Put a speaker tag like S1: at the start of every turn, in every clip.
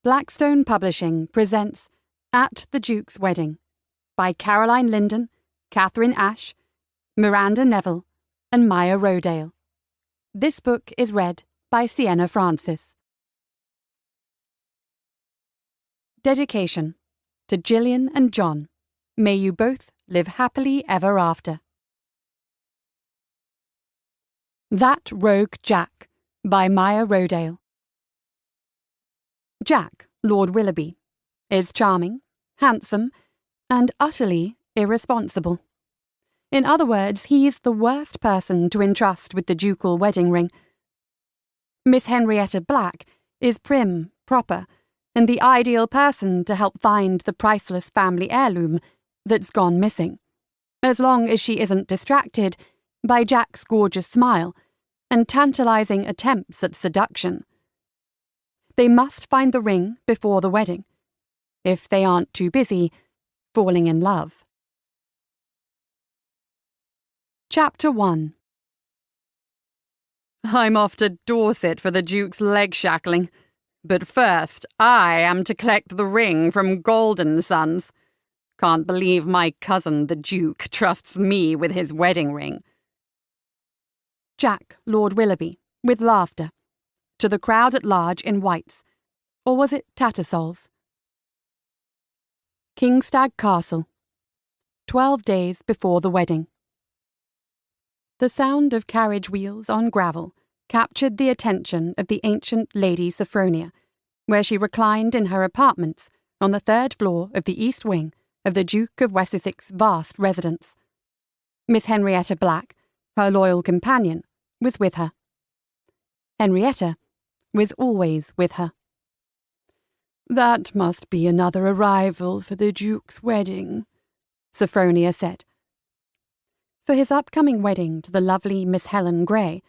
S1: Blackstone Publishing presents At the Duke's Wedding by Caroline Linden, Katharine Ashe, Miranda Neville, and Maya Rodale. This book is read by Sienna Francis. Dedication to Gillian and John. May you both live happily ever after. That Rogue Jack by Maya Rodale. Jack, Lord Willoughby, is charming, handsome, and utterly irresponsible. In other words, he's the worst person to entrust with the ducal wedding ring. Miss Henrietta Black is prim, proper, and the ideal person to help find the priceless family heirloom that's gone missing, as long as she isn't distracted by Jack's gorgeous smile and tantalizing attempts at seduction. They must find the ring before the wedding, if they aren't too busy falling in love. Chapter 1. I'm off to Dorset for the Duke's leg shackling, but first I am to collect the ring from Golden Sons. Can't believe my cousin the Duke trusts me with his wedding ring. Jack, Lord Willoughby, with laughter, to the crowd at large in whites, or was it Tattersalls? Kingstag Castle, 12 days before the wedding. The sound of carriage wheels on gravel captured the attention of the ancient Lady Sophronia, where she reclined in her apartments on the third floor of the east wing of the Duke of Wessex's vast residence. Miss Henrietta Black, her loyal companion, was with her. Henrietta was always with her. "That must be another arrival for the Duke's wedding," Sophronia said. For his upcoming wedding to the lovely Miss Helen Grey,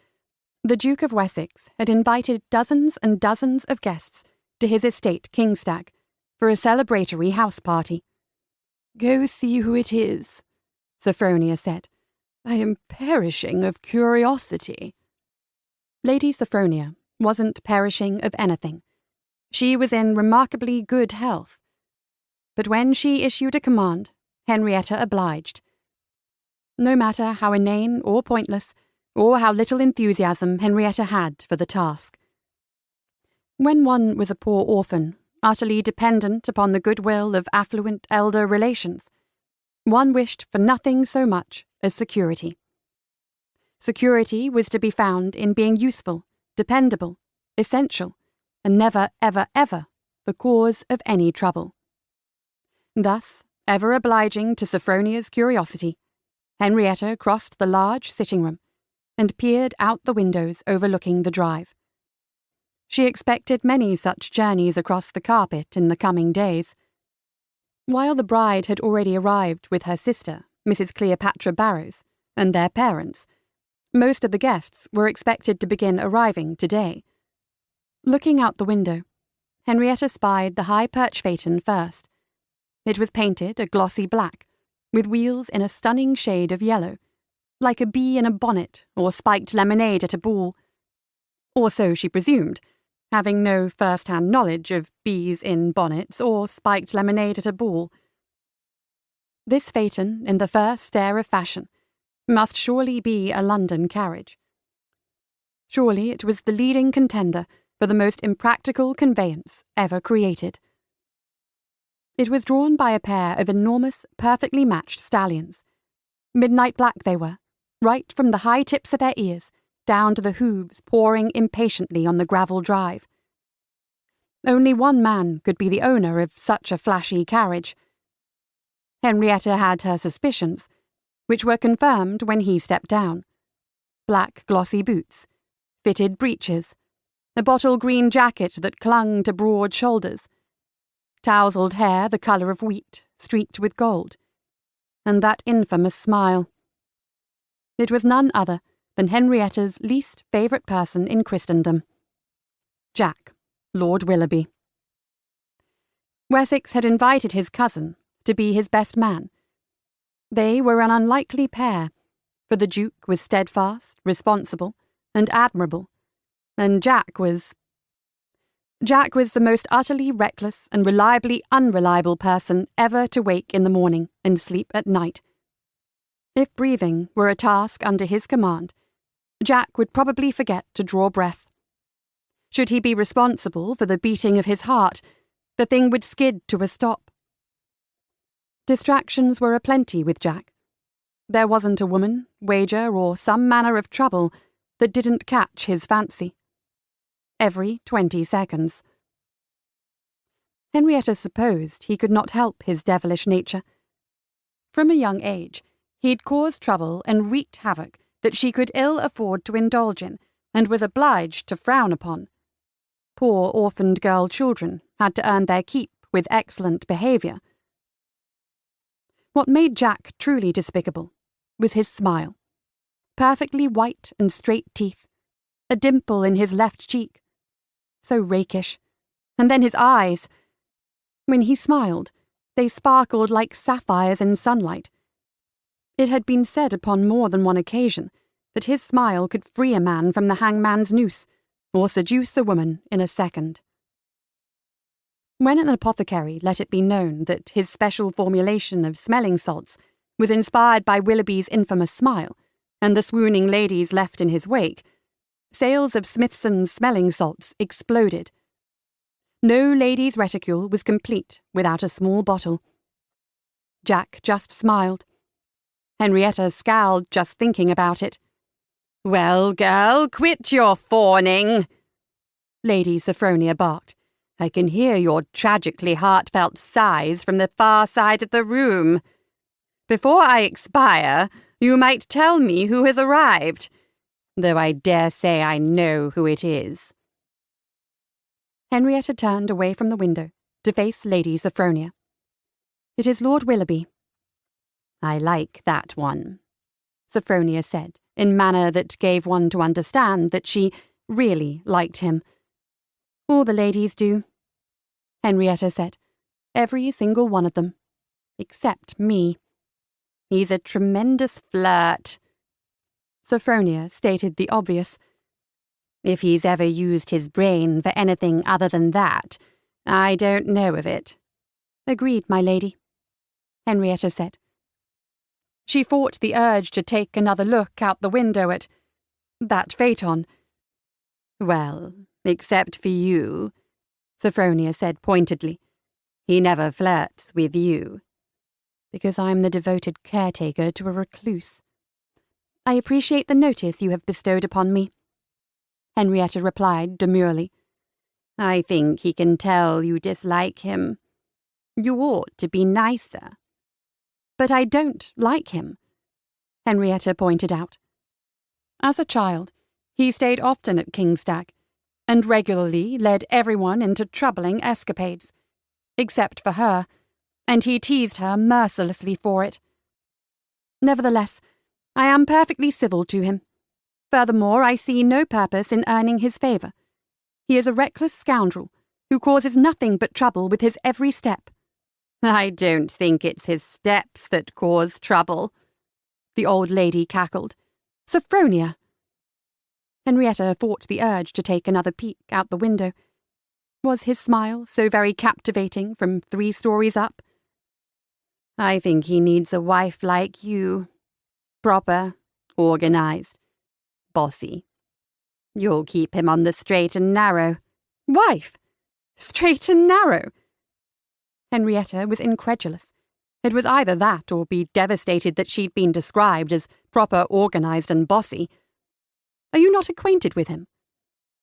S1: the Duke of Wessex had invited dozens and dozens of guests to his estate Kingstag for a celebratory house party. "Go see who it is," Sophronia said. "I am perishing of curiosity." Lady Sophronia wasn't perishing of anything. She was in remarkably good health. But when she issued a command, Henrietta obliged. No matter how inane or pointless, or how little enthusiasm Henrietta had for the task. When one was a poor orphan, utterly dependent upon the goodwill of affluent elder relations, one wished for nothing so much as security. Security was to be found in being useful, dependable, essential, and never, ever, ever the cause of any trouble. Thus, ever obliging to Sophronia's curiosity, Henrietta crossed the large sitting room and peered out the windows overlooking the drive. She expected many such journeys across the carpet in the coming days. While the bride had already arrived with her sister, Mrs. Cleopatra Barrows, and their parents, most of the guests were expected to begin arriving today. Looking out the window, Henrietta spied the high perch phaeton first. It was painted a glossy black, with wheels in a stunning shade of yellow, like a bee in a bonnet or spiked lemonade at a ball. Or so she presumed, having no first-hand knowledge of bees in bonnets or spiked lemonade at a ball. This phaeton, in the first air of fashion, must surely be a London carriage. Surely it was the leading contender for the most impractical conveyance ever created. It was drawn by a pair of enormous, perfectly matched stallions. Midnight black they were, right from the high tips of their ears down to the hooves pawing impatiently on the gravel drive. Only one man could be the owner of such a flashy carriage. Henrietta had her suspicions, which were confirmed when he stepped down. Black glossy boots, fitted breeches, a bottle green jacket that clung to broad shoulders, tousled hair the colour of wheat, streaked with gold, and that infamous smile. It was none other than Henrietta's least favourite person in Christendom, Jack, Lord Willoughby. Wessex had invited his cousin to be his best man. They were an unlikely pair, for the Duke was steadfast, responsible, and admirable, and Jack was... Jack was the most utterly reckless and reliably unreliable person ever to wake in the morning and sleep at night. If breathing were a task under his command, Jack would probably forget to draw breath. Should he be responsible for the beating of his heart, the thing would skid to a stop. Distractions were aplenty with Jack. There wasn't a woman, wager, or some manner of trouble that didn't catch his fancy. Every 20 seconds. Henrietta supposed he could not help his devilish nature. From a young age, he'd caused trouble and wreaked havoc that she could ill afford to indulge in, and was obliged to frown upon. Poor orphaned girl children had to earn their keep with excellent behaviour. What made Jack truly despicable was his smile. Perfectly white and straight teeth, a dimple in his left cheek. So rakish. And then his eyes. When he smiled, they sparkled like sapphires in sunlight. It had been said upon more than one occasion that his smile could free a man from the hangman's noose, or seduce a woman in a second. When an apothecary let it be known that his special formulation of smelling salts was inspired by Willoughby's infamous smile, and the swooning ladies left in his wake, sales of Smithson's smelling salts exploded. No lady's reticule was complete without a small bottle. Jack just smiled. Henrietta scowled just thinking about it. "Well, girl, quit your fawning," Lady Sophronia barked. "I can hear your tragically heartfelt sighs from the far side of the room. Before I expire, you might tell me who has arrived, though I dare say I know who it is." Henrietta turned away from the window to face Lady Sophronia. "It is Lord Willoughby." "I like that one," Sophronia said, in manner that gave one to understand that she really liked him. "All the ladies do," Henrietta said. "Every single one of them. Except me." "He's a tremendous flirt," Sophronia stated the obvious. "If he's ever used his brain for anything other than that, I don't know of it." "Agreed, my lady," Henrietta said. She fought the urge to take another look out the window at that phaeton. "Well, except for you," Sophronia said pointedly. "He never flirts with you." "Because I'm the devoted caretaker to a recluse." "I appreciate the notice you have bestowed upon me," Henrietta replied demurely. "I think he can tell you dislike him. You ought to be nicer." "But I don't like him," Henrietta pointed out. As a child, he stayed often at Kingstag, and regularly led everyone into troubling escapades, except for her, and he teased her mercilessly for it. Nevertheless, I am perfectly civil to him. Furthermore, I see no purpose in earning his favour. He is a reckless scoundrel who causes nothing but trouble with his every step. "I don't think it's his steps that cause trouble," the old lady cackled. "Sophronia!" Henrietta fought the urge to take another peek out the window. Was his smile so very captivating from 3 stories up? "I think he needs a wife like you. Proper, organised, bossy. You'll keep him on the straight and narrow." "Wife? Straight and narrow?" Henrietta was incredulous. It was either that or be devastated that she'd been described as proper, organised and bossy. "Are you not acquainted with him?"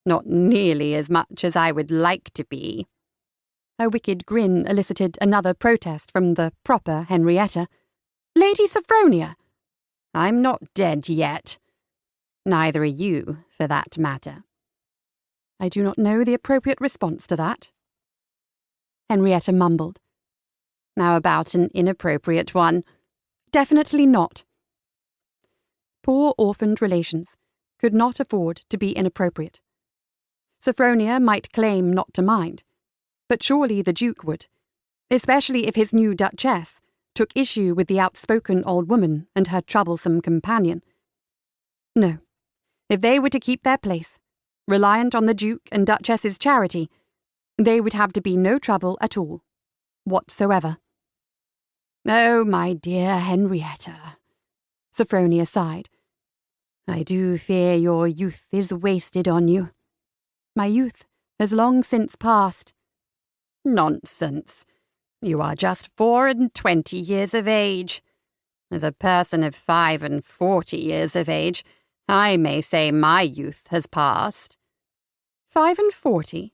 S1: "Not nearly as much as I would like to be." A wicked grin elicited another protest from the proper Henrietta. "Lady Sophronia!" "I'm not dead yet. Neither are you, for that matter." "I do not know the appropriate response to that," Henrietta mumbled. "How about an inappropriate one?" "Definitely not." Poor orphaned relations could not afford to be inappropriate. Sophronia might claim not to mind, but surely the Duke would, especially if his new Duchess took issue with the outspoken old woman and her troublesome companion. No, if they were to keep their place, reliant on the Duke and Duchess's charity, They would have to be no trouble at all, whatsoever. "Oh, my dear Henrietta," Sophronia sighed. "I do fear your youth is wasted on you." "My youth has long since passed." "Nonsense. You are just 24 years of age. As a person of 45 years of age, I may say my youth has passed." 45?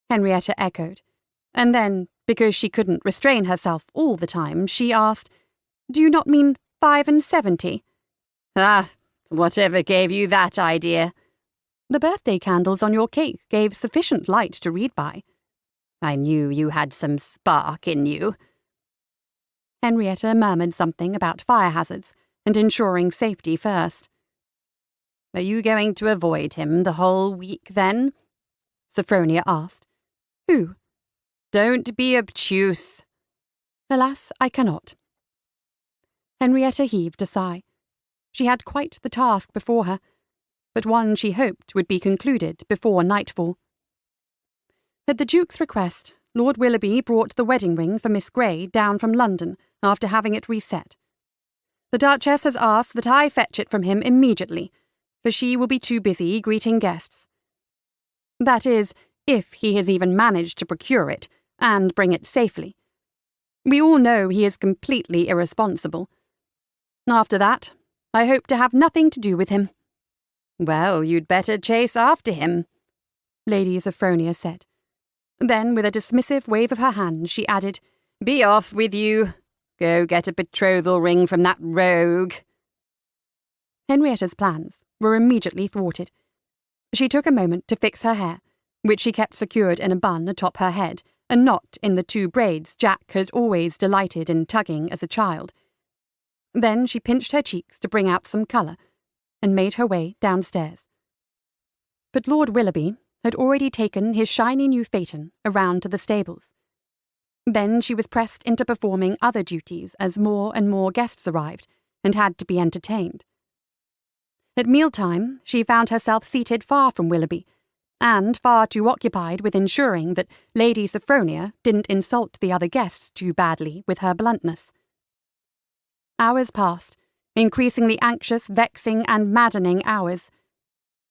S1: Henrietta echoed, and then, because she couldn't restrain herself all the time, she asked, "Do you not mean 75?" "Ah, whatever gave you that idea?" "The birthday candles on your cake gave sufficient light to read by." "I knew you had some spark in you." Henrietta murmured something about fire hazards and ensuring safety first. "Are you going to avoid him the whole week, then?" Sophronia asked. "Who?" "Don't be obtuse." "Alas, I cannot." Henrietta heaved a sigh. She had quite the task before her, but one she hoped would be concluded before nightfall. At the Duke's request, Lord Willoughby brought the wedding ring for Miss Grey down from London after having it reset. "The Duchess has asked that I fetch it from him immediately, for she will be too busy greeting guests. That is, if he has even managed to procure it, and bring it safely. We all know he is completely irresponsible. After that, I hope to have nothing to do with him." "Well, you'd better chase after him," Lady Sophronia said. Then, with a dismissive wave of her hand, she added, "Be off with you. Go get a betrothal ring from that rogue." Henrietta's plans were immediately thwarted. She took a moment to fix her hair, which she kept secured in a bun atop her head, and not in the 2 braids Jack had always delighted in tugging as a child. Then she pinched her cheeks to bring out some colour, and made her way downstairs. But Lord Willoughby had already taken his shiny new phaeton around to the stables. Then she was pressed into performing other duties as more and more guests arrived and had to be entertained. At mealtime, she found herself seated far from Willoughby, and far too occupied with ensuring that Lady Sophronia didn't insult the other guests too badly with her bluntness. Hours passed, increasingly anxious, vexing, and maddening hours,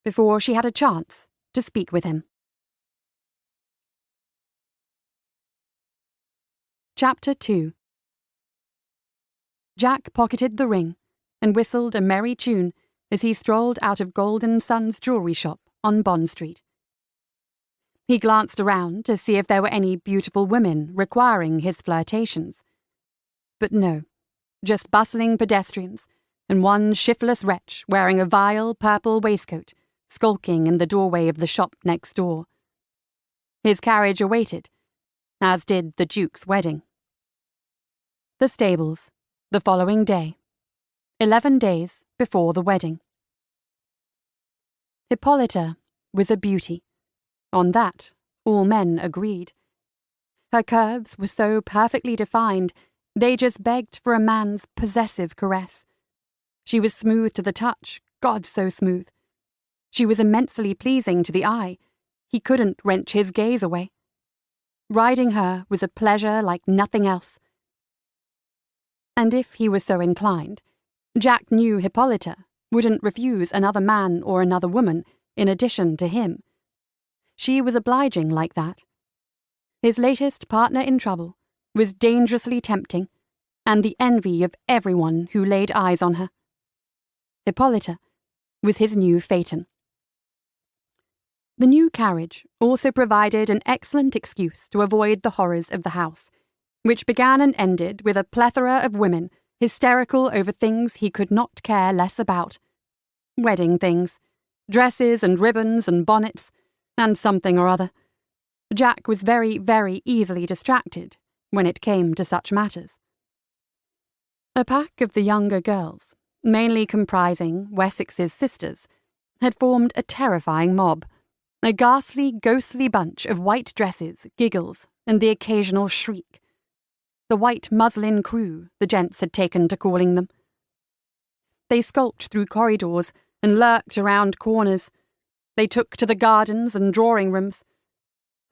S1: before she had a chance to speak with him. Chapter 2. Jack pocketed the ring and whistled a merry tune as he strolled out of Golden Sun's jewellery shop on Bond Street. He glanced around to see if there were any beautiful women requiring his flirtations. But no, just bustling pedestrians and one shiftless wretch wearing a vile purple waistcoat skulking in the doorway of the shop next door. His carriage awaited, as did the Duke's wedding. The stables, the following day, 11 days before the wedding. Hippolyta was a beauty. On that, all men agreed. Her curves were so perfectly defined, they just begged for a man's possessive caress. She was smooth to the touch, God so smooth. She was immensely pleasing to the eye. He couldn't wrench his gaze away. Riding her was a pleasure like nothing else. And if he was so inclined, Jack knew Hippolyta wouldn't refuse another man or another woman in addition to him. She was obliging like that. His latest partner in trouble was dangerously tempting, and the envy of everyone who laid eyes on her. Hippolyta was his new phaeton. The new carriage also provided an excellent excuse to avoid the horrors of the house, which began and ended with a plethora of women hysterical over things he could not care less about. Wedding things, dresses and ribbons and bonnets, and something or other. Jack was very, very easily distracted when it came to such matters. A pack of the younger girls, mainly comprising Wessex's sisters, had formed a terrifying mob, a ghastly, ghostly bunch of white dresses, giggles, and the occasional shriek. The white muslin crew, the gents had taken to calling them. They skulked through corridors and lurked around corners. They took to the gardens and drawing rooms.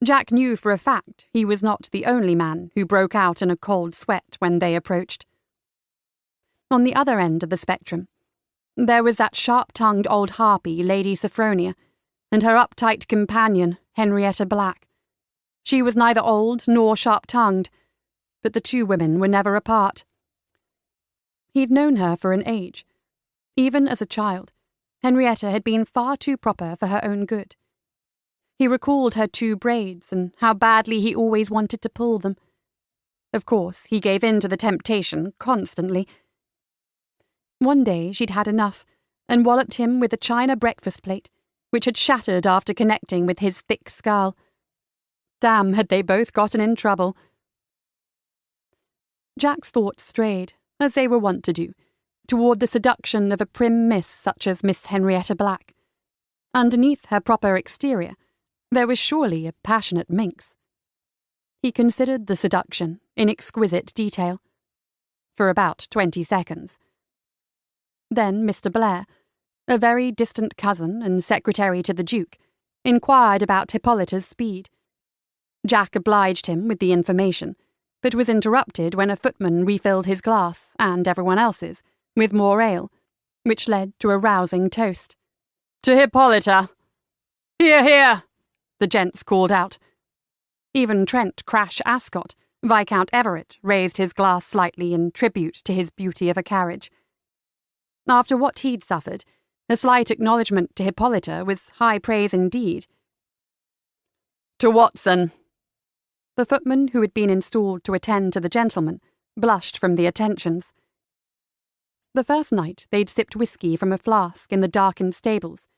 S1: Jack knew for a fact he was not the only man who broke out in a cold sweat when they approached. On the other end of the spectrum, there was that sharp-tongued old harpy, Lady Sophronia, and her uptight companion, Henrietta Black. She was neither old nor sharp-tongued, but the two women were never apart. He'd known her for an age. Even as a child, Henrietta had been far too proper for her own good. He recalled her two braids and how badly he always wanted to pull them. Of course, he gave in to the temptation constantly. One day she'd had enough and walloped him with a china breakfast plate, which had shattered after connecting with his thick skull. Damn, had they both gotten in trouble. Jack's thoughts strayed, as they were wont to do, toward the seduction of a prim miss such as Miss Henrietta Black. Underneath her proper exterior, there was surely a passionate minx. He considered the seduction in exquisite detail. For about 20 seconds. Then Mr. Blair, a very distant cousin and secretary to the Duke, inquired about Hippolyta's speed. Jack obliged him with the information, but was interrupted when a footman refilled his glass, and everyone else's, with more ale, which led to a rousing toast. "To Hippolyta!" "Hear, hear!" the gents called out. Even Trent Crash Ascot, Viscount Everett, raised his glass slightly in tribute to his beauty of a carriage. After what he'd suffered, a slight acknowledgment to Hippolyta was high praise indeed. "To Watson!" The footman who had been installed to attend to the gentleman blushed from the attentions. The first night they'd sipped whiskey from a flask in the darkened stables,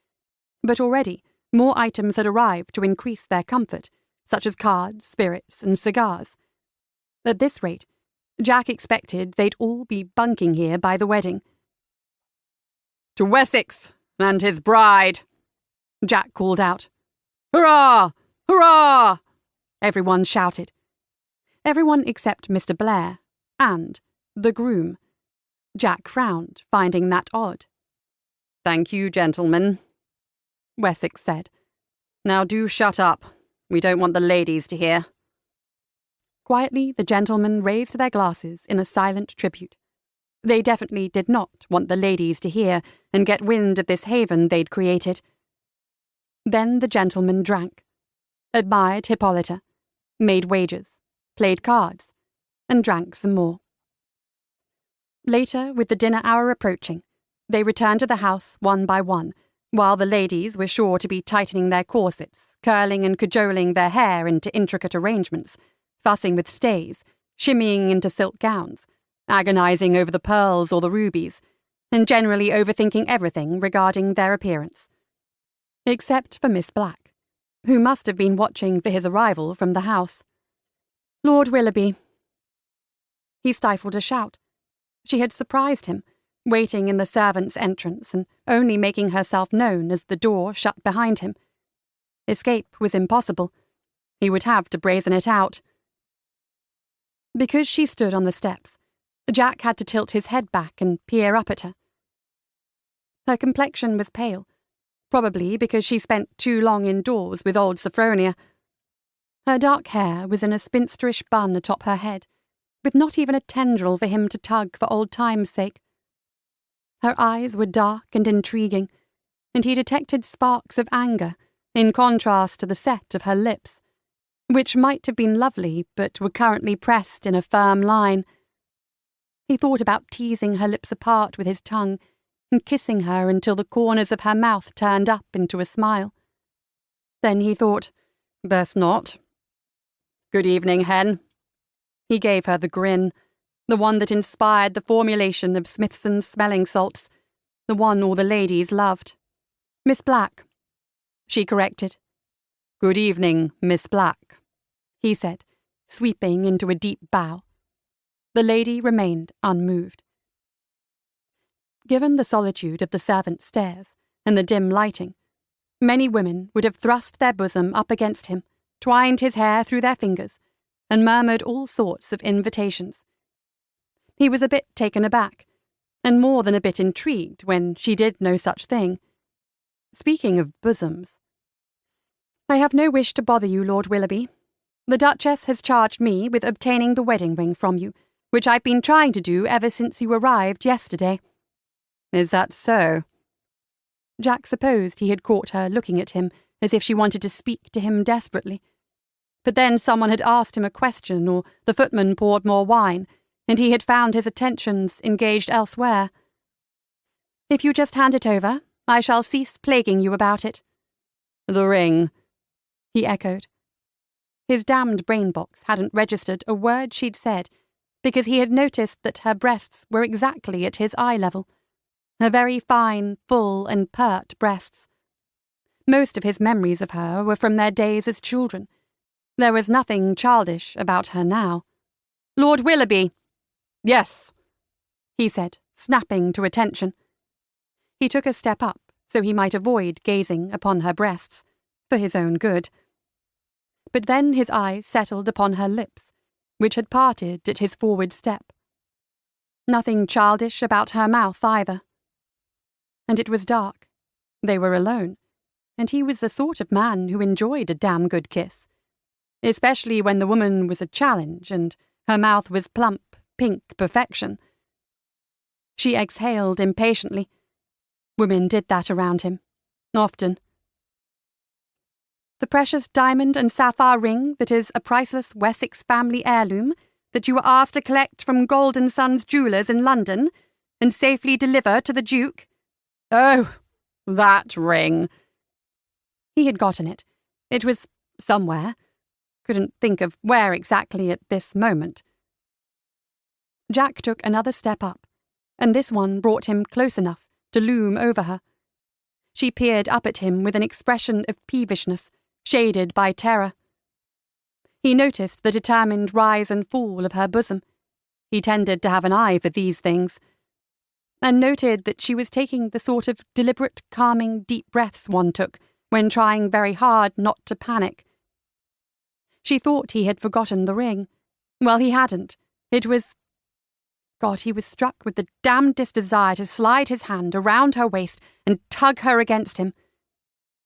S1: but already more items had arrived to increase their comfort, such as cards, spirits, and cigars. At this rate, Jack expected they'd all be bunking here by the wedding. "To Wessex and his bride!" Jack called out. "Hurrah! Hurrah!" everyone shouted. Everyone except Mr. Blair and the groom. Jack frowned, finding that odd. "Thank you, gentlemen," Wessex said. "Now do shut up. We don't want the ladies to hear." Quietly, the gentlemen raised their glasses in a silent tribute. They definitely did not want the ladies to hear and get wind of this haven they'd created. Then the gentlemen drank, admired Hippolyta, made wagers, played cards, and drank some more. Later, with the dinner hour approaching, they returned to the house one by one, while the ladies were sure to be tightening their corsets, curling and cajoling their hair into intricate arrangements, fussing with stays, shimmying into silk gowns, agonizing over the pearls or the rubies, and generally overthinking everything regarding their appearance. Except for Miss Black, who must have been watching for his arrival from the house. Lord Willoughby. He stifled a shout. She had surprised him, waiting in the servants' entrance and only making herself known as the door shut behind him. Escape was impossible. He would have to brazen it out. Because she stood on the steps, Jack had to tilt his head back and peer up at her. Her complexion was pale, probably because she spent too long indoors with old Sophronia. Her dark hair was in a spinsterish bun atop her head, with not even a tendril for him to tug for old time's sake. Her eyes were dark and intriguing, and he detected sparks of anger in contrast to the set of her lips, which might have been lovely but were currently pressed in a firm line. He thought about teasing her lips apart with his tongue and kissing her until the corners of her mouth turned up into a smile. Then he thought, best not. "Good evening, Hen." He gave her the grin, the one that inspired the formulation of Smithson's smelling salts, the one all the ladies loved. "Miss Black," she corrected. "Good evening, Miss Black," he said, sweeping into a deep bow. The lady remained unmoved. Given the solitude of the servants' stairs and the dim lighting, many women would have thrust their bosom up against him, twined his hair through their fingers, and murmured all sorts of invitations. He was a bit taken aback, and more than a bit intrigued when she did no such thing. Speaking of bosoms, I have no wish to bother you, Lord Willoughby. The Duchess has charged me with obtaining the wedding ring from you, which I've been trying to do ever since you arrived yesterday." "Is that so?" Jack supposed he had caught her looking at him as if she wanted to speak to him desperately. But then someone had asked him a question, or the footman poured more wine, and he had found his attentions engaged elsewhere. "If you just hand it over, I shall cease plaguing you about it." "The ring," he echoed. His damned brain box hadn't registered a word she'd said, because he had noticed that her breasts were exactly at his eye level. Her very fine, full, and pert breasts. Most of his memories of her were from their days as children. There was nothing childish about her now. "Lord Willoughby!" "Yes," he said, snapping to attention. He took a step up, so he might avoid gazing upon her breasts, for his own good. But then his eye settled upon her lips, which had parted at his forward step. Nothing childish about her mouth either. And it was dark. They were alone, and he was the sort of man who enjoyed a damn good kiss, especially when the woman was a challenge and her mouth was plump, pink perfection. She exhaled impatiently. Women did that around him, often. "The precious diamond and sapphire ring that is a priceless Wessex family heirloom that you were asked to collect from Gold & Sons jewellers in London and safely deliver to the Duke." "Oh, that ring." He had gotten it. It was somewhere. Couldn't think of where exactly at this moment. Jack took another step up, and this one brought him close enough to loom over her. She peered up at him with an expression of peevishness, shaded by terror. He noticed the determined rise and fall of her bosom. He tended to have an eye for these things, and noted that she was taking the sort of deliberate, calming, deep breaths one took when trying very hard not to panic. She thought he had forgotten the ring. Well, he hadn't. It was... God, he was struck with the damnedest desire to slide his hand around her waist and tug her against him.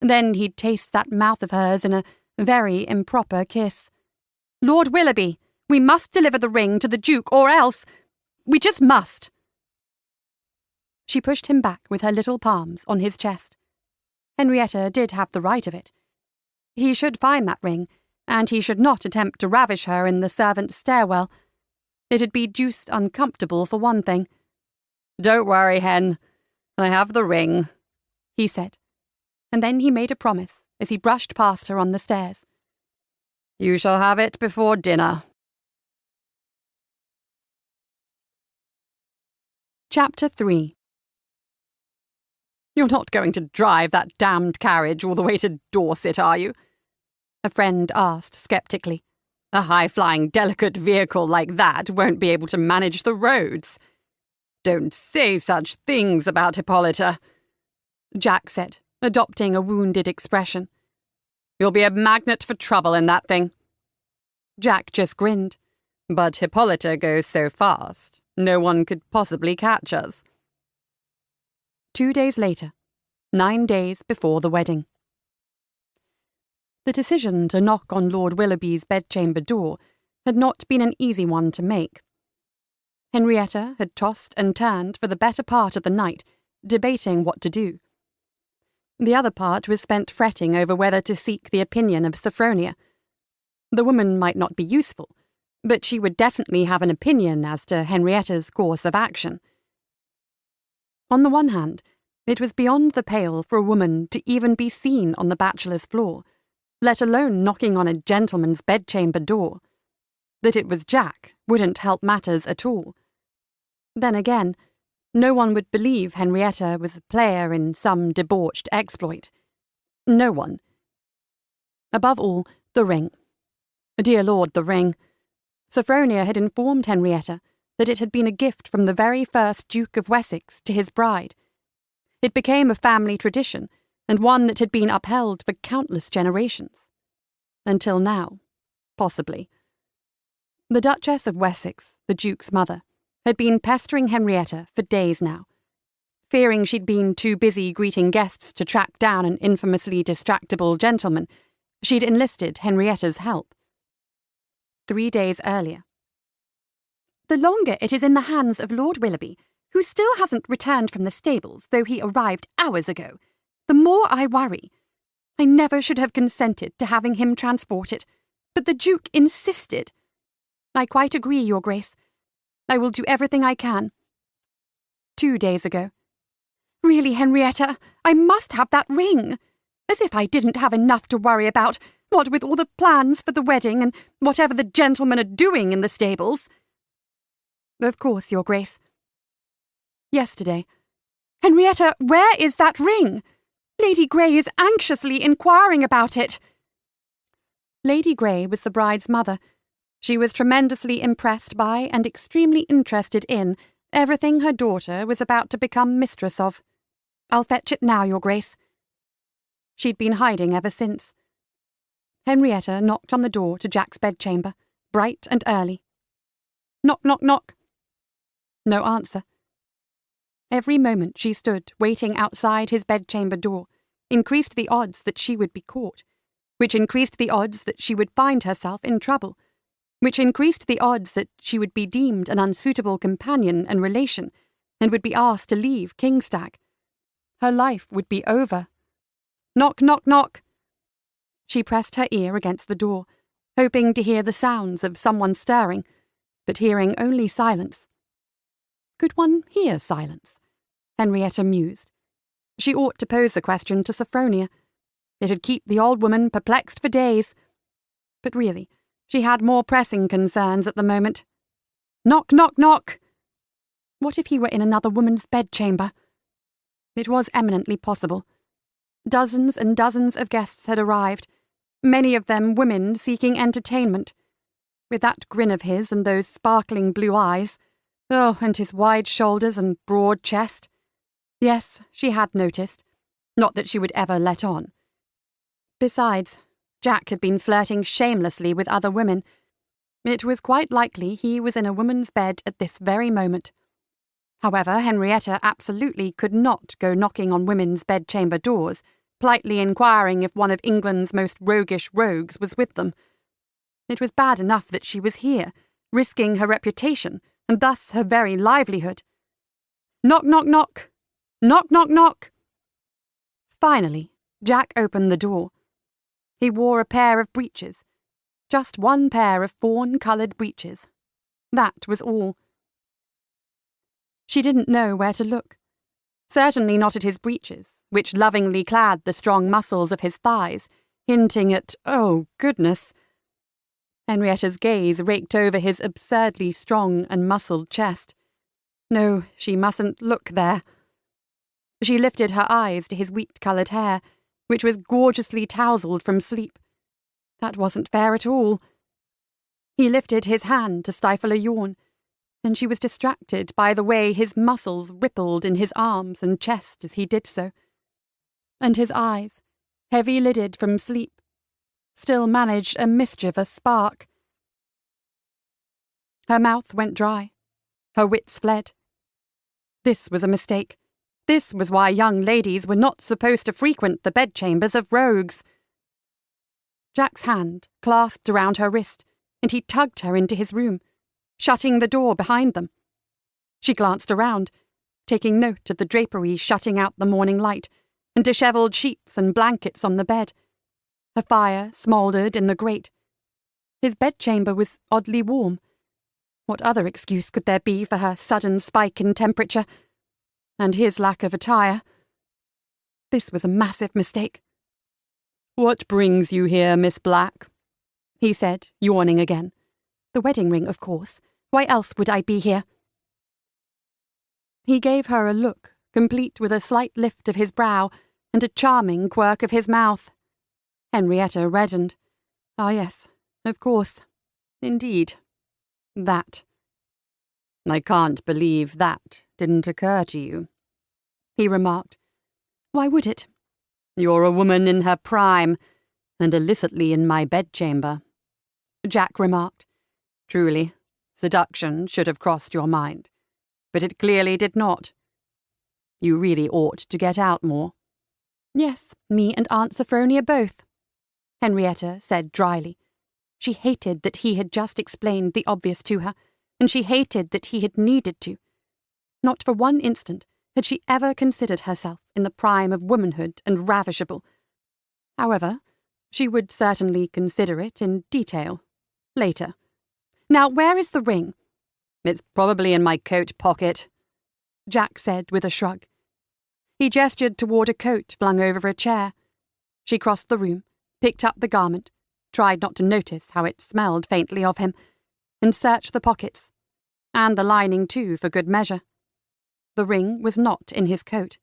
S1: Then he'd taste that mouth of hers in a very improper kiss. "Lord Willoughby, we must deliver the ring to the Duke, or else... We just must." She pushed him back with her little palms on his chest. Henrietta did have the right of it. He should find that ring, and he should not attempt to ravish her in the servants' stairwell. It'd be deuced uncomfortable for one thing. "Don't worry, Hen. I have the ring," he said, and then he made a promise as he brushed past her on the stairs. "You shall have it before dinner." Chapter 3. "You're not going to drive that damned carriage all the way to Dorset, are you?" a friend asked sceptically. "A high-flying, delicate vehicle like that won't be able to manage the roads." "Don't say such things about Hippolyta," Jack said, adopting a wounded expression. "You'll be a magnet for trouble in that thing." Jack just grinned. "But Hippolyta goes so fast, no one could possibly catch us." 2 days later, 9 days before the wedding. The decision to knock on Lord Willoughby's bedchamber door had not been an easy one to make. Henrietta had tossed and turned for the better part of the night, debating what to do. The other part was spent fretting over whether to seek the opinion of Sophronia. The woman might not be useful, but she would definitely have an opinion as to Henrietta's course of action. On the one hand, it was beyond the pale for a woman to even be seen on the bachelor's floor, let alone knocking on a gentleman's bedchamber door. That it was Jack wouldn't help matters at all. Then again, no one would believe Henrietta was a player in some debauched exploit. No one. Above all, the ring. Dear Lord, the ring. Sophronia had informed Henrietta that it had been a gift from the very first Duke of Wessex to his bride. It became a family tradition, and one that had been upheld for countless generations. Until now, possibly. The Duchess of Wessex, the Duke's mother, had been pestering Henrietta for days now, fearing she'd been too busy greeting guests to track down an infamously distractible gentleman, She'd enlisted Henrietta's help. 3 days earlier. The longer it is in the hands of Lord Willoughby, who still hasn't returned from the stables, though he arrived hours ago, the more I worry. I never should have consented to having him transported, but the Duke insisted. I quite agree, Your Grace. I will do everything I can. 2 days ago. Really, Henrietta, I must have that ring. As if I didn't have enough to worry about, what with all the plans for the wedding and whatever the gentlemen are doing in the stables. Of course, Your Grace. Yesterday. Henrietta, where is that ring? Lady Grey is anxiously inquiring about it. Lady Grey was the bride's mother. She was tremendously impressed by and extremely interested in everything her daughter was about to become mistress of. I'll fetch it now, Your Grace. She'd been hiding ever since. Henrietta knocked on the door to Jack's bedchamber, bright and early. Knock, knock, knock. No answer. Every moment she stood waiting outside his bedchamber door increased the odds that she would be caught, which increased the odds that she would find herself in trouble, which increased the odds that she would be deemed an unsuitable companion and relation, and would be asked to leave Kingstag. Her life would be over. Knock, knock, knock. She pressed her ear against the door, hoping to hear the sounds of someone stirring, but hearing only silence. Could one hear silence? Henrietta mused. She ought to pose the question to Sophronia. It'd keep the old woman perplexed for days. But really, she had more pressing concerns at the moment. Knock, knock, knock! What if he were in another woman's bedchamber? It was eminently possible. Dozens and dozens of guests had arrived, many of them women seeking entertainment. With that grin of his and those sparkling blue eyes, oh, and his wide shoulders and broad chest. Yes, she had noticed. Not that she would ever let on. Besides, Jack had been flirting shamelessly with other women. It was quite likely he was in a woman's bed at this very moment. However, Henrietta absolutely could not go knocking on women's bedchamber doors, politely inquiring if one of England's most roguish rogues was with them. It was bad enough that she was here, risking her reputation, and thus her very livelihood. Knock, knock, knock! Knock, knock, knock! Finally, Jack opened the door. He wore a pair of breeches. Just one pair of fawn-coloured breeches. That was all. She didn't know where to look. Certainly not at his breeches, which lovingly clad the strong muscles of his thighs, hinting at, oh, goodness. Henrietta's gaze raked over his absurdly strong and muscled chest. No, she mustn't look there. She lifted her eyes to his wheat-coloured hair, which was gorgeously tousled from sleep. That wasn't fair at all. He lifted his hand to stifle a yawn, and she was distracted by the way his muscles rippled in his arms and chest as he did so. And his eyes, heavy-lidded from sleep, still managed a mischievous spark. Her mouth went dry. Her wits fled. This was a mistake. This was why young ladies were not supposed to frequent the bedchambers of rogues. Jack's hand clasped around her wrist, and he tugged her into his room, shutting the door behind them. She glanced around, taking note of the draperies shutting out the morning light, and dishevelled sheets and blankets on the bed. A fire smouldered in the grate. His bedchamber was oddly warm. What other excuse could there be for her sudden spike in temperature? And his lack of attire. This was a massive mistake. "What brings you here, Miss Black?" he said, yawning again. "The wedding ring, of course. Why else would I be here?" He gave her a look, complete with a slight lift of his brow and a charming quirk of his mouth. Henrietta reddened. Ah, yes, of course. Indeed. That. "I can't believe that didn't occur to you," he remarked. "Why would it?" "You're a woman in her prime, and illicitly in my bedchamber," Jack remarked. "Truly, seduction should have crossed your mind, but it clearly did not. You really ought to get out more." "Yes, me and Aunt Sophronia both." Henrietta said dryly. She hated that he had just explained the obvious to her, and she hated that he had needed to. Not for one instant had she ever considered herself in the prime of womanhood and ravishable. However, she would certainly consider it in detail. Later. Now, where is the ring? It's probably in my coat pocket, Jack said with a shrug. He gestured toward a coat flung over a chair. She crossed the room, picked up the garment, tried not to notice how it smelled faintly of him, and searched the pockets, and the lining too, for good measure. The ring was not in his coat.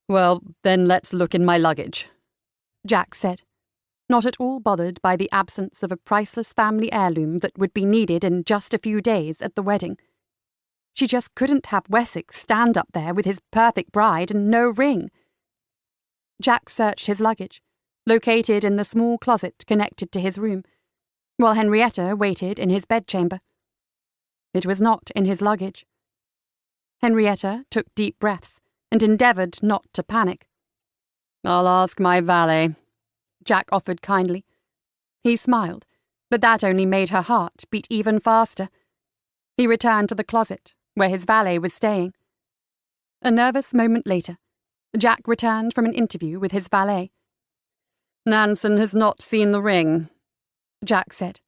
S1: Well, then let's look in my luggage, Jack said, not at all bothered by the absence of a priceless family heirloom that would be needed in just a few days at the wedding. She just couldn't have Wessex stand up there with his perfect bride and no ring. Jack searched his luggage, located in the small closet connected to his room, while Henrietta waited in his bedchamber. It was not in his luggage. Henrietta took deep breaths and endeavoured not to panic. I'll ask my valet, Jack offered kindly. He smiled, but that only made her heart beat even faster. He returned to the closet, where his valet was staying. A nervous moment later, Jack returned from an interview with his valet. Nansen has not seen the ring, Jack said.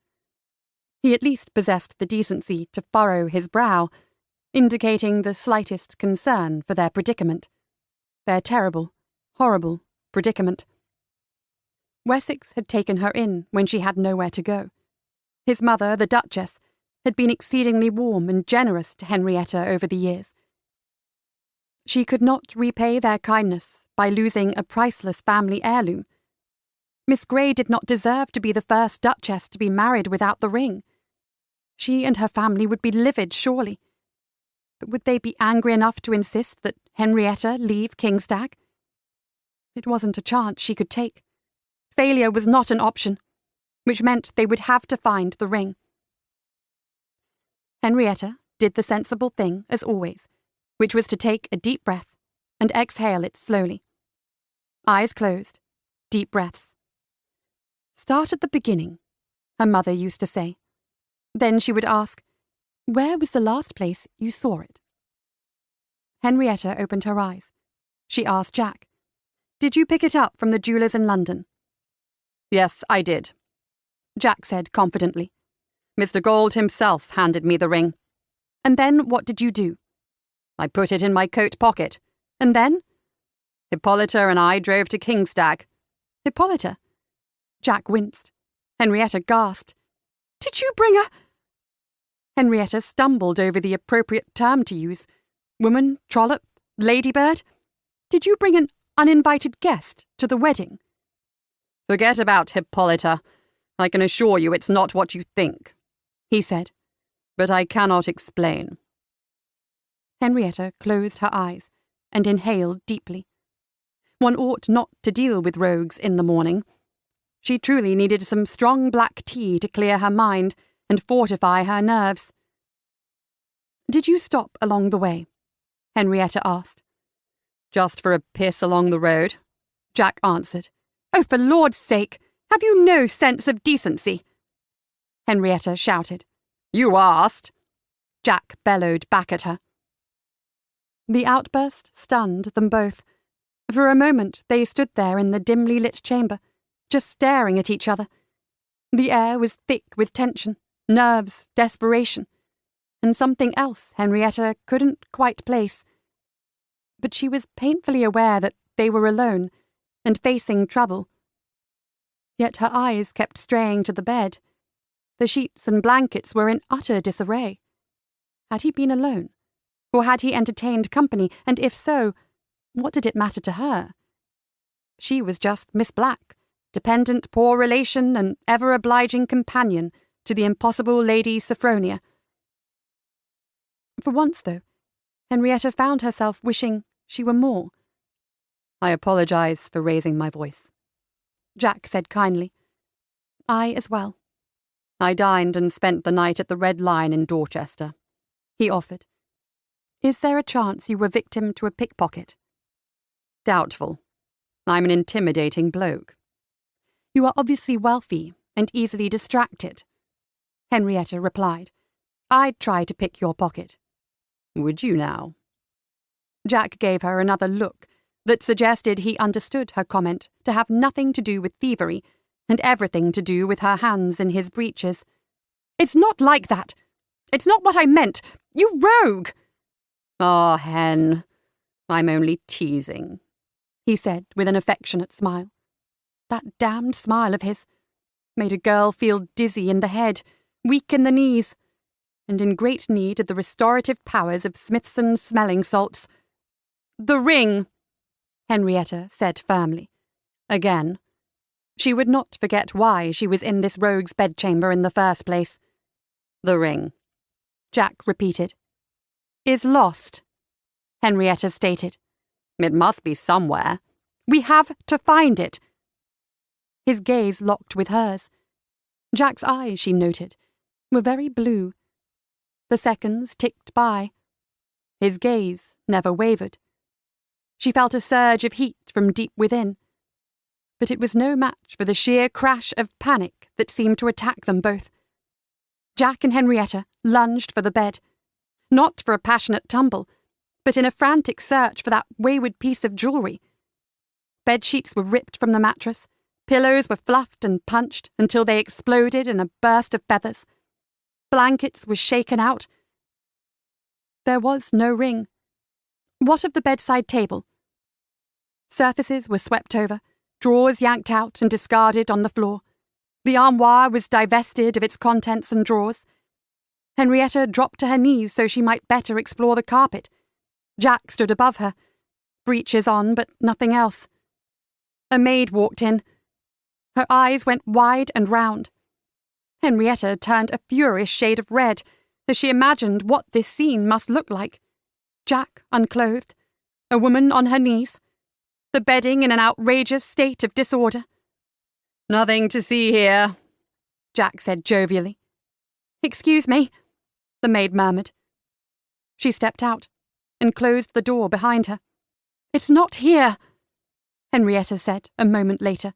S1: He at least possessed the decency to furrow his brow, indicating the slightest concern for their predicament. Their terrible, horrible predicament. Wessex had taken her in when she had nowhere to go. His mother, the Duchess, had been exceedingly warm and generous to Henrietta over the years. She could not repay their kindness by losing a priceless family heirloom. Miss Grey did not deserve to be the first Duchess to be married without the ring. She and her family would be livid, surely. But would they be angry enough to insist that Henrietta leave Kingstag? It wasn't a chance she could take. Failure was not an option, which meant they would have to find the ring. Henrietta did the sensible thing, as always, which was to take a deep breath and exhale it slowly. Eyes closed, deep breaths. Start at the beginning, her mother used to say. Then she would ask, where was the last place you saw it? Henrietta opened her eyes. She asked Jack, did you pick it up from the jewellers in London? Yes, I did, Jack said confidently. Mr. Gold himself handed me the ring. And then what did you do? I put it in my coat pocket. And then? Hippolyta and I drove to Kingstag. Hippolyta? Jack winced. Henrietta gasped. Did you bring a... Henrietta stumbled over the appropriate term to use. Woman, trollop, ladybird? Did you bring an uninvited guest to the wedding? Forget about Hippolyta. I can assure you it's not what you think, he said. But I cannot explain. Henrietta closed her eyes and inhaled deeply. One ought not to deal with rogues in the morning. She truly needed some strong black tea to clear her mind and fortify her nerves. Did you stop along the way? Henrietta asked. Just for a piss along the road, Jack answered. Oh, for Lord's sake, have you no sense of decency? Henrietta shouted. You asked. Jack bellowed back at her. The outburst stunned them both. For a moment they stood there in the dimly lit chamber, just staring at each other. The air was thick with tension, nerves, desperation, and something else Henrietta couldn't quite place. But she was painfully aware that they were alone and facing trouble. Yet her eyes kept straying to the bed. The sheets and blankets were in utter disarray. Had he been alone? Or had he entertained company, and if so, what did it matter to her? She was just Miss Black, dependent poor relation and ever-obliging companion to the impossible Lady Sophronia. For once, though, Henrietta found herself wishing she were more. I apologize for raising my voice, Jack said kindly. I as well. I dined and spent the night at the Red Lion in Dorchester, he offered. Is there a chance you were victim to a pickpocket? Doubtful. I'm an intimidating bloke. You are obviously wealthy and easily distracted." Henrietta replied, "I'd try to pick your pocket." "Would you now?" Jack gave her another look that suggested he understood her comment to have nothing to do with thievery and everything to do with her hands in his breeches. "It's not like that. It's not what I meant. You rogue!" "Ah, Hen, I'm only teasing," he said with an affectionate smile. That damned smile of his made a girl feel dizzy in the head, weak in the knees, and in great need of the restorative powers of Smithson's smelling salts. "The ring," Henrietta said firmly. Again. She would not forget why she was in this rogue's bedchamber in the first place. "The ring," Jack repeated. "Is lost," Henrietta stated. "It must be somewhere. We have to find it." His gaze locked with hers. Jack's eyes, she noted, were very blue. The seconds ticked by. His gaze never wavered. She felt a surge of heat from deep within. But it was no match for the sheer crash of panic that seemed to attack them both. Jack and Henrietta lunged for the bed, not for a passionate tumble, but in a frantic search for that wayward piece of jewellery. Bedsheets were ripped from the mattress, pillows were fluffed and punched until they exploded in a burst of feathers. Blankets were shaken out. There was no ring. What of the bedside table? Surfaces were swept over, drawers yanked out and discarded on the floor. The armoire was divested of its contents and drawers. Henrietta dropped to her knees so she might better explore the carpet. Jack stood above her, breeches on but nothing else. A maid walked in. Her eyes went wide and round. Henrietta turned a furious shade of red as she imagined what this scene must look like. Jack unclothed, a woman on her knees, the bedding in an outrageous state of disorder. "Nothing to see here," Jack said jovially. "Excuse me," the maid murmured. She stepped out and closed the door behind her. "It's not here," Henrietta said a moment later,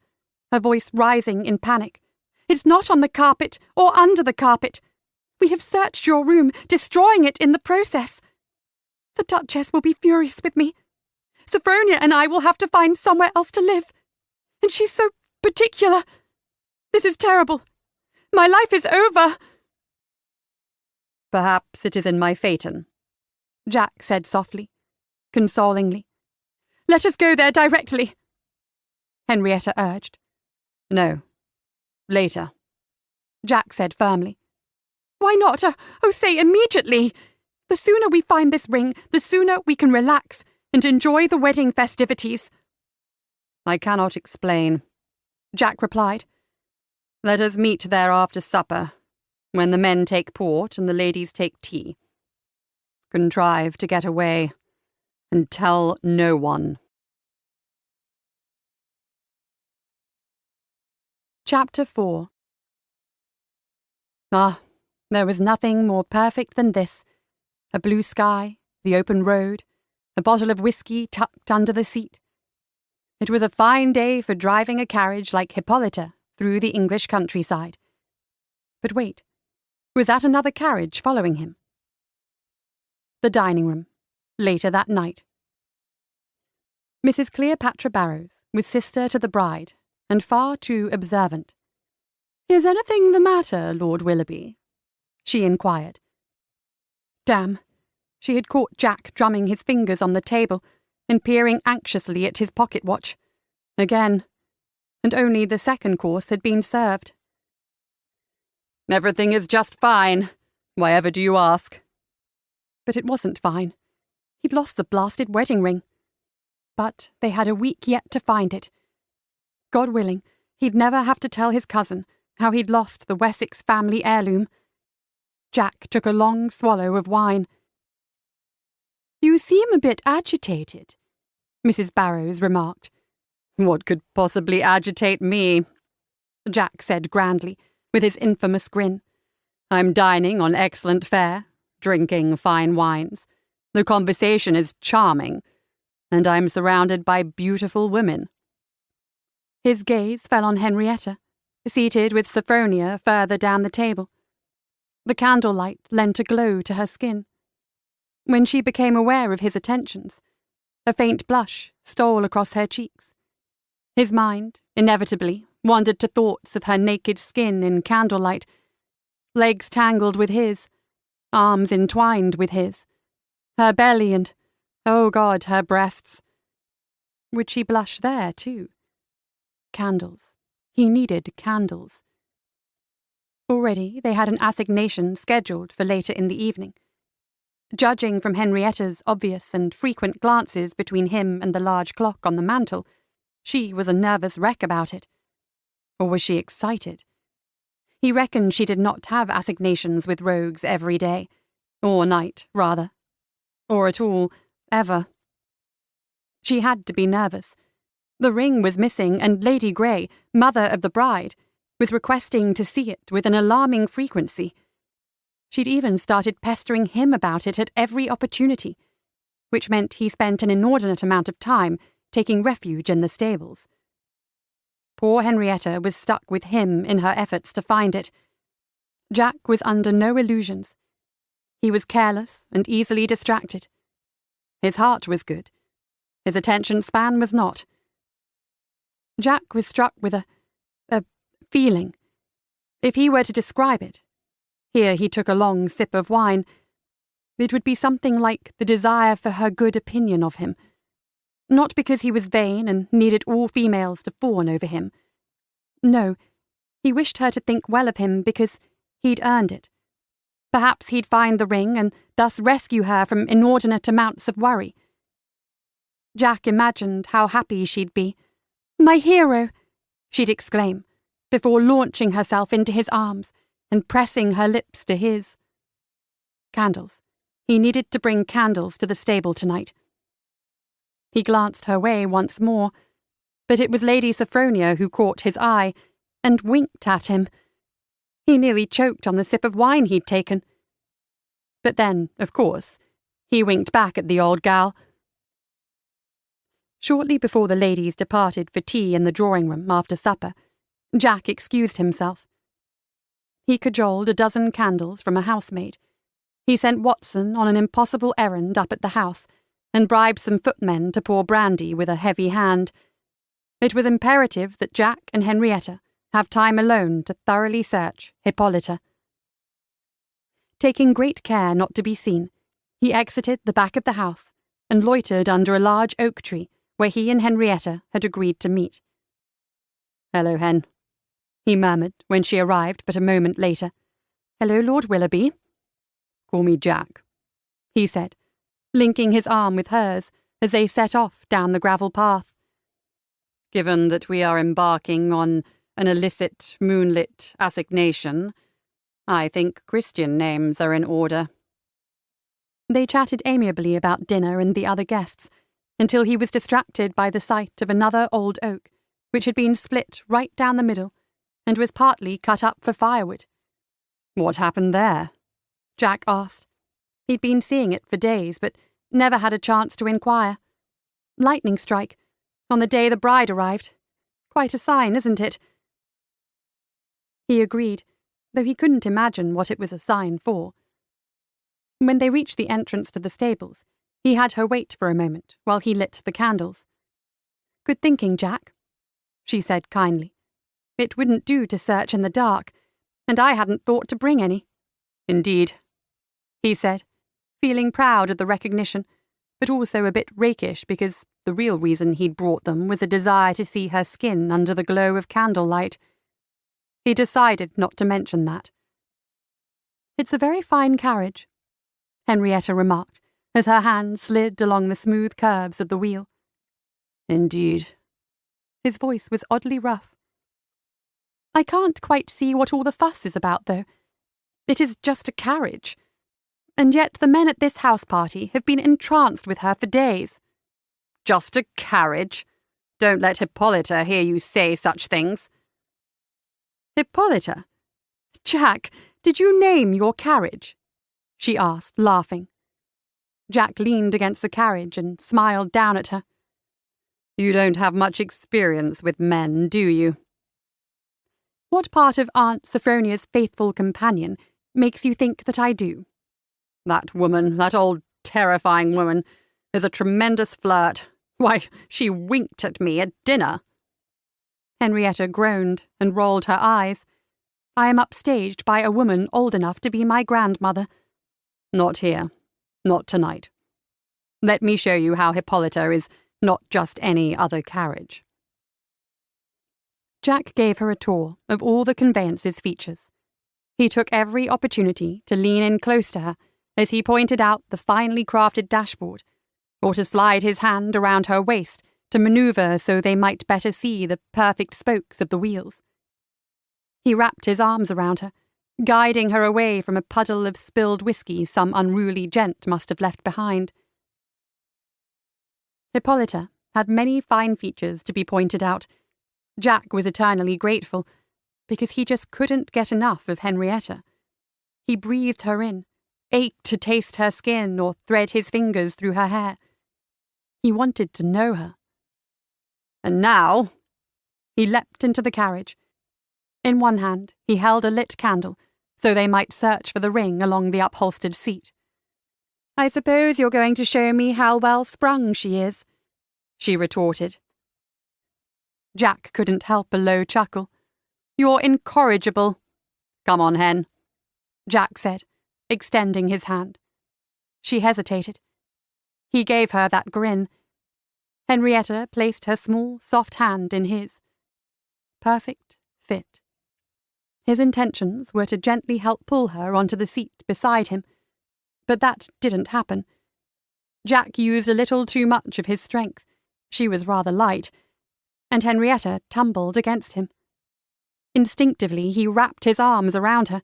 S1: her voice rising in panic. "It's not on the carpet or under the carpet. We have searched your room, destroying it in the process. The Duchess will be furious with me. Sophronia and I will have to find somewhere else to live. And she's so particular. This is terrible. My life is over." "Perhaps it is in my phaeton," Jack said softly, consolingly. "Let us go there directly," Henrietta urged. "No. Later," Jack said firmly. "Why not? Oh, say immediately. The sooner we find this ring, the sooner we can relax and enjoy the wedding festivities." "I cannot explain," Jack replied. "Let us meet there after supper, when the men take port and the ladies take tea. Contrive to get away, and tell no one." Chapter 4. There was nothing more perfect than this. A blue sky, the open road, a bottle of whiskey tucked under the seat. It was a fine day for driving a carriage like Hippolyta through the English countryside. But wait, was that another carriage following him? The dining room, later that night. Mrs. Cleopatra Barrows was sister to the bride, and far too observant. "Is anything the matter, Lord Willoughby?" she inquired. Damn! She had caught Jack drumming his fingers on the table and peering anxiously at his pocket watch. Again. And only the second course had been served. "Everything is just fine. Why ever do you ask?" But it wasn't fine. He'd lost the blasted wedding ring. But they had a week yet to find it. God willing, he'd never have to tell his cousin how he'd lost the Wessex family heirloom. Jack took a long swallow of wine. "You seem a bit agitated," Mrs. Barrows remarked. "What could possibly agitate me?" Jack said grandly, with his infamous grin. "I'm dining on excellent fare, drinking fine wines. The conversation is charming, and I'm surrounded by beautiful women." His gaze fell on Henrietta, seated with Sophronia further down the table. The candlelight lent a glow to her skin. When she became aware of his attentions, a faint blush stole across her cheeks. His mind, inevitably, wandered to thoughts of her naked skin in candlelight, legs tangled with his, arms entwined with his, her belly and, oh God, her breasts. Would she blush there, too? Candles. He needed candles. Already they had an assignation scheduled for later in the evening. Judging from Henrietta's obvious and frequent glances between him and the large clock on the mantel, she was a nervous wreck about it. Or was she excited? He reckoned she did not have assignations with rogues every day, or night, rather. Or at all, ever. She had to be nervous. The ring was missing, and Lady Grey, mother of the bride, was requesting to see it with an alarming frequency. She'd even started pestering him about it at every opportunity, which meant he spent an inordinate amount of time taking refuge in the stables. Poor Henrietta was stuck with him in her efforts to find it. Jack was under no illusions. He was careless and easily distracted. His heart was good. His attention span was not. Jack was struck with a feeling. If he were to describe it, here he took a long sip of wine, it would be something like the desire for her good opinion of him. Not because he was vain and needed all females to fawn over him. No, he wished her to think well of him because he'd earned it. Perhaps he'd find the ring and thus rescue her from inordinate amounts of worry. Jack imagined how happy she'd be. "My hero!" she'd exclaim, before launching herself into his arms and pressing her lips to his. Candles. He needed to bring candles to the stable tonight. He glanced her way once more, but it was Lady Sophronia who caught his eye and winked at him. He nearly choked on the sip of wine he'd taken. But then, of course, he winked back at the old gal. Shortly before the ladies departed for tea in the drawing-room after supper, Jack excused himself. He cajoled a dozen candles from a housemaid. He sent Watson on an impossible errand up at the house, and bribed some footmen to pour brandy with a heavy hand. It was imperative that Jack and Henrietta have time alone to thoroughly search Hippolyta. Taking great care not to be seen, he exited the back of the house and loitered under a large oak tree where he and Henrietta had agreed to meet. "Hello, Hen," he murmured when she arrived but a moment later. "Hello, Lord Willoughby." "Call me Jack," he said, linking his arm with hers as they set off down the gravel path. "Given that we are embarking on an illicit, moonlit assignation, I think Christian names are in order." They chatted amiably about dinner and the other guests, until he was distracted by the sight of another old oak, which had been split right down the middle, and was partly cut up for firewood. "What happened there?" Jack asked. He'd been seeing it for days, but never had a chance to inquire. "Lightning strike, on the day the bride arrived. Quite a sign, isn't it?" He agreed, though he couldn't imagine what it was a sign for. When they reached the entrance to the stables, he had her wait for a moment while he lit the candles. "Good thinking, Jack," she said kindly. "It wouldn't do to search in the dark, and I hadn't thought to bring any." "Indeed," he said, feeling proud of the recognition, but also a bit rakish because the real reason he'd brought them was a desire to see her skin under the glow of candlelight. He decided not to mention that. "It's a very fine carriage," Henrietta remarked, as her hand slid along the smooth curves of the wheel. "Indeed." His voice was oddly rough. "I can't quite see what all the fuss is about, though. It is just a carriage. And yet the men at this house party have been entranced with her for days." "Just a carriage? Don't let Hippolyta hear you say such things." "Hippolyta? Jack, did you name your carriage?" she asked, laughing. Jack leaned against the carriage and smiled down at her. You don't have much experience with men, do you? What part of Aunt Sophronia's faithful companion makes you think that I do? That woman, that old terrifying woman, is a tremendous flirt. Why, she winked at me at dinner. Henrietta groaned and rolled her eyes. I am upstaged by a woman old enough to be my grandmother. Not here. Not tonight. Let me show you how Hippolyta is not just any other carriage. Jack gave her a tour of all the conveyance's features. He took every opportunity to lean in close to her as he pointed out the finely crafted dashboard, or to slide his hand around her waist to maneuver so they might better see the perfect spokes of the wheels. He wrapped his arms around her, guiding her away from a puddle of spilled whiskey some unruly gent must have left behind. Hippolyta had many fine features to be pointed out. Jack was eternally grateful, because he just couldn't get enough of Henrietta. He breathed her in, ached to taste her skin or thread his fingers through her hair. He wanted to know her. And now, he leapt into the carriage. In one hand, he held a lit candle, so they might search for the ring along the upholstered seat. I suppose you're going to show me how well sprung she is, she retorted. Jack couldn't help a low chuckle. You're incorrigible. Come on, Hen, Jack said, extending his hand. She hesitated. He gave her that grin. Henrietta placed her small, soft hand in his. Perfect fit. His intentions were to gently help pull her onto the seat beside him, but that didn't happen. Jack used a little too much of his strength. She was rather light, and Henrietta tumbled against him. Instinctively, he wrapped his arms around her.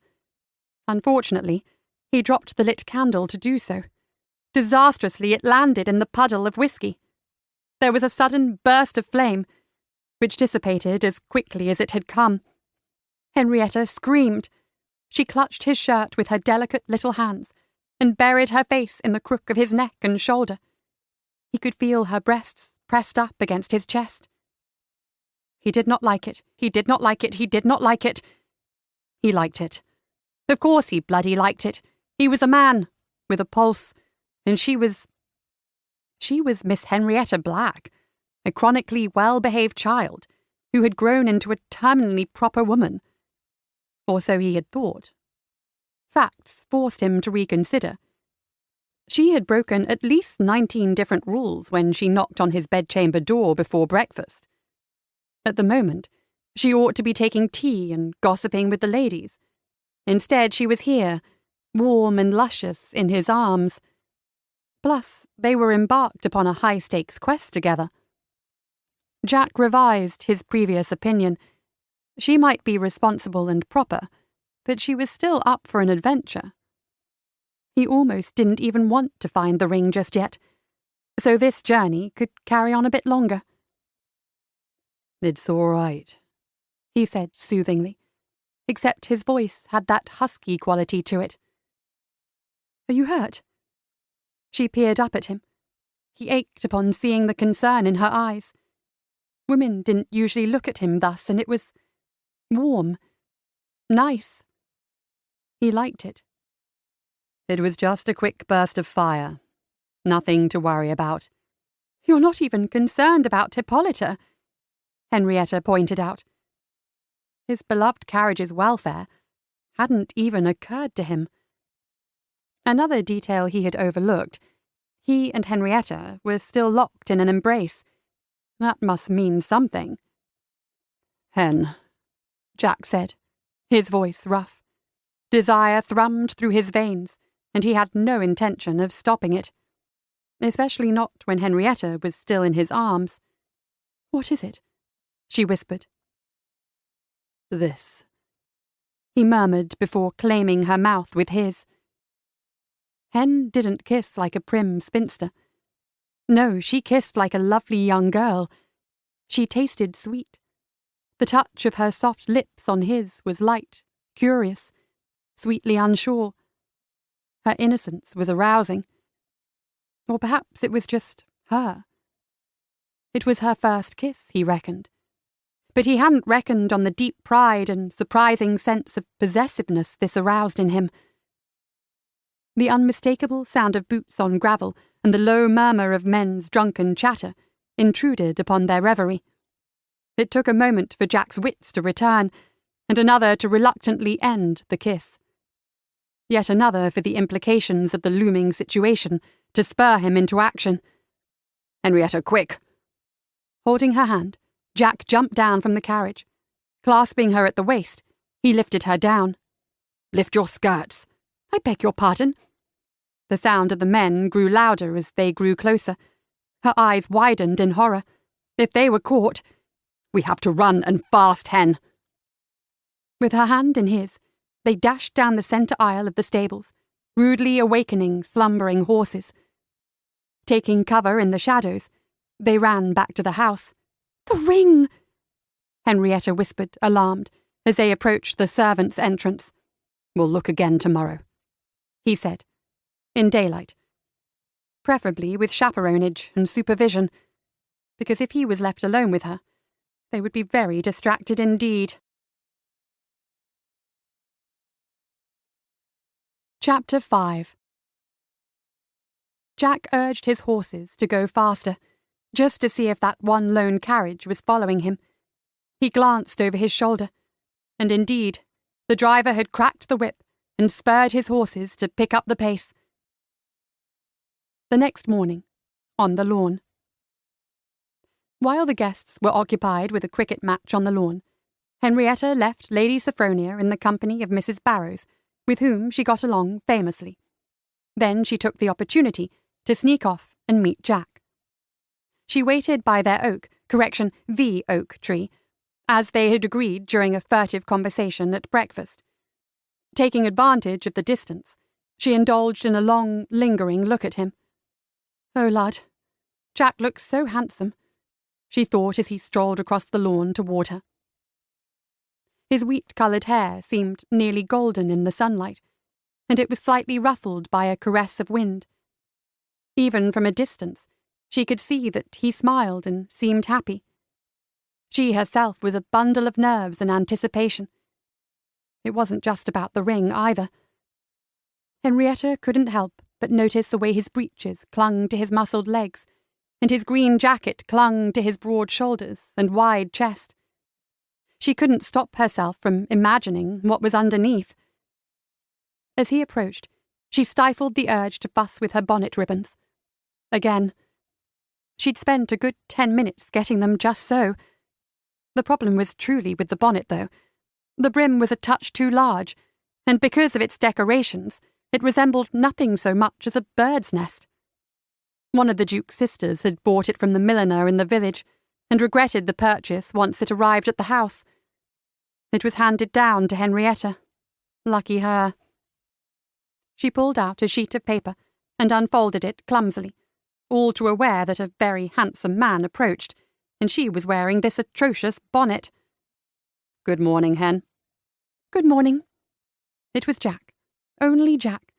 S1: Unfortunately, he dropped the lit candle to do so. Disastrously, it landed in the puddle of whiskey. There was a sudden burst of flame, which dissipated as quickly as it had come. Henrietta screamed. She clutched his shirt with her delicate little hands and buried her face in the crook of his neck and shoulder. He could feel her breasts pressed up against his chest. He did not like it. He did not like it. He did not like it. He liked it. Of course he bloody liked it. He was a man, with a pulse, and she was Miss Henrietta Black, a chronically well-behaved child, who had grown into a terminally proper woman. Or so he had thought. Facts forced him to reconsider. She had broken at least 19 different rules when she knocked on his bedchamber door before breakfast. At the moment, she ought to be taking tea and gossiping with the ladies. Instead, she was here, warm and luscious, in his arms. Plus, they were embarked upon a high-stakes quest together. Jack revised his previous opinion. She might be responsible and proper, but she was still up for an adventure. He almost didn't even want to find the ring just yet, so this journey could carry on a bit longer. It's all right, he said soothingly, except his voice had that husky quality to it. Are you hurt? She peered up at him. He ached upon seeing the concern in her eyes. Women didn't usually look at him thus, and it was warm. Nice. He liked it. It was just a quick burst of fire. Nothing to worry about. You're not even concerned about Hippolyta, Henrietta pointed out. His beloved carriage's welfare hadn't even occurred to him. Another detail he had overlooked. He and Henrietta were still locked in an embrace. That must mean something. Hen, Jack said, his voice rough. Desire thrummed through his veins, and he had no intention of stopping it. Especially not when Henrietta was still in his arms. What is it? She whispered. This, he murmured before claiming her mouth with his. Hen didn't kiss like a prim spinster. No, she kissed like a lovely young girl. She tasted sweet. The touch of her soft lips on his was light, curious, sweetly unsure. Her innocence was arousing. Or perhaps it was just her. It was her first kiss, he reckoned. But he hadn't reckoned on the deep pride and surprising sense of possessiveness this aroused in him. The unmistakable sound of boots on gravel and the low murmur of men's drunken chatter intruded upon their reverie. It took a moment for Jack's wits to return, and another to reluctantly end the kiss. Yet another for the implications of the looming situation to spur him into action. "Henrietta, quick!" Holding her hand, Jack jumped down from the carriage. Clasping her at the waist, he lifted her down. "Lift your skirts." "I beg your pardon." The sound of the men grew louder as they grew closer. Her eyes widened in horror. If they were caught... "We have to run and fast, Hen." With her hand in his, they dashed down the centre aisle of the stables, rudely awakening slumbering horses. Taking cover in the shadows, they ran back to the house. "The ring!" Henrietta whispered, alarmed, as they approached the servants' entrance. "We'll look again tomorrow," he said, in daylight. Preferably with chaperonage and supervision, because if he was left alone with her, they would be very distracted indeed. Chapter 5. Jack urged his horses to go faster, just to see if that one lone carriage was following him. He glanced over his shoulder, and indeed, the driver had cracked the whip and spurred his horses to pick up the pace. The next morning, on the lawn. While the guests were occupied with a cricket match on the lawn, Henrietta left Lady Sophronia in the company of Mrs. Barrows, with whom she got along famously. Then she took the opportunity to sneak off and meet Jack. She waited by their the oak tree, as they had agreed during a furtive conversation at breakfast. Taking advantage of the distance, she indulged in a long, lingering look at him. "Oh, lad, Jack looks so handsome," she thought as he strolled across the lawn toward her. His wheat-coloured hair seemed nearly golden in the sunlight, and it was slightly ruffled by a caress of wind. Even from a distance, she could see that he smiled and seemed happy. She herself was a bundle of nerves and anticipation. It wasn't just about the ring, either. Henrietta couldn't help but notice the way his breeches clung to his muscled legs, and his green jacket clung to his broad shoulders and wide chest. She couldn't stop herself from imagining what was underneath. As he approached, she stifled the urge to fuss with her bonnet ribbons. Again. She'd spent a good 10 minutes getting them just so. The problem was truly with the bonnet, though. The brim was a touch too large, and because of its decorations, it resembled nothing so much as a bird's nest. One of the Duke's sisters had bought it from the milliner in the village, and regretted the purchase once it arrived at the house. It was handed down to Henrietta. Lucky her. She pulled out a sheet of paper and unfolded it clumsily, all too aware that a very handsome man approached, and she was wearing this atrocious bonnet. "Good morning, Hen." "Good morning." It was Jack. Only Jack.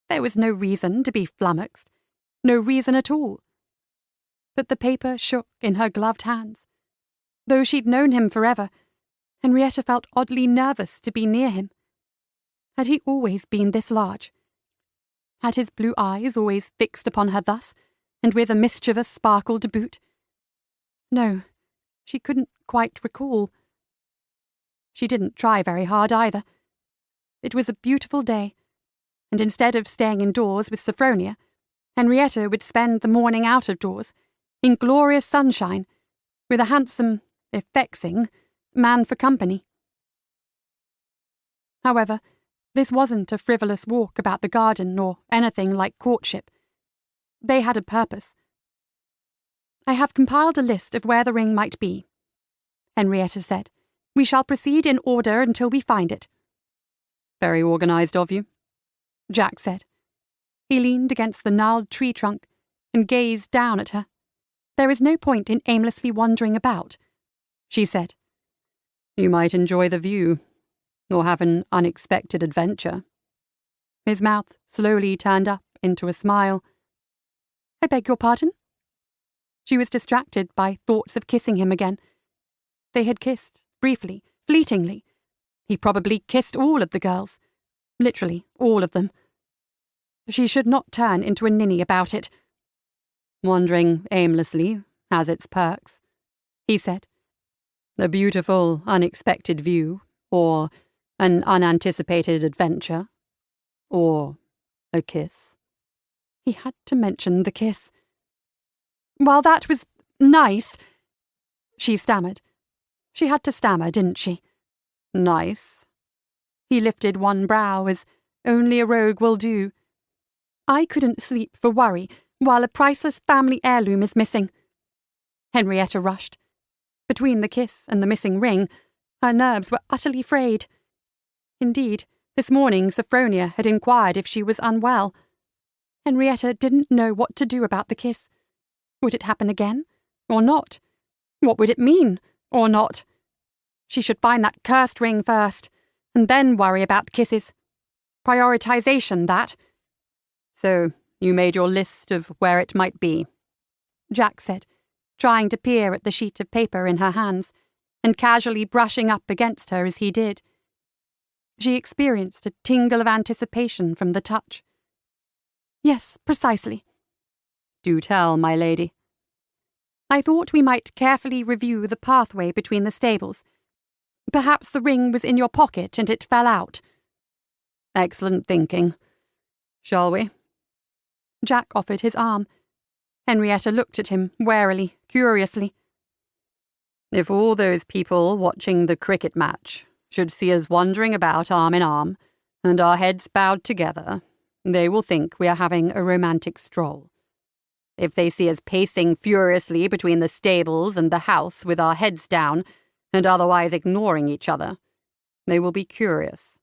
S1: There was no reason to be flummoxed. No reason at all. But the paper shook in her gloved hands. Though she'd known him forever, Henrietta felt oddly nervous to be near him. Had he always been this large? Had his blue eyes always fixed upon her thus, and with a mischievous sparkle to boot? No, she couldn't quite recall. She didn't try very hard either. It was a beautiful day, and instead of staying indoors with Sophronia, Henrietta would spend the morning out of doors, in glorious sunshine, with a handsome, if vexing, man for company. However, this wasn't a frivolous walk about the garden or anything like courtship. They had a purpose. "I have compiled a list of where the ring might be," Henrietta said. "We shall proceed in order until we find it." "Very organised of you," Jack said. He leaned against the gnarled tree trunk and gazed down at her. "There is no point in aimlessly wandering about," she said. "You might enjoy the view, or have an unexpected adventure." His mouth slowly turned up into a smile. "I beg your pardon?" She was distracted by thoughts of kissing him again. They had kissed, briefly, fleetingly. He probably kissed all of the girls. Literally, all of them. She should not turn into a ninny about it. Wandering aimlessly has its perks, he said. A beautiful, unexpected view, or an unanticipated adventure, or a kiss. He had to mention the kiss. While that was nice, she stammered. She had to stammer, didn't she? Nice. He lifted one brow, as only a rogue will do. I couldn't sleep for worry while a priceless family heirloom is missing. Henrietta rushed. Between the kiss and the missing ring, her nerves were utterly frayed. Indeed, this morning Sophronia had inquired if she was unwell. Henrietta didn't know what to do about the kiss. Would it happen again, or not? What would it mean, or not? She should find that cursed ring first, and then worry about kisses. Prioritization, that. So, you made your list of where it might be, Jack said, trying to peer at the sheet of paper in her hands, and casually brushing up against her as he did. She experienced a tingle of anticipation from the touch. Yes, precisely. Do tell, my lady. I thought we might carefully review the pathway between the stables. Perhaps the ring was in your pocket and it fell out. Excellent thinking. Shall we? Jack offered his arm. Henrietta looked at him warily, curiously. If all those people watching the cricket match should see us wandering about arm in arm, and our heads bowed together, they will think we are having a romantic stroll. If they see us pacing furiously between the stables and the house with our heads down, and otherwise ignoring each other, they will be curious.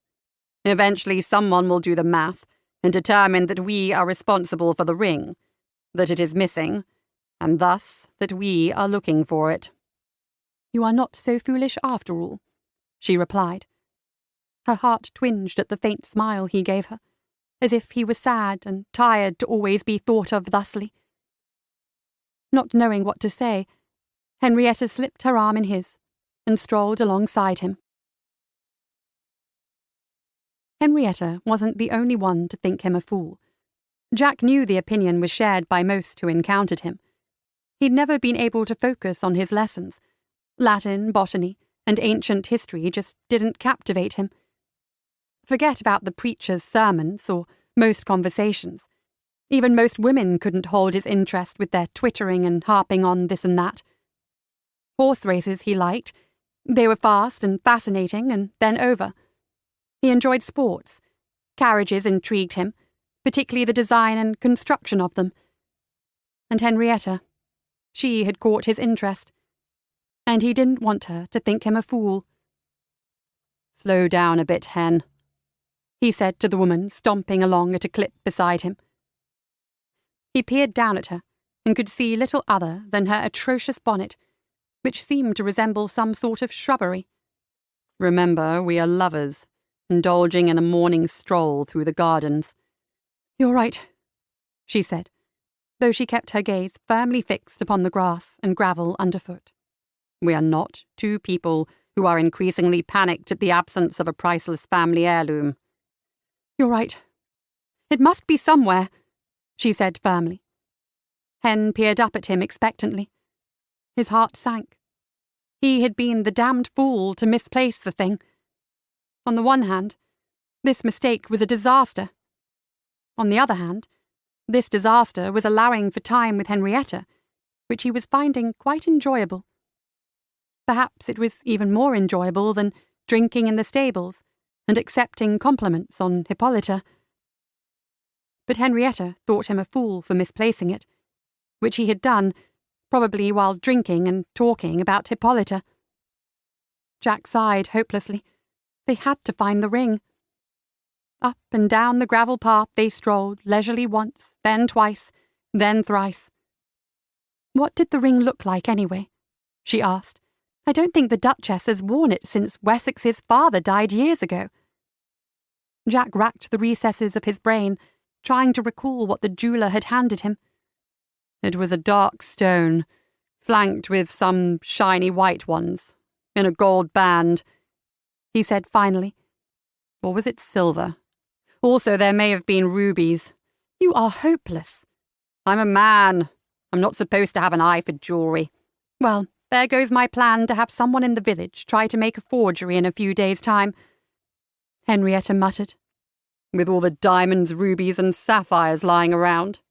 S1: Eventually someone will do the math and determine that we are responsible for the ring, that it is missing, and thus that we are looking for it. You are not so foolish after all, she replied. Her heart twinged at the faint smile he gave her, as if he was sad and tired to always be thought of thusly. Not knowing what to say, Henrietta slipped her arm in his and strolled alongside him. Henrietta wasn't the only one to think him a fool. Jack knew the opinion was shared by most who encountered him. He'd never been able to focus on his lessons. Latin, botany, and ancient history just didn't captivate him. Forget about the preacher's sermons or most conversations. Even most women couldn't hold his interest with their twittering and harping on this and that. Horse races he liked. They were fast and fascinating, and then over. He enjoyed sports. Carriages intrigued him, particularly the design and construction of them. And Henrietta, she had caught his interest, and he didn't want her to think him a fool. Slow down a bit, Hen, he said to the woman stomping along at a clip beside him. He peered down at her and could see little other than her atrocious bonnet, which seemed to resemble some sort of shrubbery. Remember, we are lovers, indulging in a morning stroll through the gardens. You're right, she said, though she kept her gaze firmly fixed upon the grass and gravel underfoot. We are not two people who are increasingly panicked at the absence of a priceless family heirloom. You're right. It must be somewhere, she said firmly. Hen peered up at him expectantly. His heart sank. He had been the damned fool to misplace the thing. On the one hand, this mistake was a disaster. On the other hand, this disaster was allowing for time with Henrietta, which he was finding quite enjoyable. Perhaps it was even more enjoyable than drinking in the stables and accepting compliments on Hippolyta. But Henrietta thought him a fool for misplacing it, which he had done, probably while drinking and talking about Hippolyta. Jack sighed hopelessly. They had to find the ring. Up and down the gravel path they strolled, leisurely once, then twice, then thrice. What did the ring look like, anyway? She asked. I don't think the Duchess has worn it since Wessex's father died years ago. Jack racked the recesses of his brain, trying to recall what the jeweller had handed him. It was a dark stone, flanked with some shiny white ones, in a gold band, he said finally. Or was it silver? Also, there may have been rubies. You are hopeless. I'm a man. I'm not supposed to have an eye for jewellery. Well, there goes my plan to have someone in the village try to make a forgery in a few days' time, Henrietta muttered. With all the diamonds, rubies, and sapphires lying around.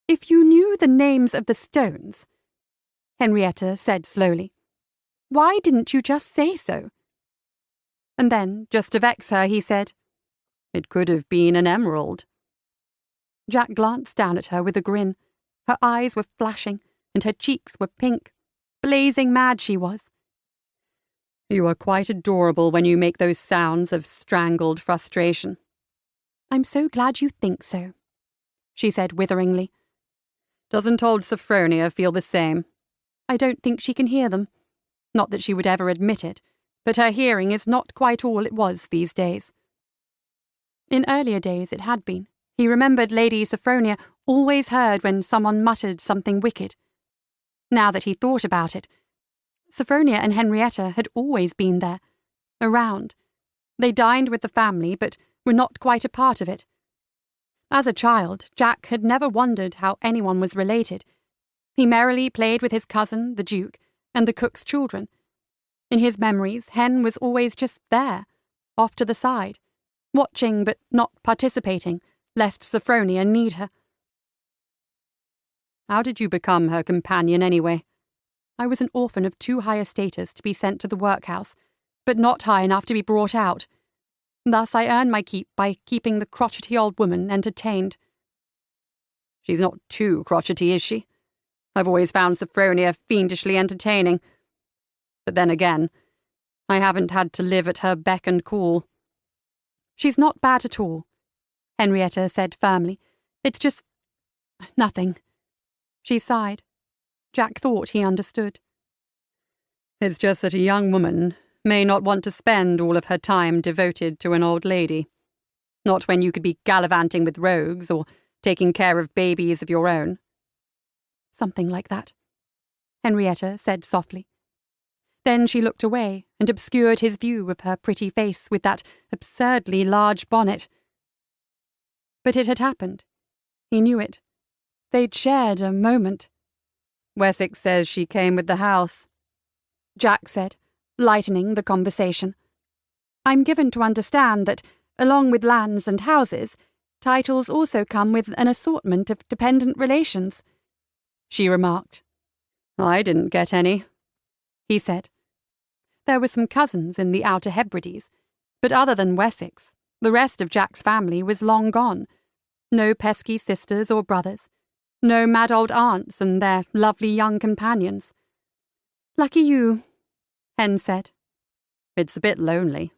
S1: If you knew the names of the stones, Henrietta said slowly, why didn't you just say so? And then, just to vex her, he said, it could have been an emerald. Jack glanced down at her with a grin. Her eyes were flashing, and her cheeks were pink. Blazing mad she was. You are quite adorable when you make those sounds of strangled frustration. I'm so glad you think so, she said witheringly. Doesn't old Sophronia feel the same? I don't think she can hear them. Not that she would ever admit it, but her hearing is not quite all it was these days. In earlier days it had been. He remembered Lady Sophronia always heard when someone muttered something wicked. Now that he thought about it, Sophronia and Henrietta had always been there, around. They dined with the family, but were not quite a part of it. As a child, Jack had never wondered how anyone was related. He merrily played with his cousin, the Duke, and the cook's children. In his memories, Hen was always just there, off to the side, watching but not participating, lest Sophronia need her. How did you become her companion anyway? I was an orphan of too high a status to be sent to the workhouse, but not high enough to be brought out. Thus I earned my keep by keeping the crotchety old woman entertained. She's not too crotchety, is she? I've always found Sophronia fiendishly entertaining. But then again, I haven't had to live at her beck and call. She's not bad at all, Henrietta said firmly. It's just nothing. She sighed. Jack thought he understood. It's just that a young woman may not want to spend all of her time devoted to an old lady. Not when you could be gallivanting with rogues or taking care of babies of your own. Something like that, Henrietta said softly. Then she looked away and obscured his view of her pretty face with that absurdly large bonnet. But it had happened. He knew it. They'd shared a moment. Wessex says she came with the house, Jack said, lightening the conversation. I'm given to understand that, along with lands and houses, titles also come with an assortment of dependent relations, she remarked. I didn't get any, he said. There were some cousins in the Outer Hebrides, but other than Wessex, the rest of Jack's family was long gone. No pesky sisters or brothers. No mad old aunts and their lovely young companions. Lucky you, Hen said. It's a bit lonely,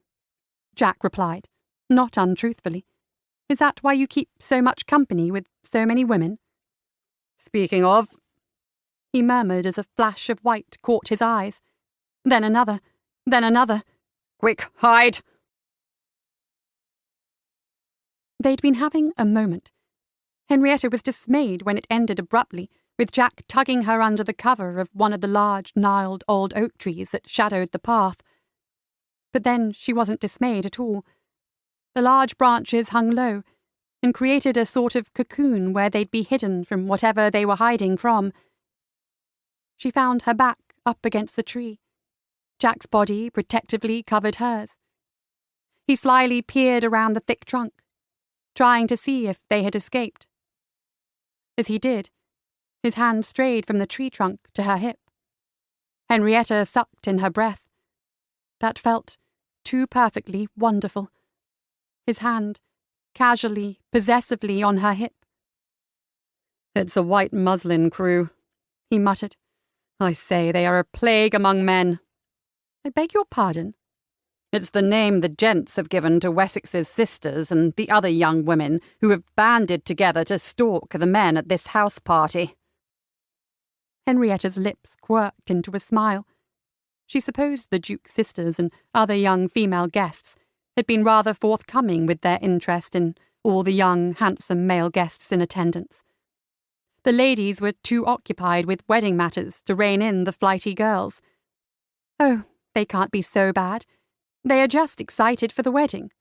S1: Jack replied, not untruthfully. Is that why you keep so much company with so many women? Speaking of, he murmured as a flash of white caught his eyes. Then another. Quick, hide! They'd been having a moment. Henrietta was dismayed when it ended abruptly, with Jack tugging her under the cover of one of the large, gnarled old oak trees that shadowed the path. But then she wasn't dismayed at all. The large branches hung low, and created a sort of cocoon where they'd be hidden from whatever they were hiding from. She found her back up against the tree. Jack's body protectively covered hers. He slyly peered around the thick trunk, trying to see if they had escaped. As he did, his hand strayed from the tree trunk to her hip. Henrietta sucked in her breath. That felt too perfectly wonderful. His hand, casually, possessively on her hip. It's a white muslin crew, he muttered. I say, they are a plague among men. I beg your pardon? It's the name the gents have given to Wessex's sisters and the other young women who have banded together to stalk the men at this house party. Henrietta's lips quirked into a smile. She supposed the Duke's sisters and other young female guests had been rather forthcoming with their interest in all the young, handsome male guests in attendance. The ladies were too occupied with wedding matters to rein in the flighty girls. Oh, they can't be so bad. They are just excited for the wedding.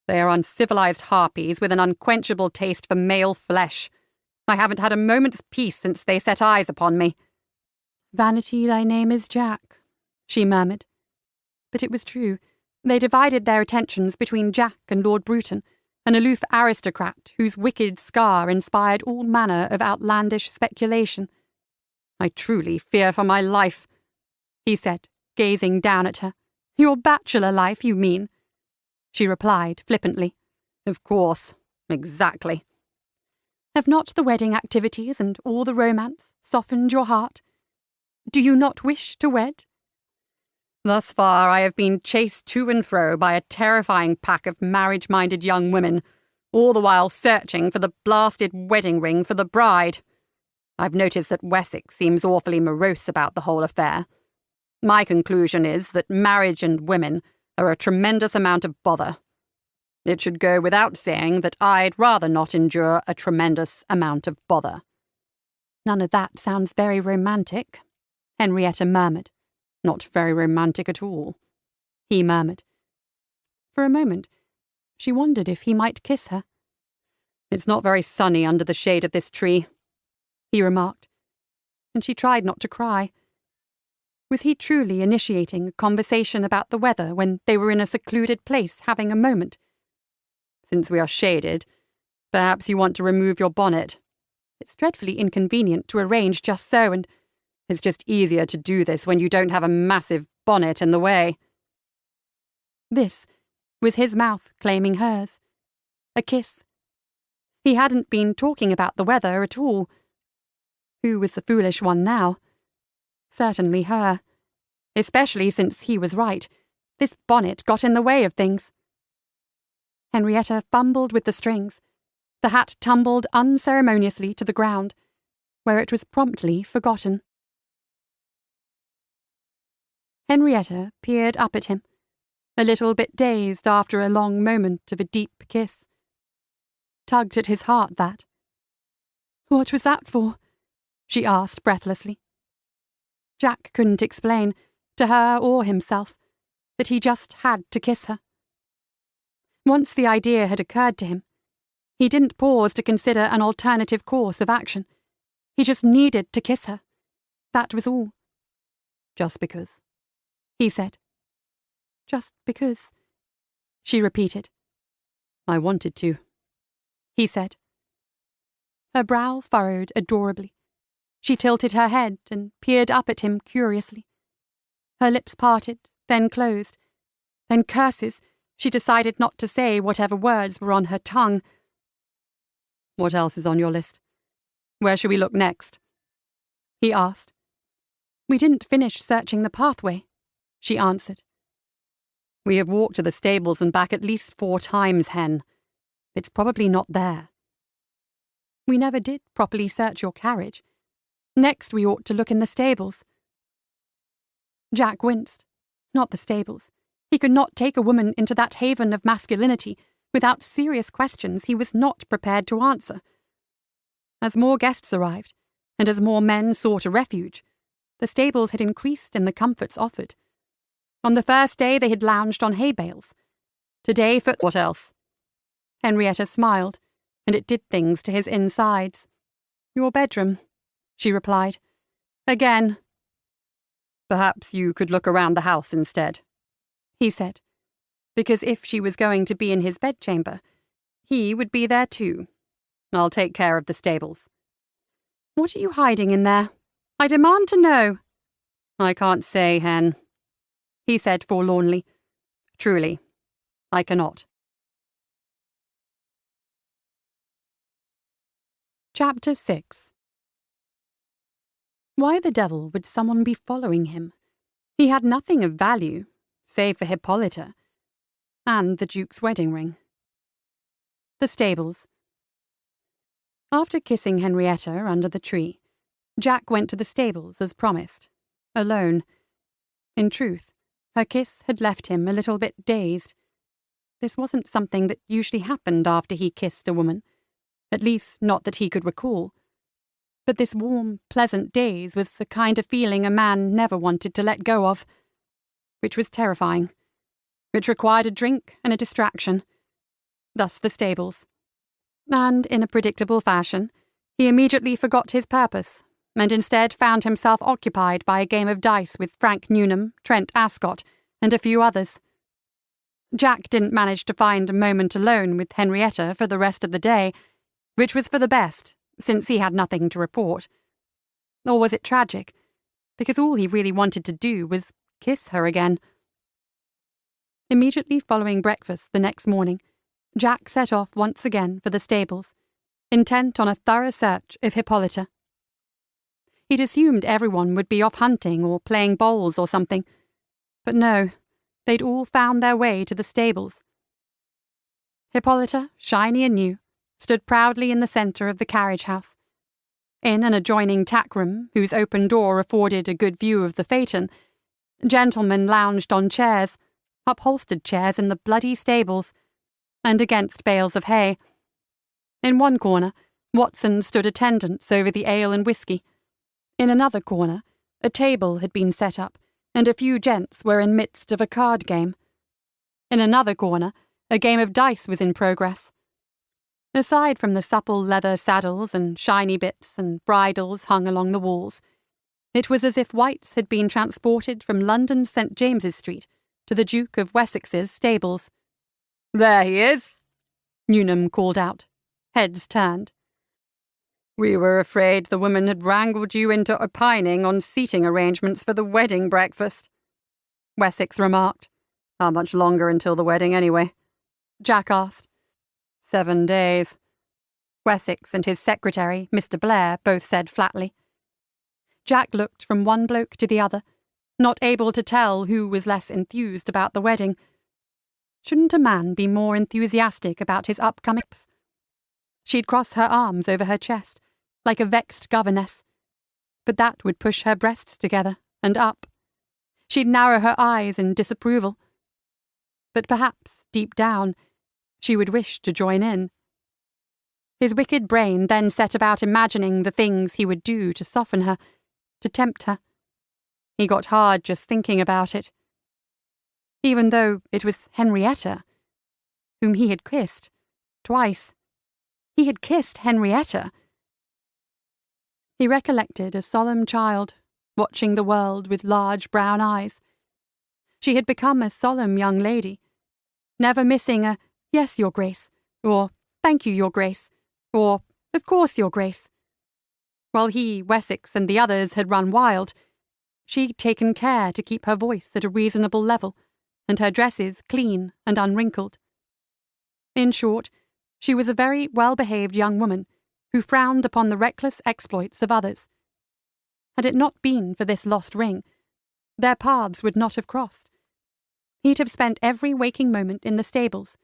S1: They are uncivilized harpies with an unquenchable taste for male flesh. I haven't had a moment's peace since they set eyes upon me. Vanity, thy name is Jack, she murmured. But it was true. They divided their attentions between Jack and Lord Bruton, an aloof aristocrat whose wicked scar inspired all manner of outlandish speculation. I truly fear for my life, he said, gazing down at her. Your bachelor life, you mean? She replied flippantly. Of course, exactly. Have not the wedding activities and all the romance softened your heart? Do you not wish to wed? Thus far I have been chased to and fro by a terrifying pack of marriage-minded young women, all the while searching for the blasted wedding ring for the bride. I've noticed that Wessex seems awfully morose about the whole affair. My conclusion is that marriage and women are a tremendous amount of bother. It should go without saying that I'd rather not endure a tremendous amount of bother. None of that sounds very romantic, Henrietta murmured. Not very romantic at all, he murmured. For a moment, she wondered if he might kiss her. It's not very sunny under the shade of this tree, he remarked, and she tried not to cry. Was he truly initiating a conversation about the weather when they were in a secluded place having a moment? Since we are shaded, perhaps you want to remove your bonnet. It's dreadfully inconvenient to arrange just so, and it's just easier to do this when you don't have a massive bonnet in the way. This was his mouth claiming hers. A kiss. He hadn't been talking about the weather at all. Who was the foolish one now? Certainly her. Especially since he was right. This bonnet got in the way of things. Henrietta fumbled with the strings. The hat tumbled unceremoniously to the ground, where it was promptly forgotten. Henrietta peered up at him, a little bit dazed after a long moment of a deep kiss. Tugged at his heart, that. What was that for? She asked breathlessly. Jack couldn't explain, to her or himself, that he just had to kiss her. Once the idea had occurred to him, he didn't pause to consider an alternative course of action. He just needed to kiss her. That was all. Just because, he said. Just because, she repeated. I wanted to, he said. Her brow furrowed adorably. She tilted her head and peered up at him curiously. Her lips parted, then closed. Then curses. She decided not to say whatever words were on her tongue. What else is on your list? Where shall we look next? He asked. We didn't finish searching the pathway, she answered. We have walked to the stables and back at least 4 times, Hen. It's probably not there. We never did properly search your carriage. Next we ought to look in the stables. Jack winced. Not the stables. He could not take a woman into that haven of masculinity without serious questions he was not prepared to answer. As more guests arrived, and as more men sought a refuge, the stables had increased in the comforts offered. On the first day they had lounged on hay bales. Today for what else? Henrietta smiled, and it did things to his insides. Your bedroom, she replied. Again. Perhaps you could look around the house instead, he said, because if she was going to be in his bedchamber, he would be there too. I'll take care of the stables. What are you hiding in there? I demand to know. I can't say, Hen, he said forlornly. Truly, I cannot. Chapter 6. Why the devil would someone be following him? He had nothing of value, save for Hippolyta, and the Duke's wedding ring. The stables. After kissing Henrietta under the tree, Jack went to the stables as promised, alone. In truth, her kiss had left him a little bit dazed. This wasn't something that usually happened after he kissed a woman, at least not that he could recall. but this warm, pleasant daze was the kind of feeling a man never wanted to let go of, which was terrifying, which required a drink and a distraction, thus the stables. And, in a predictable fashion, he immediately forgot his purpose, and instead found himself occupied by a game of dice with Frank Newnham, Trent Ascot, and a few others. Jack didn't manage to find a moment alone with Henrietta for the rest of the day, which was for the best, since he had nothing to report. Or was it tragic, because all he really wanted to do was kiss her again? Immediately following breakfast the next morning, Jack set off once again for the stables, intent on a thorough search of Hippolyta. He'd assumed everyone would be off hunting or playing bowls or something, but no, they'd all found their way to the stables. Hippolyta, shiny and new, stood proudly in the centre of the carriage house. In an adjoining tack room, whose open door afforded a good view of the phaeton, gentlemen lounged on chairs, upholstered chairs in the bloody stables, and against bales of hay. In one corner, Watson stood attendance over the ale and whisky. In another corner, a table had been set up, and a few gents were in midst of a card game. In another corner, a game of dice was in progress. Aside from the supple leather saddles and shiny bits and bridles hung along the walls, it was as if White's had been transported from London St. James's Street to the Duke of Wessex's stables. "There he is," Newnham called out, heads turned. "We were afraid the woman had wrangled you into opining on seating arrangements for the wedding breakfast," Wessex remarked. "How much longer until the wedding, anyway?" Jack asked. 7 days. Wessex and his secretary, Mr. Blair, both said flatly. Jack looked from one bloke to the other, not able to tell who was less enthused about the wedding. Shouldn't a man be more enthusiastic about his upcoming? She'd cross her arms over her chest, like a vexed governess, but that would push her breasts together and up. She'd narrow her eyes in disapproval. But perhaps, deep down, she would wish to join in. His wicked brain then set about imagining the things he would do to soften her, to tempt her. He got hard just thinking about it. Even though it was Henrietta, whom he had kissed, twice. He had kissed Henrietta. He recollected a solemn child, watching the world with large brown eyes. She had become a solemn young lady, never missing a "Yes, Your Grace," or "Thank you, Your Grace," or "Of course, Your Grace." While he, Wessex, and the others had run wild, she'd taken care to keep her voice at a reasonable level, and her dresses clean and unwrinkled. In short, she was a very well-behaved young woman who frowned upon the reckless exploits of others. Had it not been for this lost ring, their paths would not have crossed. He'd have spent every waking moment in the stables,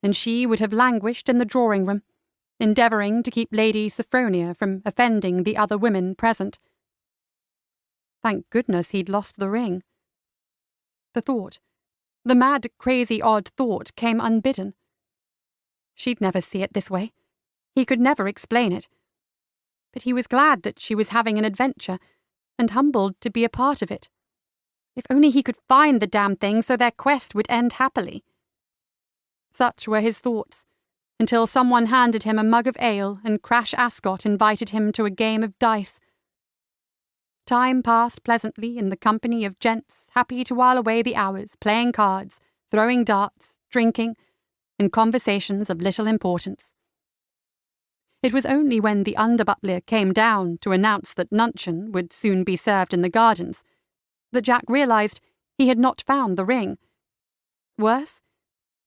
S1: and she would have languished in the drawing-room, endeavouring to keep Lady Sophronia from offending the other women present. Thank goodness he'd lost the ring. The thought, the mad, crazy, odd thought, came unbidden. She'd never see it this way. He could never explain it. But he was glad that she was having an adventure, and humbled to be a part of it. If only he could find the damn thing so their quest would end happily. Such were his thoughts, until someone handed him a mug of ale and Crash Ascot invited him to a game of dice. Time passed pleasantly in the company of gents happy to while away the hours playing cards, throwing darts, drinking, and conversations of little importance. It was only when the under-butler came down to announce that nuncheon would soon be served in the gardens that Jack realised he had not found the ring. Worse,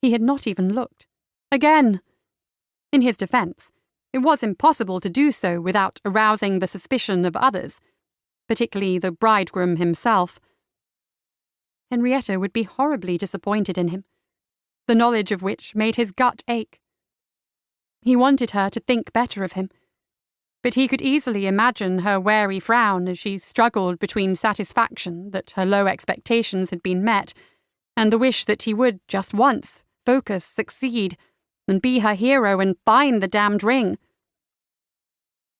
S1: he had not even looked. Again! In his defence, it was impossible to do so without arousing the suspicion of others, particularly the bridegroom himself. Henrietta would be horribly disappointed in him, the knowledge of which made his gut ache. He wanted her to think better of him, but he could easily imagine her wary frown as she struggled between satisfaction that her low expectations had been met and the wish that he would, just once, focus, succeed, and be her hero and find the damned ring.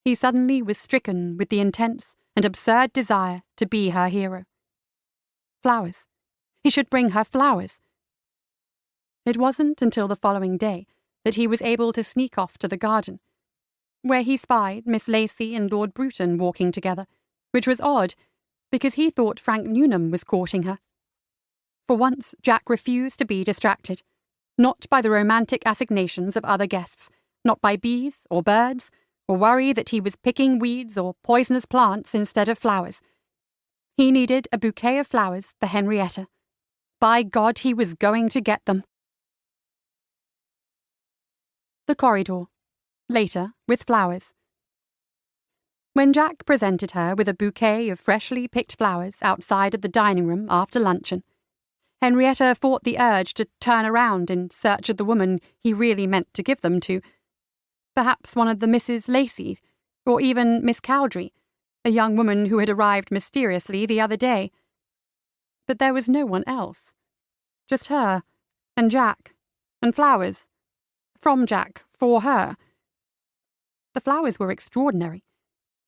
S1: He suddenly was stricken with the intense and absurd desire to be her hero. Flowers. He should bring her flowers. It wasn't until the following day that he was able to sneak off to the garden, where he spied Miss Lacy and Lord Bruton walking together, which was odd, because he thought Frank Newnham was courting her. For once, Jack refused to be distracted, not by the romantic assignations of other guests, not by bees or birds, or worry that he was picking weeds or poisonous plants instead of flowers. He needed a bouquet of flowers for Henrietta. By God, he was going to get them. The corridor. Later, with flowers. When Jack presented her with a bouquet of freshly picked flowers outside of the dining room after luncheon, Henrietta fought the urge to turn around in search of the woman he really meant to give them to. Perhaps one of the Misses Lacy, or even Miss Cowdrey, a young woman who had arrived mysteriously the other day. But there was no one else. Just her, and Jack, and flowers. From Jack, for her. The flowers were extraordinary,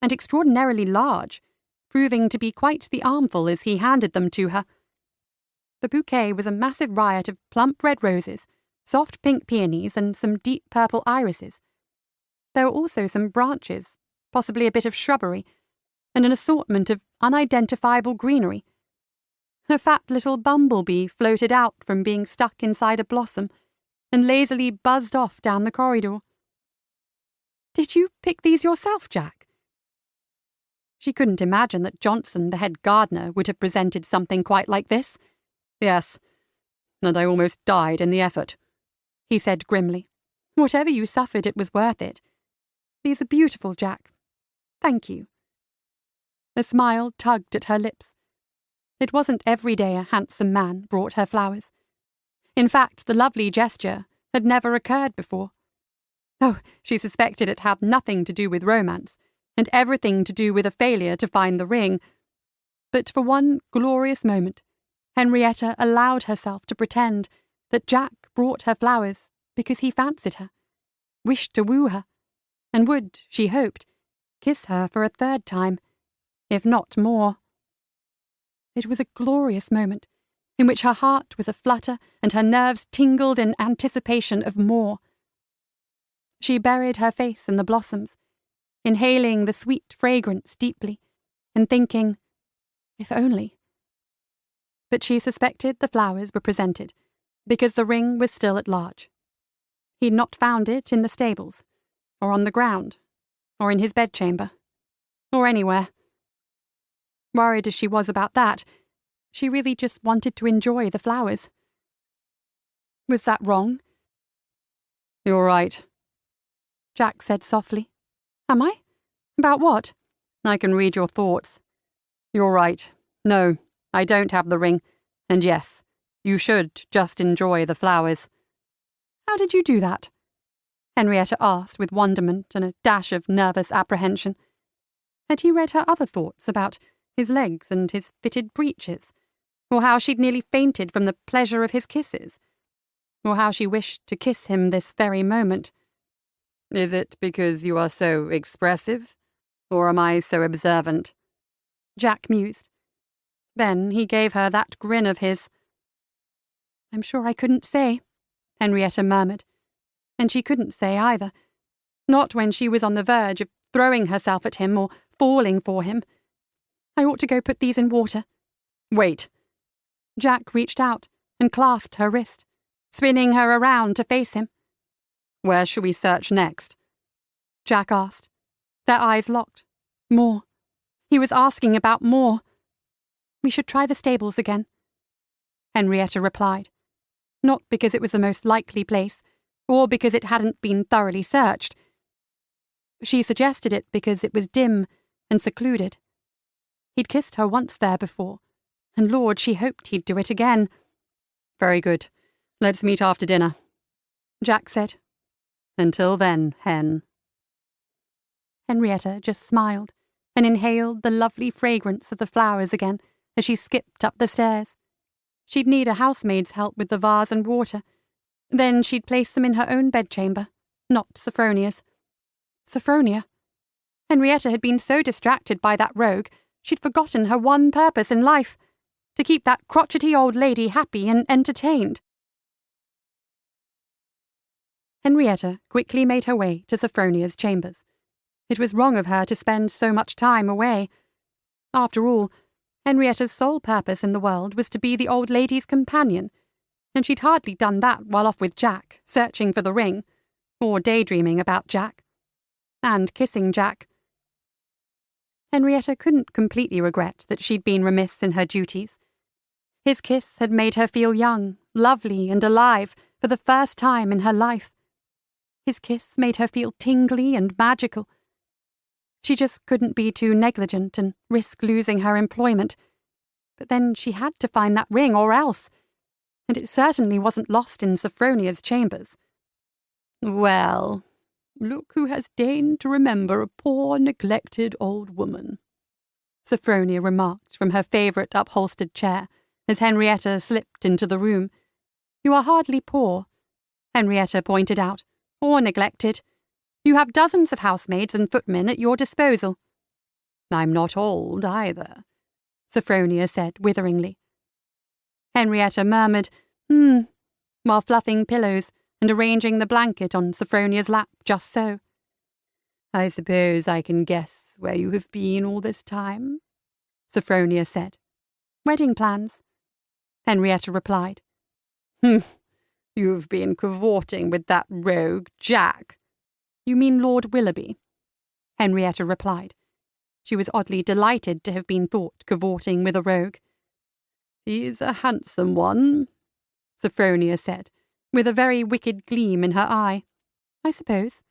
S1: and extraordinarily large, proving to be quite the armful as he handed them to her. The bouquet was a massive riot of plump red roses, soft pink peonies, and some deep purple irises. There were also some branches, possibly a bit of shrubbery, and an assortment of unidentifiable greenery. A fat little bumblebee floated out from being stuck inside a blossom, and lazily buzzed off down the corridor. "Did you pick these yourself, Jack?" She couldn't imagine that Johnson, the head gardener, would have presented something quite like this. "Yes, and I almost died in the effort," he said grimly. "Whatever you suffered, it was worth it. These are beautiful, Jack. Thank you." A smile tugged at her lips. It wasn't every day a handsome man brought her flowers. In fact, the lovely gesture had never occurred before. Oh, she suspected it had nothing to do with romance, and everything to do with a failure to find the ring. But for one glorious moment, Henrietta allowed herself to pretend that Jack brought her flowers because he fancied her, wished to woo her, and would, she hoped, kiss her for a third time, if not more. It was a glorious moment, in which her heart was aflutter and her nerves tingled in anticipation of more. She buried her face in the blossoms, inhaling the sweet fragrance deeply, and thinking, if only. But she suspected the flowers were presented, because the ring was still at large. He'd not found it in the stables, or on the ground, or in his bedchamber, or anywhere. Worried as she was about that, she really just wanted to enjoy the flowers. Was that wrong? "You're right," Jack said softly. "Am I? About what?" "I can read your thoughts. You're right. No, I don't have the ring. And yes, you should just enjoy the flowers." "How did you do that?" Henrietta asked with wonderment and a dash of nervous apprehension. Had he read her other thoughts about his legs and his fitted breeches, or how she'd nearly fainted from the pleasure of his kisses, or how she wished to kiss him this very moment? "Is it because you are so expressive, or am I so observant?" Jack mused. Then he gave her that grin of his. "I'm sure I couldn't say," Henrietta murmured, and she couldn't say either, not when she was on the verge of throwing herself at him or falling for him. "I ought to go put these in water." "Wait." Jack reached out and clasped her wrist, spinning her around to face him. "Where shall we search next?" Jack asked. Their eyes locked. More. He was asking about more. "We should try the stables again," Henrietta replied, not because it was the most likely place, or because it hadn't been thoroughly searched. She suggested it because it was dim and secluded. He'd kissed her once there before, and Lord, she hoped he'd do it again. "Very good. Let's meet after dinner," Jack said. "Until then, Hen." Henrietta just smiled and inhaled the lovely fragrance of the flowers again as she skipped up the stairs. She'd need a housemaid's help with the vase and water. Then she'd place them in her own bedchamber, not Sophronia's. Sophronia? Henrietta had been so distracted by that rogue, she'd forgotten her one purpose in life, to keep that crotchety old lady happy and entertained. Henrietta quickly made her way to Sophronia's chambers. It was wrong of her to spend so much time away. After all, Henrietta's sole purpose in the world was to be the old lady's companion, and she'd hardly done that while off with Jack, searching for the ring, or daydreaming about Jack, and kissing Jack. Henrietta couldn't completely regret that she'd been remiss in her duties. His kiss had made her feel young, lovely, and alive for the first time in her life. His kiss made her feel tingly and magical. She just couldn't be too negligent and risk losing her employment. But then she had to find that ring or else, and it certainly wasn't lost in Sophronia's chambers. "Well, look who has deigned to remember a poor, neglected old woman," Sophronia remarked from her favourite upholstered chair as Henrietta slipped into the room. "You are hardly poor," Henrietta pointed out, "or neglected. You have dozens of housemaids and footmen at your disposal." "I'm not old, either," Sophronia said witheringly. Henrietta murmured, while fluffing pillows and arranging the blanket on Sophronia's lap just so. "I suppose I can guess where you have been all this time," Sophronia said. "Wedding plans," Henrietta replied. "You've been cavorting with that rogue Jack." "You mean Lord Willoughby," Henrietta replied. She was oddly delighted to have been thought cavorting with a rogue. "He's a handsome one," Sophronia said, with a very wicked gleam in her eye. "I suppose,"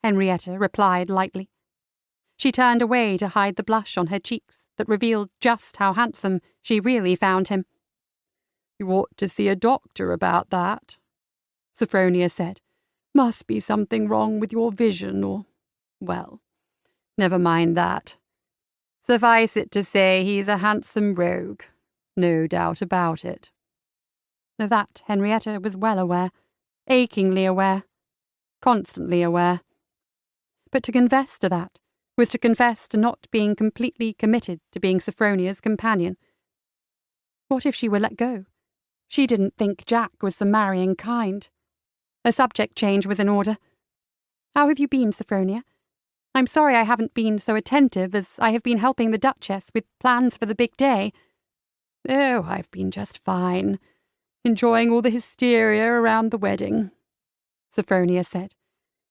S1: Henrietta replied lightly. She turned away to hide the blush on her cheeks that revealed just how handsome she really found him. "You ought to see a doctor about that," Sophronia said. "Must be something wrong with your vision or, well, never mind that. Suffice it to say he's a handsome rogue, no doubt about it." Of that Henrietta was well aware, achingly aware, constantly aware. But to confess to that was to confess to not being completely committed to being Sophronia's companion. What if she were let go? She didn't think Jack was the marrying kind. A subject change was in order. "How have you been, Sophronia? I'm sorry I haven't been so attentive, as I have been helping the Duchess with plans for the big day." "Oh, I've been just fine, enjoying all the hysteria around the wedding," Sophronia said.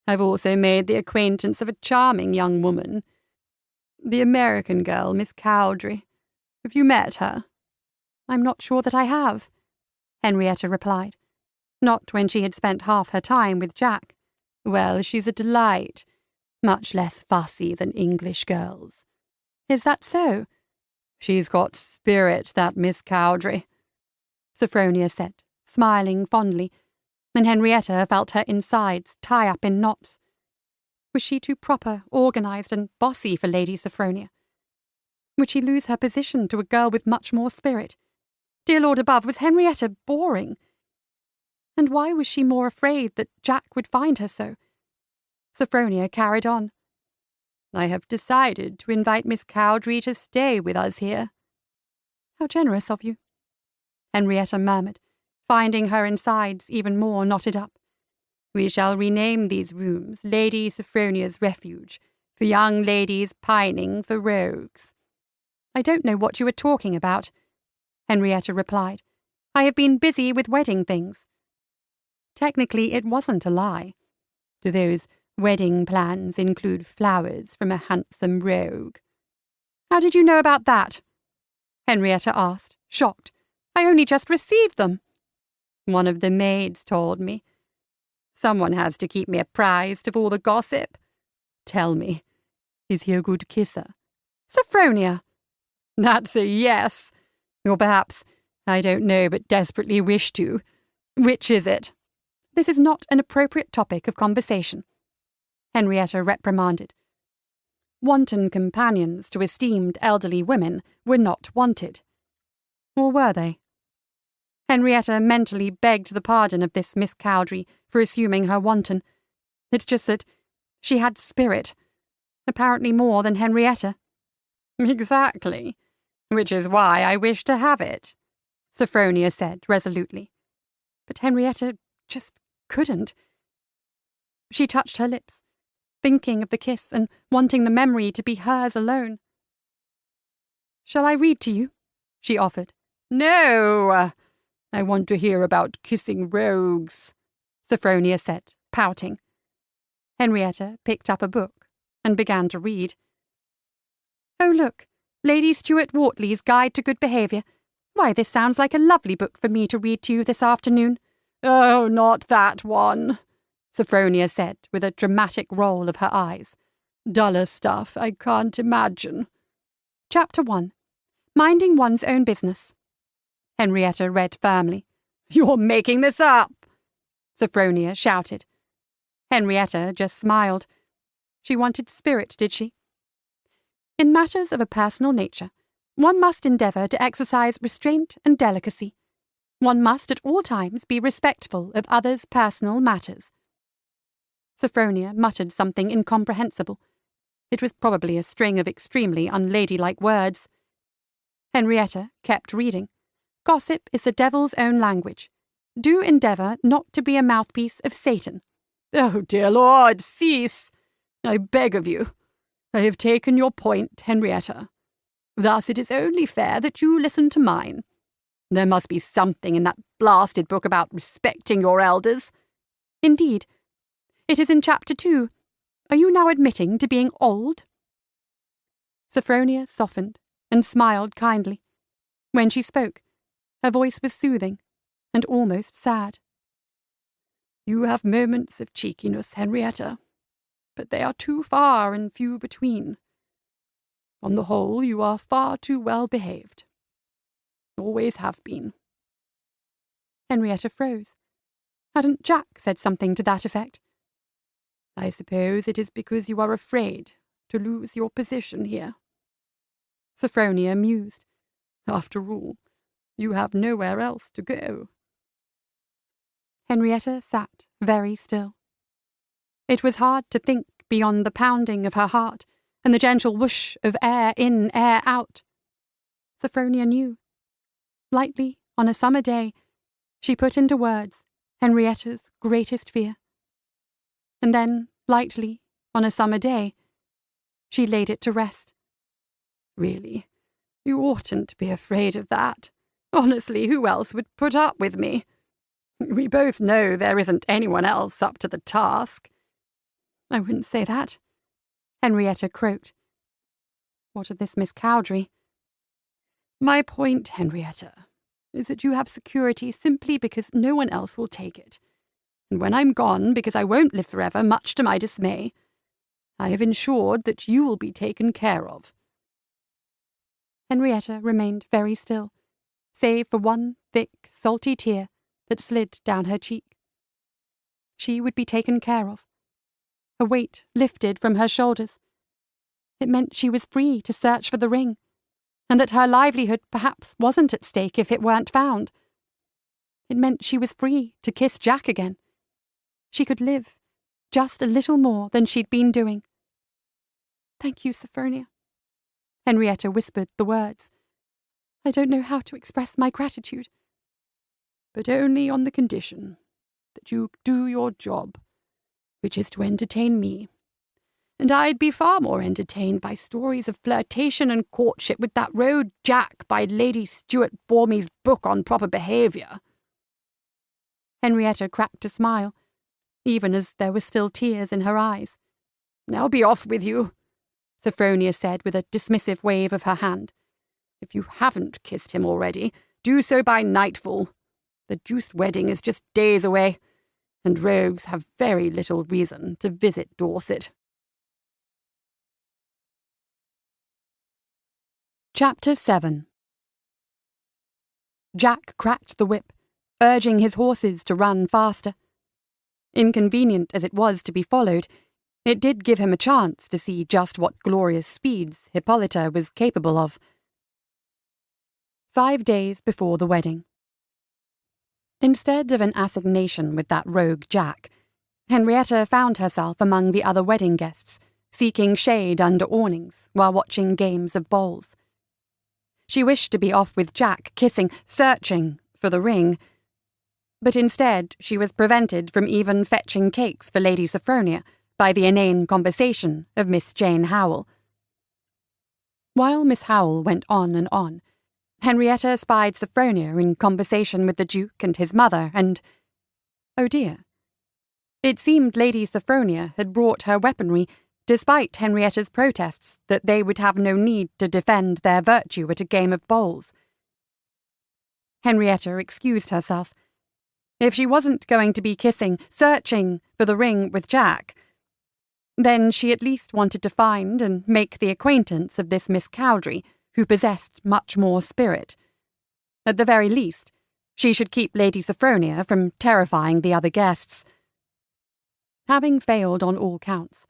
S1: "I've also made the acquaintance of a charming young woman. The American girl, Miss Cowdrey. Have you met her?" "I'm not sure that I have," Henrietta replied. Not when she had spent half her time with Jack. "Well, she's a delight. Much less fussy than English girls." "Is that so?" "She's got spirit, that Miss Cowdrey," Sophronia said, smiling fondly, and Henrietta felt her insides tie up in knots. Was she too proper, organised, and bossy for Lady Sophronia? Would she lose her position to a girl with much more spirit? Dear Lord above, was Henrietta boring? And why was she more afraid that Jack would find her so? Sophronia carried on. "I have decided to invite Miss Cowdrey to stay with us here." "How generous of you," Henrietta murmured, finding her insides even more knotted up. "We shall rename these rooms Lady Sophronia's Refuge, for young ladies pining for rogues." "I don't know what you are talking about," Henrietta replied. "I have been busy with wedding things." Technically, it wasn't a lie. Do those wedding plans include flowers from a handsome rogue? "How did you know about that?" Henrietta asked, shocked. "I only just received them." "One of the maids told me. Someone has to keep me apprised of all the gossip. Tell me, is he a good kisser?" "Sophronia!" "That's a yes. Or perhaps, I don't know, but desperately wish to. Which is it?" "This is not an appropriate topic of conversation," Henrietta reprimanded. Wanton companions to esteemed elderly women were not wanted. Or were they? Henrietta mentally begged the pardon of this Miss Cowdrey for assuming her wanton. It's just that she had spirit. apparently more than Henrietta. Exactly, which is why I wish to have it, Sophronia said resolutely. But Henrietta just couldn't. She touched her lips, thinking of the kiss and wanting the memory to be hers alone. Shall I read to you? She offered. No! I want to hear about kissing rogues, Sophronia said, pouting. Henrietta picked up a book and began to read. Oh, look, Lady Stuart Wortley's Guide to Good Behaviour. Why, this sounds like a lovely book for me to read to you this afternoon. Oh, not that one, Sophronia said with a dramatic roll of her eyes. Duller stuff, I can't imagine. Chapter 1. Minding One's Own Business. Henrietta read firmly. You're making this up, Sophronia shouted. Henrietta just smiled. She wanted spirit, did she? In matters of a personal nature, one must endeavour to exercise restraint and delicacy. One must at all times be respectful of others' personal matters. Sophronia muttered something incomprehensible. It was probably a string of extremely unladylike words. Henrietta kept reading. Gossip is the devil's own language. Do endeavour not to be a mouthpiece of Satan. Oh, dear Lord, cease! I beg of you. I have taken your point, Henrietta. Thus it is only fair that you listen to mine. There must be something in that blasted book about respecting your elders. Indeed. It is in Chapter 2. Are you now admitting to being old? Sophronia softened and smiled kindly. When she spoke, her voice was soothing and almost sad. You have moments of cheekiness, Henrietta, but they are too far and few between. On the whole, you are far too well behaved. Always have been. Henrietta froze. Hadn't Jack said something to that effect? I suppose it is because you are afraid to lose your position here. Sophronia mused. After all, you have nowhere else to go. Henrietta sat very still. It was hard to think beyond the pounding of her heart and the gentle whoosh of air in, air out. Sophronia knew. Lightly, on a summer day, she put into words Henrietta's greatest fear. And then, lightly, on a summer day, she laid it to rest. Really, you oughtn't to be afraid of that. Honestly, who else would put up with me? We both know there isn't anyone else up to the task. I wouldn't say that, Henrietta croaked. What of this Miss Cowdrey? My point, Henrietta, is that you have security simply because no one else will take it. And when I'm gone, because I won't live forever, much to my dismay, I have ensured that you will be taken care of. Henrietta remained very still, save for one thick, salty tear that slid down her cheek. She would be taken care of. A weight lifted from her shoulders. It meant she was free to search for the ring, and that her livelihood perhaps wasn't at stake if it weren't found. It meant she was free to kiss Jack again. She could live just a little more than she'd been doing. Thank you, Sophronia. Henrietta whispered the words. I don't know how to express my gratitude. But only on the condition that you do your job, which is to entertain me. And I'd be far more entertained by stories of flirtation and courtship with that rogue Jack by Lady Stuart Bormy's book on proper behaviour. Henrietta cracked a smile, even as there were still tears in her eyes. Now be off with you, Sophronia said with a dismissive wave of her hand. If you haven't kissed him already, do so by nightfall. The deuced wedding is just days away, and rogues have very little reason to visit Dorset. Chapter 7. Jack cracked the whip, urging his horses to run faster. Inconvenient as it was to be followed, it did give him a chance to see just what glorious speeds Hippolyta was capable of. 5 days before the wedding. Instead of an assignation with that rogue Jack, Henrietta found herself among the other wedding guests, seeking shade under awnings while watching games of bowls. She wished to be off with Jack, kissing, searching for the ring. But instead she was prevented from even fetching cakes for Lady Sophronia by the inane conversation of Miss Jane Howell. While Miss Howell went on and on, Henrietta spied Sophronia in conversation with the Duke and his mother, and— oh dear. It seemed Lady Sophronia had brought her weaponry, despite Henrietta's protests that they would have no need to defend their virtue at a game of bowls. Henrietta excused herself. If she wasn't going to be kissing, searching for the ring with Jack, then she at least wanted to find and make the acquaintance of this Miss Cowdray, who possessed much more spirit. At the very least, she should keep Lady Sophronia from terrifying the other guests. Having failed on all counts,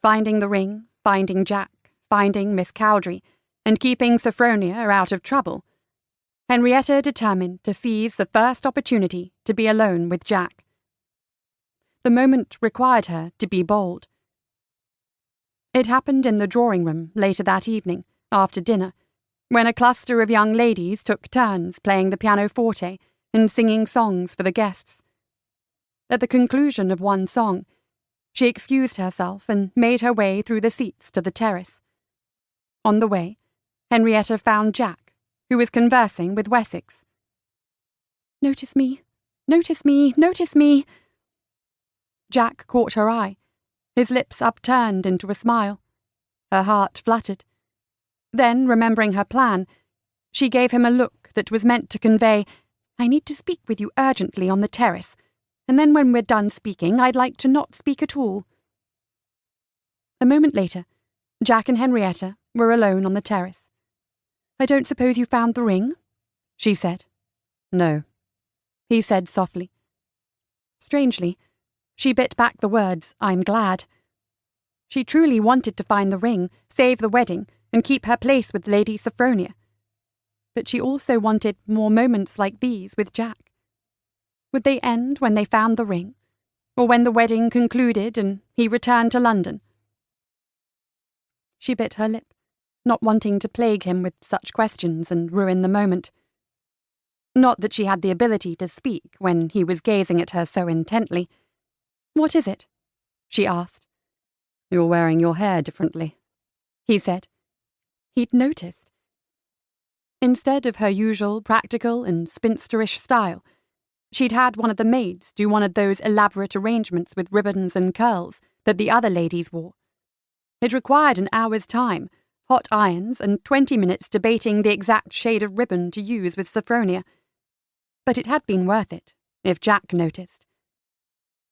S1: finding the ring, finding Jack, finding Miss Cowdray, and keeping Sophronia out of trouble, Henrietta determined to seize the first opportunity to be alone with Jack. The moment required her to be bold. It happened in the drawing-room later that evening, after dinner, when a cluster of young ladies took turns playing the pianoforte and singing songs for the guests. At the conclusion of one song, she excused herself and made her way through the seats to the terrace. On the way, Henrietta found Jack, who was conversing with Wessex. "Notice me, notice me, notice me." Jack caught her eye, his lips upturned into a smile. Her heart fluttered. Then, remembering her plan, she gave him a look that was meant to convey, "I need to speak with you urgently on the terrace, and then when we're done speaking, I'd like to not speak at all." A moment later, Jack and Henrietta were alone on the terrace. "I don't suppose you found the ring?" she said. "No," he said softly. Strangely, she bit back the words, "I'm glad." She truly wanted to find the ring, save the wedding, and keep her place with Lady Sophronia. But she also wanted more moments like these with Jack. Would they end when they found the ring, or when the wedding concluded and he returned to London? She bit her lip, not wanting to plague him with such questions and ruin the moment. Not that she had the ability to speak when he was gazing at her so intently. "What is it?" she asked. "You're wearing your hair differently," he said. He'd noticed. Instead of her usual practical and spinsterish style, she'd had one of the maids do one of those elaborate arrangements with ribbons and curls that the other ladies wore. It required an hour's time, hot irons, and 20 minutes debating the exact shade of ribbon to use with Sophronia. But it had been worth it, if Jack noticed.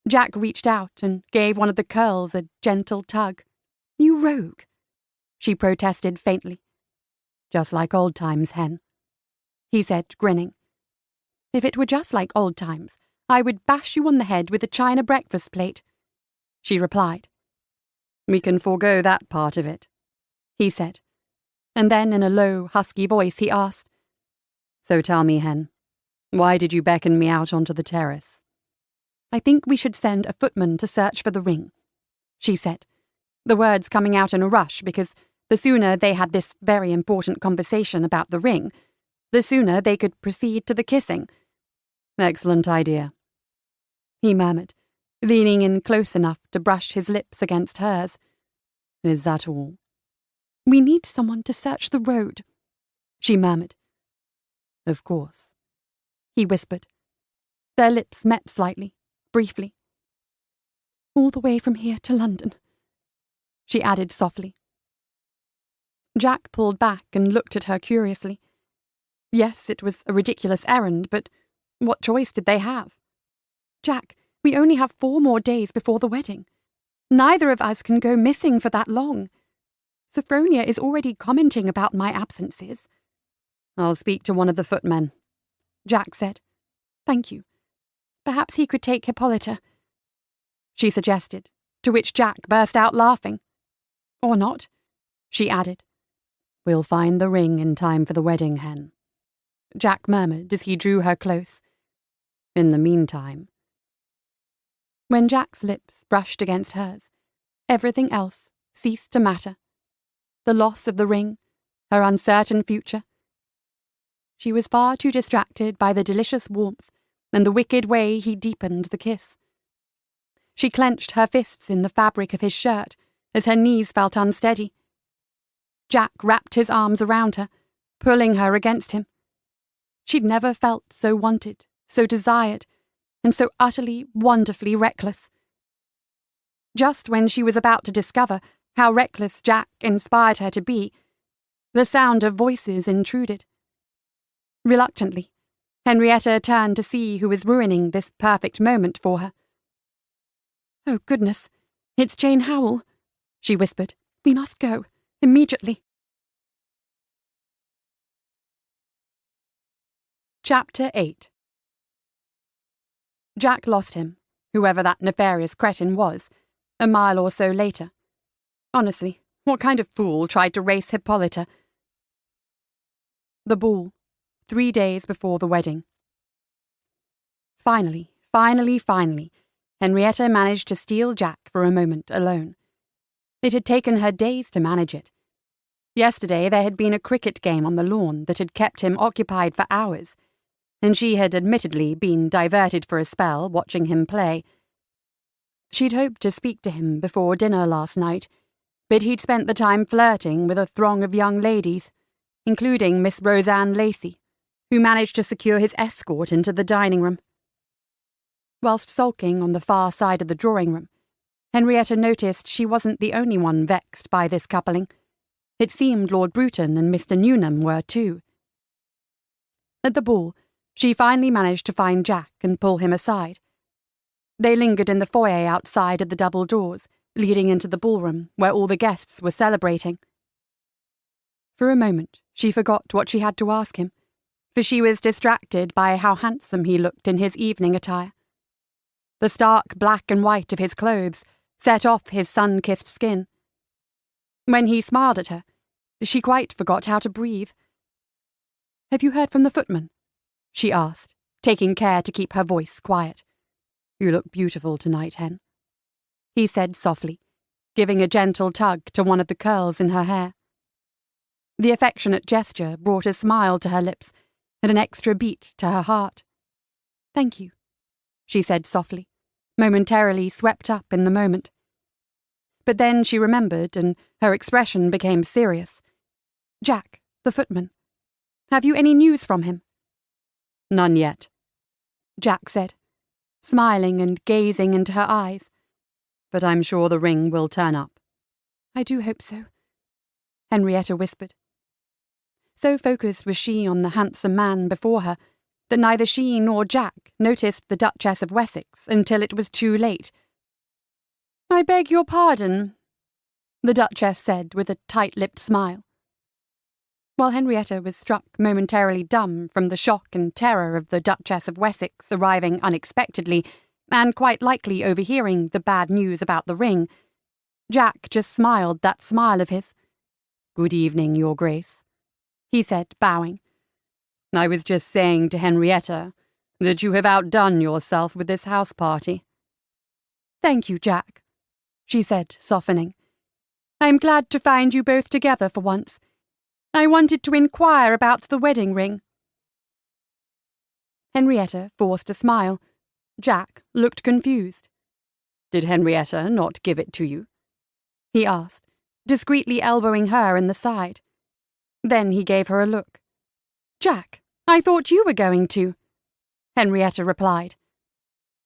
S1: Jack reached out and gave one of the curls a gentle tug. "You rogue," she protested faintly. "Just like old times, Hen," he said, grinning. "If it were just like old times, I would bash you on the head with a china breakfast plate," she replied. "We can forego that part of it," he said, and then in a low, husky voice he asked, "So tell me, Hen, why did you beckon me out onto the terrace?" "I think we should send a footman to search for the ring," she said, the words coming out in a rush because the sooner they had this very important conversation about the ring, the sooner they could proceed to the kissing. "Excellent idea," he murmured, leaning in close enough to brush his lips against hers. "Is that all?" "We need someone to search the road," she murmured. "Of course," he whispered. Their lips met slightly, briefly. "All the way from here to London," she added softly. Jack pulled back and looked at her curiously. Yes, it was a ridiculous errand, but what choice did they have? "Jack, we only have 4 more days before the wedding. Neither of us can go missing for that long. Sophronia is already commenting about my absences." "I'll speak to one of the footmen," Jack said. "Thank you. Perhaps he could take Hippolyta," she suggested, to which Jack burst out laughing. "Or not," she added. "We'll find the ring in time for the wedding, Hen," Jack murmured as he drew her close. "In the meantime—" When Jack's lips brushed against hers, everything else ceased to matter. The loss of the ring, her uncertain future. She was far too distracted by the delicious warmth and the wicked way he deepened the kiss. She clenched her fists in the fabric of his shirt as her knees felt unsteady. Jack wrapped his arms around her, pulling her against him. She'd never felt so wanted, so desired, and so utterly, wonderfully reckless. Just when she was about to discover how reckless Jack inspired her to be, the sound of voices intruded. Reluctantly, Henrietta turned to see who was ruining this perfect moment for her. "Oh, goodness, it's Jane Howell," she whispered. "We must go, immediately." Chapter 8. Jack lost him, whoever that nefarious cretin was, a mile or so later. Honestly, what kind of fool tried to race Hippolyta? The ball, 3 days before the wedding. Finally, Henrietta managed to steal Jack for a moment alone. It had taken her days to manage it. Yesterday there had been a cricket game on the lawn that had kept him occupied for hours, and she had admittedly been diverted for a spell watching him play. She'd hoped to speak to him before dinner last night, but he'd spent the time flirting with a throng of young ladies, including Miss Roseanne Lacey, who managed to secure his escort into the dining room. Whilst sulking on the far side of the drawing room, Henrietta noticed she wasn't the only one vexed by this coupling. It seemed Lord Bruton and Mr. Newnham were too. At the ball, she finally managed to find Jack and pull him aside. They lingered in the foyer outside of the double doors, leading into the ballroom, where all the guests were celebrating. For a moment, she forgot what she had to ask him, for she was distracted by how handsome he looked in his evening attire. The stark black and white of his clothes set off his sun-kissed skin. When he smiled at her, she quite forgot how to breathe. "Have you heard from the footman?" she asked, taking care to keep her voice quiet. "You look beautiful tonight, Hen," he said softly, giving a gentle tug to one of the curls in her hair. The affectionate gesture brought a smile to her lips and an extra beat to her heart. "Thank you," she said softly, momentarily swept up in the moment. But then she remembered, and her expression became serious. "Jack, the footman. Have you any news from him?" "None yet," Jack said, smiling and gazing into her eyes. "But I'm sure the ring will turn up." "I do hope so," Henrietta whispered. So focused was she on the handsome man before her that neither she nor Jack noticed the Duchess of Wessex until it was too late. "I beg your pardon," the Duchess said with a tight-lipped smile. While Henrietta was struck momentarily dumb from the shock and terror of the Duchess of Wessex arriving unexpectedly and quite likely overhearing the bad news about the ring, Jack just smiled that smile of his. "Good evening, Your Grace," he said, bowing. "I was just saying to Henrietta that you have outdone yourself with this house party." "Thank you, Jack," she said, softening. "I'm glad to find you both together for once. I wanted to inquire about the wedding ring." Henrietta forced a smile. Jack looked confused. "Did Henrietta not give it to you?" he asked, discreetly elbowing her in the side. Then he gave her a look. "Jack, I thought you were going to," Henrietta replied.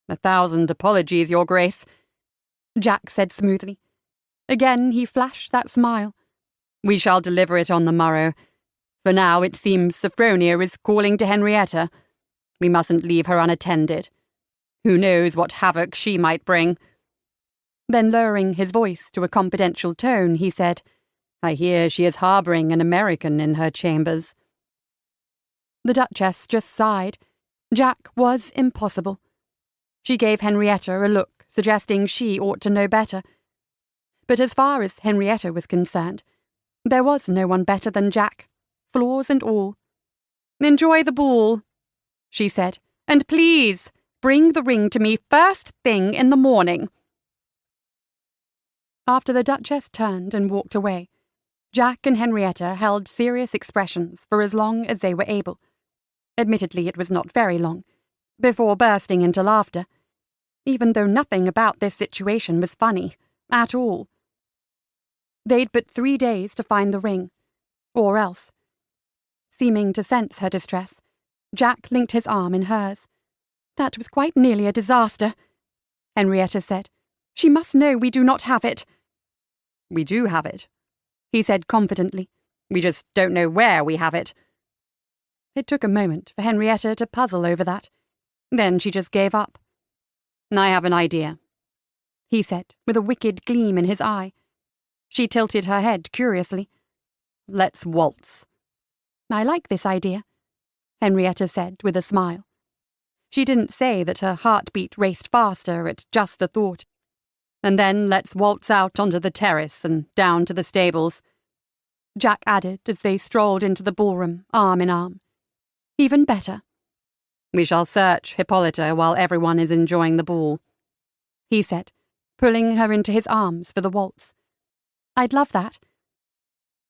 S1: "1,000 apologies, Your Grace," Jack said smoothly. Again he flashed that smile. "We shall deliver it on the morrow. For now it seems Sophronia is calling to Henrietta. We mustn't leave her unattended. Who knows what havoc she might bring." Then lowering his voice to a confidential tone, he said, "I hear she is harbouring an American in her chambers." The Duchess just sighed. Jack was impossible. She gave Henrietta a look, suggesting she ought to know better. But as far as Henrietta was concerned, there was no one better than Jack, flaws and all. "Enjoy the ball," she said, "and please bring the ring to me first thing in the morning." After the Duchess turned and walked away, Jack and Henrietta held serious expressions for as long as they were able. Admittedly, it was not very long, before bursting into laughter, even though nothing about this situation was funny, at all. They'd but 3 days to find the ring, or else. Seeming to sense her distress, Jack linked his arm in hers. "That was quite nearly a disaster," Henrietta said. "She must know we do not have it."
S2: "We do have it,"
S1: he said confidently.
S2: "We just don't know where we have it."
S1: It took a moment for Henrietta to puzzle over that. Then she just gave up.
S2: "I have an idea,"
S1: he said, with a wicked gleam in his eye. She tilted her head curiously.
S2: "Let's waltz."
S1: "I like this idea," Henrietta said with a smile. She didn't say that her heartbeat raced faster at just the thought.
S2: "And then let's waltz out onto the terrace and down to the stables,"
S1: Jack added as they strolled into the ballroom, arm in arm. "Even better."
S2: "We shall search Hippolyta while everyone is enjoying the ball,"
S1: he said, pulling her into his arms for the waltz. "I'd love that."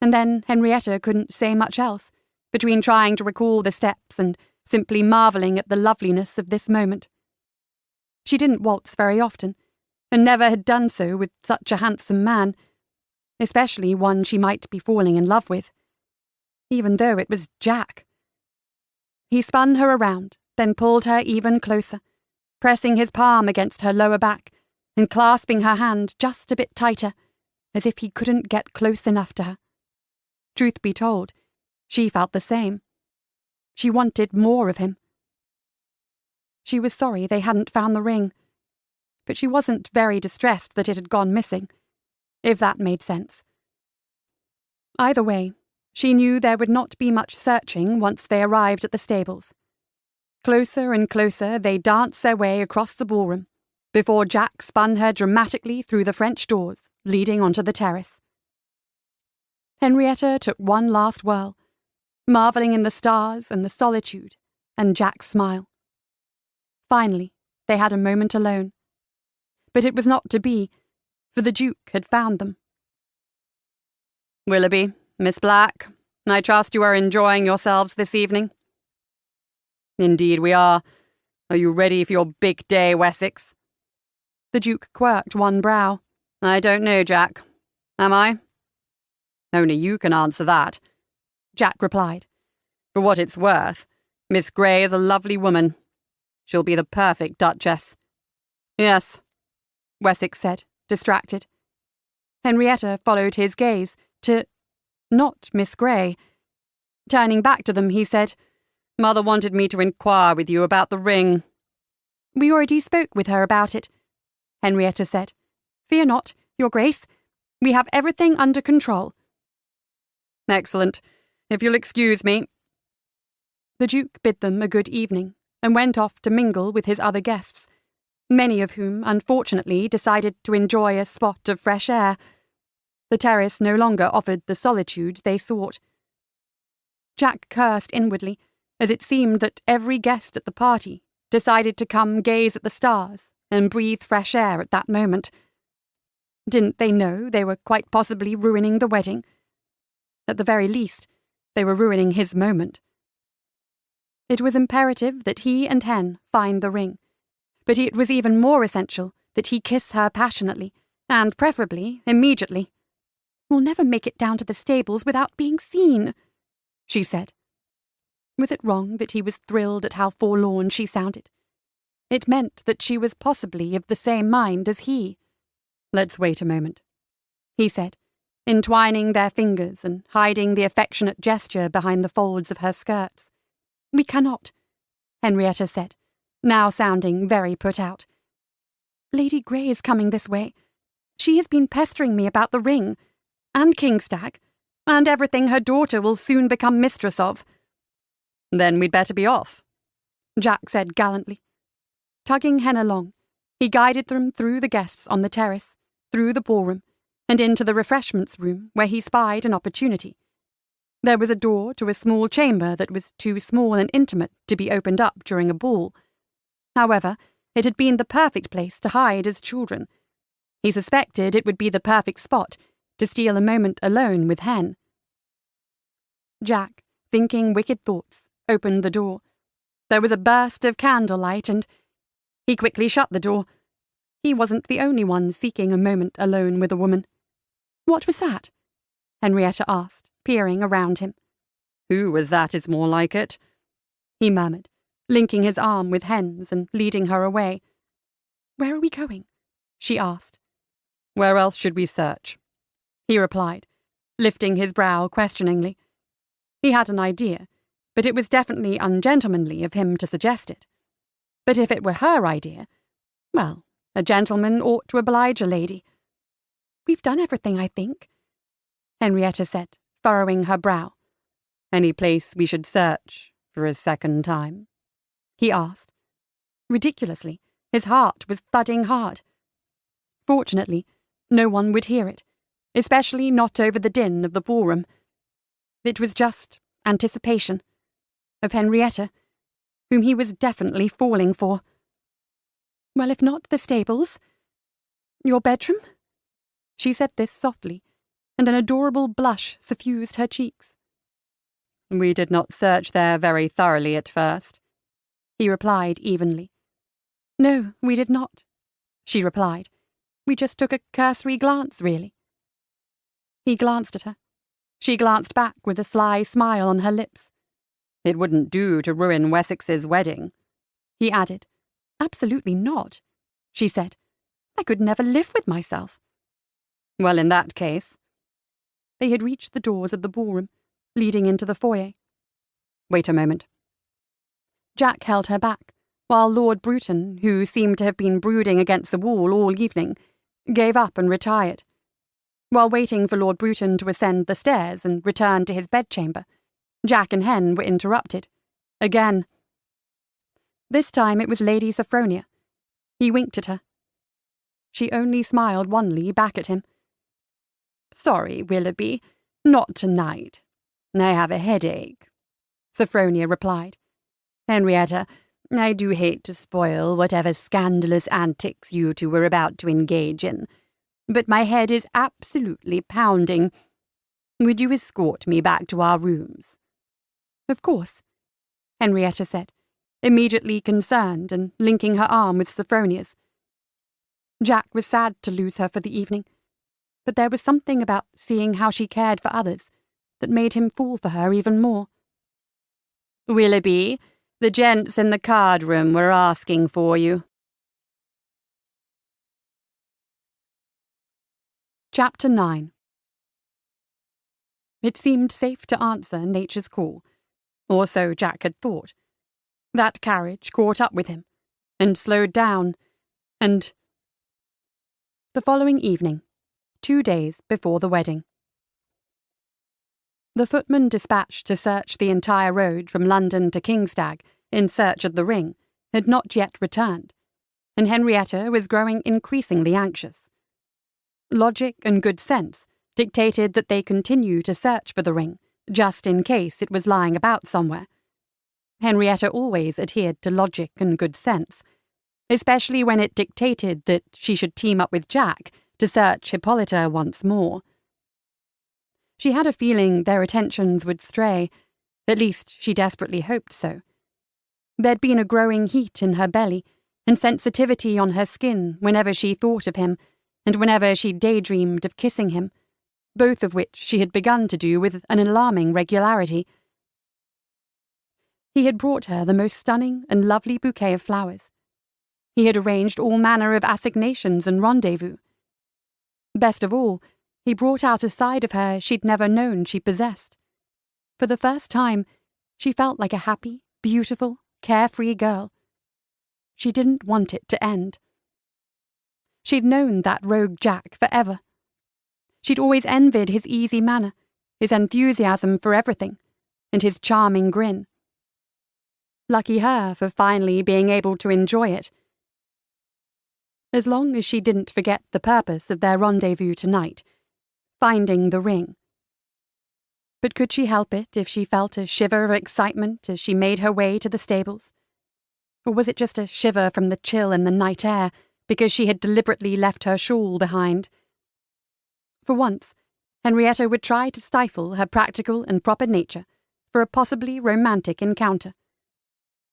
S1: And then Henrietta couldn't say much else, between trying to recall the steps and simply marvelling at the loveliness of this moment. She didn't waltz very often, and never had done so with such a handsome man, especially one she might be falling in love with, even though it was Jack. He spun her around, then pulled her even closer, pressing his palm against her lower back and clasping her hand just a bit tighter, as if he couldn't get close enough to her. Truth be told, she felt the same. She wanted more of him. She was sorry they hadn't found the ring, but she wasn't very distressed that it had gone missing, if that made sense. Either way, she knew there would not be much searching once they arrived at the stables. Closer and closer they danced their way across the ballroom, before Jack spun her dramatically through the French doors, leading onto the terrace. Henrietta took one last whirl, marvelling in the stars and the solitude and Jack's smile. Finally, they had a moment alone. But it was not to be, for the Duke had found them.
S2: "Willoughby, Miss Black, I trust you are enjoying yourselves this evening." "Indeed we are. Are you ready for your big day, Wessex?"
S1: The Duke quirked one brow.
S2: "I don't know, Jack. Am I?" "Only you can answer that," Jack replied. "For what it's worth, Miss Grey is a lovely woman. She'll be the perfect Duchess." "Yes," Wessex said, distracted.
S1: Henrietta followed his gaze to not Miss Grey. Turning back to them, he said,
S2: "Mother wanted me to inquire with you about the ring."
S1: "We already spoke with her about it," Henrietta said. "Fear not, Your Grace. We have everything under control."
S2: "Excellent. If you'll excuse me."
S1: The Duke bid them a good evening and went off to mingle with his other guests, many of whom, unfortunately, decided to enjoy a spot of fresh air. The terrace no longer offered the solitude they sought. Jack cursed inwardly, as it seemed that every guest at the party decided to come gaze at the stars and breathe fresh air at that moment. Didn't they know they were quite possibly ruining the wedding? At the very least, they were ruining his moment. It was imperative that he and Hen find the ring, but it was even more essential that he kiss her passionately, and preferably immediately. "We'll never make it down to the stables without being seen," she said. Was it wrong that he was thrilled at how forlorn she sounded? It meant that she was possibly of the same mind as he.
S2: "Let's wait a moment,"
S1: he said, entwining their fingers and hiding the affectionate gesture behind the folds of her skirts. "We cannot," Henrietta said, now sounding very put out. "Lady Grey is coming this way. She has been pestering me about the ring, and Kingstag, and everything her daughter will soon become mistress of."
S2: "Then we'd better be off,"
S1: Jack said gallantly. Tugging Hen along, he guided them through the guests on the terrace, through the ballroom, and into the refreshments room where he spied an opportunity. There was a door to a small chamber that was too small and intimate to be opened up during a ball. However, it had been the perfect place to hide as children. He suspected it would be the perfect spot to steal a moment alone with Hen. Jack, thinking wicked thoughts, opened the door. There was a burst of candlelight, and he quickly shut the door. He wasn't the only one seeking a moment alone with a woman. What was that? Henrietta asked, peering around him.
S2: Who was that is more like it,
S1: he murmured, linking his arm with Hen's and leading her away. Where are we going? She asked.
S2: Where else should we search?
S1: He replied, lifting his brow questioningly. He had an idea, but it was definitely ungentlemanly of him to suggest it. But if it were her idea, well, a gentleman ought to oblige a lady. We've done everything, I think, Henrietta said, furrowing her brow.
S2: Any place we should search for a second time?
S1: He asked. Ridiculously, his heart was thudding hard. Fortunately, no one would hear it, especially not over the din of the ballroom. It was just anticipation of Henrietta, whom he was definitely falling for. Well, if not the stables, your bedroom? She said this softly, and an adorable blush suffused her cheeks.
S2: We did not search there very thoroughly at first,
S1: he replied evenly. No, we did not, she replied. We just took a cursory glance, really. He glanced at her. She glanced back with a sly smile on her lips.
S2: It wouldn't do to ruin Wessex's wedding,
S1: he added. Absolutely not, she said. I could never live with myself.
S2: Well, in that case.
S1: They had reached the doors of the ballroom, leading into the foyer.
S2: Wait a moment.
S1: Jack held her back, while Lord Bruton, who seemed to have been brooding against the wall all evening, gave up and retired. While waiting for Lord Bruton to ascend the stairs and return to his bedchamber, Jack and Hen were interrupted. Again. This time it was Lady Sophronia. He winked at her. She only smiled wanly back at him. Sorry, Willoughby, not tonight. I have a headache, Sophronia replied. Henrietta, I do hate to spoil whatever scandalous antics you two were about to engage in, but my head is absolutely pounding. Would you escort me back to our rooms? Of course, Henrietta said, immediately concerned and linking her arm with Sophronia's. Jack was sad to lose her for the evening, but there was something about seeing how she cared for others that made him fall for her even more. Willoughby, the gents in the card room were asking for you. Chapter 9. It seemed safe to answer nature's call, or so Jack had thought. That carriage caught up with him, and slowed down, and... The following evening, 2 days before the wedding. The footman dispatched to search the entire road from London to Kingstag in search of the ring had not yet returned, and Henrietta was growing increasingly anxious. Logic and good sense dictated that they continue to search for the ring, just in case it was lying about somewhere. Henrietta always adhered to logic and good sense, especially when it dictated that she should team up with Jack to search Hippolyta once more. She had a feeling their attentions would stray, at least she desperately hoped so. There'd been a growing heat in her belly and sensitivity on her skin whenever she thought of him and whenever she daydreamed of kissing him, both of which she had begun to do with an alarming regularity. He had brought her the most stunning and lovely bouquet of flowers. He had arranged all manner of assignations and rendezvous. Best of all, he brought out a side of her she'd never known she possessed. For the first time, she felt like a happy, beautiful, carefree girl. She didn't want it to end. She'd known that rogue Jack forever. She'd always envied his easy manner, his enthusiasm for everything, and his charming grin. Lucky her for finally being able to enjoy it. As long as she didn't forget the purpose of their rendezvous tonight, finding the ring. But could she help it if she felt a shiver of excitement as she made her way to the stables? Or was it just a shiver from the chill in the night air, because she had deliberately left her shawl behind. For once, Henrietta would try to stifle her practical and proper nature for a possibly romantic encounter.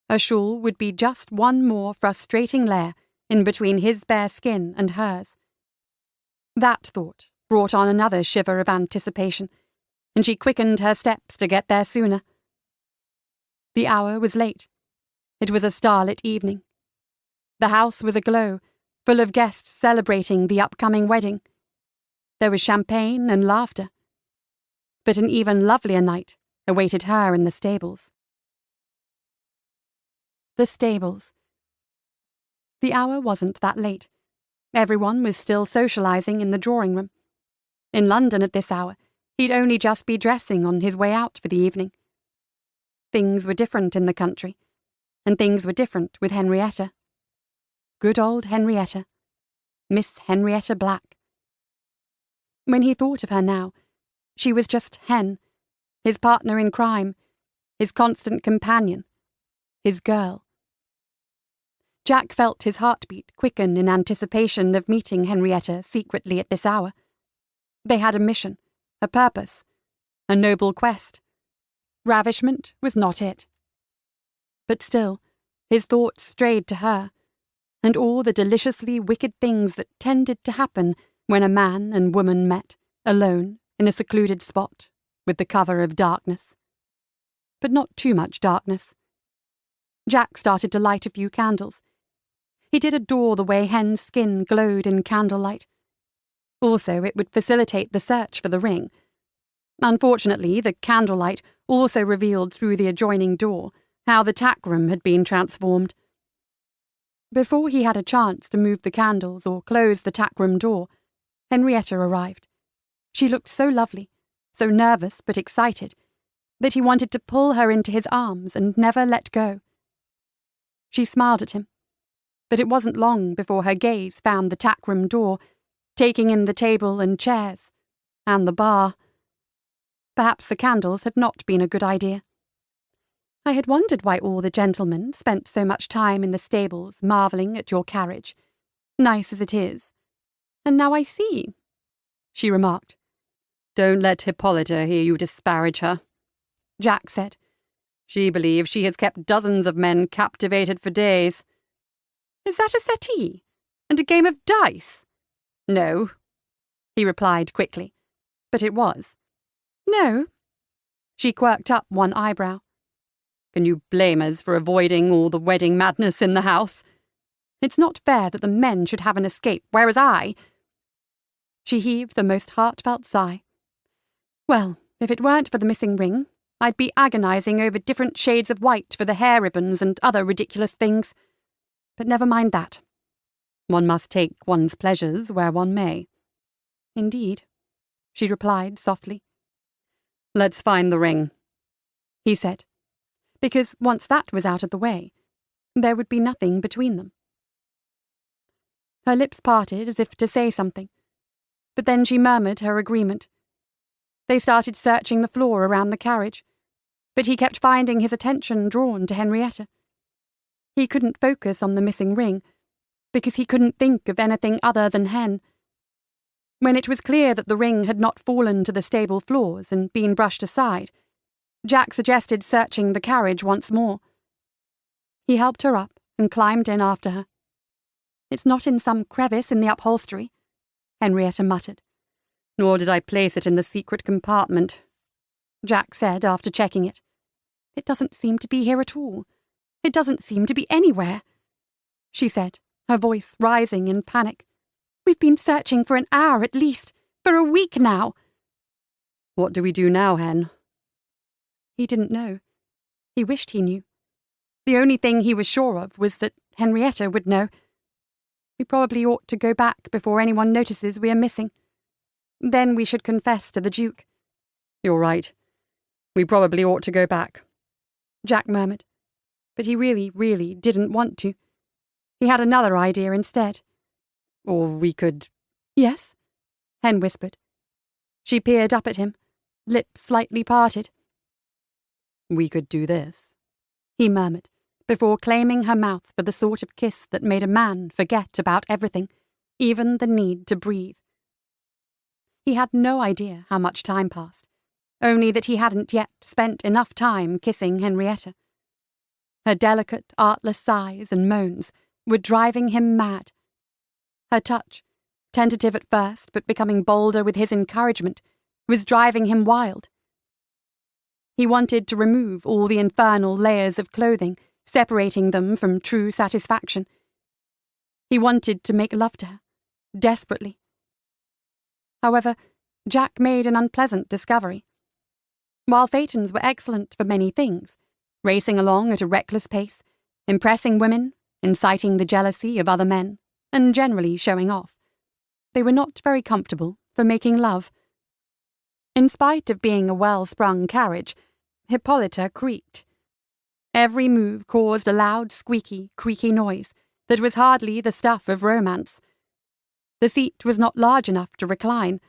S1: Her shawl would be just one more frustrating layer in between his bare skin and hers. That thought brought on another shiver of anticipation, and she quickened her steps to get there sooner. The hour was late. It was a starlit evening. The house was aglow, full of guests celebrating the upcoming wedding. There was champagne and laughter. But an even lovelier night awaited her in the stables. The stables. The hour wasn't that late. Everyone was still socializing in the drawing-room. In London at this hour, he'd only just be dressing on his way out for the evening. Things were different in the country, and things were different with Henrietta. Good old Henrietta. Miss Henrietta Black. When he thought of her now, she was just Hen, his partner in crime, his constant companion, his girl. Jack felt his heartbeat quicken in anticipation of meeting Henrietta secretly at this hour. They had a mission, a purpose, a noble quest. Ravishment was not it. But still, his thoughts strayed to her, and all the deliciously wicked things that tended to happen when a man and woman met, alone, in a secluded spot, with the cover of darkness. But not too much darkness. Jack started to light a few candles. He did adore the way Hen's skin glowed in candlelight. Also, it would facilitate the search for the ring. Unfortunately, the candlelight also revealed through the adjoining door how the tack room had been transformed. Before he had a chance to move the candles or close the tack room door, Henrietta arrived. She looked so lovely, so nervous but excited, that he wanted to pull her into his arms and never let go. She smiled at him, but it wasn't long before her gaze found the tack room door, taking in the table and chairs, and the bar. Perhaps the candles had not been a good idea. I had wondered why all the gentlemen spent so much time in the stables marvelling at your carriage, nice as it is. And now I see, she remarked.
S2: Don't let Hippolyta hear you disparage her,
S1: Jack said.
S2: She believes she has kept dozens of men captivated for days.
S1: Is that a settee? And a game of dice?
S2: No, he replied quickly, but it was.
S1: No? She quirked up one eyebrow.
S2: Can you blame us for avoiding all the wedding madness in the house?
S1: It's not fair that the men should have an escape, whereas I... She heaved the most heartfelt sigh. Well, if it weren't for the missing ring, I'd be agonizing over different shades of white for the hair ribbons and other ridiculous things. But never mind that.
S2: One must take one's pleasures where one may.
S1: Indeed, she replied softly.
S2: Let's find the ring,
S1: he said, because once that was out of the way, there would be nothing between them. Her lips parted as if to say something, but then she murmured her agreement. They started searching the floor around the carriage, but he kept finding his attention drawn to Henrietta. He couldn't focus on the missing ring, because he couldn't think of anything other than Hen. When it was clear that the ring had not fallen to the stable floors and been brushed aside, Jack suggested searching the carriage once more. He helped her up and climbed in after her. It's not in some crevice in the upholstery, Henrietta muttered.
S2: Nor did I place it in the secret compartment,
S1: Jack said after checking it. It doesn't seem to be here at all. It doesn't seem to be anywhere, she said, her voice rising in panic. We've been searching for an hour at least, for a week now.
S2: What do we do now, Hen?
S1: He didn't know. He wished he knew. The only thing he was sure of was that Henrietta would know. We probably ought to go back before anyone notices we are missing. Then we should confess to the Duke.
S2: You're right. We probably ought to go back,
S1: Jack murmured. But he really didn't want to. He had another idea instead.
S2: Or we could...
S1: Yes? Hen whispered. She peered up at him, lips slightly parted.
S2: We could do this,
S1: he murmured, before claiming her mouth for the sort of kiss that made a man forget about everything, even the need to breathe. He had no idea how much time passed, only that he hadn't yet spent enough time kissing Henrietta. Her delicate, artless sighs and moans were driving him mad. Her touch, tentative at first but becoming bolder with his encouragement, was driving him wild. He wanted to remove all the infernal layers of clothing, separating them from true satisfaction. He wanted to make love to her, desperately. However, Jack made an unpleasant discovery. While phaetons were excellent for many things, racing along at a reckless pace, impressing women, inciting the jealousy of other men, and generally showing off, they were not very comfortable for making love. In spite of being a well-sprung carriage, Hippolyta creaked. Every move caused a loud, squeaky, creaky noise that was hardly the stuff of romance. The seat was not large enough to recline,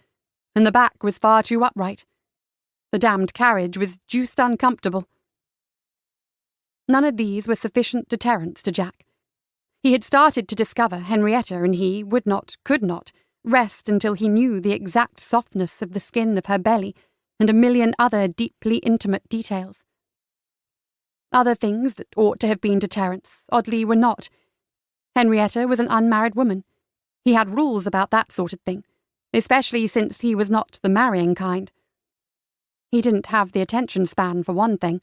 S1: and the back was far too upright. The damned carriage was deuced uncomfortable. None of these were sufficient deterrents to Jack. He had started to discover Henrietta, and he would not, could not, rest until he knew the exact softness of the skin of her belly and a million other deeply intimate details. Other things that ought to have been deterrents, oddly, were not. Henrietta was an unmarried woman. He had rules about that sort of thing, especially since he was not the marrying kind. He didn't have the attention span, for one thing.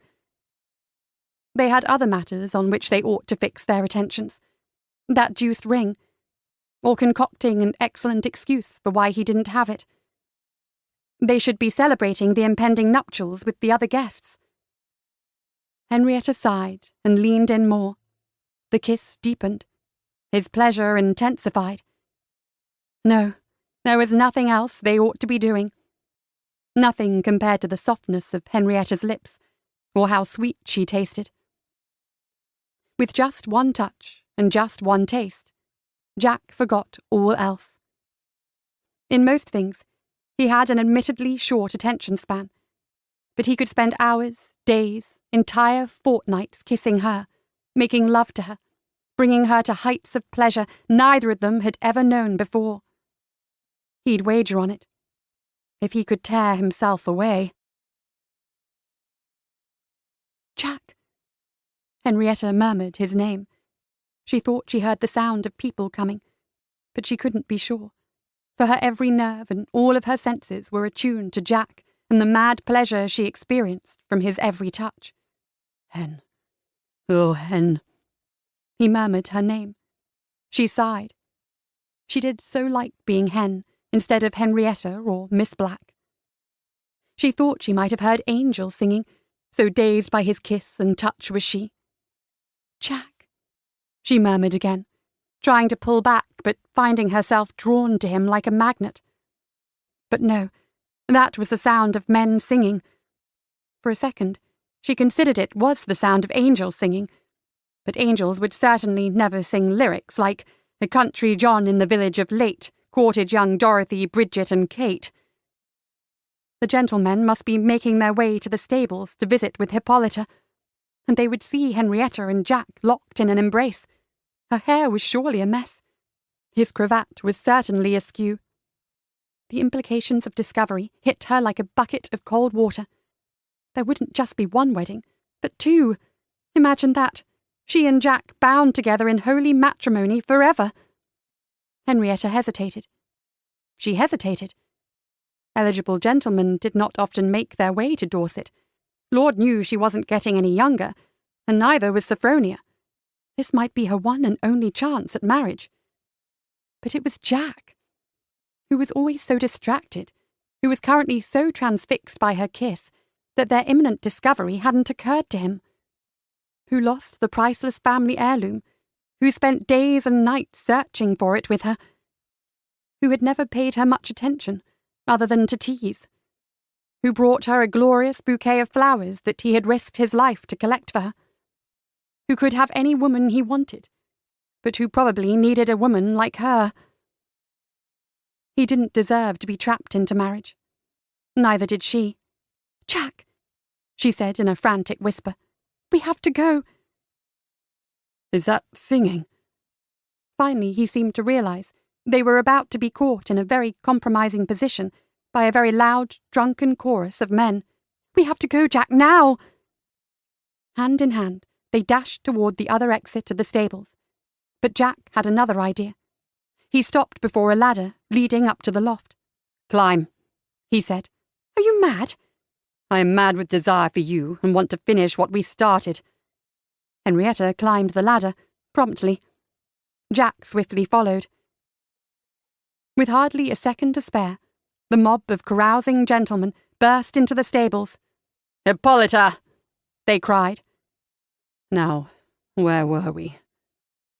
S1: They had other matters on which they ought to fix their attentions. That deuced ring, or concocting an excellent excuse for why he didn't have it. They should be celebrating the impending nuptials with the other guests. Henrietta sighed and leaned in more. The kiss deepened. His pleasure intensified. No, there was nothing else they ought to be doing. Nothing compared to the softness of Henrietta's lips, or how sweet she tasted. With just one touch and just one taste, Jack forgot all else. In most things, he had an admittedly short attention span, but he could spend hours, days, entire fortnights kissing her, making love to her, bringing her to heights of pleasure neither of them had ever known before. He'd wager on it. If he could tear himself away. Jack! Henrietta murmured his name. She thought she heard the sound of people coming, but she couldn't be sure, for her every nerve and all of her senses were attuned to Jack and the mad pleasure she experienced from his every touch. Hen. Oh, Hen. He murmured her name. She sighed. She did so like being Hen instead of Henrietta or Miss Black. She thought she might have heard angels singing, so dazed by his kiss and touch was she. Jack, she murmured again, trying to pull back but finding herself drawn to him like a magnet. But no, that was the sound of men singing. For a second, she considered it was the sound of angels singing, but angels would certainly never sing lyrics like "A country John in the village of Late courted young Dorothy, Bridget, and Kate." The gentlemen must be making their way to the stables to visit with Hippolyta, and they would see Henrietta and Jack locked in an embrace. Her hair was surely a mess. His cravat was certainly askew. The implications of discovery hit her like a bucket of cold water. There wouldn't just be one wedding, but two. Imagine that. She and Jack bound together in holy matrimony forever. Henrietta hesitated. She hesitated. Eligible gentlemen did not often make their way to Dorset. Lord knew she wasn't getting any younger, and neither was Sophronia. This might be her one and only chance at marriage. But it was Jack, who was always so distracted, who was currently so transfixed by her kiss that their imminent discovery hadn't occurred to him, who lost the priceless family heirloom, who spent days and nights searching for it with her, who had never paid her much attention other than to tease, who brought her a glorious bouquet of flowers that he had risked his life to collect for her, who could have any woman he wanted, but who probably needed a woman like her. He didn't deserve to be trapped into marriage. Neither did she. "Jack," she said in a frantic whisper, "we have to go."
S2: Is that singing?
S1: Finally, he seemed to realize they were about to be caught in a very compromising position by a very loud, drunken chorus of men. "We have to go, Jack, now!" Hand in hand, they dashed toward the other exit of the stables. But Jack had another idea. He stopped before a ladder leading up to the loft.
S2: "Climb,"
S1: he said. "Are you mad?"
S2: "I am mad with desire for you and want to finish what we started."
S1: Henrietta climbed the ladder, promptly. Jack swiftly followed. With hardly a second to spare, the mob of carousing gentlemen burst into the stables.
S2: "Hippolyta!"
S1: they cried.
S2: Now, where were we?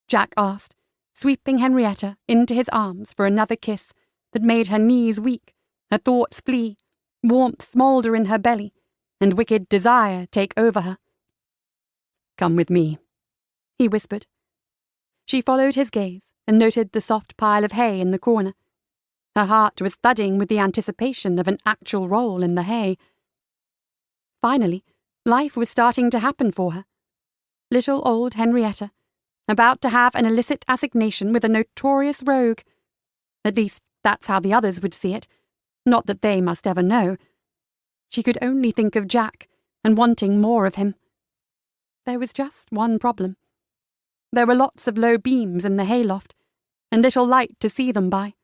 S1: Jack asked, sweeping Henrietta into his arms for another kiss that made her knees weak, her thoughts flee, warmth smoulder in her belly, and wicked desire take over her.
S2: "Come with me,"
S1: he whispered. She followed his gaze and noted the soft pile of hay in the corner. Her heart was thudding with the anticipation of an actual roll in the hay. Finally, life was starting to happen for her. Little old Henrietta, about to have an illicit assignation with a notorious rogue. At least, that's how the others would see it. Not that they must ever know. She could only think of Jack, and wanting more of him. There was just one problem. There were lots of low beams in the hayloft, and little light to see them by,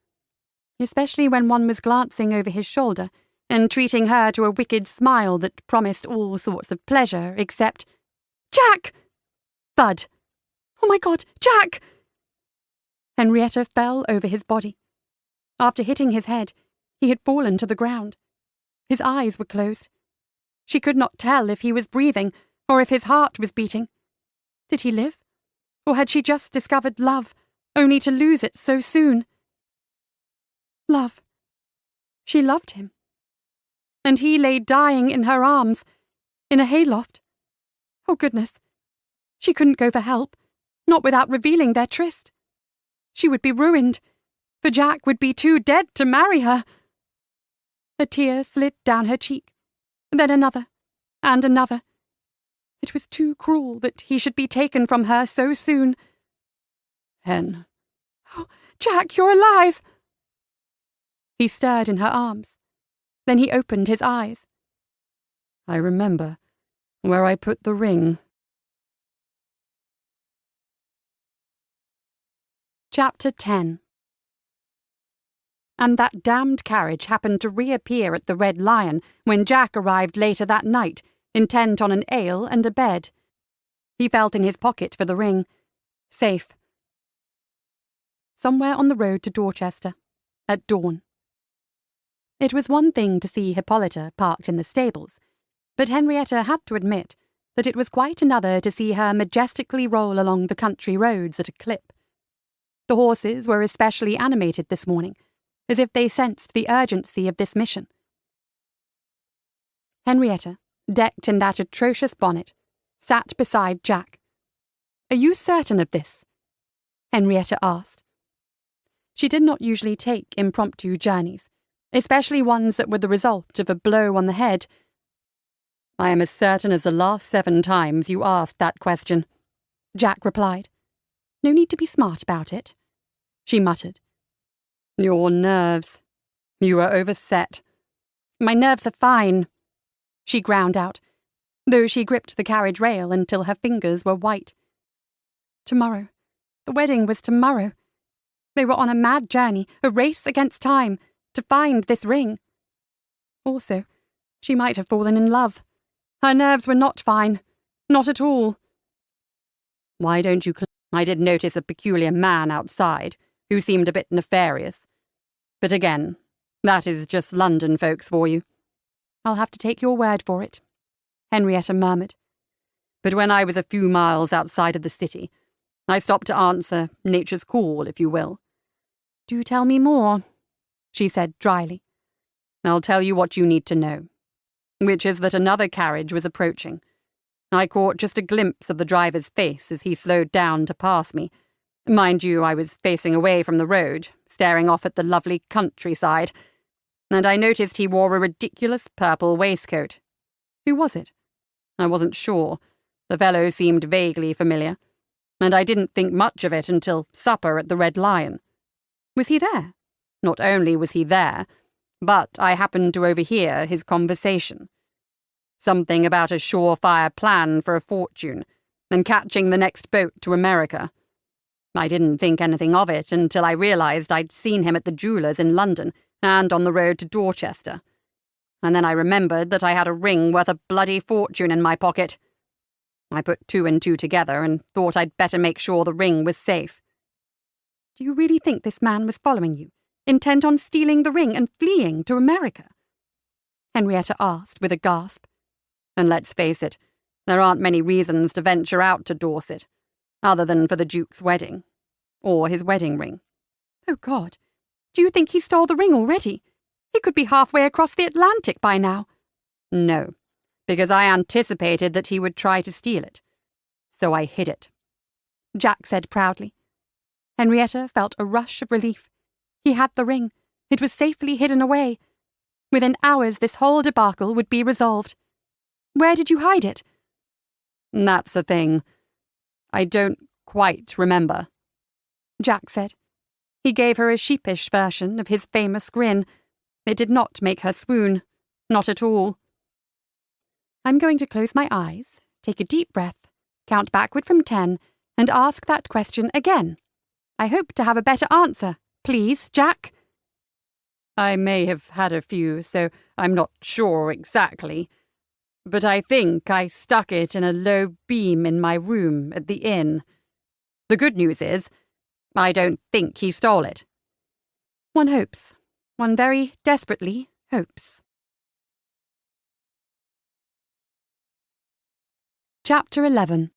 S1: especially when one was glancing over his shoulder and treating her to a wicked smile that promised all sorts of pleasure except— "Jack!" Thud. "Oh my God, Jack!" Henrietta fell over his body. After hitting his head, he had fallen to the ground. His eyes were closed. She could not tell if he was breathing or if his heart was beating. Did he live? Or had she just discovered love, only to lose it so soon? Love. She loved him. And he lay dying in her arms, in a hayloft. Oh, goodness. She couldn't go for help, not without revealing their tryst. She would be ruined, for Jack would be too dead to marry her. A tear slid down her cheek, then another, and another. It was too cruel that he should be taken from her so soon.
S2: "Hen."
S1: "Oh, Jack, you're alive!" He stirred in her arms. Then he opened his eyes.
S2: "I remember where I put the ring."
S1: Chapter 10. And that damned carriage happened to reappear at the Red Lion when Jack arrived later that night, intent on an ale and a bed. He felt in his pocket for the ring. Safe. Somewhere on the road to Dorchester, at dawn. It was one thing to see Hippolyta parked in the stables, but Henrietta had to admit that it was quite another to see her majestically roll along the country roads at a clip. The horses were especially animated this morning, as if they sensed the urgency of this mission. Henrietta, decked in that atrocious bonnet, sat beside Jack. "Are you certain of this?" Henrietta asked. She did not usually take impromptu journeys, especially ones that were the result of a blow on the head.
S2: "I am as certain as the last 7 times you asked that question,"
S1: Jack replied. "No need to be smart about it," she muttered.
S2: "Your nerves. You are overset."
S1: "My nerves are fine," she ground out, though she gripped the carriage rail until her fingers were white. Tomorrow. The wedding was tomorrow. They were on a mad journey, a race against time, to find this ring. Also, she might have fallen in love. Her nerves were not fine. Not at all.
S2: "Why don't you I did notice a peculiar man outside, who seemed a bit nefarious. But again, that is just London folks for you."
S1: "I'll have to take your word for it," Henrietta murmured.
S2: "But when I was a few miles outside of the city, I stopped to answer nature's call, if you will."
S1: "Do tell me more," she said dryly.
S2: "I'll tell you what you need to know, which is that another carriage was approaching. I caught just a glimpse of the driver's face as he slowed down to pass me. Mind you, I was facing away from the road, staring off at the lovely countryside, and I noticed he wore a ridiculous purple waistcoat."
S1: "Who was it?"
S2: "I wasn't sure. The fellow seemed vaguely familiar. and I didn't think much of it until supper at the Red Lion.
S1: Was he there?
S2: Not only was he there, but I happened to overhear his conversation. Something about a surefire plan for a fortune, and catching the next boat to America. I didn't think anything of it until I realised I'd seen him at the jeweller's in London and on the road to Dorchester. And then I remembered that I had a ring worth a bloody fortune in my pocket. I put 2 and 2 together and thought I'd better make sure the ring was safe.
S1: Do you really think this man was following you, intent on stealing the ring and fleeing to America? Henrietta asked with a gasp.
S2: And let's face it, there aren't many reasons to venture out to Dorset, other than for the Duke's wedding, or his wedding ring.
S1: Oh, God. Do you think he stole the ring already? He could be halfway across the Atlantic by now.
S2: No, because I anticipated that he would try to steal it. So I hid it,
S1: Jack said proudly. Henrietta felt a rush of relief. He had the ring. It was safely hidden away. Within hours this whole debacle would be resolved. Where did you hide it?
S2: That's the thing. I don't quite remember,
S1: Jack said. He gave her a sheepish version of his famous grin. It did not make her swoon. Not at all. I'm going to close my eyes, take a deep breath, count backward from 10, and ask that question again. I hope to have a better answer. Please, Jack?
S2: I may have had a few, so I'm not sure exactly. But I think I stuck it in a low beam in my room at the inn. The good news is, I don't think he stole it.
S1: One hopes. One very desperately hopes. Chapter 11.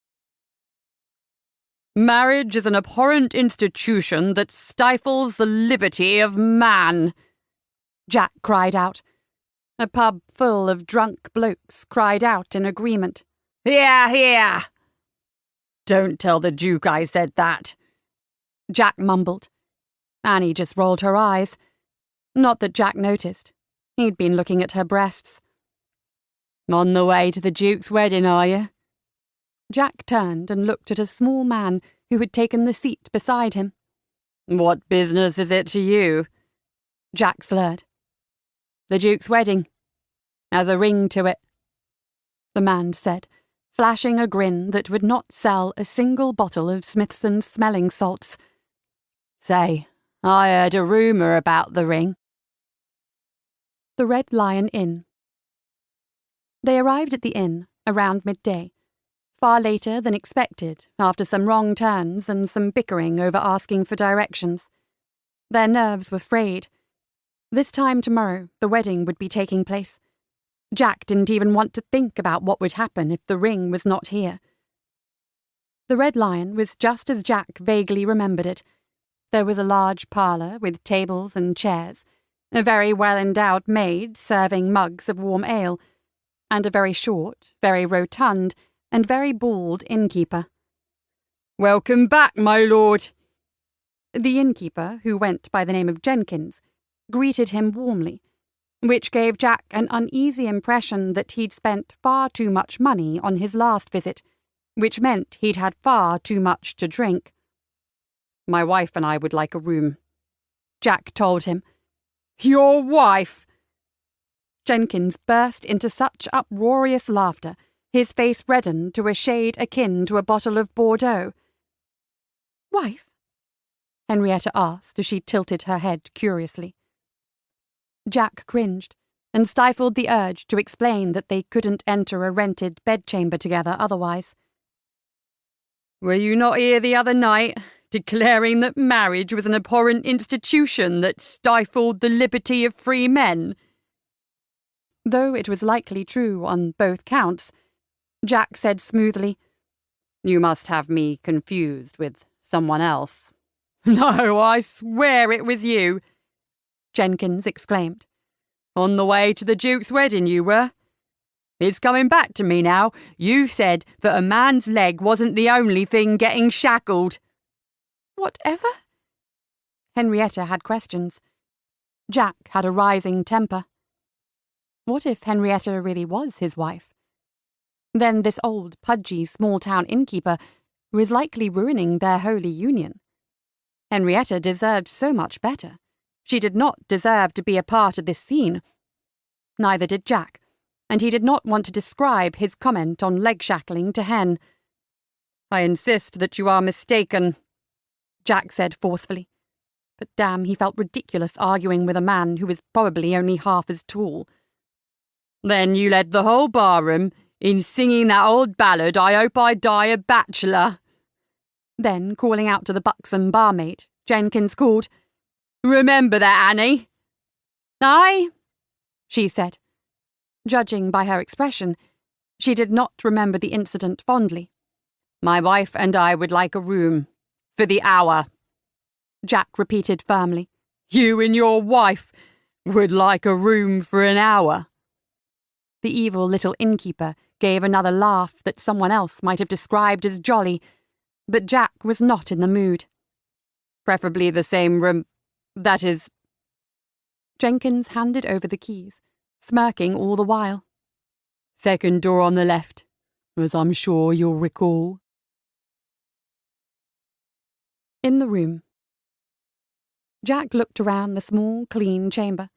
S2: Marriage is an abhorrent institution that stifles the liberty of man,
S1: Jack cried out. A pub full of drunk blokes cried out in agreement.
S2: Hear, hear! Don't tell the Duke I said that,
S1: Jack mumbled. Annie just rolled her eyes. Not that Jack noticed. He'd been looking at her breasts.
S2: On the way to the Duke's wedding, are you?
S1: Jack turned and looked at a small man who had taken the seat beside him.
S2: What business is it to you?
S1: Jack slurred.
S2: The Duke's wedding. Has a ring to it,
S1: the man said, flashing a grin that would not sell a single bottle of Smithson's smelling salts.
S2: Say, I heard a rumour about the ring.
S1: The Red Lion Inn. They arrived at the inn around midday, far later than expected after some wrong turns and some bickering over asking for directions. Their nerves were frayed. This time tomorrow, the wedding would be taking place. Jack didn't even want to think about what would happen if the ring was not here. The Red Lion was just as Jack vaguely remembered it. There was a large parlour with tables and chairs, a very well-endowed maid serving mugs of warm ale, and a very short, very rotund, and very bald innkeeper.
S2: Welcome back, my lord.
S1: The innkeeper, who went by the name of Jenkins, greeted him warmly, which gave Jack an uneasy impression that he'd spent far too much money on his last visit, which meant he'd had far too much to drink.
S2: My wife and I would like a room,
S1: Jack told him.
S2: Your wife?
S1: Jenkins burst into such uproarious laughter, his face reddened to a shade akin to a bottle of Bordeaux. Wife? Henrietta asked as she tilted her head curiously. Jack cringed and stifled the urge to explain that they couldn't enter a rented bedchamber together otherwise.
S2: Were you not here the other night, declaring that marriage was an abhorrent institution that stifled the liberty of free men?
S1: Though it was likely true on both counts, Jack said smoothly,
S2: You must have me confused with someone else. No, I swear it was you, Jenkins exclaimed. On the way to the Duke's wedding you were. It's coming back to me now. You said that a man's leg wasn't the only thing getting shackled.
S1: Whatever? Henrietta had questions. Jack had a rising temper. What if Henrietta really was his wife? Then this old, pudgy, small-town innkeeper, was likely ruining their holy union. Henrietta deserved so much better. She did not deserve to be a part of this scene. Neither did Jack, and he did not want to describe his comment on leg-shackling to Hen.
S2: "I insist that you are mistaken,"
S1: Jack said forcefully. But damn, he felt ridiculous arguing with a man who was probably only half as tall.
S2: "Then you led the whole barroom in singing that old ballad, 'I hope I die a bachelor.'"
S1: Then, calling out to the buxom barmaid, Jenkins called,
S2: "Remember that, Annie?"
S1: "Aye," she said. Judging by her expression, she did not remember the incident fondly.
S2: "My wife and I would like a room. For the hour,"
S1: Jack repeated firmly.
S2: "You and your wife would like a room for an hour."
S1: The evil little innkeeper gave another laugh that someone else might have described as jolly, but Jack was not in the mood.
S2: "Preferably the same room, that is—"
S1: Jenkins handed over the keys, smirking all the while.
S2: "Second door on the left, as I'm sure you'll recall."
S1: In the room. Jack looked around the small, clean chamber.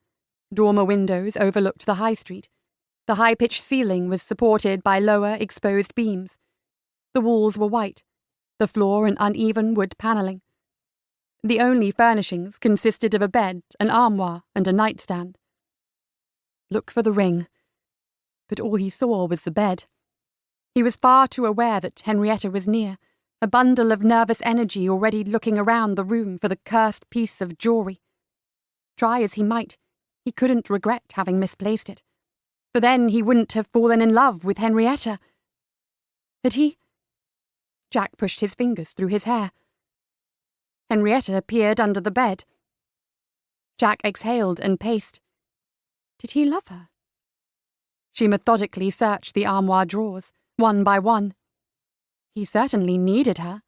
S1: Dormer windows overlooked the high street. The high-pitched ceiling was supported by lower, exposed beams. The walls were white, the floor an uneven wood panelling. The only furnishings consisted of a bed, an armoire, and a nightstand. Look for the ring. But all he saw was the bed. He was far too aware that Henrietta was near, a bundle of nervous energy already looking around the room for the cursed piece of jewelry. Try as he might, he couldn't regret having misplaced it, for then he wouldn't have fallen in love with Henrietta. Had he? Jack pushed his fingers through his hair. Henrietta appeared under the bed. Jack exhaled and paced. Did he love her? She methodically searched the armoire drawers, one by one. He certainly needed her.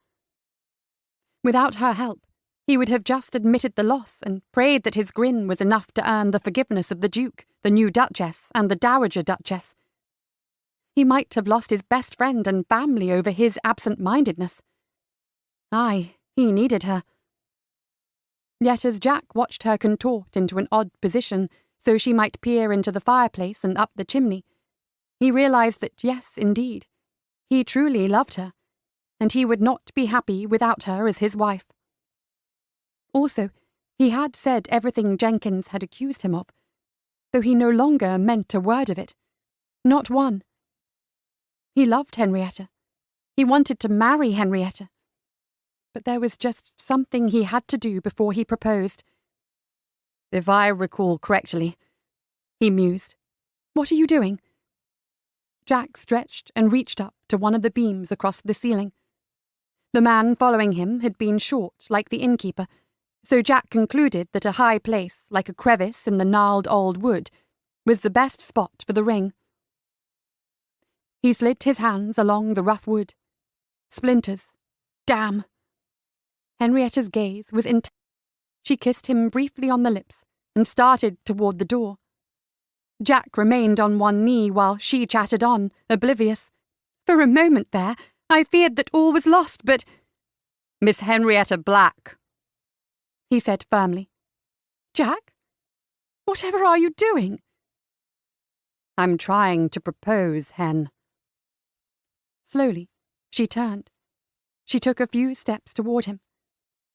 S1: Without her help, he would have just admitted the loss and prayed that his grin was enough to earn the forgiveness of the Duke, the new Duchess, and the Dowager Duchess. He might have lost his best friend and family over his absent-mindedness. Aye, he needed her. Yet as Jack watched her contort into an odd position so she might peer into the fireplace and up the chimney, he realized that yes, indeed, he truly loved her, and he would not be happy without her as his wife. Also, he had said everything Jenkins had accused him of, though he no longer meant a word of it. Not one. He loved Henrietta. He wanted to marry Henrietta. But there was just something he had to do before he proposed.
S2: "If I recall correctly,"
S1: he mused. "What are you doing?" Jack stretched and reached up to one of the beams across the ceiling. The man following him had been short, like the innkeeper, so Jack concluded that a high place, like a crevice in the gnarled old wood, was the best spot for the ring. He slid his hands along the rough wood. Splinters. Damn! Henrietta's gaze was intense. She kissed him briefly on the lips and started toward the door. Jack remained on one knee while she chattered on, oblivious. For a moment there, I feared that all was lost, but—
S2: "Miss Henrietta Black,"
S1: he said firmly. "Jack? Whatever are you doing?"
S2: "I'm trying to propose, Hen."
S1: Slowly, she turned. She took a few steps toward him.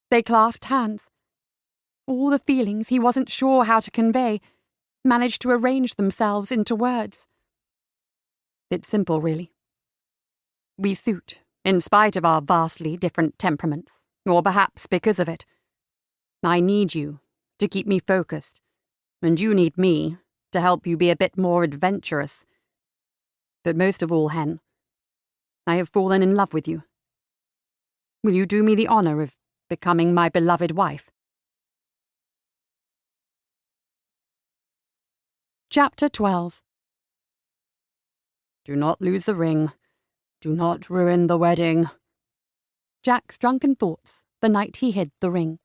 S1: They clasped hands. All the feelings he wasn't sure how to convey managed to arrange themselves into words.
S2: "It's simple, really. We suit, in spite of our vastly different temperaments, or perhaps because of it. I need you to keep me focused, and you need me to help you be a bit more adventurous. But most of all, Hen, I have fallen in love with you. Will you do me the honor of becoming my beloved wife?"
S1: Chapter 12.
S2: "Do not lose the ring. Do not ruin the wedding."
S1: Jack's drunken thoughts the night he hid the ring.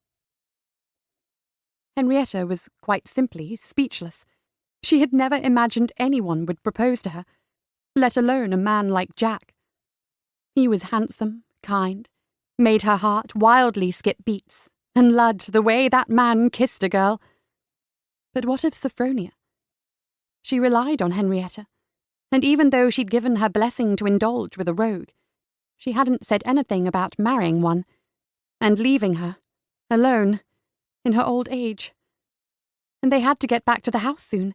S1: Henrietta was quite simply speechless. She had never imagined anyone would propose to her, let alone a man like Jack. He was handsome, kind, made her heart wildly skip beats, and lud the way that man kissed a girl. But what of Sophronia? She relied on Henrietta, and even though she'd given her blessing to indulge with a rogue, she hadn't said anything about marrying one, and leaving her, alone, in her old age. And they had to get back to the house soon.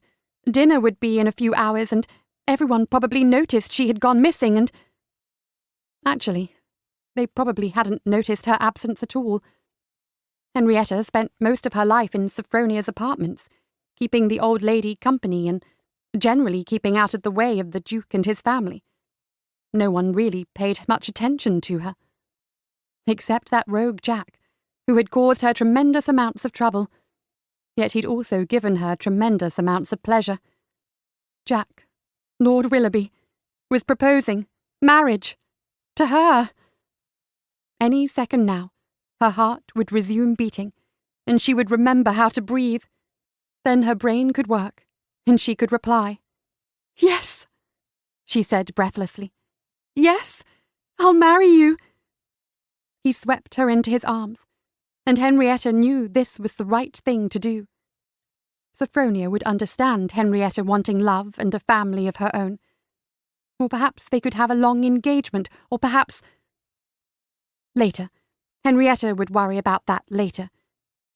S1: Dinner would be in a few hours, and everyone probably noticed she had gone missing, and... Actually, they probably hadn't noticed her absence at all. Henrietta spent most of her life in Sophronia's apartments, keeping the old lady company and generally keeping out of the way of the Duke and his family. No one really paid much attention to her. Except that rogue Jack, who had caused her tremendous amounts of trouble, yet he'd also given her tremendous amounts of pleasure. Jack, Lord Willoughby, was proposing marriage to her. Any second now, her heart would resume beating, and she would remember how to breathe. Then her brain could work, and she could reply. "Yes," she said breathlessly. "Yes, I'll marry you." He swept her into his arms, and Henrietta knew this was the right thing to do. Sophronia would understand Henrietta wanting love and a family of her own. Or perhaps they could have a long engagement, or perhaps... Later. Henrietta would worry about that later.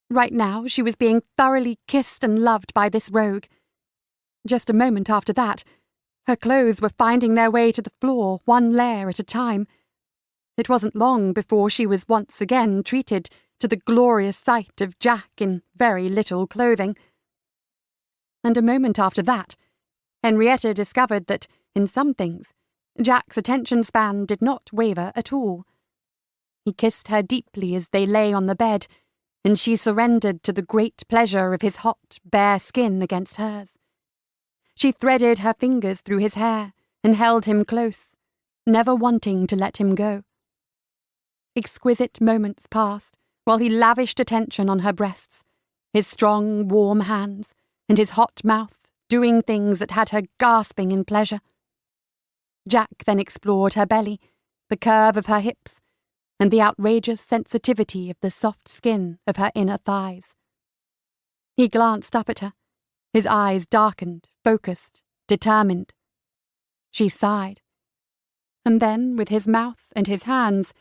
S1: Right now, she was being thoroughly kissed and loved by this rogue. Just a moment after that, her clothes were finding their way to the floor, one layer at a time. It wasn't long before she was once again treated to the glorious sight of Jack in very little clothing. And a moment after that, Henrietta discovered that, in some things, Jack's attention span did not waver at all. He kissed her deeply as they lay on the bed, and she surrendered to the great pleasure of his hot, bare skin against hers. She threaded her fingers through his hair and held him close, never wanting to let him go. Exquisite moments passed while he lavished attention on her breasts, his strong, warm hands, and his hot mouth doing things that had her gasping in pleasure. Jack then explored her belly, the curve of her hips, and the outrageous sensitivity of the soft skin of her inner thighs. He glanced up at her, his eyes darkened, focused, determined. She sighed. And then, with his mouth and his hands,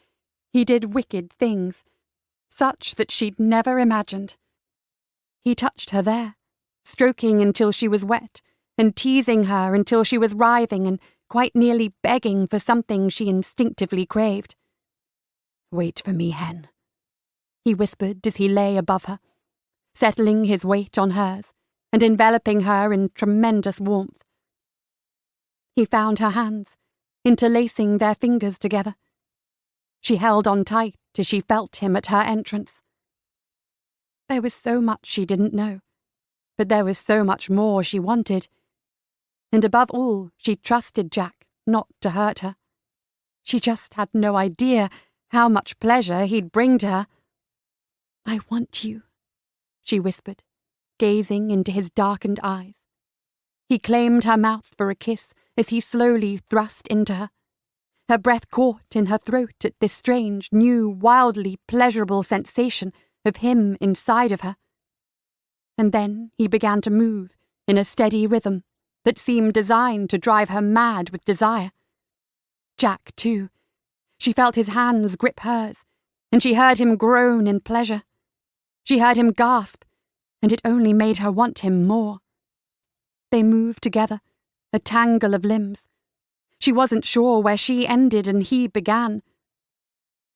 S1: he did wicked things, such that she'd never imagined. He touched her there, stroking until she was wet, and teasing her until she was writhing and quite nearly begging for something she instinctively craved. "Wait for me, Hen," he whispered as he lay above her, settling his weight on hers and enveloping her in tremendous warmth. He found her hands, interlacing their fingers together. She held on tight as she felt him at her entrance. There was so much she didn't know, but there was so much more she wanted. And above all, she trusted Jack not to hurt her. She just had no idea how much pleasure he'd bring to her. "I want you," she whispered, gazing into his darkened eyes. He claimed her mouth for a kiss as he slowly thrust into her. Her breath caught in her throat at this strange, new, wildly pleasurable sensation of him inside of her. And then he began to move in a steady rhythm that seemed designed to drive her mad with desire. Jack, too. She felt his hands grip hers, and she heard him groan in pleasure. She heard him gasp, and it only made her want him more. They moved together, a tangle of limbs. She wasn't sure where she ended and he began.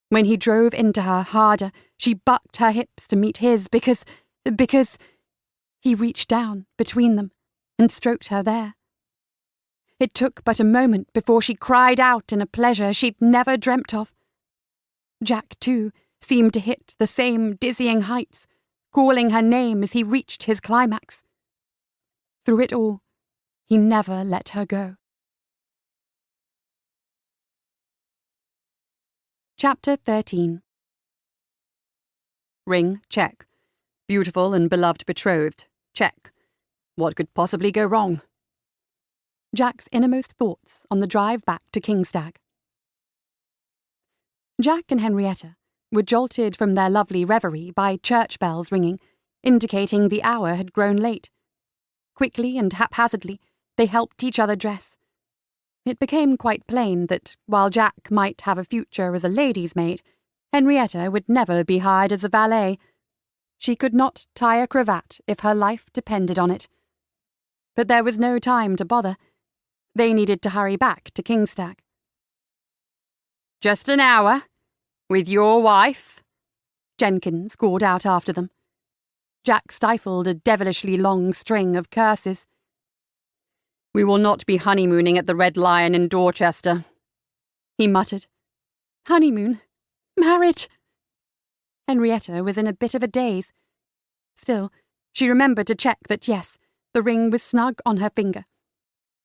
S1: When he drove into her harder, she bucked her hips to meet his because... He reached down between them and stroked her there. It took but a moment before she cried out in a pleasure she'd never dreamt of. Jack, too, seemed to hit the same dizzying heights, calling her name as he reached his climax. Through it all, he never let her go. Chapter 13.
S2: Ring, check. Beautiful and beloved betrothed, check. What could possibly go wrong?
S1: Jack's innermost thoughts on the drive back to Kingstag. Jack and Henrietta were jolted from their lovely reverie by church bells ringing, indicating the hour had grown late. Quickly and haphazardly, they helped each other dress. It became quite plain that, while Jack might have a future as a lady's maid, Henrietta would never be hired as a valet. She could not tie a cravat if her life depended on it. But there was no time to bother. They needed to hurry back to Kingstag.
S2: "Just an hour? With your wife?"
S1: Jenkins called out after them. Jack stifled a devilishly long string of curses.
S2: "We will not be honeymooning at the Red Lion in Dorchester,"
S1: he muttered. Honeymoon? Married? Henrietta was in a bit of a daze. Still, she remembered to check that yes, the ring was snug on her finger.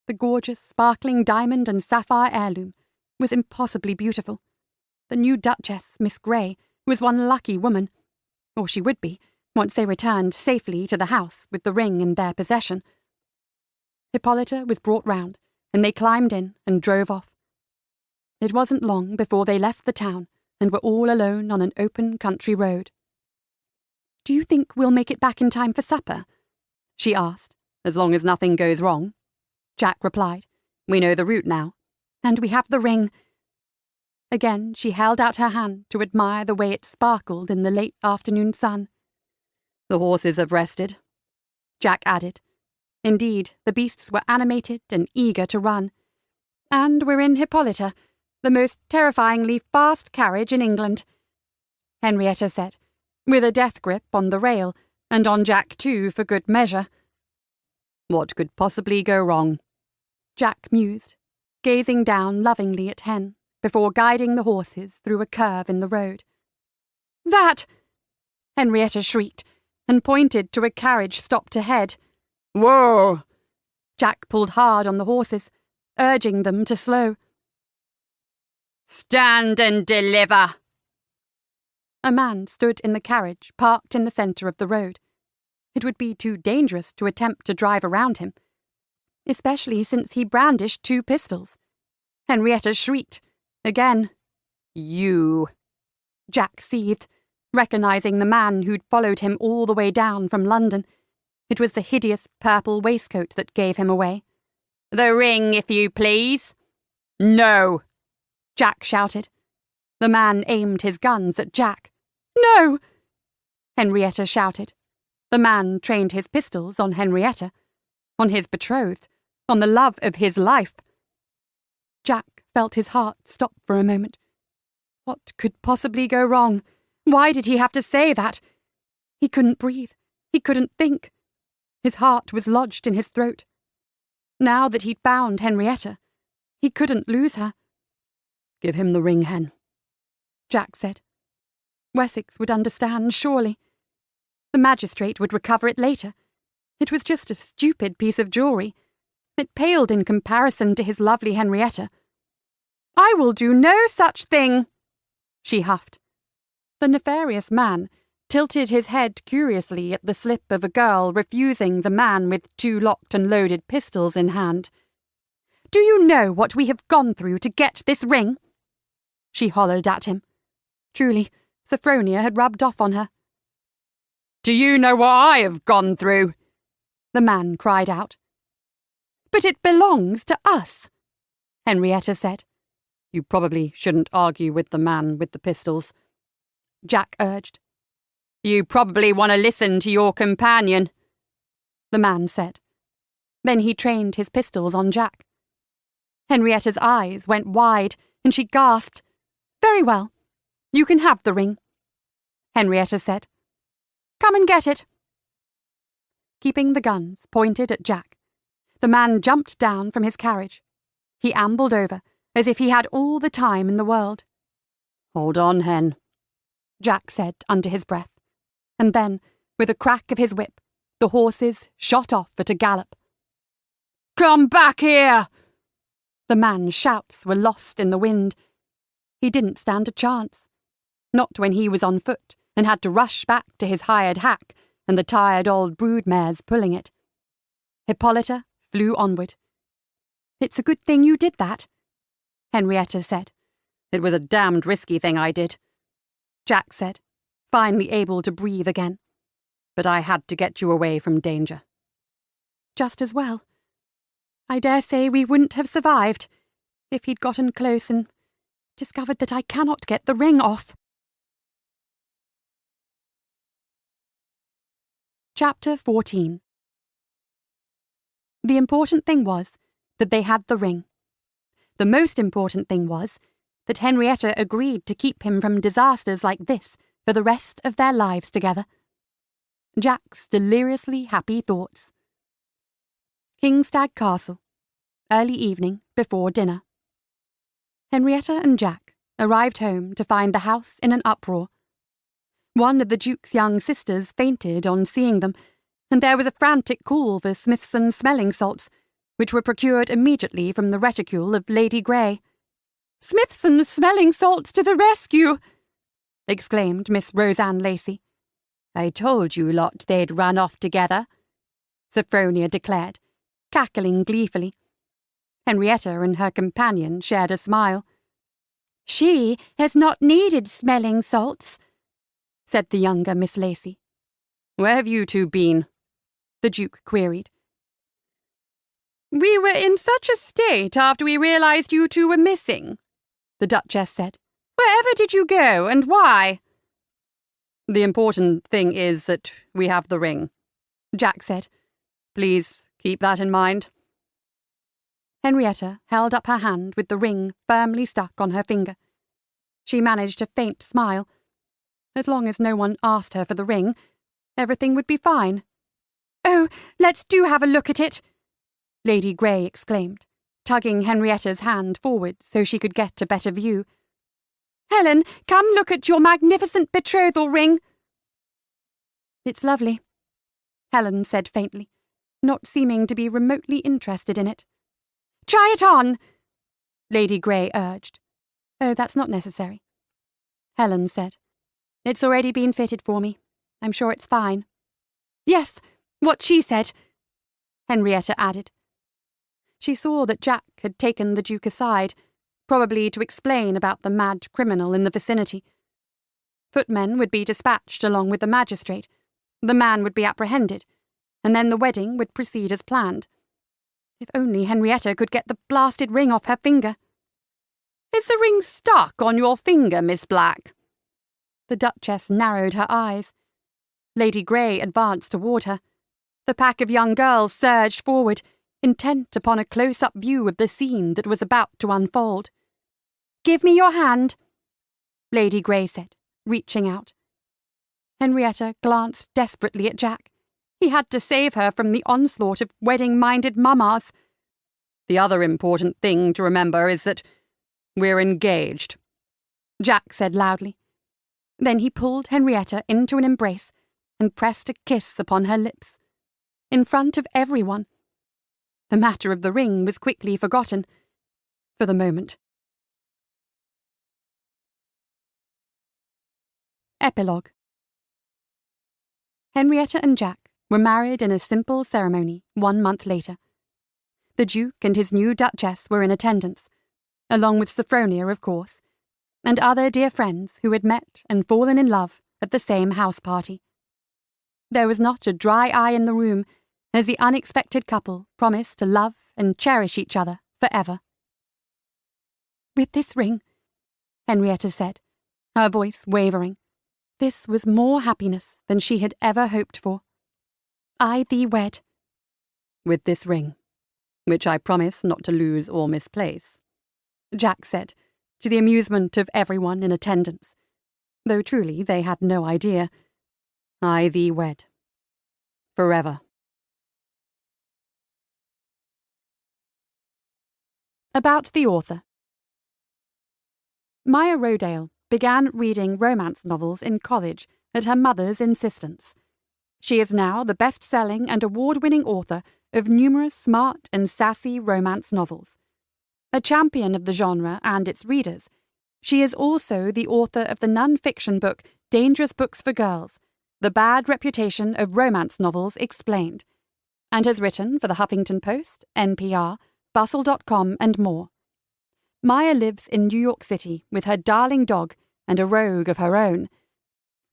S1: The gorgeous, sparkling diamond and sapphire heirloom was impossibly beautiful. The new Duchess, Miss Grey, was one lucky woman, or she would be, once they returned safely to the house with the ring in their possession. Hippolyta was brought round, and they climbed in and drove off. It wasn't long before they left the town and were all alone on an open country road. "Do you think we'll make it back in time for supper?" she asked.
S2: "As long as nothing goes wrong,"
S1: Jack replied.
S2: "We know the route now."
S1: "And we have the ring." Again she held out her hand to admire the way it sparkled in the late afternoon sun.
S2: "The horses have rested,"
S1: Jack added. Indeed, the beasts were animated and eager to run. "And we're in Hippolyta, the most terrifyingly fast carriage in England," Henrietta said, with a death grip on the rail, and on Jack too, for good measure.
S2: "What could possibly go wrong?"
S1: Jack mused, gazing down lovingly at Hen, before guiding the horses through a curve in the road. "That!" Henrietta shrieked, and pointed to a carriage stopped ahead.
S2: "Whoa!"
S1: Jack pulled hard on the horses, urging them to slow.
S2: "Stand and deliver!"
S1: A man stood in the carriage parked in the centre of the road. It would be too dangerous to attempt to drive around him, especially since he brandished 2 pistols. Henrietta shrieked. Again.
S2: "You!"
S1: Jack seethed, recognising the man who'd followed him all the way down from London. It was the hideous purple waistcoat that gave him away.
S2: "The ring, if you please." "No!"
S1: Jack shouted. The man aimed his guns at Jack. "No!" Henrietta shouted. The man trained his pistols on Henrietta, on his betrothed, on the love of his life. Jack felt his heart stop for a moment. What could possibly go wrong? Why did he have to say that? He couldn't breathe. He couldn't think. His heart was lodged in his throat. Now that he'd found Henrietta, he couldn't lose her.
S2: "Give him the ring, Hen,"
S1: Jack said. Wessex would understand, surely. The magistrate would recover it later. It was just a stupid piece of jewellery. It paled in comparison to his lovely Henrietta. "I will do no such thing," she huffed. The nefarious man tilted his head curiously at the slip of a girl refusing the man with 2 locked and loaded pistols in hand. "Do you know what we have gone through to get this ring?" She hollered at him. Truly, Sophronia had rubbed off on her.
S2: "Do you know what I have gone through?"
S1: the man cried out. "But it belongs to us," Henrietta said.
S2: "You probably shouldn't argue with the man with the pistols,"
S1: Jack urged.
S2: "You probably want to listen to your companion,"
S1: the man said. Then he trained his pistols on Jack. Henrietta's eyes went wide, and she gasped. "Very well. You can have the ring," Henrietta said. "Come and get it." Keeping the guns pointed at Jack, the man jumped down from his carriage. He ambled over, as if he had all the time in the world.
S2: "Hold on, Hen,"
S1: Jack said under his breath, and then, with a crack of his whip, the horses shot off at a gallop.
S2: "Come back here!"
S1: The man's shouts were lost in the wind. He didn't stand a chance. Not when he was on foot and had to rush back to his hired hack and the tired old broodmares pulling it. Hippolyta flew onward. "It's a good thing you did that," Henrietta said.
S2: It was a damned risky thing I did, Jack said, finally able to breathe again. But I had to get you away from danger.
S1: Just as well. I dare say we wouldn't have survived if he'd gotten close and discovered that I cannot get the ring off. Chapter 14. The important thing was that they had the ring. The most important thing was that Henrietta agreed to keep him from disasters like this for the rest of their lives together. Jack's deliriously happy thoughts. Kingstag Castle. Early evening before dinner. Henrietta and Jack arrived home to find the house in an uproar. One of the Duke's young sisters fainted on seeing them, and there was a frantic call for Smithson's smelling salts, which were procured immediately from the reticule of Lady Grey. "Smithson's smelling salts to the rescue!" exclaimed Miss Roseanne Lacey. "I told you lot they'd run off together," Sophronia declared, cackling gleefully. Henrietta and her companion shared a smile. "She has not needed smelling salts," said the younger Miss Lacey. "Where have you two been?" the Duke queried. "We were in such a state after we realized you two were missing," the Duchess said. "Wherever did you go, and why?" "The important thing is that we have the ring," Jack said. "Please keep that in mind." Henrietta held up her hand with the ring firmly stuck on her finger. She managed a faint smile. As long as no one asked her for the ring, everything would be fine. "Oh, let's do have a look at it," Lady Grey exclaimed, tugging Henrietta's hand forward so she could get a better view. "Helen, come look at your magnificent betrothal ring." "It's lovely," Helen said faintly, not seeming to be remotely interested in it. "Try it on," Lady Grey urged. "Oh, that's not necessary," Helen said. "It's already been fitted for me. I'm sure it's fine." "Yes, what she said," Henrietta added. She saw that Jack had taken the Duke aside, probably to explain about the mad criminal in the vicinity. Footmen would be dispatched along with the magistrate, the man would be apprehended, and then the wedding would proceed as planned. If only Henrietta could get the blasted ring off her finger. "Is the ring stuck on your finger, Miss Black?" The Duchess narrowed her eyes. Lady Grey advanced toward her. The pack of young girls surged forward, intent upon a close-up view of the scene that was about to unfold. "Give me your hand," Lady Grey said, reaching out. Henrietta glanced desperately at Jack. He had to save her from the onslaught of wedding-minded mammas. "The other important thing to remember is that we're engaged," Jack said loudly. Then he pulled Henrietta into an embrace and pressed a kiss upon her lips. In front of everyone. The matter of the ring was quickly forgotten. For the moment. Epilogue. Henrietta and Jack were married in a simple ceremony 1 month later. The Duke and his new Duchess were in attendance, along with Sophronia, of course, and other dear friends who had met and fallen in love at the same house party. There was not a dry eye in the room as the unexpected couple promised to love and cherish each other forever. "With this ring," Henrietta said, her voice wavering, "this was more happiness than she had ever hoped for. I thee wed." "With this ring, which I promise not to lose or misplace," Jack said, to the amusement of everyone in attendance, though truly they had no idea. "I thee wed. Forever." About the author. Maya Rodale began reading romance novels in college at her mother's insistence. She is now the best-selling and award-winning author of numerous smart and sassy romance novels. A champion of the genre and its readers, she is also the author of the non-fiction book Dangerous Books for Girls, The Bad Reputation of Romance Novels Explained, and has written for the Huffington Post, NPR, Bustle.com and more. Maya lives in New York City with her darling dog and a rogue of her own.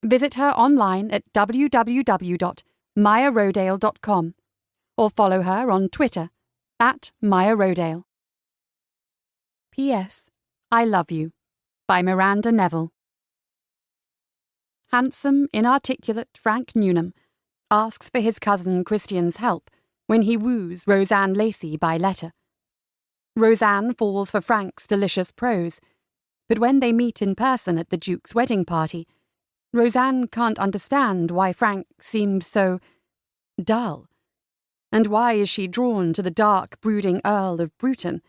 S1: Visit her online at www.mayarodale.com or follow her on Twitter @MayaRodale. P.S. I Love You by Miranda Neville. Handsome, inarticulate Frank Newnham asks for his cousin Christian's help when he woos Roseanne Lacey by letter. Roseanne falls for Frank's delicious prose, but when they meet in person at the Duke's wedding party, Roseanne can't understand why Frank seems so dull, and why is she drawn to the dark, brooding Earl of Bruton,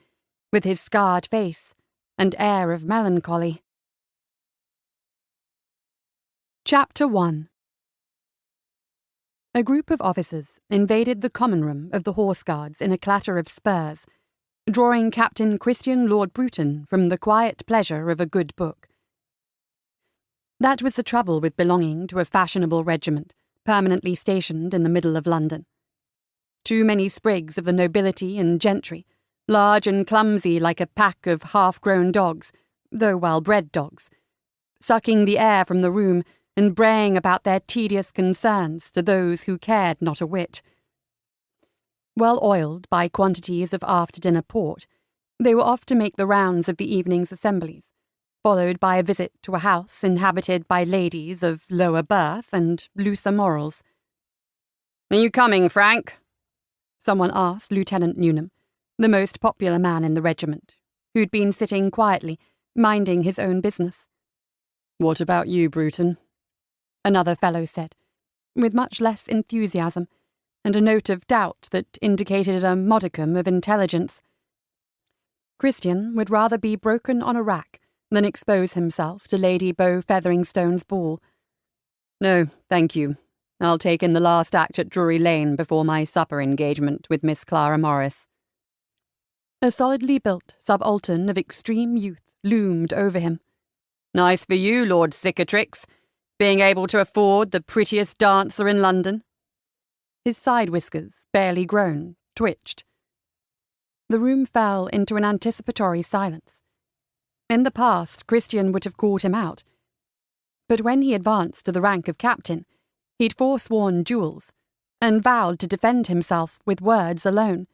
S1: with his scarred face and air of melancholy. Chapter 1. A group of officers invaded the common room of the Horse Guards in a clatter of spurs, drawing Captain Christian Lord Bruton from the quiet pleasure of a good book. That was the trouble with belonging to a fashionable regiment, permanently stationed in the middle of London. Too many sprigs of the nobility and gentry, large and clumsy like a pack of half-grown dogs, though well-bred dogs, sucking the air from the room and braying about their tedious concerns to those who cared not a whit. Well oiled by quantities of after-dinner port, they were off to make the rounds of the evening's assemblies, followed by a visit to a house inhabited by ladies of lower birth and looser morals.
S2: "Are you coming, Frank?"
S1: someone asked Lieutenant Newnham, the most popular man in the regiment, who'd been sitting quietly, minding his own business.
S2: "What about you, Bruton?"
S1: another fellow said, with much less enthusiasm, and a note of doubt that indicated a modicum of intelligence. Christian would rather be broken on a rack than expose himself to Lady Beau Featheringstone's ball.
S2: "No, thank you. I'll take in the last act at Drury Lane before my supper engagement with Miss Clara Morris."
S1: A solidly built subaltern of extreme youth loomed over him.
S2: "Nice for you, Lord Cicatrix, being able to afford the prettiest dancer in London."
S1: His side whiskers, barely grown, twitched. The room fell into an anticipatory silence. In the past, Christian would have called him out. But when he advanced to the rank of captain, he'd forsworn duels, and vowed to defend himself with words alone.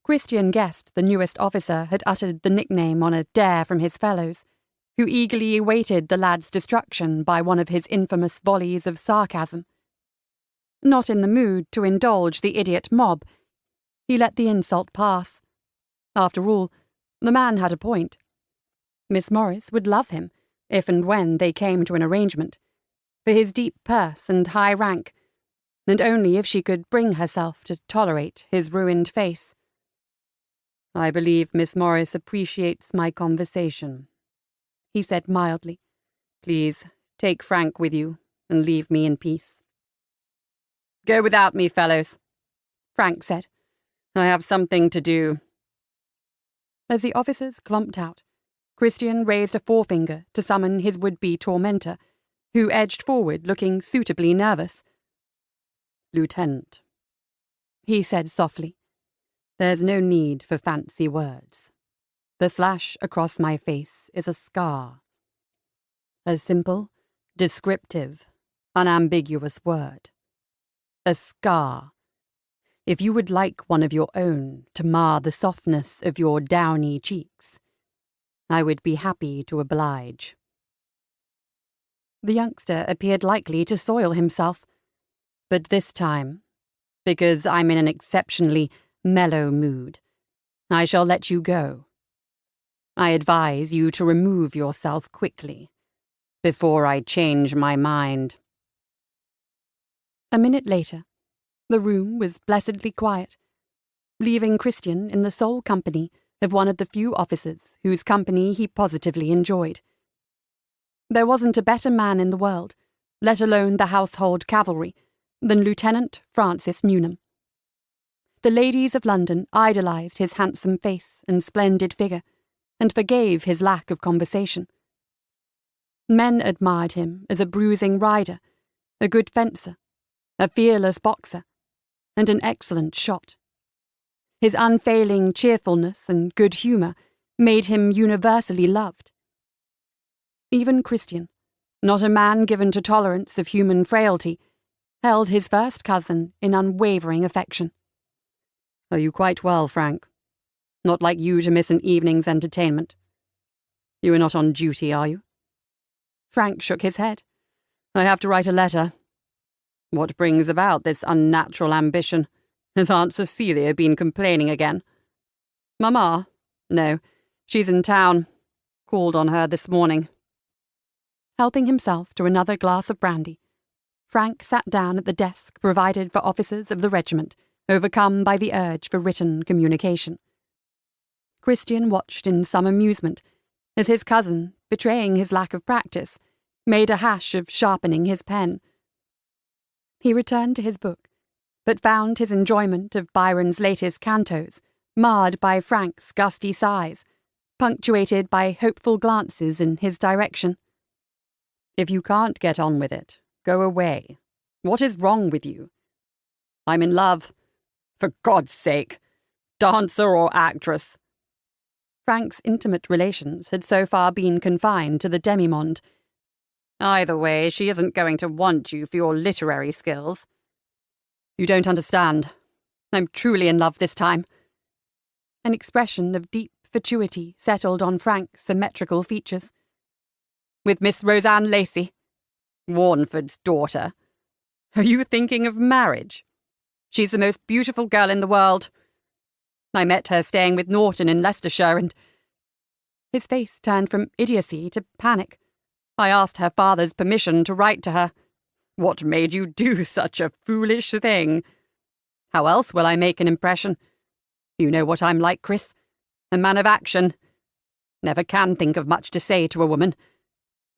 S1: Christian guessed the newest officer had uttered the nickname on a dare from his fellows, who eagerly awaited the lad's destruction by one of his infamous volleys of sarcasm. Not in the mood to indulge the idiot mob, he let the insult pass. After all, the man had a point. Miss Morris would love him, if and when they came to an arrangement, for his deep purse and high rank, and only if she could bring herself to tolerate his ruined face.
S2: "I believe Miss Morris appreciates my conversation,"
S1: he said mildly.
S2: "Please, take Frank with you, and leave me in peace." "Go without me, fellows,"
S1: Frank said.
S2: "I have something to do."
S1: As the officers clumped out, Christian raised a forefinger to summon his would-be tormentor, who edged forward looking suitably nervous.
S2: "Lieutenant,"
S1: he said softly,
S2: "there's no need for fancy words. The slash across my face is a scar. A simple, descriptive, unambiguous word. A scar. If you would like one of your own to mar the softness of your downy cheeks, I would be happy to oblige."
S1: The youngster appeared likely to soil himself.
S2: "But this time, because I'm in an exceptionally mellow mood, I shall let you go. I advise you to remove yourself quickly, before I change my mind."
S1: A minute later, the room was blessedly quiet, leaving Christian in the sole company of one of the few officers whose company he positively enjoyed. There wasn't a better man in the world, let alone the household cavalry, than Lieutenant Francis Newnham. The ladies of London idolized his handsome face and splendid figure, and forgave his lack of conversation. Men admired him as a bruising rider, a good fencer, a fearless boxer, and an excellent shot. His unfailing cheerfulness and good humour made him universally loved. Even Christian, not a man given to tolerance of human frailty, held his first cousin in unwavering affection.
S2: "Are you quite well, Frank? Not like you to miss an evening's entertainment. You are not on duty, are you?"
S1: Frank shook his head.
S2: "I have to write a letter. What brings about this unnatural ambition? Has Aunt Cecilia been complaining again?" "Mamma? No, she's in town. Called on her this morning."
S1: Helping himself to another glass of brandy, Frank sat down at the desk provided for officers of the regiment, overcome by the urge for written communication. Christian watched in some amusement as his cousin, betraying his lack of practice, made a hash of sharpening his pen. He returned to his book, but found his enjoyment of Byron's latest cantos marred by Frank's gusty sighs, punctuated by hopeful glances in his direction.
S2: "If you can't get on with it, go away. What is wrong with you?" "I'm in love. For God's sake. Dancer or actress?"
S1: Frank's intimate relations had so far been confined to the demi-monde.
S2: "Either way, she isn't going to want you for your literary skills." "You don't understand. I'm truly in love this time."
S1: An expression of deep fatuity settled on Frank's symmetrical features.
S2: "With Miss Roseanne Lacey, Warnford's daughter. Are you thinking of marriage? She's the most beautiful girl in the world. I met her staying with Norton in Leicestershire and—"
S1: His face turned from idiocy to panic.
S2: "I asked her father's permission to write to her. What made you do such a foolish thing? How else will I make an impression? You know what I'm like, Chris. A man of action. Never can think of much to say to a woman.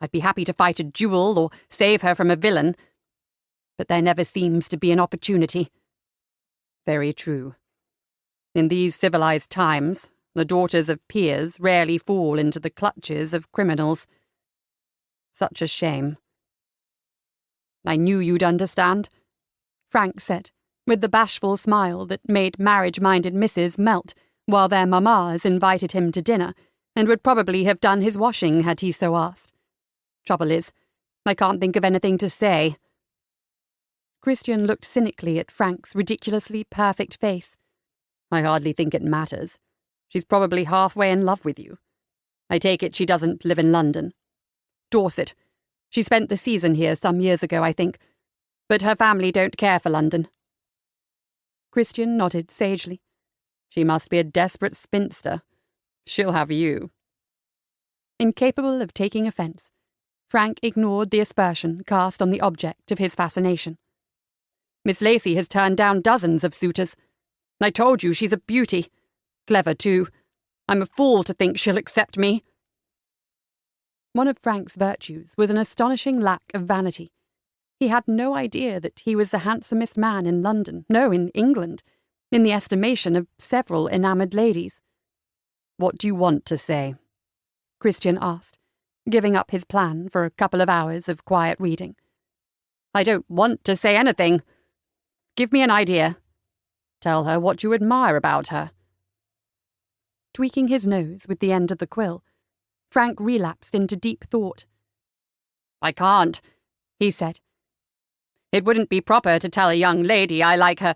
S2: I'd be happy to fight a duel or save her from a villain. But there never seems to be an opportunity." "Very true. In these civilized times, the daughters of peers rarely fall into the clutches of criminals. Such a shame."
S1: "I knew you'd understand," Frank said, with the bashful smile that made marriage-minded misses melt while their mammas invited him to dinner and would probably have done his washing had he so asked. "Trouble is, I can't think of anything to say." Christian looked cynically at Frank's ridiculously perfect face.
S2: "I hardly think it matters. She's probably halfway in love with you. I take it she doesn't live in London."
S1: "Dorset. She spent the season here some years ago, I think. But her family don't care for London."
S2: Christian nodded sagely. "She must be a desperate spinster. She'll have you."
S1: Incapable of taking offence, Frank ignored the aspersion cast on the object of his fascination.
S2: "Miss Lacey has turned down dozens of suitors. I told you she's a beauty. Clever, too. I'm a fool to think she'll accept me."
S1: One of Frank's virtues was an astonishing lack of vanity. He had no idea that he was the handsomest man in London, no, in England, in the estimation of several enamoured ladies.
S2: "What do you want to say?"
S1: Christian asked, giving up his plan for a couple of hours of quiet reading.
S2: "I don't want to say anything. Give me an idea. Tell her what you admire about her."
S1: Tweaking his nose with the end of the quill, Frank relapsed into deep thought.
S2: "I can't," he said. "It wouldn't be proper to tell a young lady I like her."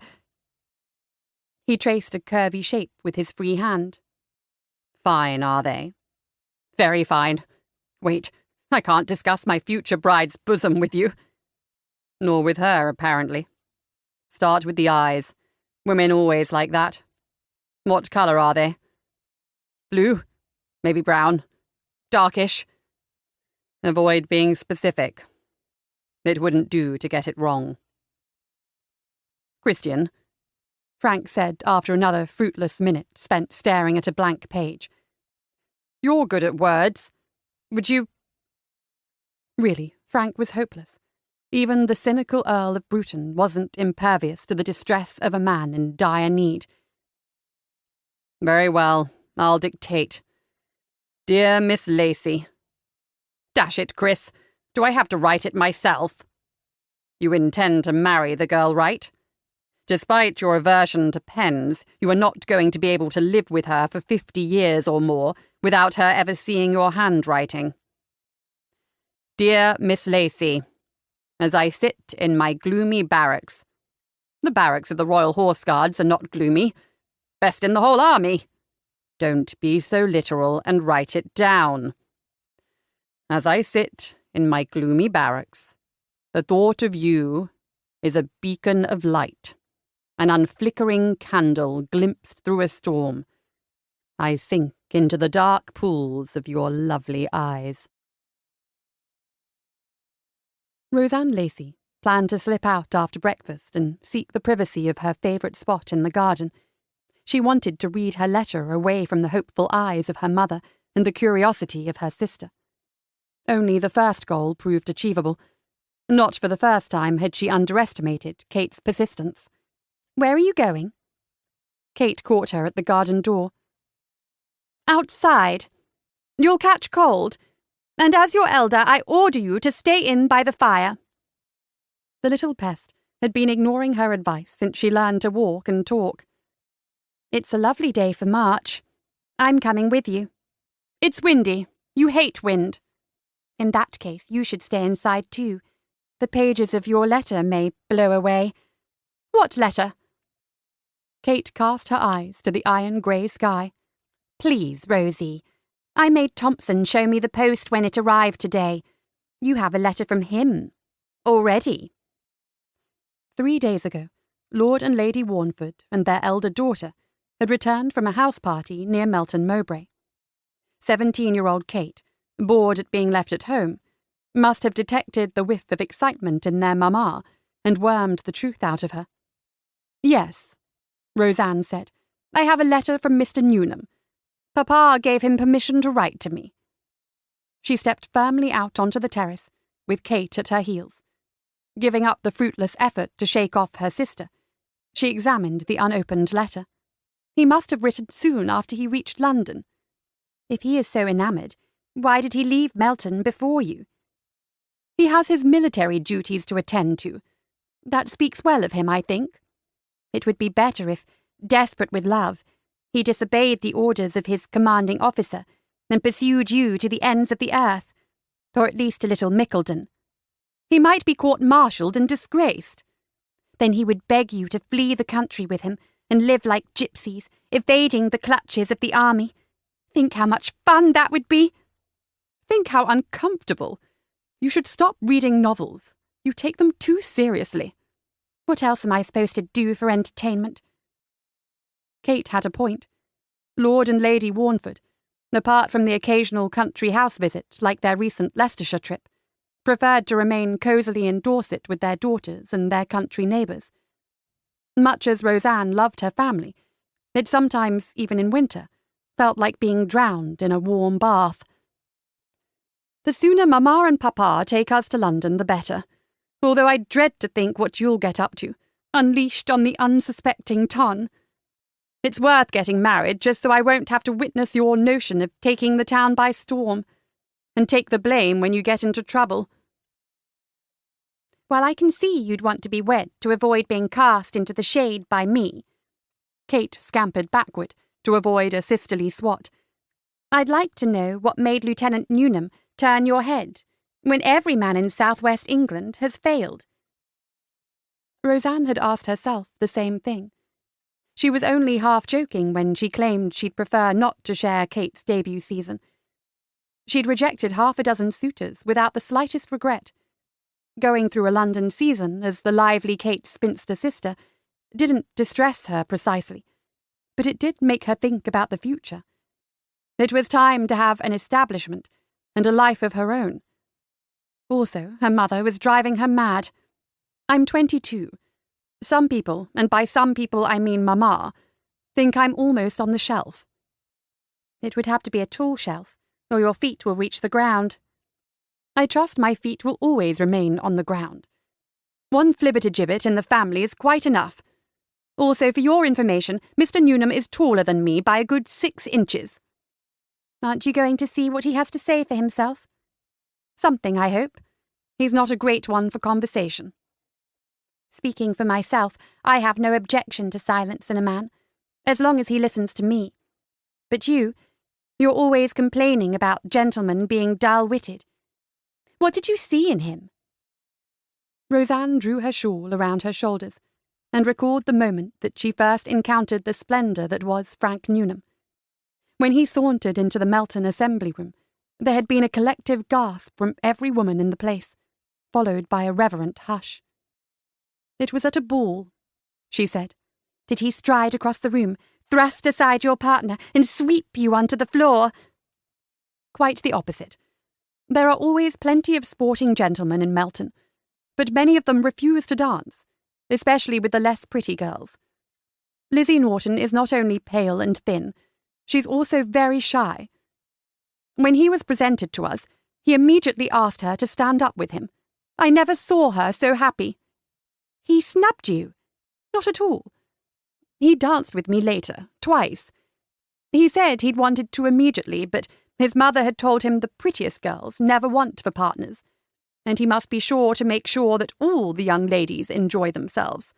S1: He traced a curvy shape with his free hand.
S2: "Fine, are they?" "Very fine. Wait, I can't discuss my future bride's bosom with you." "Nor with her, apparently. Start with the eyes. Women always like that. What colour are they?" "Blue. Maybe brown. Darkish." "Avoid being specific. It wouldn't do to get it wrong."
S1: "Christian," Frank said after another fruitless minute spent staring at a blank page.
S2: "You're good at words. Would you—"
S1: Really, Frank was hopeless. Even the cynical Earl of Bruton wasn't impervious to the distress of a man in dire need.
S2: "Very well, I'll dictate. Dear Miss Lacey." "Dash it, Chris. Do I have to write it myself?" "You intend to marry the girl, right? Despite your aversion to pens, you are not going to be able to live with her for 50 years or more without her ever seeing your handwriting. Dear Miss Lacey, as I sit in my gloomy barracks. The barracks of the Royal Horse Guards are not gloomy. Best in the whole army. Don't be so literal and write it down. As I sit in my gloomy barracks, the thought of you is a beacon of light, an unflickering candle glimpsed through a storm. I sink into the dark pools of your lovely eyes.
S1: Roseanne Lacey planned to slip out after breakfast and seek the privacy of her favourite spot in the garden. She wanted to read her letter away from the hopeful eyes of her mother and the curiosity of her sister. Only the first goal proved achievable. Not for the first time had she underestimated Kate's persistence. "Where are you going?" Kate caught her at the garden door. "Outside. You'll catch cold, and as your elder I order you to stay in by the fire." The little pest had been ignoring her advice since she learned to walk and talk. "It's a lovely day for March. I'm coming with you." "It's windy. You hate wind." "In that case, you should stay inside too. The pages of your letter may blow away." "What letter?" Kate cast her eyes to the iron-grey sky. "Please, Rosie. I made Thompson show me the post when it arrived today. You have a letter from him. Already." 3 days ago, Lord and Lady Warnford and their elder daughter had returned from a house party near Melton Mowbray. 17-year-old Kate, bored at being left at home, must have detected the whiff of excitement in their mamma and wormed the truth out of her. "Yes," Roseanne said, "I have a letter from Mr. Newnham. Papa gave him permission to write to me." She stepped firmly out onto the terrace, with Kate at her heels. Giving up the fruitless effort to shake off her sister, she examined the unopened letter. He must have written soon after he reached London. If he is so enamoured, why did he leave Melton before you? He has his military duties to attend to. That speaks well of him, I think. It would be better if, desperate with love, he disobeyed the orders of his commanding officer and pursued you to the ends of the earth, or at least to Little Mickleden. He might be court-martialed and disgraced. Then he would beg you to flee the country with him and live like gypsies, evading the clutches of the army. Think how much fun that would be! Think how uncomfortable. You should stop reading novels. You take them too seriously. What else am I supposed to do for entertainment?" Kate had a point. Lord and Lady Warnford, apart from the occasional country house visit like their recent Leicestershire trip, preferred to remain cosily in Dorset with their daughters and their country neighbours. Much as Roseanne loved her family, it sometimes, even in winter, felt like being drowned in a warm bath. "The sooner Mamma and Papa take us to London, the better, although I dread to think what you'll get up to, unleashed on the unsuspecting ton. It's worth getting married just so I won't have to witness your notion of taking the town by storm, and take the blame when you get into trouble." "Well, I can see you'd want to be wed to avoid being cast into the shade by me." Kate scampered backward to avoid a sisterly swat. "I'd like to know what made Lieutenant Newnham turn your head, when every man in southwest England has failed." Roseanne had asked herself the same thing. She was only half joking when she claimed she'd prefer not to share Kate's debut season. She'd rejected 6 suitors without the slightest regret. Going through a London season as the lively Kate's spinster sister didn't distress her precisely, but it did make her think about the future. It was time to have an establishment and a life of her own. Also, her mother was driving her mad. "I'm 22. Some people, and by some people I mean Mamma, think I'm almost on the shelf." "It would have to be a tall shelf, or your feet will reach the ground." "I trust my feet will always remain on the ground. 1 flibbertigibbet in the family is quite enough. Also, for your information, Mr. Newnham is taller than me by a good 6 inches. "Aren't you going to see what he has to say for himself?" "Something, I hope. He's not a great one for conversation." "Speaking for myself, I have no objection to silence in a man, as long as he listens to me. But you, You're always complaining about gentlemen being dull-witted. What did you see in him?" Roseanne drew her shawl around her shoulders and recalled the moment that she first encountered the splendour that was Frank Newnham. When he sauntered into the Melton Assembly Room, there had been a collective gasp from every woman in the place, followed by a reverent hush. "It was at a ball," she said. "Did he stride across the room, thrust aside your partner, and sweep you onto the floor?" "Quite the opposite. There are always plenty of sporting gentlemen in Melton, but many of them refuse to dance, especially with the less pretty girls. Lizzie Norton is not only pale and thin, she's also very shy. When he was presented to us, he immediately asked her to stand up with him. I never saw her so happy." "He snubbed you?" "Not at all. He danced with me later, twice. He said he'd wanted to immediately, but his mother had told him the prettiest girls never want for partners, and he must be sure to make sure that all the young ladies enjoy themselves.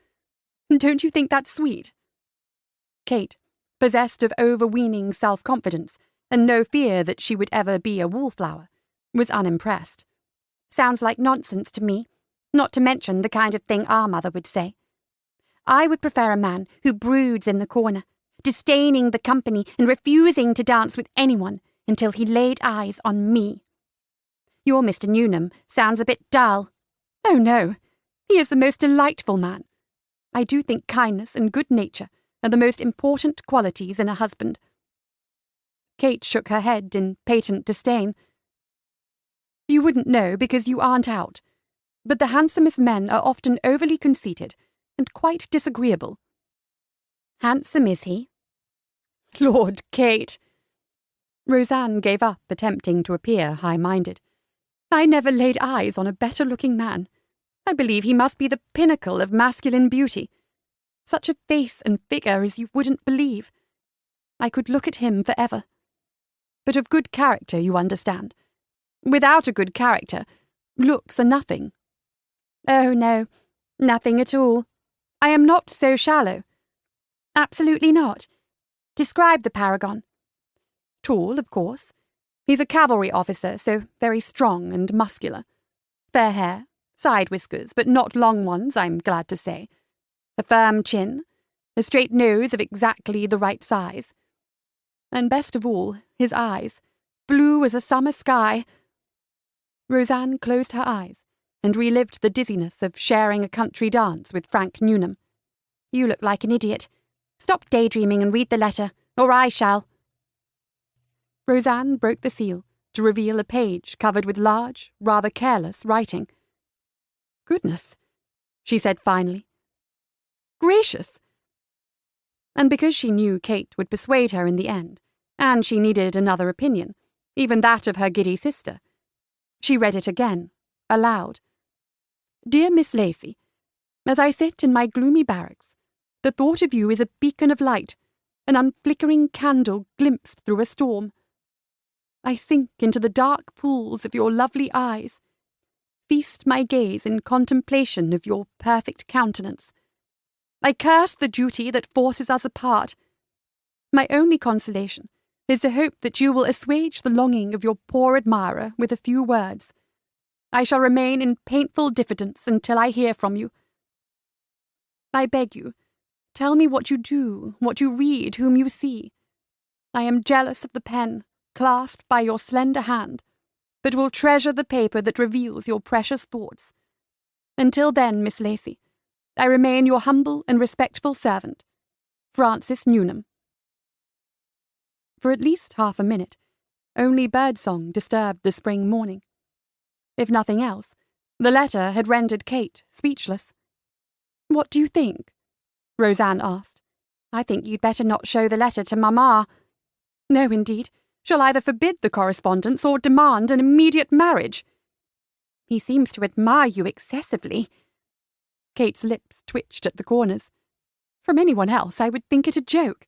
S1: Don't you think that's sweet?" Kate, possessed of overweening self-confidence and no fear that she would ever be a wallflower, was unimpressed. "Sounds like nonsense to me, not to mention the kind of thing our mother would say. I would prefer a man who broods in the corner, disdaining the company and refusing to dance with anyone until he laid eyes on me. Your Mr. Newnham sounds a bit dull." "Oh, no. He is the most delightful man. I do think kindness and good nature are the most important qualities in a husband." Kate shook her head in patent disdain. "You wouldn't know because you aren't out, but the handsomest men are often overly conceited and quite disagreeable." "Handsome, is he?" "Lord, Kate!" Roseanne gave up attempting to appear high-minded. "I never laid eyes on a better-looking man. I believe he must be the pinnacle of masculine beauty. Such a face and figure as you wouldn't believe. I could look at him forever. But of good character, you understand. Without a good character, looks are nothing." "Oh, no, nothing at all. I am not so shallow." "Absolutely not. Describe the paragon." "Tall, of course. He's a cavalry officer, so very strong and muscular. Fair hair, side whiskers, but not long ones, I'm glad to say. A firm chin, a straight nose of exactly the right size. And best of all, his eyes, blue as a summer sky." Roseanne closed her eyes and relived the dizziness of sharing a country dance with Frank Newnham. "You look like an idiot. Stop daydreaming and read the letter, or I shall." Roseanne broke the seal to reveal a page covered with large, rather careless writing. "Goodness," she said finally. "Gracious!" And because she knew Kate would persuade her in the end, and she needed another opinion, even that of her giddy sister, she read it again, aloud. "Dear Miss Lacey, as I sit in my gloomy barracks, the thought of you is a beacon of light, an unflickering candle glimpsed through a storm. I sink into the dark pools of your lovely eyes, feast my gaze in contemplation of your perfect countenance. I curse the duty that forces us apart. My only consolation is the hope that you will assuage the longing of your poor admirer with a few words. I shall remain in painful diffidence until I hear from you. I beg you, tell me what you do, what you read, whom you see. I am jealous of the pen, clasped by your slender hand, but will treasure the paper that reveals your precious thoughts. Until then, Miss Lacey, I remain your humble and respectful servant, Francis Newnham." For at least half a minute, only birdsong disturbed the spring morning. If nothing else, the letter had rendered Kate speechless. "What do you think?" Roseanne asked. "I think you'd better not show the letter to Mamma." "No, indeed. She'll either forbid the correspondence or demand an immediate marriage." "He seems to admire you excessively." Kate's lips twitched at the corners. "From anyone else, I would think it a joke."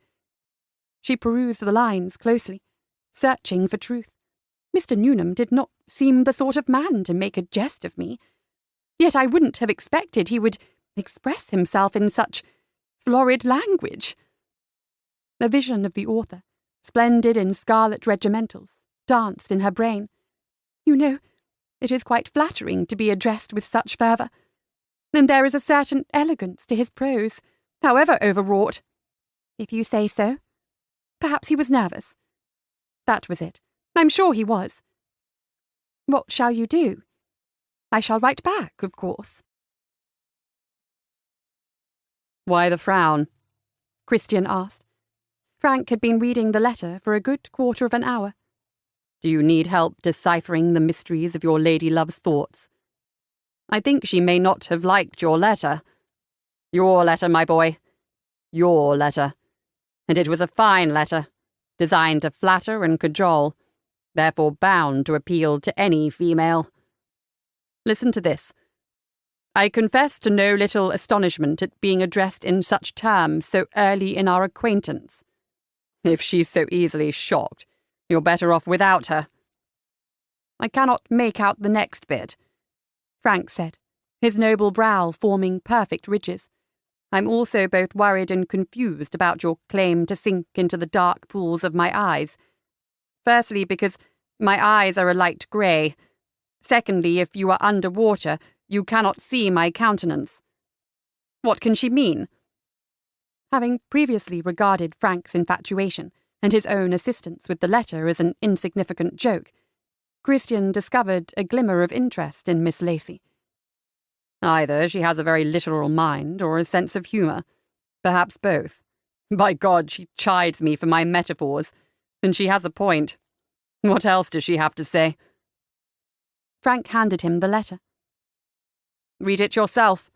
S1: She perused the lines closely, searching for truth. Mr. Newnham did not seem the sort of man to make a jest of me. Yet I wouldn't have expected he would express himself in such florid language. A vision of the author, splendid in scarlet regimentals, danced in her brain. You know, it is quite flattering to be addressed with such fervour, and there is a certain elegance to his prose, however overwrought. If you say so. Perhaps he was nervous. That was it. I'm sure he was. What shall you do? I shall write back, of course.
S2: Why the frown?
S1: Christian asked. Frank had been reading the letter for a good quarter of an hour.
S2: Do you need help deciphering the mysteries of your lady love's thoughts? I think she may not have liked your letter. Your letter, my boy. Your letter. And it was a fine letter, designed to flatter and cajole, therefore bound to appeal to any female. Listen to this. I confess to no little astonishment at being addressed in such terms so early in our acquaintance. If she's so easily shocked, you're better off without her.
S1: I cannot make out the next bit, Frank said, his noble brow forming perfect ridges. I'm also both worried and confused about your claim to sink into the dark pools of my eyes. Firstly, because my eyes are a light grey. Secondly, if you are under water, you cannot see my countenance. What can she mean? Having previously regarded Frank's infatuation and his own assistance with the letter as an insignificant joke, Christian discovered a glimmer of interest in Miss Lacy.
S2: Either she has a very literal mind or a sense of humour. Perhaps both. By God, she chides me for my metaphors, and she has a point. What else does she have to say?
S1: Frank handed him the letter.
S2: Read it yourself.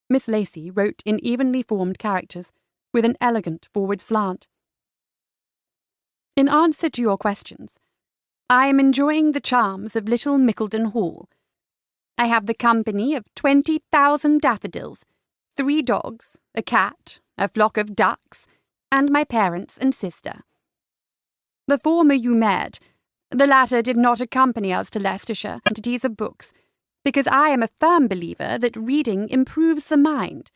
S1: Miss Lacy wrote in evenly formed characters, with an elegant forward slant. In answer to your questions, I am enjoying the charms of Little Mickledon Hall. I have the company of 20,000 daffodils, 3 dogs, a cat, a flock of ducks, and my parents and sister. The former you met, the latter did not accompany us to Leicestershire quantities of books, because I am a firm believer that reading improves the mind.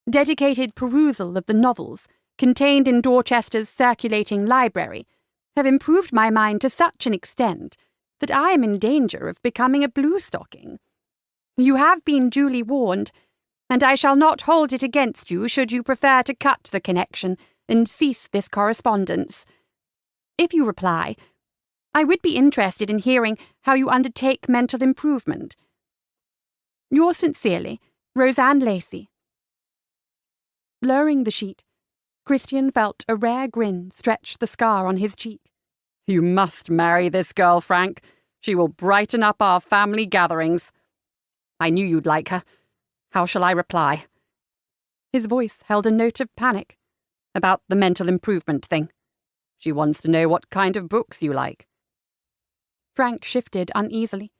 S1: Dedicated perusal of the novels contained in Dorchester's circulating library have improved my mind to such an extent that I am in danger of becoming a blue-stocking. You have been duly warned, and I shall not hold it against you should you prefer to cut the connection and cease this correspondence. If you reply, I would be interested in hearing how you undertake mental improvement. Yours sincerely, Roseanne Lacy. Blurring the sheet, Christian felt a rare grin stretch the scar on his cheek.
S2: You must marry this girl, Frank. She will brighten up our family gatherings. I knew you'd like her. How shall I reply?
S1: His voice held a note of panic.
S2: About the mental improvement thing. She wants to know what kind of books you like.
S1: Frank shifted uneasily.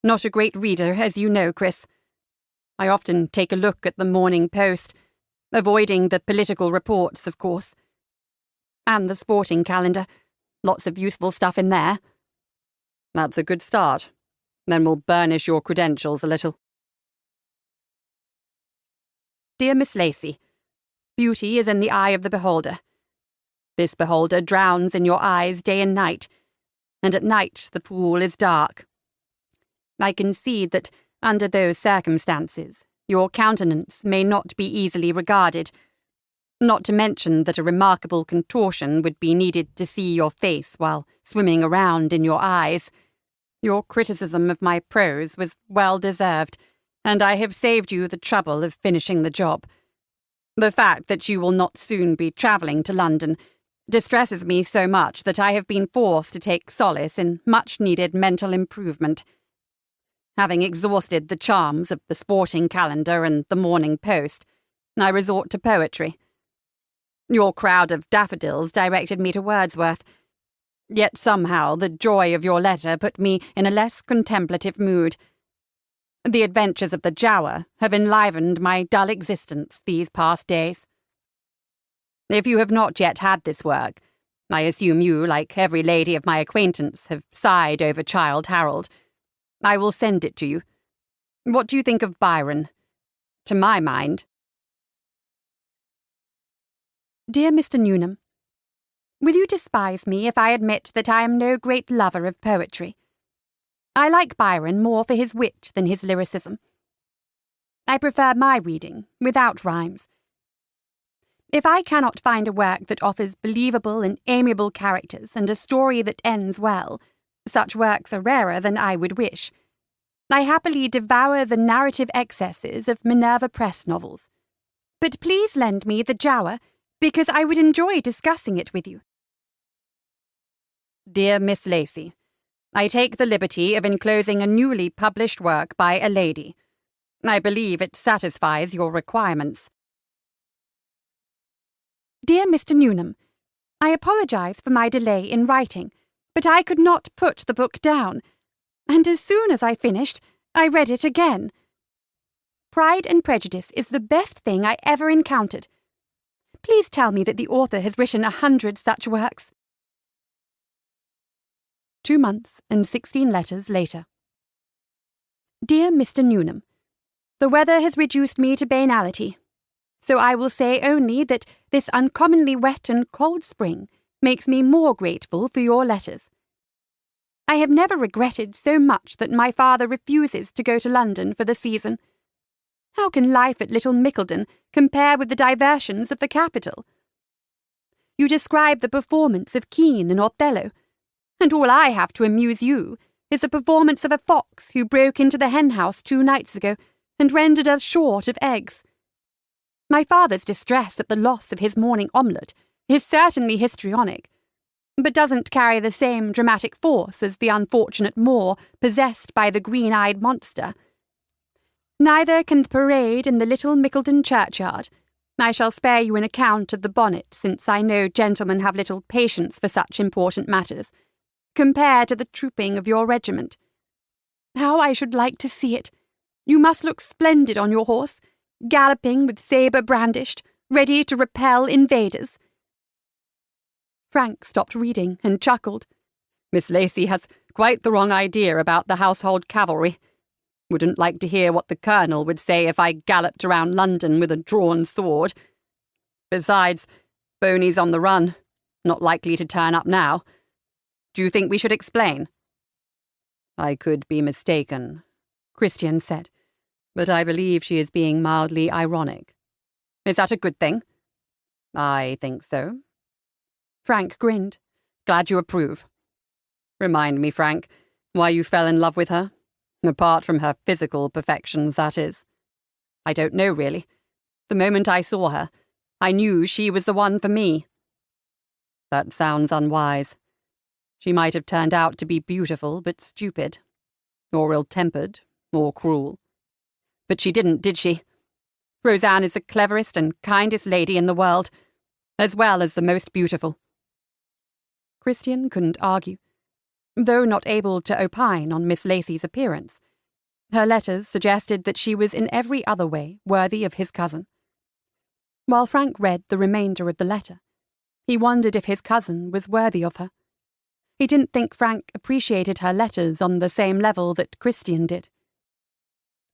S2: Not a great reader, as you know, Chris. I often take a look at the Morning Post, avoiding the political reports, of course. And the sporting calendar. Lots of useful stuff in there. That's a good start. Then we'll burnish your credentials a little. Dear Miss Lacy, beauty is in the eye of the beholder. This beholder drowns in your eyes day and night, and at night the pool is dark. I concede that, under those circumstances, your countenance may not be easily regarded, not to mention that a remarkable contortion would be needed to see your face while swimming around in your eyes. Your criticism of my prose was well deserved, and I have saved you the trouble of finishing the job. The fact that you will not soon be travelling to London distresses me so much that I have been forced to take solace in much-needed mental improvement. Having exhausted the charms of the sporting calendar and the Morning Post, I resort to poetry. Your crowd of daffodils directed me to Wordsworth, yet somehow the joy of your letter put me in a less contemplative mood. The adventures of the Giaour have enlivened my dull existence these past days. If you have not yet had this work, I assume you, like every lady of my acquaintance, have sighed over Childe Harold. I will send it to you. What do you think of Byron? To my mind.
S1: Dear Mr. Newnham, will you despise me if I admit that I am no great lover of poetry? I like Byron more for his wit than his lyricism. I prefer my reading without rhymes. If I cannot find a work that offers believable and amiable characters and a story that ends well, such works are rarer than I would wish. I happily devour the narrative excesses of Minerva Press novels. But please lend me the Giaour, because I would enjoy discussing it with you.
S2: Dear Miss Lacey, I take the liberty of enclosing a newly published work by a lady. I believe it satisfies your requirements.
S1: Dear Mr. Newnham, I apologize for my delay in writing, but I could not put the book down, and as soon as I finished, I read it again. Pride and Prejudice is the best thing I ever encountered. Please tell me that the author has written 100 such works. 2 months and 16 letters later. Dear Mr. Newnham, the weather has reduced me to banality, so I will say only that this uncommonly wet and cold spring makes me more grateful for your letters. I have never regretted so much that my father refuses to go to London for the season. How can life at Little Mickleden compare with the diversions of the capital? You describe the performance of Kean and Othello, and all I have to amuse you is the performance of a fox who broke into the hen-house 2 nights ago and rendered us short of eggs. My father's distress at the loss of his morning omelette is certainly histrionic, but doesn't carry the same dramatic force as the unfortunate Moor possessed by the green-eyed monster. Neither can the parade in the Little Mickleden churchyard. I shall spare you an account of the bonnet, since I know gentlemen have little patience for such important matters, compare to the trooping of your regiment. How I should like to see it! You must look splendid on your horse, galloping with sabre brandished, ready to repel invaders. Frank stopped reading and chuckled.
S2: Miss Lacey has quite the wrong idea about the household cavalry. Wouldn't like to hear what the colonel would say if I galloped around London with a drawn sword. Besides, Boney's on the run, not likely to turn up now. Do you think we should explain? I could be mistaken, Christian said, but I believe she is being mildly ironic. Is that a good thing? I think so.
S1: Frank grinned.
S2: Glad you approve. Remind me, Frank, why you fell in love with her. Apart from her physical perfections, that is. I don't know, really. The moment I saw her, I knew she was the one for me. That sounds unwise. She might have turned out to be beautiful but stupid, or ill-tempered, or cruel. But she didn't, did she? Roseanne is the cleverest and kindest lady in the world, as well as the most beautiful.
S1: Christian couldn't argue, though not able to opine on Miss Lacey's appearance. Her letters suggested that she was in every other way worthy of his cousin. While Frank read the remainder of the letter, he wondered if his cousin was worthy of her. He didn't think Frank appreciated her letters on the same level that Christian did.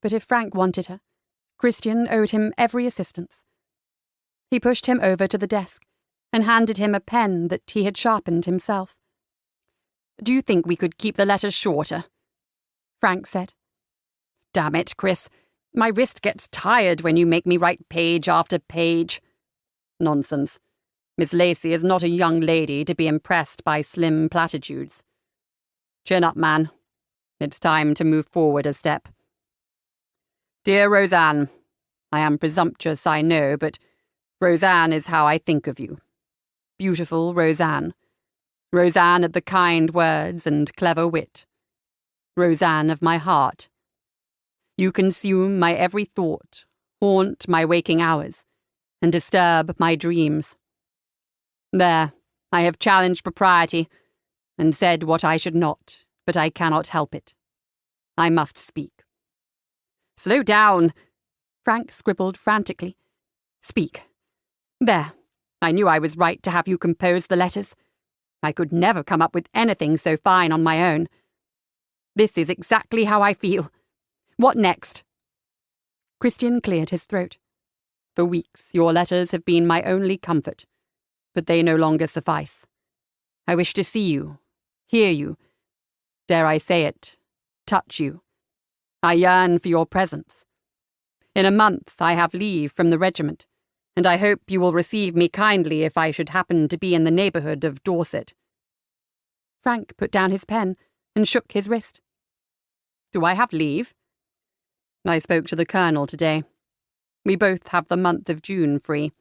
S1: But if Frank wanted her, Christian owed him every assistance. He pushed him over to the desk and handed him a pen that he had sharpened himself.
S2: Do you think we could keep the letters shorter?
S1: Frank said.
S2: Damn it, Chris. My wrist gets tired when you make me write page after page. Nonsense. Miss Lacey is not a young lady to be impressed by slim platitudes. Chin up, man. It's time to move forward a step. Dear Roseanne, I am presumptuous, I know, but Roseanne is how I think of you. Beautiful Roseanne. Roseanne of the kind words and clever wit. Roseanne of my heart. You consume my every thought, haunt my waking hours, and disturb my dreams. There, I have challenged propriety, and said what I should not, but I cannot help it. I must speak. Slow down,
S1: Frank scribbled frantically.
S2: Speak. There, I knew I was right to have you compose the letters. I could never come up with anything so fine on my own. This is exactly how I feel. What next?
S1: Christian cleared his throat.
S2: For weeks, your letters have been my only comfort, but they no longer suffice. I wish to see you, hear you, dare I say it, touch you. I yearn for your presence. In a month I have leave from the regiment, and I hope you will receive me kindly if I should happen to be in the neighbourhood of Dorset."
S1: Frank put down his pen and shook his wrist.
S2: "Do I have leave?" "I spoke to the Colonel today. We both have the month of June free.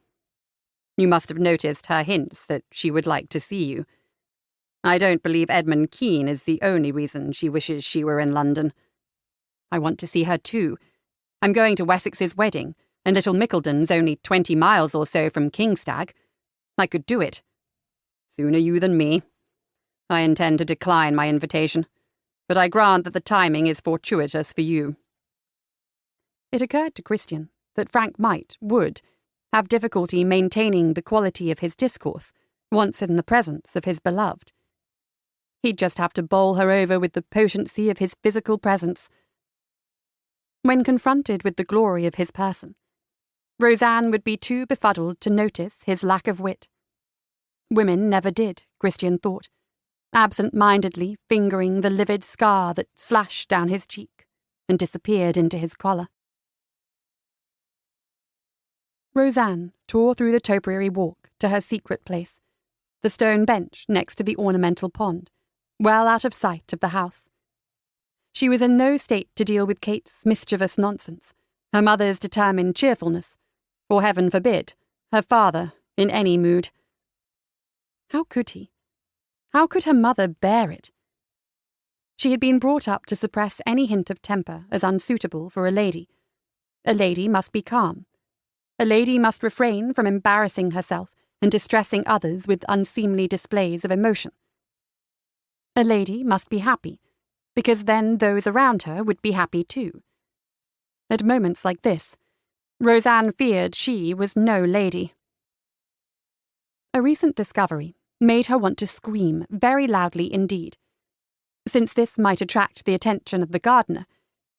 S2: You must have noticed her hints that she would like to see you. I don't believe Edmund Kean is the only reason she wishes she were in London. I want to see her too. I'm going to Wessex's wedding, and Little Mickleden's only 20 miles or so from Kingstag. I could do it. Sooner you than me. I intend to decline my invitation, but I grant that the timing is fortuitous for you."
S1: It occurred to Christian that Frank would, have difficulty maintaining the quality of his discourse once in the presence of his beloved. He'd just have to bowl her over with the potency of his physical presence. When confronted with the glory of his person, Roseanne would be too befuddled to notice his lack of wit. Women never did, Christian thought, absent-mindedly fingering the livid scar that slashed down his cheek and disappeared into his collar. Roseanne tore through the topiary walk to her secret place, the stone bench next to the ornamental pond, well out of sight of the house. She was in no state to deal with Kate's mischievous nonsense, her mother's determined cheerfulness, or, heaven forbid, her father in any mood. How could he? How could her mother bear it? She had been brought up to suppress any hint of temper as unsuitable for a lady. A lady must be calm. A lady must refrain from embarrassing herself and distressing others with unseemly displays of emotion. A lady must be happy, because then those around her would be happy too. At moments like this, Roseanne feared she was no lady. A recent discovery made her want to scream very loudly indeed. Since this might attract the attention of the gardener,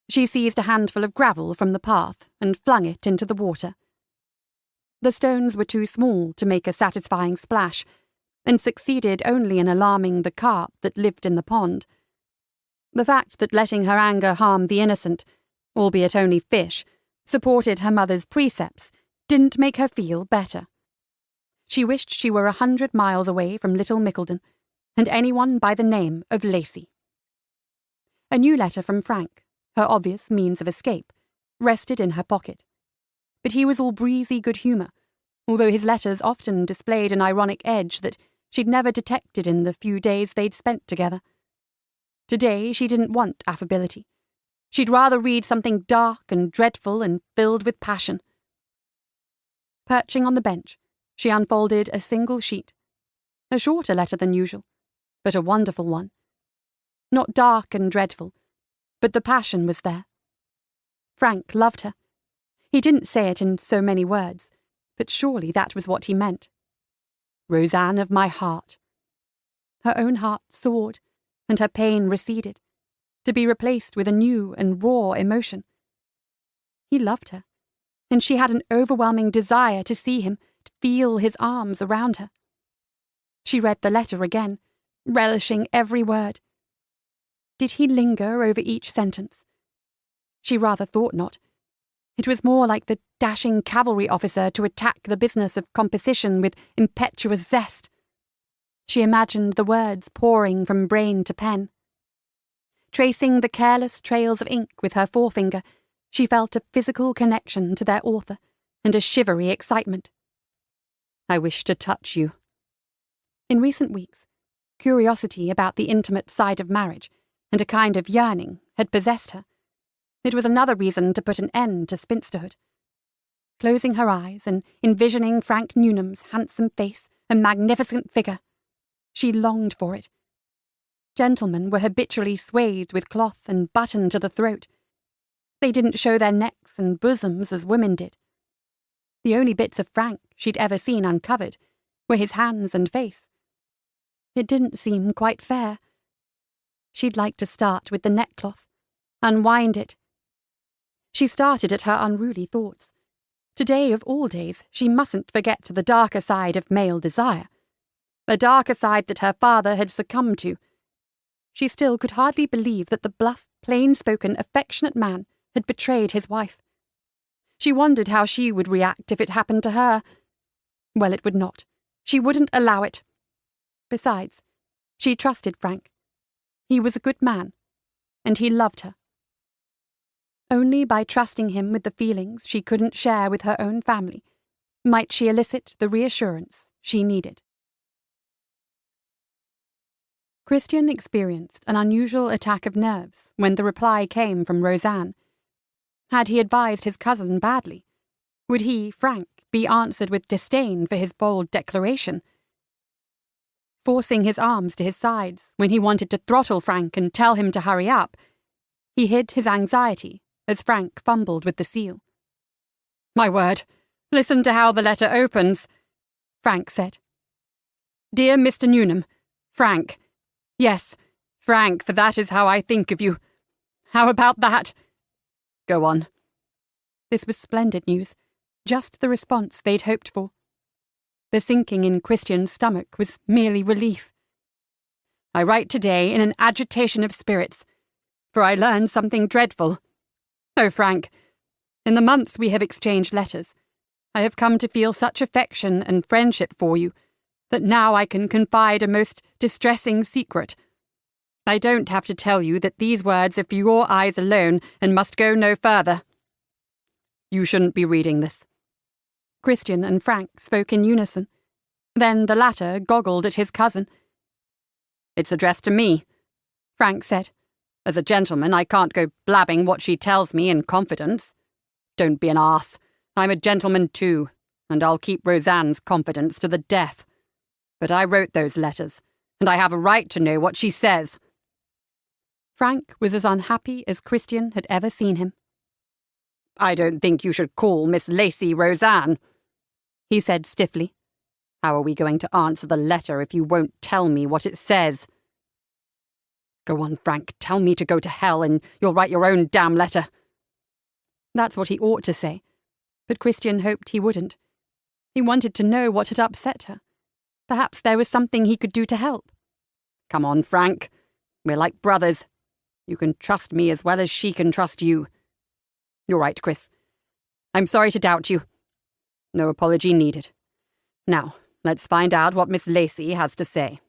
S1: she seized a handful of gravel from the path and flung it into the water. The stones were too small to make a satisfying splash, and succeeded only in alarming the carp that lived in the pond. The fact that letting her anger harm the innocent, albeit only fish, supported her mother's precepts didn't make her feel better. She wished she were 100 miles away from Little Mickleden, and anyone by the name of Lacey. A new letter from Frank, her obvious means of escape, rested in her pocket. But he was all breezy good humour, although his letters often displayed an ironic edge that she'd never detected in the few days they'd spent together. Today she didn't want affability. She'd rather read something dark and dreadful and filled with passion. Perching on the bench, she unfolded a single sheet. A shorter letter than usual, but a wonderful one. Not dark and dreadful, but the passion was there. Frank loved her. He didn't say it in so many words, but surely that was what he meant. Roseanne of my heart. Her own heart soared, and her pain receded, to be replaced with a new and raw emotion. He loved her, and she had an overwhelming desire to see him, to feel his arms around her. She read the letter again, relishing every word. Did he linger over each sentence? She rather thought not. It was more like the dashing cavalry officer to attack the business of composition with impetuous zest. She imagined the words pouring from brain to pen. Tracing the careless trails of ink with her forefinger, she felt a physical connection to their author and a shivery excitement. I wish to touch you. In recent weeks, curiosity about the intimate side of marriage and a kind of yearning had possessed her. It was another reason to put an end to spinsterhood. Closing her eyes and envisioning Frank Newnham's handsome face and magnificent figure, she longed for it. Gentlemen were habitually swathed with cloth and buttoned to the throat. They didn't show their necks and bosoms as women did. The only bits of Frank she'd ever seen uncovered were his hands and face. It didn't seem quite fair. She'd like to start with the neckcloth, unwind it. She started at her unruly thoughts. Today of all days she mustn't forget the darker side of male desire. a darker side that her father had succumbed to. She still could hardly believe that the bluff, plain-spoken, affectionate man had betrayed his wife. She wondered how she would react if it happened to her. Well, it would not. She wouldn't allow it. Besides, she trusted Frank. He was a good man, and he loved her. Only by trusting him with the feelings she couldn't share with her own family might she elicit the reassurance she needed. Christian experienced an unusual attack of nerves when the reply came from Roseanne. Had he advised his cousin badly? Would he, Frank, be answered with disdain for his bold declaration? Forcing his arms to his sides when he wanted to throttle Frank and tell him to hurry up, he hid his anxiety as Frank fumbled with the seal. "My word, listen to how the letter opens," Frank said. "Dear Mr. Newnham, Frank. Yes, Frank, for that is how I think of you. How about that? Go on." This was splendid news, just the response they'd hoped for. The sinking in Christian's stomach was merely relief. "I write today in an agitation of spirits, for I learned something dreadful. Oh, Frank, in the months we have exchanged letters, I have come to feel such affection and friendship for you that now I can confide a most distressing secret. I don't have to tell you that these words are for your eyes alone and must go no further." "You shouldn't be reading this." Christian and Frank spoke in unison. Then the latter goggled at his cousin. "It's addressed to me," Frank said. "As a gentleman, I can't go blabbing what she tells me in confidence. Don't be an arse. I'm a gentleman too, and I'll keep Roseanne's confidence to the death. But I wrote those letters, and I have a right to know what she says." Frank was as unhappy as Christian had ever seen him. "I don't think you should call Miss Lacey Roseanne," he said stiffly. "How are we going to answer the letter if you won't tell me what it says?" "Go on, Frank, tell me to go to hell and you'll write your own damn letter." That's what he ought to say, but Christian hoped he wouldn't. He wanted to know what had upset her. Perhaps there was something he could do to help. "Come on, Frank. We're like brothers. You can trust me as well as she can trust you. You're right, Chris. I'm sorry to doubt you. No apology needed. Now, let's find out what Miss Lacey has to say."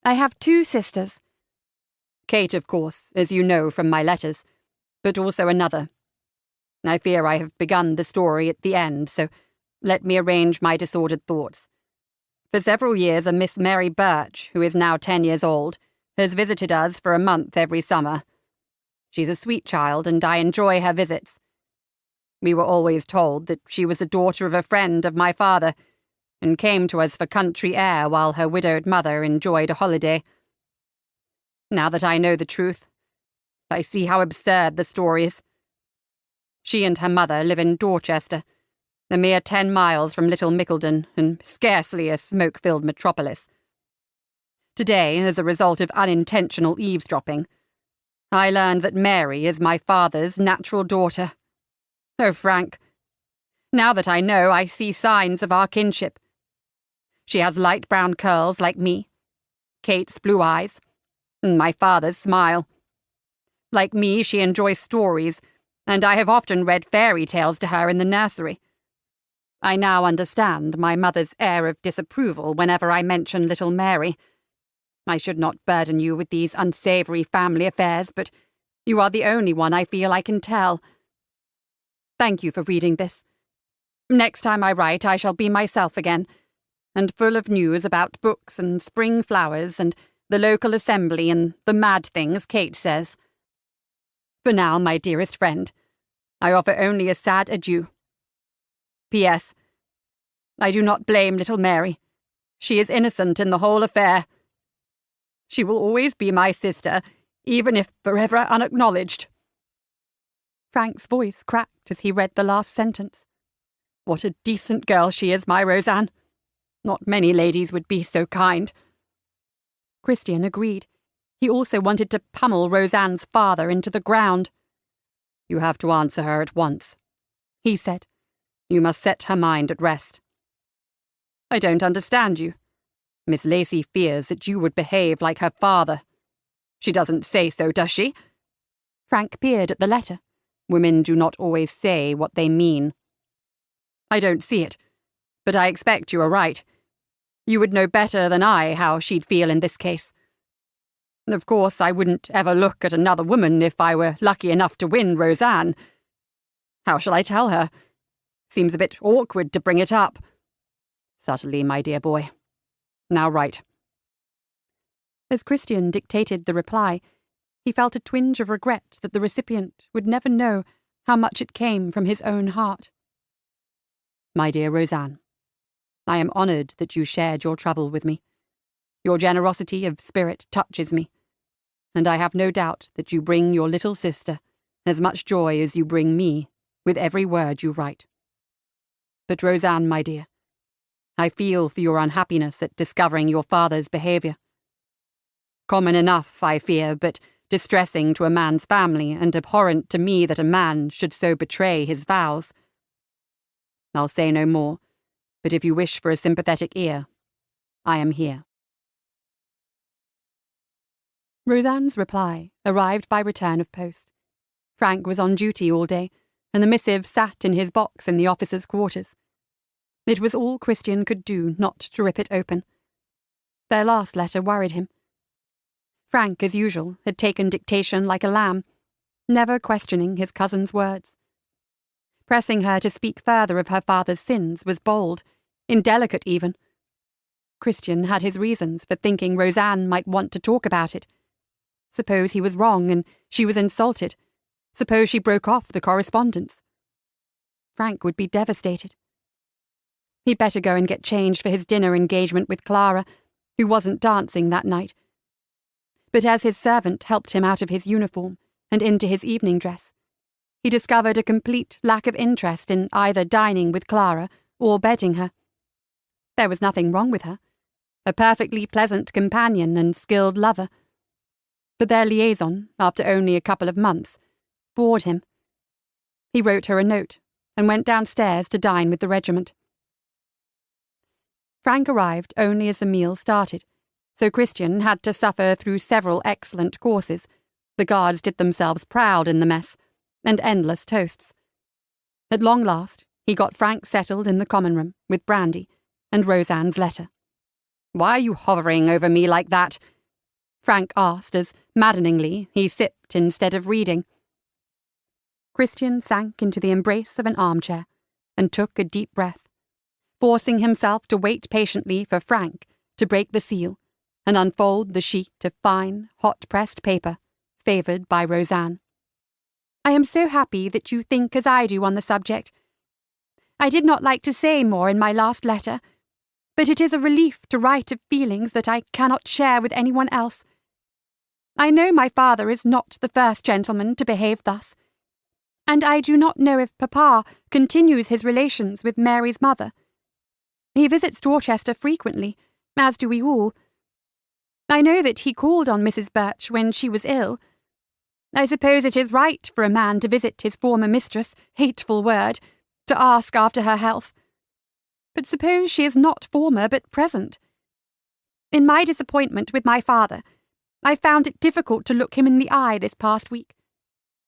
S1: "I have 2 sisters. Kate, of course, as you know from my letters, but also another. I fear I have begun the story at the end, so let me arrange my disordered thoughts. For several years a Miss Mary Birch, who is now 10 years old, has visited us for a month every summer. She's a sweet child, and I enjoy her visits. We were always told that she was a daughter of a friend of my father, and came to us for country air while her widowed mother enjoyed a holiday. Now that I know the truth, I see how absurd the story is. She and her mother live in Dorchester, a mere 10 miles from Little Mickleden, and scarcely a smoke-filled metropolis. Today, as a result of unintentional eavesdropping, I learned that Mary is my father's natural daughter. Oh, Frank, now that I know, I see signs of our kinship. She has light brown curls like me, Kate's blue eyes, and my father's smile. Like me, she enjoys stories, and I have often read fairy tales to her in the nursery. I now understand my mother's air of disapproval whenever I mention little Mary. I should not burden you with these unsavoury family affairs, but you are the only one I feel I can tell. Thank you for reading this. Next time I write, I shall be myself again, and full of news about books and spring flowers and the local assembly and the mad things Kate says. For now, my dearest friend, I offer only a sad adieu. P.S. I do not blame little Mary. She is innocent in the whole affair. She will always be my sister, even if forever unacknowledged. Frank's voice cracked as he read the last sentence. What a decent girl she is, my Roseanne. Not many ladies would be so kind. Christian agreed. He also wanted to pummel Roseanne's father into the ground. You have to answer her at once, he said. You must set her mind at rest. I don't understand you.
S2: Miss Lacey fears that you would behave like her father. She doesn't say so, does she?"
S1: Frank peered at the letter.
S2: "Women do not always say what they mean." "I don't see it, but I expect you are right. You would know better than I how she'd feel in this case. Of course, I wouldn't ever look at another woman if I were lucky enough to win Roseanne. How shall I tell her? Seems a bit awkward to bring it up." "Subtly, my dear boy. Now write."
S1: As Christian dictated the reply, he felt a twinge of regret that the recipient would never know how much it came from his own heart.
S2: "My dear Roseanne, I am honoured that you shared your trouble with me. Your generosity of spirit touches me, and I have no doubt that you bring your little sister as much joy as you bring me with every word you write. But Roseanne, my dear, I feel for your unhappiness at discovering your father's behaviour. Common enough, I fear, but distressing to a man's family and abhorrent to me that a man should so betray his vows. I'll say no more, but if you wish for a sympathetic ear, I am here."
S1: Roseanne's reply arrived by return of post. Frank was on duty all day, and the missive sat in his box in the officers' quarters. It was all Christian could do not to rip it open. Their last letter worried him. Frank, as usual, had taken dictation like a lamb, never questioning his cousin's words. Pressing her to speak further of her father's sins was bold, indelicate even. Christian had his reasons for thinking Roseanne might want to talk about it. Suppose he was wrong and she was insulted. Suppose she broke off the correspondence. Frank would be devastated. He'd better go and get changed for his dinner engagement with Clara, who wasn't dancing that night. But as his servant helped him out of his uniform and into his evening dress, he discovered a complete lack of interest in either dining with Clara or bedding her. There was nothing wrong with her, a perfectly pleasant companion and skilled lover. But their liaison, after only a couple of months, bored him. He wrote her a note and went downstairs to dine with the regiment. Frank arrived only as the meal started, so Christian had to suffer through several excellent courses. The guards did themselves proud in the mess, and endless toasts. At long last, he got Frank settled in the common room with brandy and Roseanne's letter. "Why are you hovering over me like that?" Frank asked as, maddeningly, he sipped instead of reading. Christian sank into the embrace of an armchair and took a deep breath, forcing himself to wait patiently for Frank to break the seal and unfold the sheet of fine, hot-pressed paper favoured by Roseanne. "I am so happy that you think as I do on the subject. I did not like to say more in my last letter, but it is a relief to write of feelings that I cannot share with anyone else. I know my father is not the first gentleman to behave thus, and I do not know if Papa continues his relations with Mary's mother. He visits Dorchester frequently, as do we all. I know that he called on Mrs. Birch when she was ill. I suppose it is right for a man to visit his former mistress, hateful word, to ask after her health. But suppose she is not former but present. In my disappointment with my father, I found it difficult to look him in the eye this past week.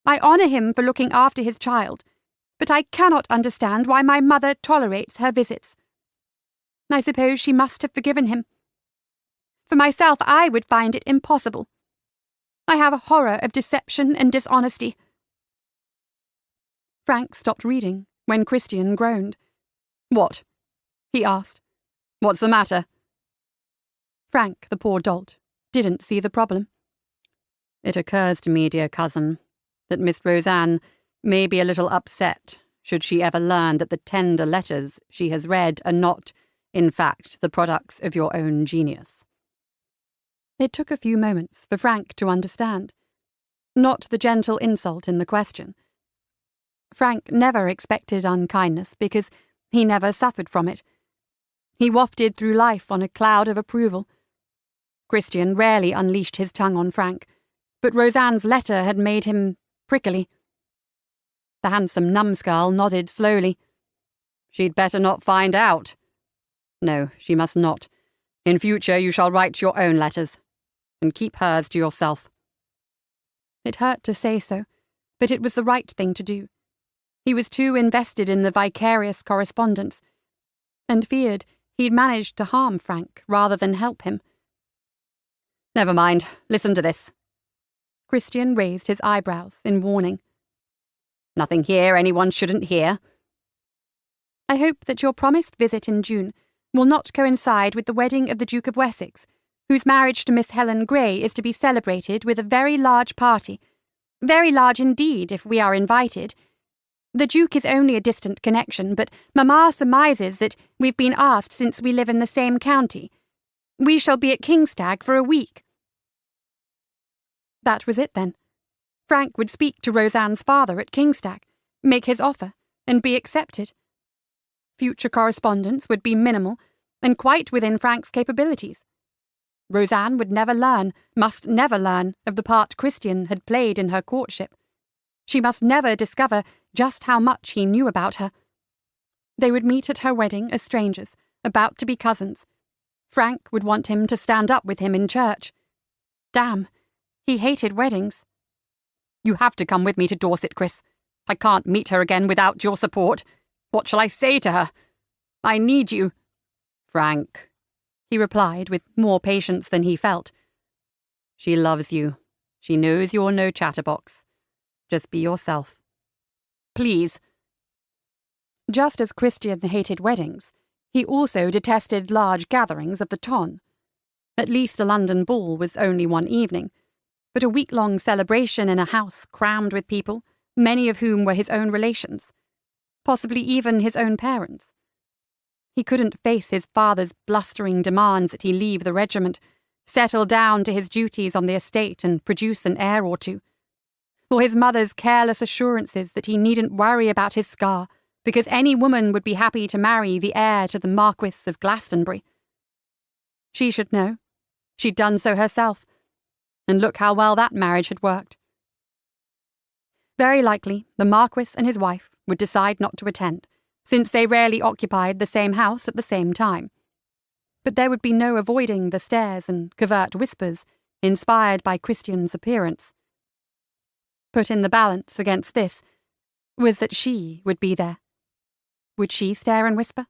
S1: I honour him for looking after his child, but I cannot understand why my mother tolerates her visits. I suppose she must have forgiven him. For myself, I would find it impossible. I have a horror of deception and dishonesty." Frank stopped reading when Christian groaned. "What?" he asked. "What's the matter?" Frank, the poor dolt, didn't see the problem. "It occurs to me, dear cousin, that Miss Roseanne may be a little upset should she ever learn that the tender letters she has read are not, in fact, the products of your own genius." It took a few moments for Frank to understand. Not the gentle insult in the question. Frank never expected unkindness because he never suffered from it. He wafted through life on a cloud of approval. Christian rarely unleashed his tongue on Frank, but Roseanne's letter had made him prickly. The handsome numbskull nodded slowly. "She'd better not find out." "No, she must not.
S2: In future you shall write your own letters, and keep hers to yourself."
S1: It hurt to say so, but it was the right thing to do. He was too invested in the vicarious correspondence, and feared he'd managed to harm Frank rather than help him.
S2: "Never mind, listen to this."
S1: Christian raised his eyebrows in warning.
S2: "Nothing here anyone shouldn't hear."
S1: "I hope that your promised visit in June will not coincide with the wedding of the Duke of Wessex, whose marriage to Miss Helen Grey is to be celebrated with a very large party. Very large indeed, if we are invited. The Duke is only a distant connection, but Mamma surmises that we've been asked since we live in the same county. We shall be at Kingstag for a week." That was it then. Frank would speak to Roseanne's father at Kingstag, make his offer, and be accepted. Future correspondence would be minimal, and quite within Frank's capabilities. Roseanne would never learn, must never learn, of the part Christian had played in her courtship. She must never discover just how much he knew about her. They would meet at her wedding as strangers, about to be cousins. Frank would want him to stand up with him in church. Damn, he hated weddings.
S2: "You have to come with me to Dorset, Chris. I can't meet her again without your support. What shall I say to her? I need you." "Frank," he replied with more patience than he felt. "She loves you. She knows you're no chatterbox. Just be yourself. Please."
S1: Just as Christian hated weddings, he also detested large gatherings of the ton. At least a London ball was only one evening, but a week-long celebration in a house crammed with people, many of whom were his own relations, possibly even his own parents. He couldn't face his father's blustering demands that he leave the regiment, settle down to his duties on the estate and produce an heir or two, or his mother's careless assurances that he needn't worry about his scar, because any woman would be happy to marry the heir to the Marquis of Glastonbury. She should know. She'd done so herself, and look how well that marriage had worked. Very likely, the Marquis and his wife would decide not to attend, since they rarely occupied the same house at the same time. But there would be no avoiding the stares and covert whispers inspired by Christian's appearance. Put in the balance against this was that she would be there. Would she stare and whisper?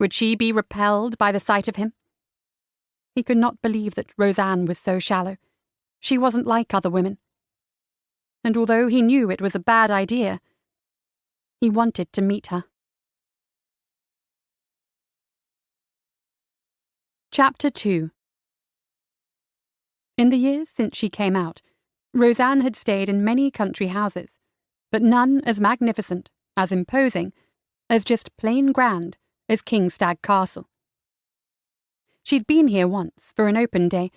S1: Would she be repelled by the sight of him? He could not believe that Roseanne was so shallow. She wasn't like other women. And although he knew it was a bad idea, he wanted to meet her. Chapter 2. In the years since she came out, Roseanne had stayed in many country houses, but none as magnificent, as imposing, as just plain grand as Kingstag Castle. She'd been here once for an open day,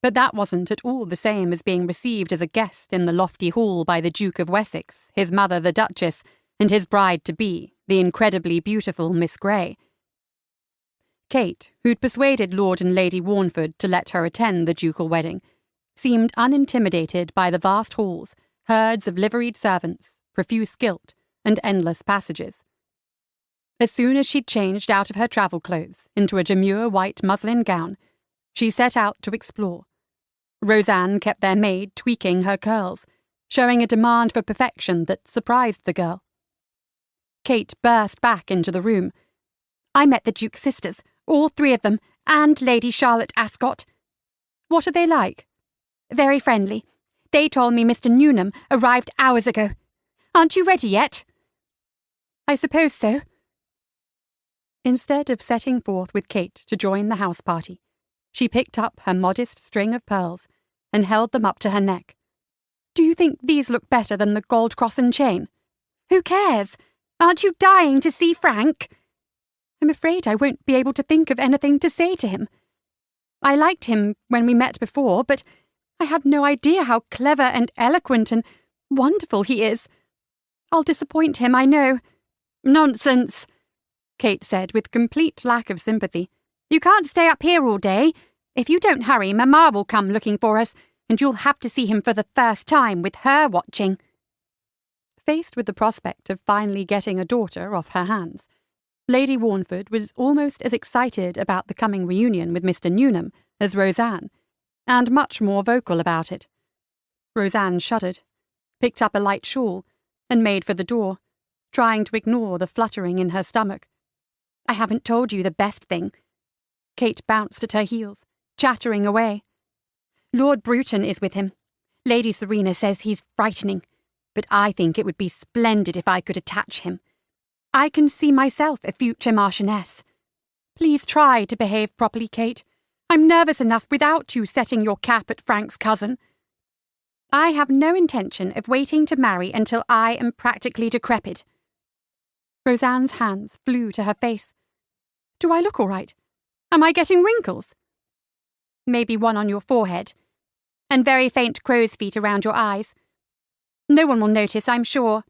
S1: but that wasn't at all the same as being received as a guest in the lofty hall by the Duke of Wessex, his mother the Duchess, and his bride-to-be, the incredibly beautiful Miss Grey. Kate, who'd persuaded Lord and Lady Warnford to let her attend the ducal wedding, seemed unintimidated by the vast halls, herds of liveried servants, profuse gilt, and endless passages. As soon as she'd changed out of her travel clothes into a demure white muslin gown, she set out to explore. Roseanne kept their maid tweaking her curls, showing a demand for perfection that surprised the girl. Kate burst back into the room. "I met the Duke's sisters, all three of them, and Lady Charlotte Ascot. What are they like?" "Very friendly. They told me Mr. Newnham arrived hours ago. Aren't you ready yet?" "I suppose so." Instead of setting forth with Kate to join the house party, she picked up her modest string of pearls and held them up to her neck. "Do you think these look better than the gold cross and chain?" "Who cares? Aren't you dying to see Frank?" "I'm afraid I won't be able to think of anything to say to him. I liked him when we met before, but I had no idea how clever and eloquent and wonderful he is. I'll disappoint him, I know." "Nonsense," Kate said with complete lack of sympathy. "You can't stay up here all day. If you don't hurry, Mamma will come looking for us, and you'll have to see him for the first time with her watching." Faced with the prospect of finally getting a daughter off her hands, Lady Warnford was almost as excited about the coming reunion with Mr. Newnham as Roseanne, and much more vocal about it. Roseanne shuddered, picked up a light shawl, and made for the door, trying to ignore the fluttering in her stomach. "I haven't told you the best thing." Kate bounced at her heels, chattering away. "Lord Bruton is with him. Lady Serena says he's frightening, but I think it would be splendid if I could attach him. I can see myself a future Marchioness. Please try to behave properly, Kate. I'm nervous enough without you setting your cap at Frank's cousin. I have no intention of waiting to marry until I am practically decrepit." Roseanne's hands flew to her face. "Do I look all right? Am I getting wrinkles?" "Maybe one on your forehead, and very faint crow's feet around your eyes. No one will notice, I'm sure."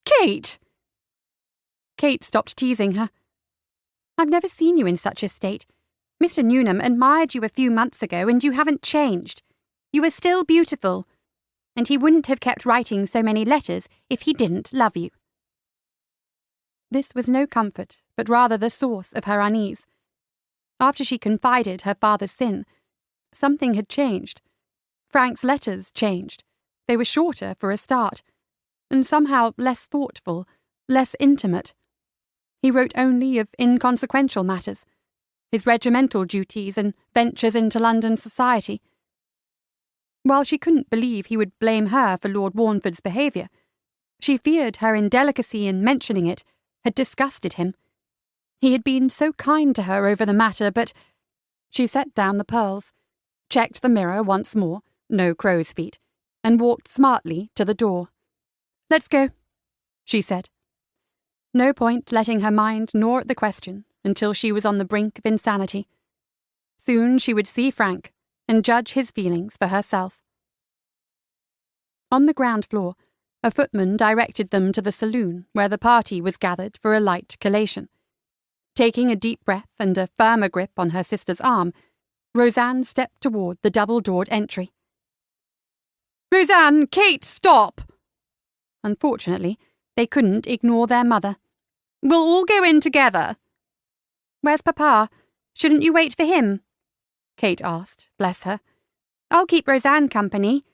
S1: "Kate!" Kate stopped teasing her. "I've never seen you in such a state. Mr. Newnham admired you a few months ago, and you haven't changed. You are still beautiful, and he wouldn't have kept writing so many letters if he didn't love you." This was no comfort, but rather the source of her unease. After she confided her father's sin, something had changed. Frank's letters changed. They were shorter for a start, and somehow less thoughtful, less intimate. He wrote only of inconsequential matters, his regimental duties and ventures into London society. While she couldn't believe he would blame her for Lord Warnford's behaviour, she feared her indelicacy in mentioning it had disgusted him. He had been so kind to her over the matter, but... She set down the pearls, checked the mirror once more, no crow's feet, and walked smartly to the door. "Let's go," she said. No point letting her mind gnaw at the question until she was on the brink of insanity. Soon she would see Frank and judge his feelings for herself. On the ground floor, a footman directed them to the saloon where the party was gathered for a light collation. Taking a deep breath and a firmer grip on her sister's arm, Roseanne stepped toward the double-doored entry. "Roseanne! Kate, stop!" Unfortunately, they couldn't ignore their mother. "We'll all go in together." "Where's Papa? Shouldn't you wait for him?" Kate asked, bless her. "I'll keep Roseanne company."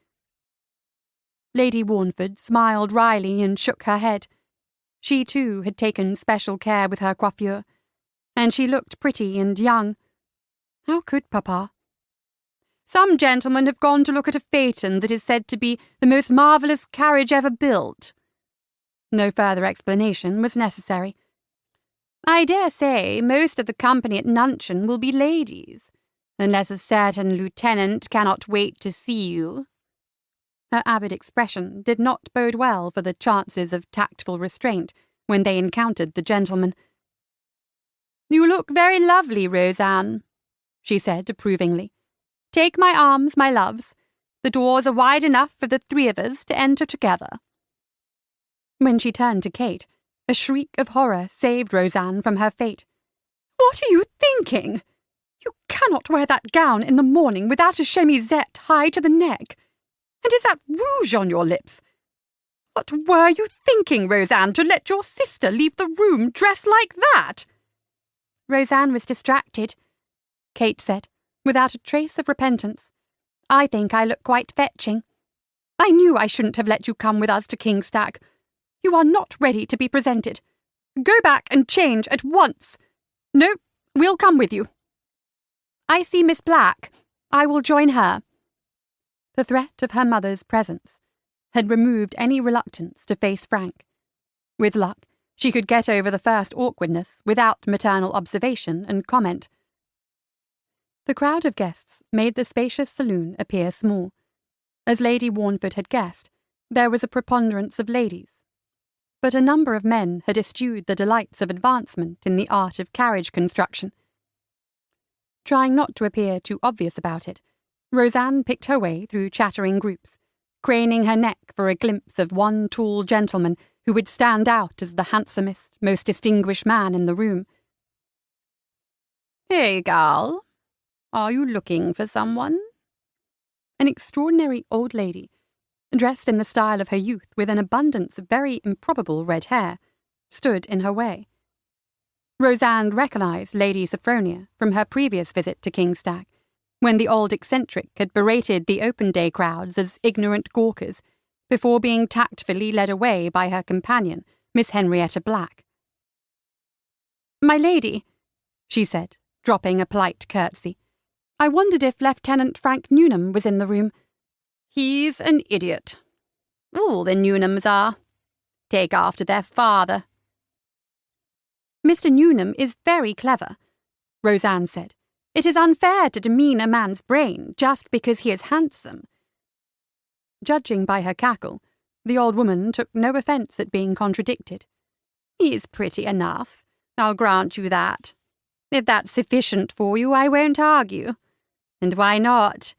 S1: Lady Warnford smiled wryly and shook her head. She too had taken special care with her coiffure, and she looked pretty and young. How could Papa? "Some gentlemen have gone to look at a phaeton that is said to be the most marvellous carriage ever built." No further explanation was necessary. "I dare say most of the company at luncheon will be ladies, unless a certain lieutenant cannot wait to see you." Her avid expression did not bode well for the chances of tactful restraint when they encountered the gentleman. "You look very lovely, Roseanne," she said approvingly. "Take my arms, my loves. The doors are wide enough for the three of us to enter together." When she turned to Kate, a shriek of horror saved Roseanne from her fate. "What are you thinking? You cannot wear that gown in the morning without a chemisette high to the neck. And is that rouge on your lips? What were you thinking, Roseanne, to let your sister leave the room dressed like that?" "Roseanne was distracted," Kate said, without a trace of repentance. "I think I look quite fetching. I knew I shouldn't have let you come with us to Kingstag. You are not ready to be presented. Go back and change at once. No, we'll come with you." "I see Miss Black. I will join her." The threat of her mother's presence had removed any reluctance to face Frank. With luck, she could get over the first awkwardness without maternal observation and comment. The crowd of guests made the spacious saloon appear small. As Lady Warnford had guessed, there was a preponderance of ladies, but a number of men had eschewed the delights of advancement in the art of carriage construction. Trying not to appear too obvious about it, Roseanne picked her way through chattering groups, craning her neck for a glimpse of one tall gentleman who would stand out as the handsomest, most distinguished man in the room. "Hey, gal, are you looking for someone?" An extraordinary old lady, dressed in the style of her youth with an abundance of very improbable red hair, stood in her way. Roseanne recognised Lady Sophronia from her previous visit to Kingstag, when the old eccentric had berated the open-day crowds as ignorant gawkers, before being tactfully led away by her companion, Miss Henrietta Black. "My lady," she said, dropping a polite curtsy, "I wondered if Lieutenant Frank Newnham was in the room."
S2: "He's an idiot. All the Newnhams are. Take after their father."
S1: "Mr. Newnham is very clever," Roseanne said. "It is unfair to demean a man's brain just because he is handsome." Judging by her cackle, the old woman took no offence at being contradicted.
S2: "He's pretty enough, I'll grant you that. If that's sufficient for you, I won't argue. And why not?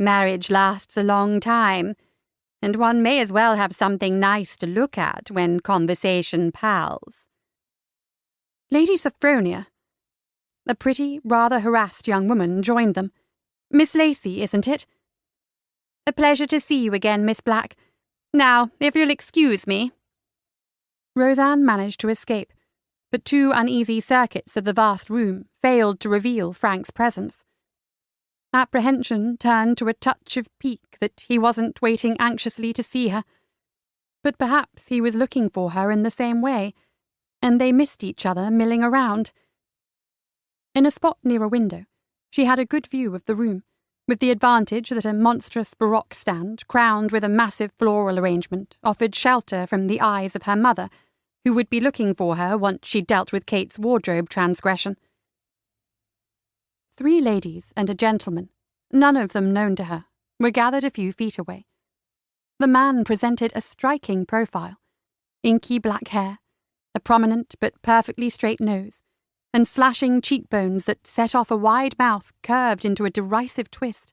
S2: Marriage lasts a long time, and one may as well have something nice to look at when conversation pals."
S1: Lady Sophronia. A pretty, rather harassed young woman joined them. "Miss Lacey, isn't it?"
S2: "A pleasure to see you again, Miss Black. Now, if you'll excuse me."
S1: Roseanne managed to escape, but 2 uneasy circuits of the vast room failed to reveal Frank's presence. Apprehension turned to a touch of pique that he wasn't waiting anxiously to see her. But perhaps he was looking for her in the same way, and they missed each other milling around. In a spot near a window, she had a good view of the room, with the advantage that a monstrous baroque stand, crowned with a massive floral arrangement, offered shelter from the eyes of her mother, who would be looking for her once she dealt with Kate's wardrobe transgression. 3 ladies and a gentleman, none of them known to her, were gathered a few feet away. The man presented a striking profile: inky black hair, a prominent but perfectly straight nose, and slashing cheekbones that set off a wide mouth curved into a derisive twist.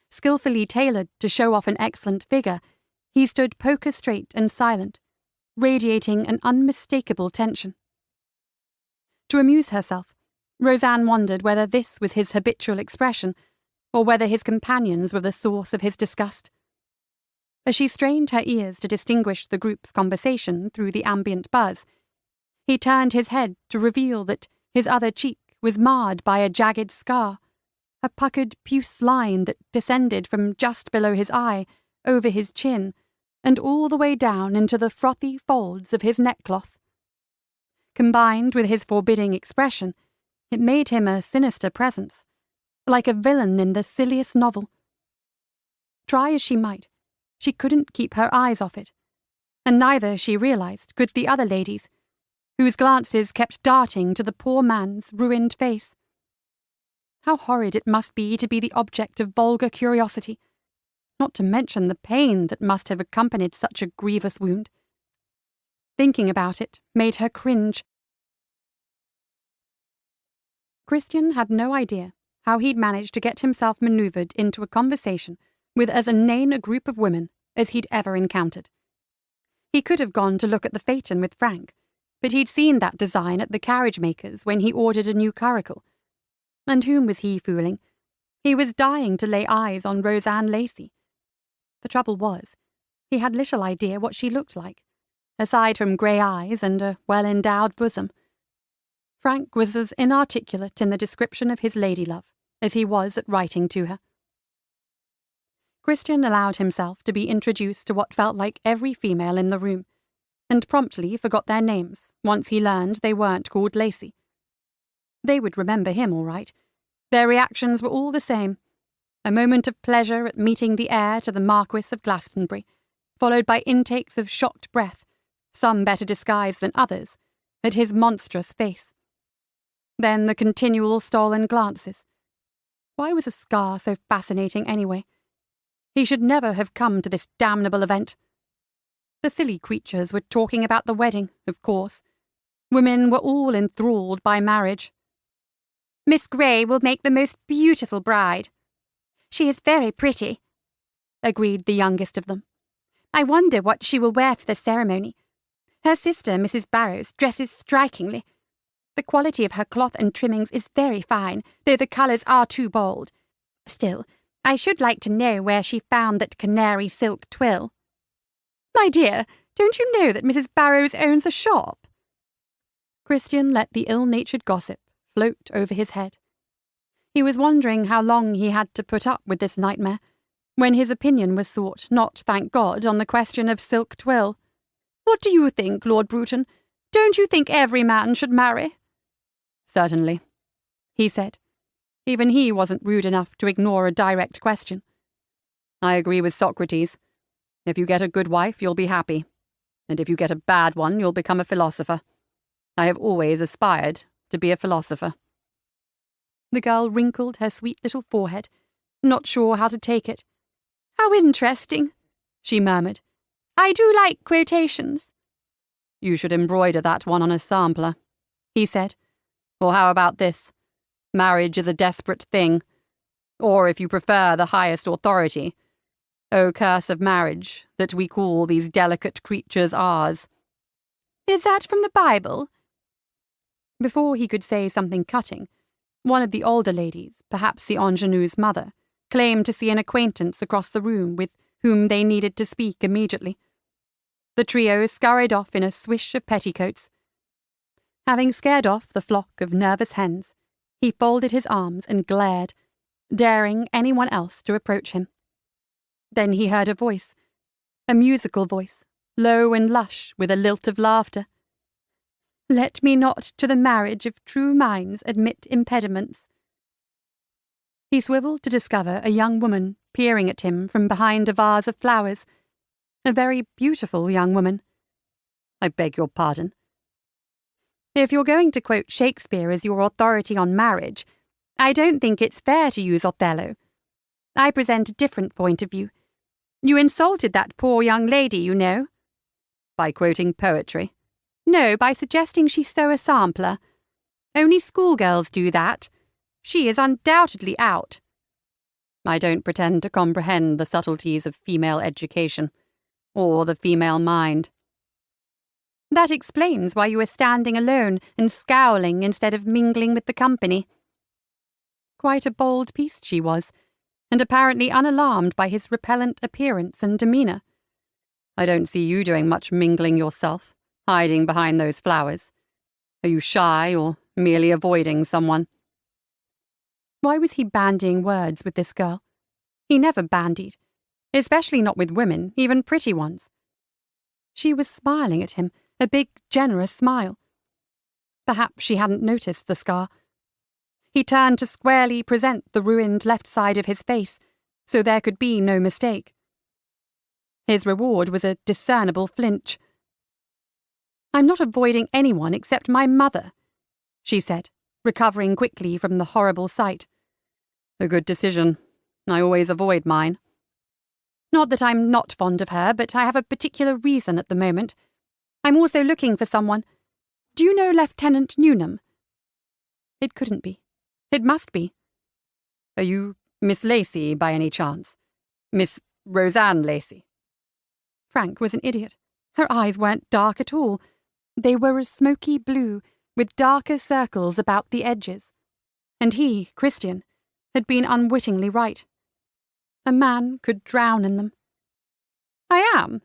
S1: Skillfully tailored to show off an excellent figure, he stood poker straight and silent, radiating an unmistakable tension. To amuse herself, Roseanne wondered whether this was his habitual expression, or whether his companions were the source of his disgust. As she strained her ears to distinguish the group's conversation through the ambient buzz, he turned his head to reveal that his other cheek was marred by a jagged scar, a puckered puce line that descended from just below his eye, over his chin, and all the way down into the frothy folds of his neckcloth. Combined with his forbidding expression, it made him a sinister presence, like a villain in the silliest novel. Try as she might, she couldn't keep her eyes off it, and neither, she realized, could the other ladies, whose glances kept darting to the poor man's ruined face. How horrid it must be to be the object of vulgar curiosity, not to mention the pain that must have accompanied such a grievous wound. Thinking about it made her cringe. Christian had no idea how he'd managed to get himself manoeuvred into a conversation with as inane a group of women as he'd ever encountered. He could have gone to look at the phaeton with Frank, but he'd seen that design at the carriage maker's when he ordered a new curricle. And whom was he fooling? He was dying to lay eyes on Roseanne Lacey. The trouble was, he had little idea what she looked like, aside from grey eyes and a well-endowed bosom. Frank was as inarticulate in the description of his lady-love as he was at writing to her. Christian allowed himself to be introduced to what felt like every female in the room, and promptly forgot their names once he learned they weren't called Lacey. They would remember him all right. Their reactions were all the same. A moment of pleasure at meeting the heir to the Marquis of Glastonbury, followed by intakes of shocked breath, some better disguised than others, at his monstrous face. Then the continual stolen glances. Why was a scar so fascinating anyway? He should never have come to this damnable event. The silly creatures were talking about the wedding, of course. Women were all enthralled by marriage.
S3: "Miss Grey will make the most beautiful bride." "She is very pretty," agreed the youngest of them. "I wonder what she will wear for the ceremony. Her sister, Mrs. Barrows, dresses strikingly. The quality of her cloth and trimmings is very fine, though the colours are too bold. Still, I should like to know where she found that canary silk twill."
S1: "My dear, don't you know that Mrs. Barrows owns a shop?" Christian let the ill-natured gossip float over his head. He was wondering how long he had to put up with this nightmare, when his opinion was sought, not, thank God, on the question of silk twill. "What do you think, Lord Bruton? Don't you think every man should marry?"
S2: "Certainly," he said. Even he wasn't rude enough to ignore a direct question. "I agree with Socrates. If you get a good wife, you'll be happy. And if you get a bad one, you'll become a philosopher. I have always aspired to be a philosopher."
S1: The girl wrinkled her sweet little forehead, not sure how to take it. "How interesting," she murmured. "I do like quotations."
S2: "You should embroider that one on a sampler," he said. "Or how about this? Marriage is a desperate thing. Or, if you prefer the highest authority, O curse of marriage, that we call these delicate creatures ours."
S1: "Is that from the Bible?"
S2: Before he could say something cutting, one of the older ladies, perhaps the ingenue's mother, claimed to see an acquaintance across the room with whom they needed to speak immediately. The trio scurried off in a swish of petticoats. Having scared off the flock of nervous hens, he folded his arms and glared, daring anyone else to approach him. Then he heard a voice, a musical voice, low and lush with a lilt of laughter. "Let me not to the marriage of true minds admit impediments." He swiveled to discover a young woman peering at him from behind a vase of flowers. A very beautiful young woman. "I beg your pardon."
S1: "If you're going to quote Shakespeare as your authority on marriage, I don't think it's fair to use Othello. I present a different point of view. You insulted that poor young lady, you know."
S2: "By quoting poetry?"
S1: "No, by suggesting she sew a sampler. Only schoolgirls do that. She is undoubtedly out."
S2: "I don't pretend to comprehend the subtleties of female education, or the female mind."
S1: "That explains why you were standing alone and scowling instead of mingling with the company." Quite a bold piece she was, and apparently unalarmed by his repellent appearance and demeanour.
S2: "I don't see you doing much mingling yourself, hiding behind those flowers. Are you shy or merely avoiding someone?"
S1: Why was he bandying words with this girl? He never bandied, especially not with women, even pretty ones. She was smiling at him, a big, generous smile. Perhaps she hadn't noticed the scar. He turned to squarely present the ruined left side of his face, so there could be no mistake. His reward was a discernible flinch. "I'm not avoiding anyone except my mother," she said, recovering quickly from the horrible sight.
S2: "A good decision. I always avoid mine."
S1: "Not that I'm not fond of her, but I have a particular reason at the moment. I'm also looking for someone. Do you know Lieutenant Newnham?" It couldn't be. It must be.
S2: "Are you Miss Lacey, by any chance? Miss Roseanne Lacey?"
S1: Frank was an idiot. Her eyes weren't dark at all. They were a smoky blue, with darker circles about the edges. And he, Christian, had been unwittingly right. A man could drown in them. "I am,"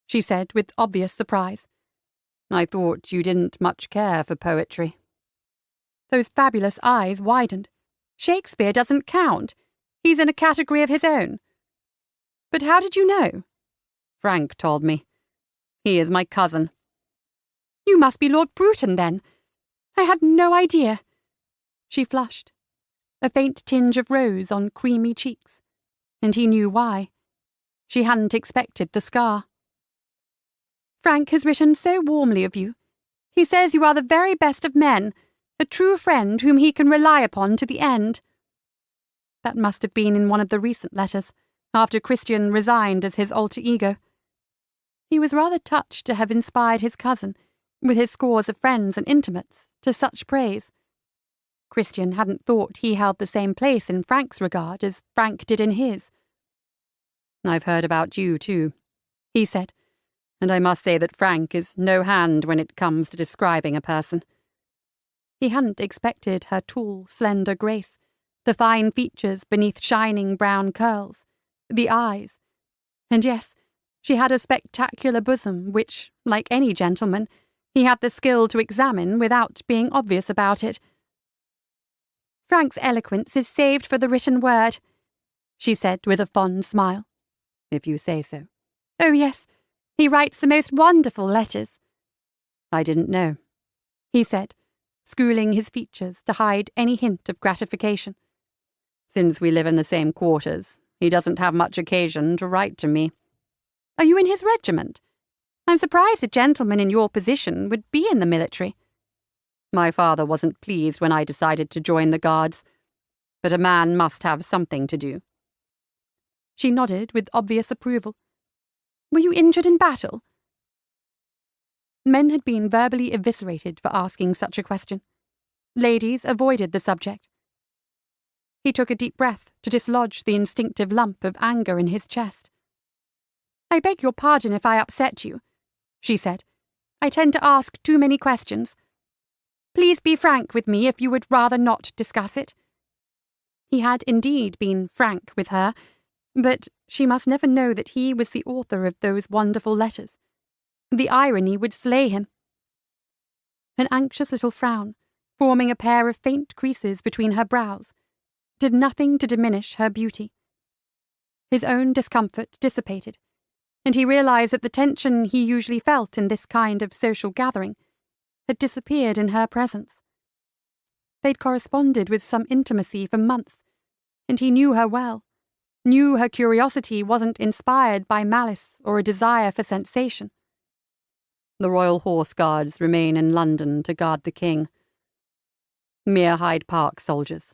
S1: she said with obvious surprise.
S2: "I thought you didn't much care for poetry."
S1: Those fabulous eyes widened. "Shakespeare doesn't count. He's in a category of his own." "But how did you know?"
S2: "Frank told me. He is my cousin."
S1: "You must be Lord Bruton, then. I had no idea." She flushed, a faint tinge of rose on creamy cheeks, and he knew why. She hadn't expected the scar. "Frank has written so warmly of you. He says you are the very best of men, a true friend whom he can rely upon to the end." That must have been in one of the recent letters, after Christian resigned as his alter ego. He was rather touched to have inspired his cousin, with his scores of friends and intimates, to such praise. Christian hadn't thought he held the same place in Frank's regard as Frank did in his.
S2: "I've heard about you, too," he said, "and I must say that Frank is no hand when it comes to describing a person."
S1: He hadn't expected her tall, slender grace, the fine features beneath shining brown curls, the eyes. And yes, she had a spectacular bosom which, like any gentleman, He had the skill to examine without being obvious about it.
S3: Frank's eloquence is saved for the written word, she said with a fond smile.
S2: If you say so.
S3: Oh, yes. He writes the most wonderful letters.
S2: I didn't know,
S1: he said, schooling his features to hide any hint of gratification.
S2: Since we live in the same quarters, he doesn't have much occasion to write to me.
S1: Are you in his regiment? I'm surprised a gentleman in your position would be in the military.
S2: My father wasn't pleased when I decided to join the Guards, but a man must have something to do.
S1: She nodded with obvious approval. Were you injured in battle? Men had been verbally eviscerated for asking such a question. Ladies avoided the subject. He took a deep breath to dislodge the instinctive lump of anger in his chest. I beg your pardon if I upset you, she said. I tend to ask too many questions. Please be frank with me if you would rather not discuss it. He had indeed been frank with her, but she must never know that he was the author of those wonderful letters. The irony would slay him. An anxious little frown, forming a pair of faint creases between her brows, did nothing to diminish her beauty. His own discomfort dissipated, and he realized that the tension he usually felt in this kind of social gathering had disappeared in her presence. They'd corresponded with some intimacy for months, and he knew her well, knew her curiosity wasn't inspired by malice or a desire for sensation.
S2: The Royal Horse Guards remain in London to guard the King. Mere Hyde Park soldiers.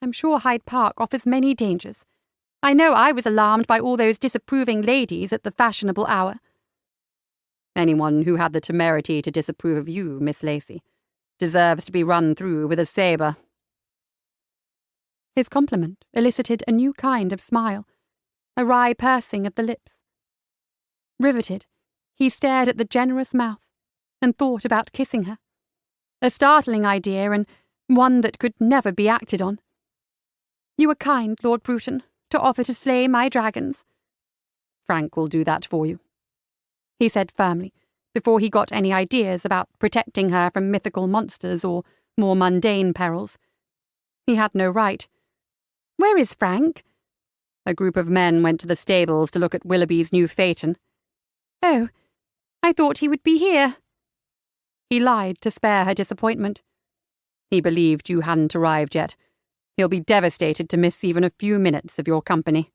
S1: I'm sure Hyde Park offers many dangers. I know I was alarmed by all those disapproving ladies at the fashionable hour.
S2: Anyone who had the temerity to disapprove of you, Miss Lacey, deserves to be run through with a sabre.
S1: His compliment elicited a new kind of smile, a wry pursing of the lips. Riveted, he stared at the generous mouth and thought about kissing her. A startling idea and one that could never be acted on. You were kind, Lord Bruton, to offer to slay my dragons.
S2: Frank will do that for you,
S1: he said firmly, before he got any ideas about protecting her from mythical monsters or more mundane perils. He had no right. Where is Frank?
S2: A group of men went to the stables to look at Willoughby's new phaeton.
S1: Oh, I thought he would be here. He lied to spare her disappointment.
S2: He believed you hadn't arrived yet. He'll be devastated to miss even a few minutes of your company.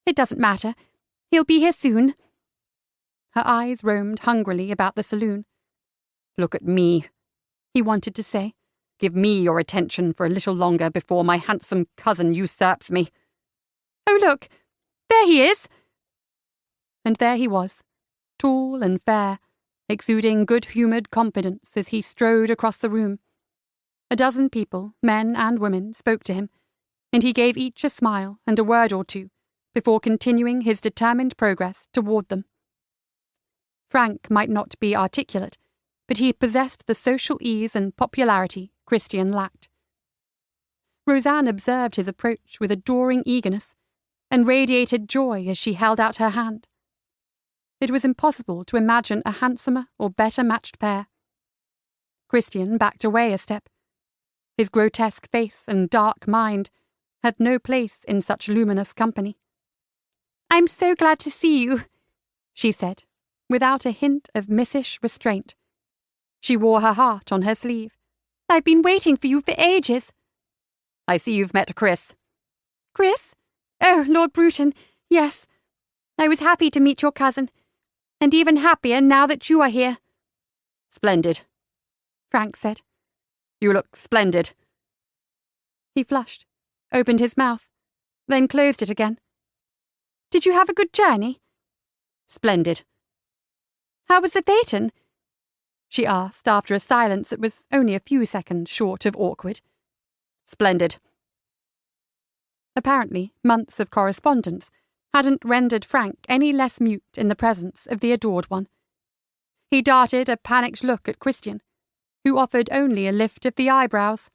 S1: It doesn't matter. He'll be here soon. Her eyes roamed hungrily about the saloon.
S2: Look at me,
S1: he wanted to say.
S2: Give me your attention for a little longer before my handsome cousin usurps me.
S1: Oh, look! There he is! And there he was, tall and fair, exuding good-humoured confidence as he strode across the room. A dozen people, men and women, spoke to him, and he gave each a smile and a word or two before continuing his determined progress toward them. Frank might not be articulate, but he possessed the social ease and popularity Christian lacked. Roseanne observed his approach with adoring eagerness, and radiated joy as she held out her hand. It was impossible to imagine a handsomer or better matched pair. Christian backed away a step. His grotesque face and dark mind had no place in such luminous company. I'm so glad to see you, she said, without a hint of missish restraint. She wore her heart on her sleeve. I've been waiting for you for ages.
S2: I see you've met Chris.
S3: Chris? Oh, Lord Bruton, yes. I was happy to meet your cousin, and even happier now that you are here.
S2: Splendid,
S1: Frank said.
S2: You look splendid.
S1: He flushed, opened his mouth, then closed it again. Did you have a good journey?
S2: Splendid.
S1: How was the phaeton? She asked after a silence that was only a few seconds short of awkward.
S2: Splendid.
S1: Apparently, months of correspondence hadn't rendered Frank any less mute in the presence of the adored one. He darted a panicked look at Christian, who offered only a lift of the eyebrows.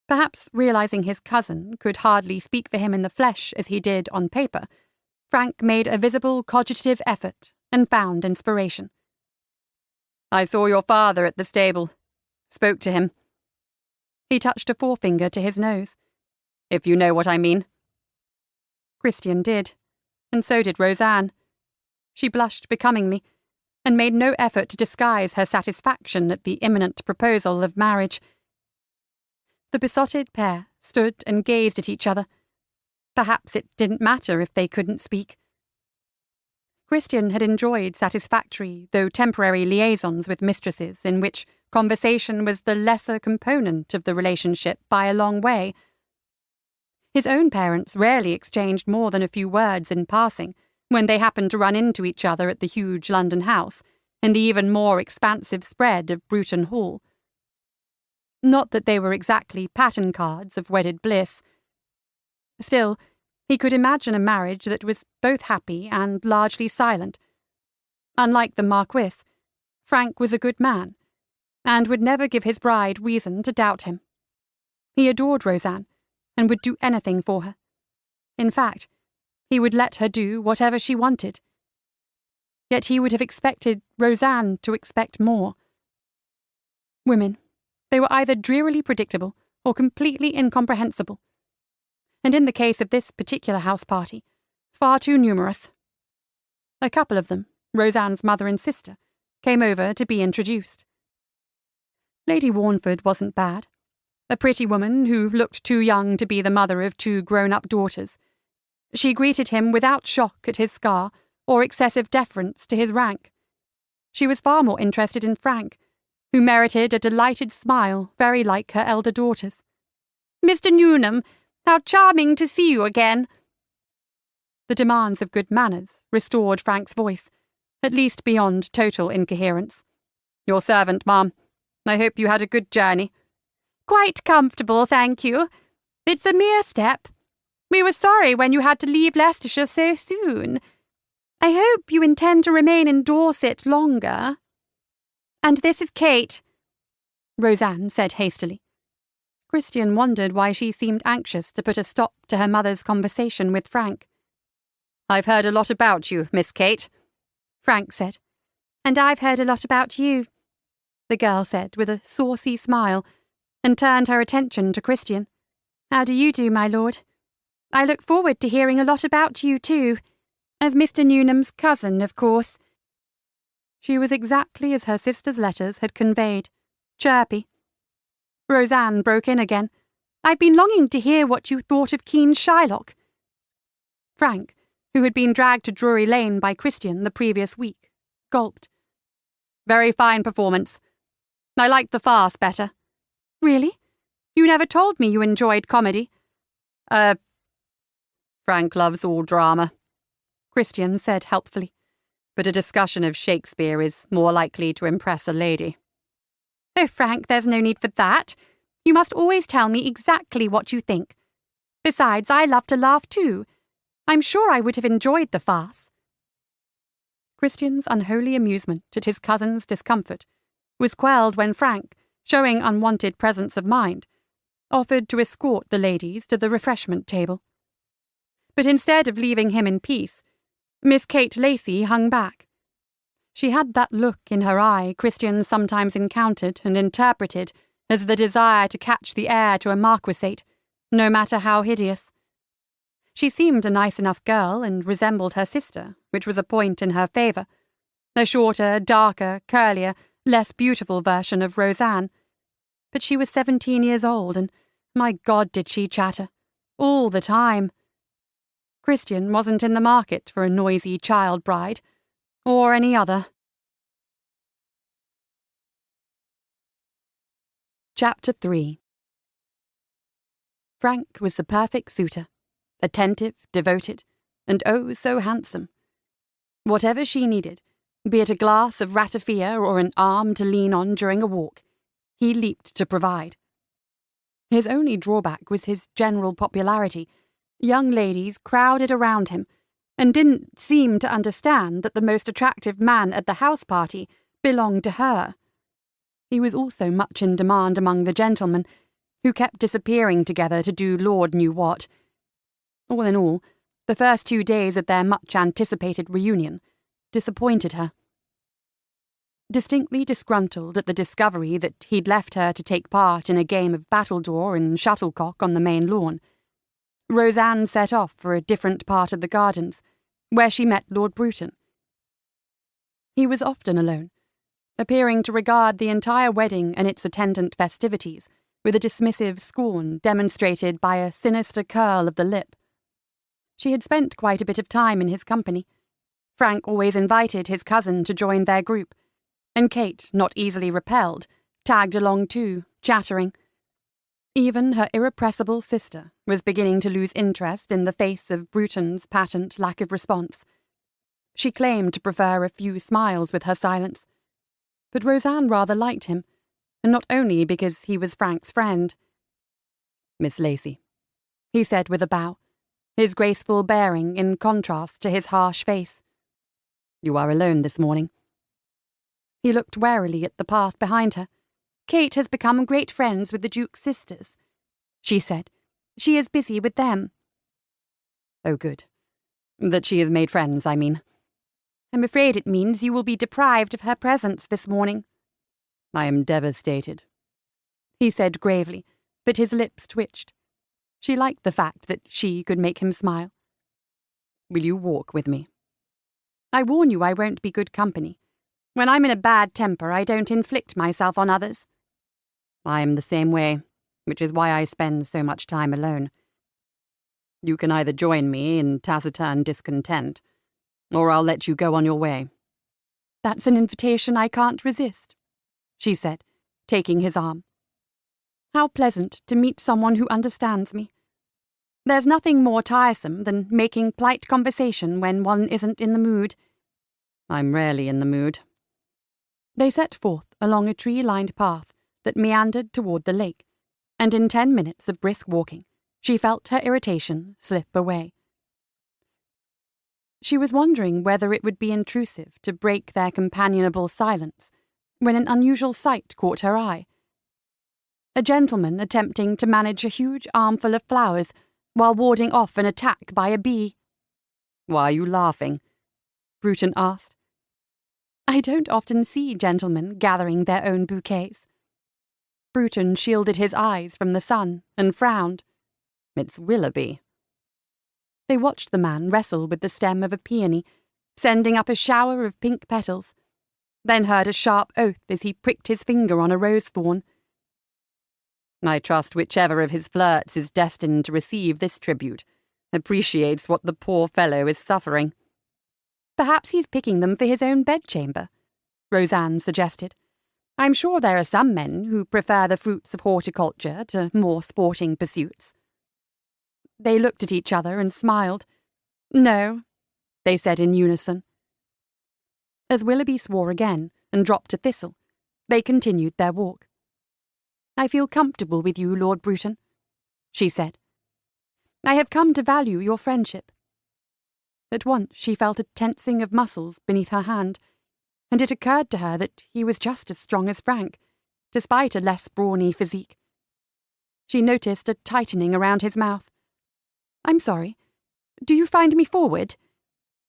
S1: Perhaps realizing his cousin could hardly speak for him in the flesh as he did on paper, Frank made a visible cogitative effort and found inspiration.
S2: I saw your father at the stable. Spoke to him.
S1: He touched a forefinger to his nose.
S2: If you know what I mean.
S1: Christian did, and so did Roseanne. She blushed becomingly, and made no effort to disguise her satisfaction at the imminent proposal of marriage. The besotted pair stood and gazed at each other. Perhaps it didn't matter if they couldn't speak. Christian had enjoyed satisfactory, though temporary, liaisons with mistresses in which conversation was the lesser component of the relationship by a long way. His own parents rarely exchanged more than a few words in passing, when they happened to run into each other at the huge London house, in the even more expansive spread of Bruton Hall. Not that they were exactly pattern cards of wedded bliss. Still, he could imagine a marriage that was both happy and largely silent. Unlike the Marquis, Frank was a good man, and would never give his bride reason to doubt him. He adored Roseanne, and would do anything for her. In fact, he would let her do whatever she wanted. Yet he would have expected Roseanne to expect more. Women, they were either drearily predictable or completely incomprehensible. And in the case of this particular house party, far too numerous. A couple of them, Roseanne's mother and sister, came over to be introduced. Lady Warnford wasn't bad. A pretty woman who looked too young to be the mother of two grown-up daughters. She greeted him without shock at his scar or excessive deference to his rank. She was far more interested in Frank, who merited a delighted smile very like her elder daughter's.
S3: "Mr. Newnham, how charming to see you again."
S1: The demands of good manners restored Frank's voice, at least beyond total incoherence.
S2: "Your servant, ma'am. I hope you had a good journey."
S3: "Quite comfortable, thank you. It's a mere step. We were sorry when you had to leave Leicestershire so soon. I hope you intend to remain in Dorset longer. And this is Kate,"
S1: Roseanne said hastily. Christian wondered why she seemed anxious to put a stop to her mother's conversation with Frank.
S2: "I've heard a lot about you, Miss Kate,"
S1: Frank said.
S3: "And I've heard a lot about you,"
S1: the girl said with a saucy smile, and turned her attention to Christian.
S3: "How do you do, my lord? I look forward to hearing a lot about you, too. As Mr. Newnham's cousin, of course."
S1: She was exactly as her sister's letters had conveyed, chirpy. Roseanne broke in again.
S3: "I've been longing to hear what you thought of Keen's Shylock."
S1: Frank, who had been dragged to Drury Lane by Christian the previous week, gulped.
S2: "Very fine performance. I liked the farce better."
S1: "Really? You never told me you enjoyed comedy."
S2: Frank loves all drama,"
S1: Christian said helpfully.
S2: "But a discussion of Shakespeare is more likely to impress a lady."
S3: "Oh, Frank, there's no need for that. You must always tell me exactly what you think. Besides, I love to laugh too. I'm sure I would have enjoyed the farce."
S1: Christian's unholy amusement at his cousin's discomfort was quelled when Frank, showing unwonted presence of mind, offered to escort the ladies to the refreshment table. But instead of leaving him in peace, Miss Kate Lacey hung back. She had that look in her eye Christian sometimes encountered and interpreted as the desire to catch the heir to a marquisate, no matter how hideous. She seemed a nice enough girl and resembled her sister, which was a point in her favour, a shorter, darker, curlier, less beautiful version of Roseanne. But she was 17 years old, and my God did she chatter, all the time. Christian wasn't in the market for a noisy child bride, or any other. Chapter 3. Frank was the perfect suitor, attentive, devoted, and oh so handsome. Whatever she needed, be it a glass of ratafia or an arm to lean on during a walk, he leaped to provide. His only drawback was his general popularity. Young ladies crowded around him, and didn't seem to understand that the most attractive man at the house party belonged to her. He was also much in demand among the gentlemen, who kept disappearing together to do Lord knew what. All in all, the first 2 days of their much-anticipated reunion disappointed her. Distinctly disgruntled at the discovery that he'd left her to take part in a game of battledore and shuttlecock on the main lawn, Roseanne set off for a different part of the gardens, where she met Lord Bruton. He was often alone, appearing to regard the entire wedding and its attendant festivities with a dismissive scorn demonstrated by a sinister curl of the lip. She had spent quite a bit of time in his company. Frank always invited his cousin to join their group, and Kate, not easily repelled, tagged along too, chattering. Even her irrepressible sister was beginning to lose interest in the face of Bruton's patent lack of response. She claimed to prefer a few smiles with her silence, but Roseanne rather liked him, and not only because he was Frank's friend. "Miss Lacey," he said with a bow, his graceful bearing in contrast to his harsh face. "You are alone this morning." He looked warily at the path behind her.
S3: "Kate has become great friends with the Duke's sisters," she said. "She is busy with them."
S1: "Oh, good. That she has made friends, I mean."
S3: "I'm afraid it means you will be deprived of her presence this morning."
S1: "I am devastated," he said gravely, but his lips twitched. She liked the fact that she could make him smile. "Will you walk with me?"
S3: "I warn you I won't be good company. When I'm in a bad temper, I don't inflict myself on others."
S1: "I am the same way, which is why I spend so much time alone. You can either join me in taciturn discontent, or I'll let you go on your way."
S3: "That's an invitation I can't resist," she said, taking his arm. "How pleasant to meet someone who understands me. There's nothing more tiresome than making polite conversation when one isn't in the mood."
S1: "I'm rarely in the mood." They set forth along a tree-lined path that meandered toward the lake, and in 10 minutes of brisk walking, she felt her irritation slip away. She was wondering whether it would be intrusive to break their companionable silence when an unusual sight caught her eye. A gentleman attempting to manage a huge armful of flowers while warding off an attack by a bee. "Why are you laughing?"
S3: Bruton asked. "I don't often see gentlemen gathering their own bouquets." Bruton shielded his eyes from the sun and frowned.
S1: "It's Willoughby."
S3: They watched the man wrestle with the stem of a peony, sending up a shower of pink petals, then heard a sharp oath as he pricked his finger on a rose thorn.
S1: "I trust whichever of his flirts is destined to receive this tribute appreciates what the poor fellow is suffering."
S3: "Perhaps he's picking them for his own bedchamber," Roseanne suggested. "I'm sure there are some men who prefer the fruits of horticulture to more sporting pursuits." They looked at each other and smiled. "No," they said in unison. As Willoughby swore again and dropped a thistle, they continued their walk. "I feel comfortable with you, Lord Bruton," she said. "I have come to value your friendship." At once she felt a tensing of muscles beneath her hand, and it occurred to her that he was just as strong as Frank, despite a less brawny physique. She noticed a tightening around his mouth. "I'm sorry. Do you find me forward?"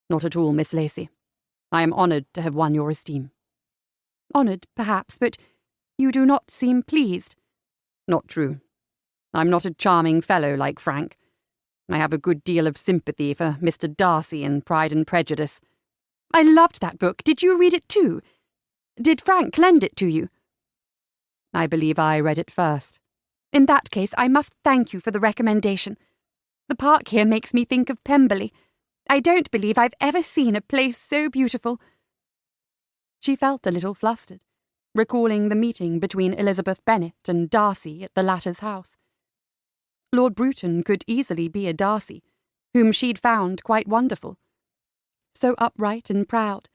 S1: "Not at all, Miss Lacey. I am honoured to have won your esteem."
S3: "Honoured, perhaps, but you do not seem pleased."
S1: "Not true. I'm not a charming fellow like Frank. I have a good deal of sympathy for Mr. Darcy in Pride and Prejudice."
S3: "I loved that book. Did you read it too? Did Frank lend it to you?"
S1: "I believe I read it first."
S3: "In that case, I must thank you for the recommendation. The park here makes me think of Pemberley. I don't believe I've ever seen a place so beautiful."
S1: She felt a little flustered, recalling the meeting between Elizabeth Bennet and Darcy at the latter's house. Lord Bruton could easily be a Darcy, whom she'd found quite wonderful. So upright and proud,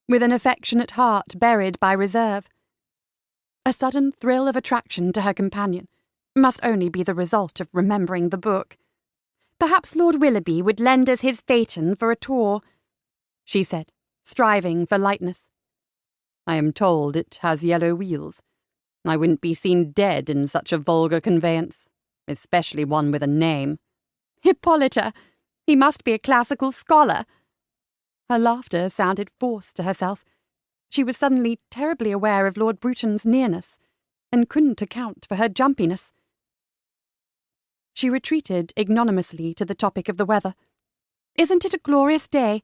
S1: with an affectionate heart buried by reserve. A sudden thrill of attraction to her companion must only be the result of remembering the book.
S3: "Perhaps Lord Willoughby would lend us his phaeton for a tour," she said, striving for lightness.
S1: "I am told it has yellow wheels. I wouldn't be seen dead in such a vulgar conveyance, especially one with a name."
S3: "Hippolyta! He must be a classical scholar."
S1: Her laughter sounded forced to herself, She was suddenly terribly aware of Lord Bruton's nearness, and couldn't account for her jumpiness. She retreated ignominiously to the topic of the weather. "Isn't it a glorious day?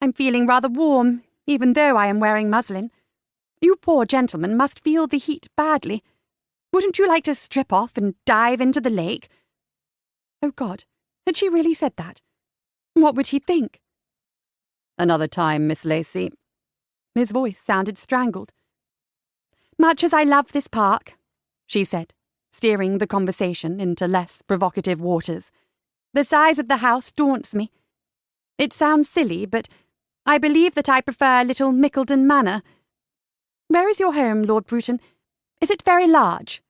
S1: I'm feeling rather warm, even though I am wearing muslin. You poor gentlemen must feel the heat badly. Wouldn't you like to strip off and dive into the lake?" Oh God, had she really said that? What would he think?
S2: "Another time, Miss Lacey."
S1: His voice sounded strangled. "Much as I love this park," she said, steering the conversation into less provocative waters, "the size of the house daunts me. It sounds silly, but I believe that I prefer little Mickleden Manor. Where is your home, Lord Bruton? Is it very large?"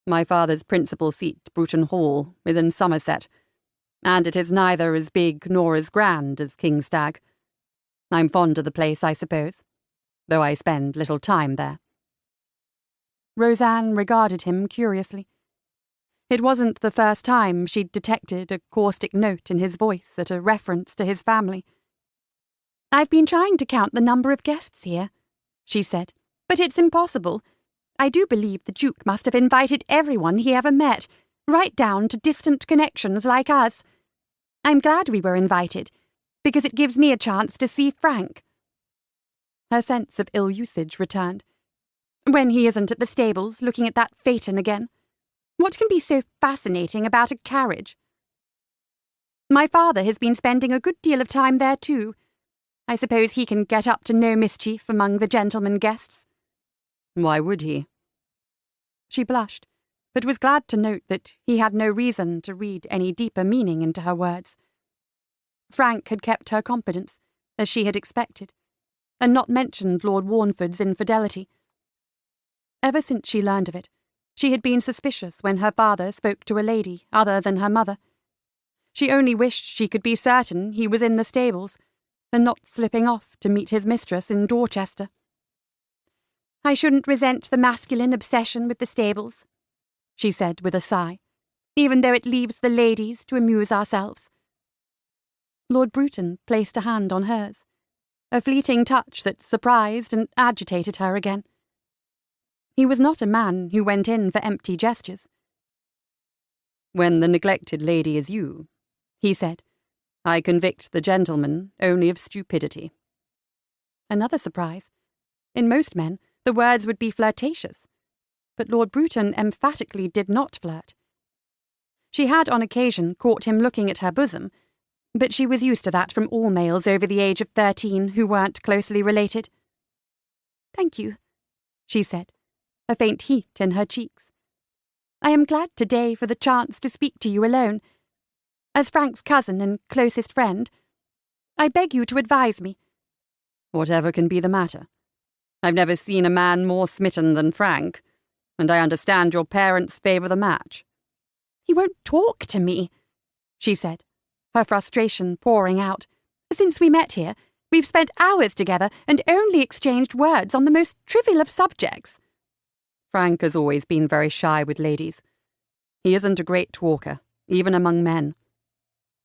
S2: "My father's principal seat, Bruton Hall, is in Somerset, and it is neither as big nor as grand as Kingstag. I'm fond of the place, I suppose, though I spend little time there."
S1: Roseanne regarded him curiously. It wasn't the first time she'd detected a caustic note in his voice at a reference to his family. "I've been trying to count the number of guests here," she said, "but it's impossible. I do believe the Duke must have invited everyone he ever met, right down to distant connections like us. I'm glad we were invited, because it gives me a chance to see Frank." Her sense of ill usage returned. "When he isn't at the stables looking at that phaeton again. What can be so fascinating about a carriage?" "My father has been spending a good deal of time there too. I suppose he can get up to no mischief among the gentlemen guests."
S2: "Why would he?"
S1: She blushed, but was glad to note that he had no reason to read any deeper meaning into her words. Frank had kept her confidence, as she had expected, and not mentioned Lord Warnford's infidelity. Ever since she learned of it, she had been suspicious when her father spoke to a lady other than her mother. She only wished she could be certain he was in the stables, and not slipping off to meet his mistress in Dorchester. "I shouldn't resent the masculine obsession with the stables," she said with a sigh, "even though it leaves the ladies to amuse ourselves." Lord Bruton placed a hand on hers, a fleeting touch that surprised and agitated her again. He was not a man who went in for empty gestures.
S2: "When the neglected lady is you," he said, "I convict the gentleman only of stupidity."
S1: Another surprise. In most men, the words would be flirtatious, but Lord Bruton emphatically did not flirt. She had on occasion caught him looking at her bosom, but she was used to that from all males over the age of 13 who weren't closely related. "Thank you," she said, a faint heat in her cheeks. "I am glad today for the chance to speak to you alone. As Frank's cousin and closest friend, I beg you to advise me."
S2: "Whatever can be the matter? I've never seen a man more smitten than Frank, and I understand your parents favour the match."
S1: "He won't talk to me," she said, her frustration pouring out. "Since we met here, we've spent hours together and only exchanged words on the most trivial of subjects."
S2: "Frank has always been very shy with ladies. He isn't a great talker, even among men.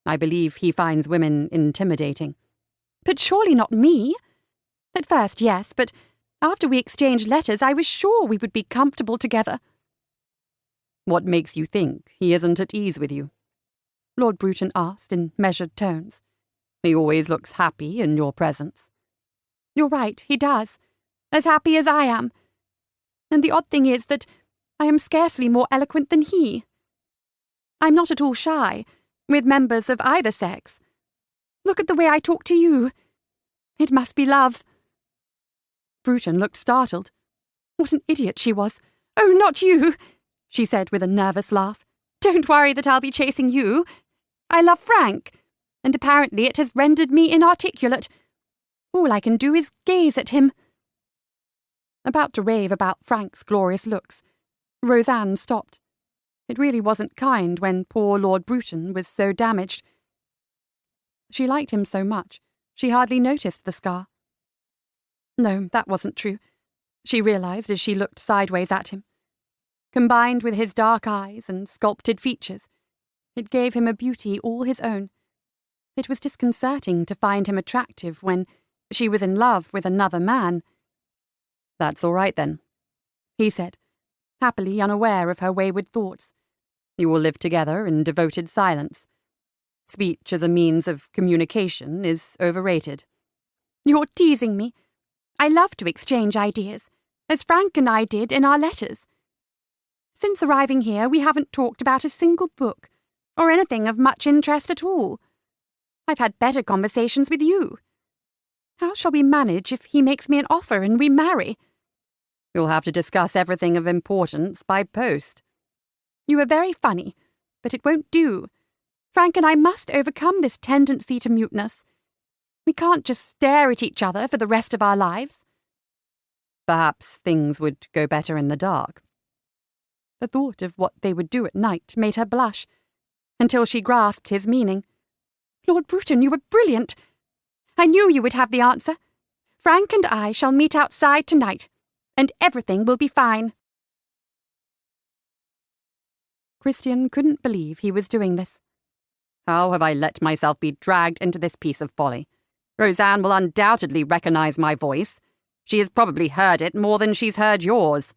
S2: I believe he finds women intimidating."
S1: "But surely not me. At first, yes, but after we exchanged letters, I was sure we would be comfortable together."
S2: "What makes you think he isn't at ease with you?"
S1: Lord Bruton asked in measured tones.
S2: "He always looks happy in your presence."
S1: "You're right, he does. As happy as I am. And the odd thing is that I am scarcely more eloquent than he. I'm not at all shy, with members of either sex. Look at the way I talk to you. It must be love." Bruton looked startled. What an idiot she was. "Oh, not you," she said with a nervous laugh. "Don't worry that I'll be chasing you. I love Frank, and apparently it has rendered me inarticulate. All I can do is gaze at him." About to rave about Frank's glorious looks, Roseanne stopped. It really wasn't kind when poor Lord Bruton was so damaged. She liked him so much, she hardly noticed the scar. No, that wasn't true, she realized as she looked sideways at him. Combined with his dark eyes and sculpted features, it gave him a beauty all his own. It was disconcerting to find him attractive when, she was in love with another man.
S2: That's all right then, he said, happily unaware of her wayward thoughts. You will live together in devoted silence. Speech as a means of communication is overrated.
S3: You're teasing me. I love to exchange ideas, as Frank and I did in our letters. Since arriving here, we haven't talked about a single book, or anything of much interest at all. I've had better conversations with you. How shall we manage if he makes me an offer and we marry?
S2: You'll have to discuss everything of importance by post.
S3: You are very funny, but it won't do. Frank and I must overcome this tendency to muteness. We can't just stare at each other for the rest of our lives.
S2: Perhaps things would go better in the dark.
S1: The thought of what they would do at night made her blush, until she grasped his meaning.
S3: Lord Bruton, you were brilliant. I knew you would have the answer. Frank and I shall meet outside tonight, and everything will be fine.
S1: Christian couldn't believe he was doing this.
S2: How have I let myself be dragged into this piece of folly? Roseanne will undoubtedly recognize my voice. She has probably heard it more than she's heard yours.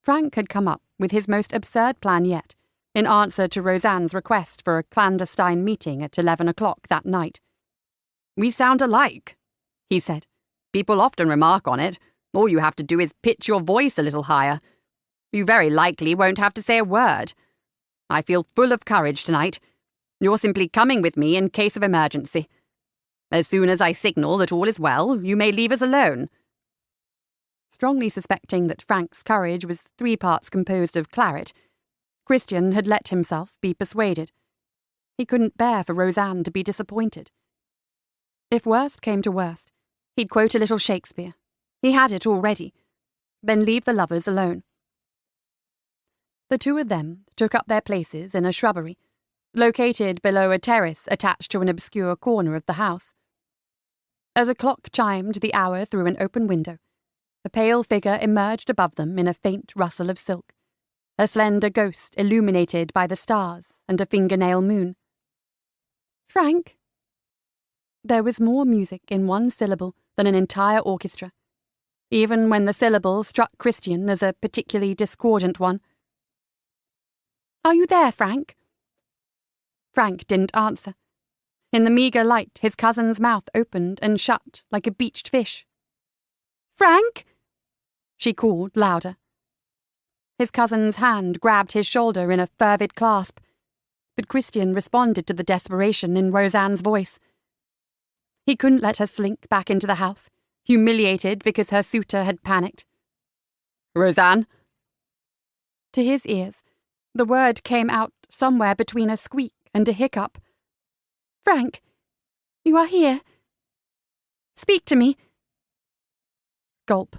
S1: Frank had come up with his most absurd plan yet, in answer to Roseanne's request for a clandestine meeting at 11 o'clock that night.
S2: We sound alike, he said. People often remark on it. All you have to do is pitch your voice a little higher. You very likely won't have to say a word. I feel full of courage tonight. You're simply coming with me in case of emergency. As soon as I signal that all is well, you may leave us alone.
S1: Strongly suspecting that Frank's courage was 3 parts composed of claret, Christian had let himself be persuaded. He couldn't bear for Roseanne to be disappointed. If worst came to worst, he'd quote a little Shakespeare. He had it already. Then leave the lovers alone. The two of them took up their places in a shrubbery, located below a terrace attached to an obscure corner of the house. As a clock chimed the hour through an open window, a pale figure emerged above them in a faint rustle of silk, a slender ghost illuminated by the stars and a fingernail moon.
S3: Frank?
S1: There was more music in one syllable than an entire orchestra, even when the syllable struck Christian as a particularly discordant one.
S3: Are you there, Frank?
S1: Frank didn't answer. In the meagre light, his cousin's mouth opened and shut like a beached fish.
S3: Frank?
S1: She called louder. His cousin's hand grabbed his shoulder in a fervid clasp, but Christian responded to the desperation in Roseanne's voice. He couldn't let her slink back into the house, humiliated because her suitor had panicked.
S2: Roseanne?
S1: To his ears, the word came out somewhere between a squeak and a hiccup.
S3: Frank, you are here. Speak to me.
S1: Gulp.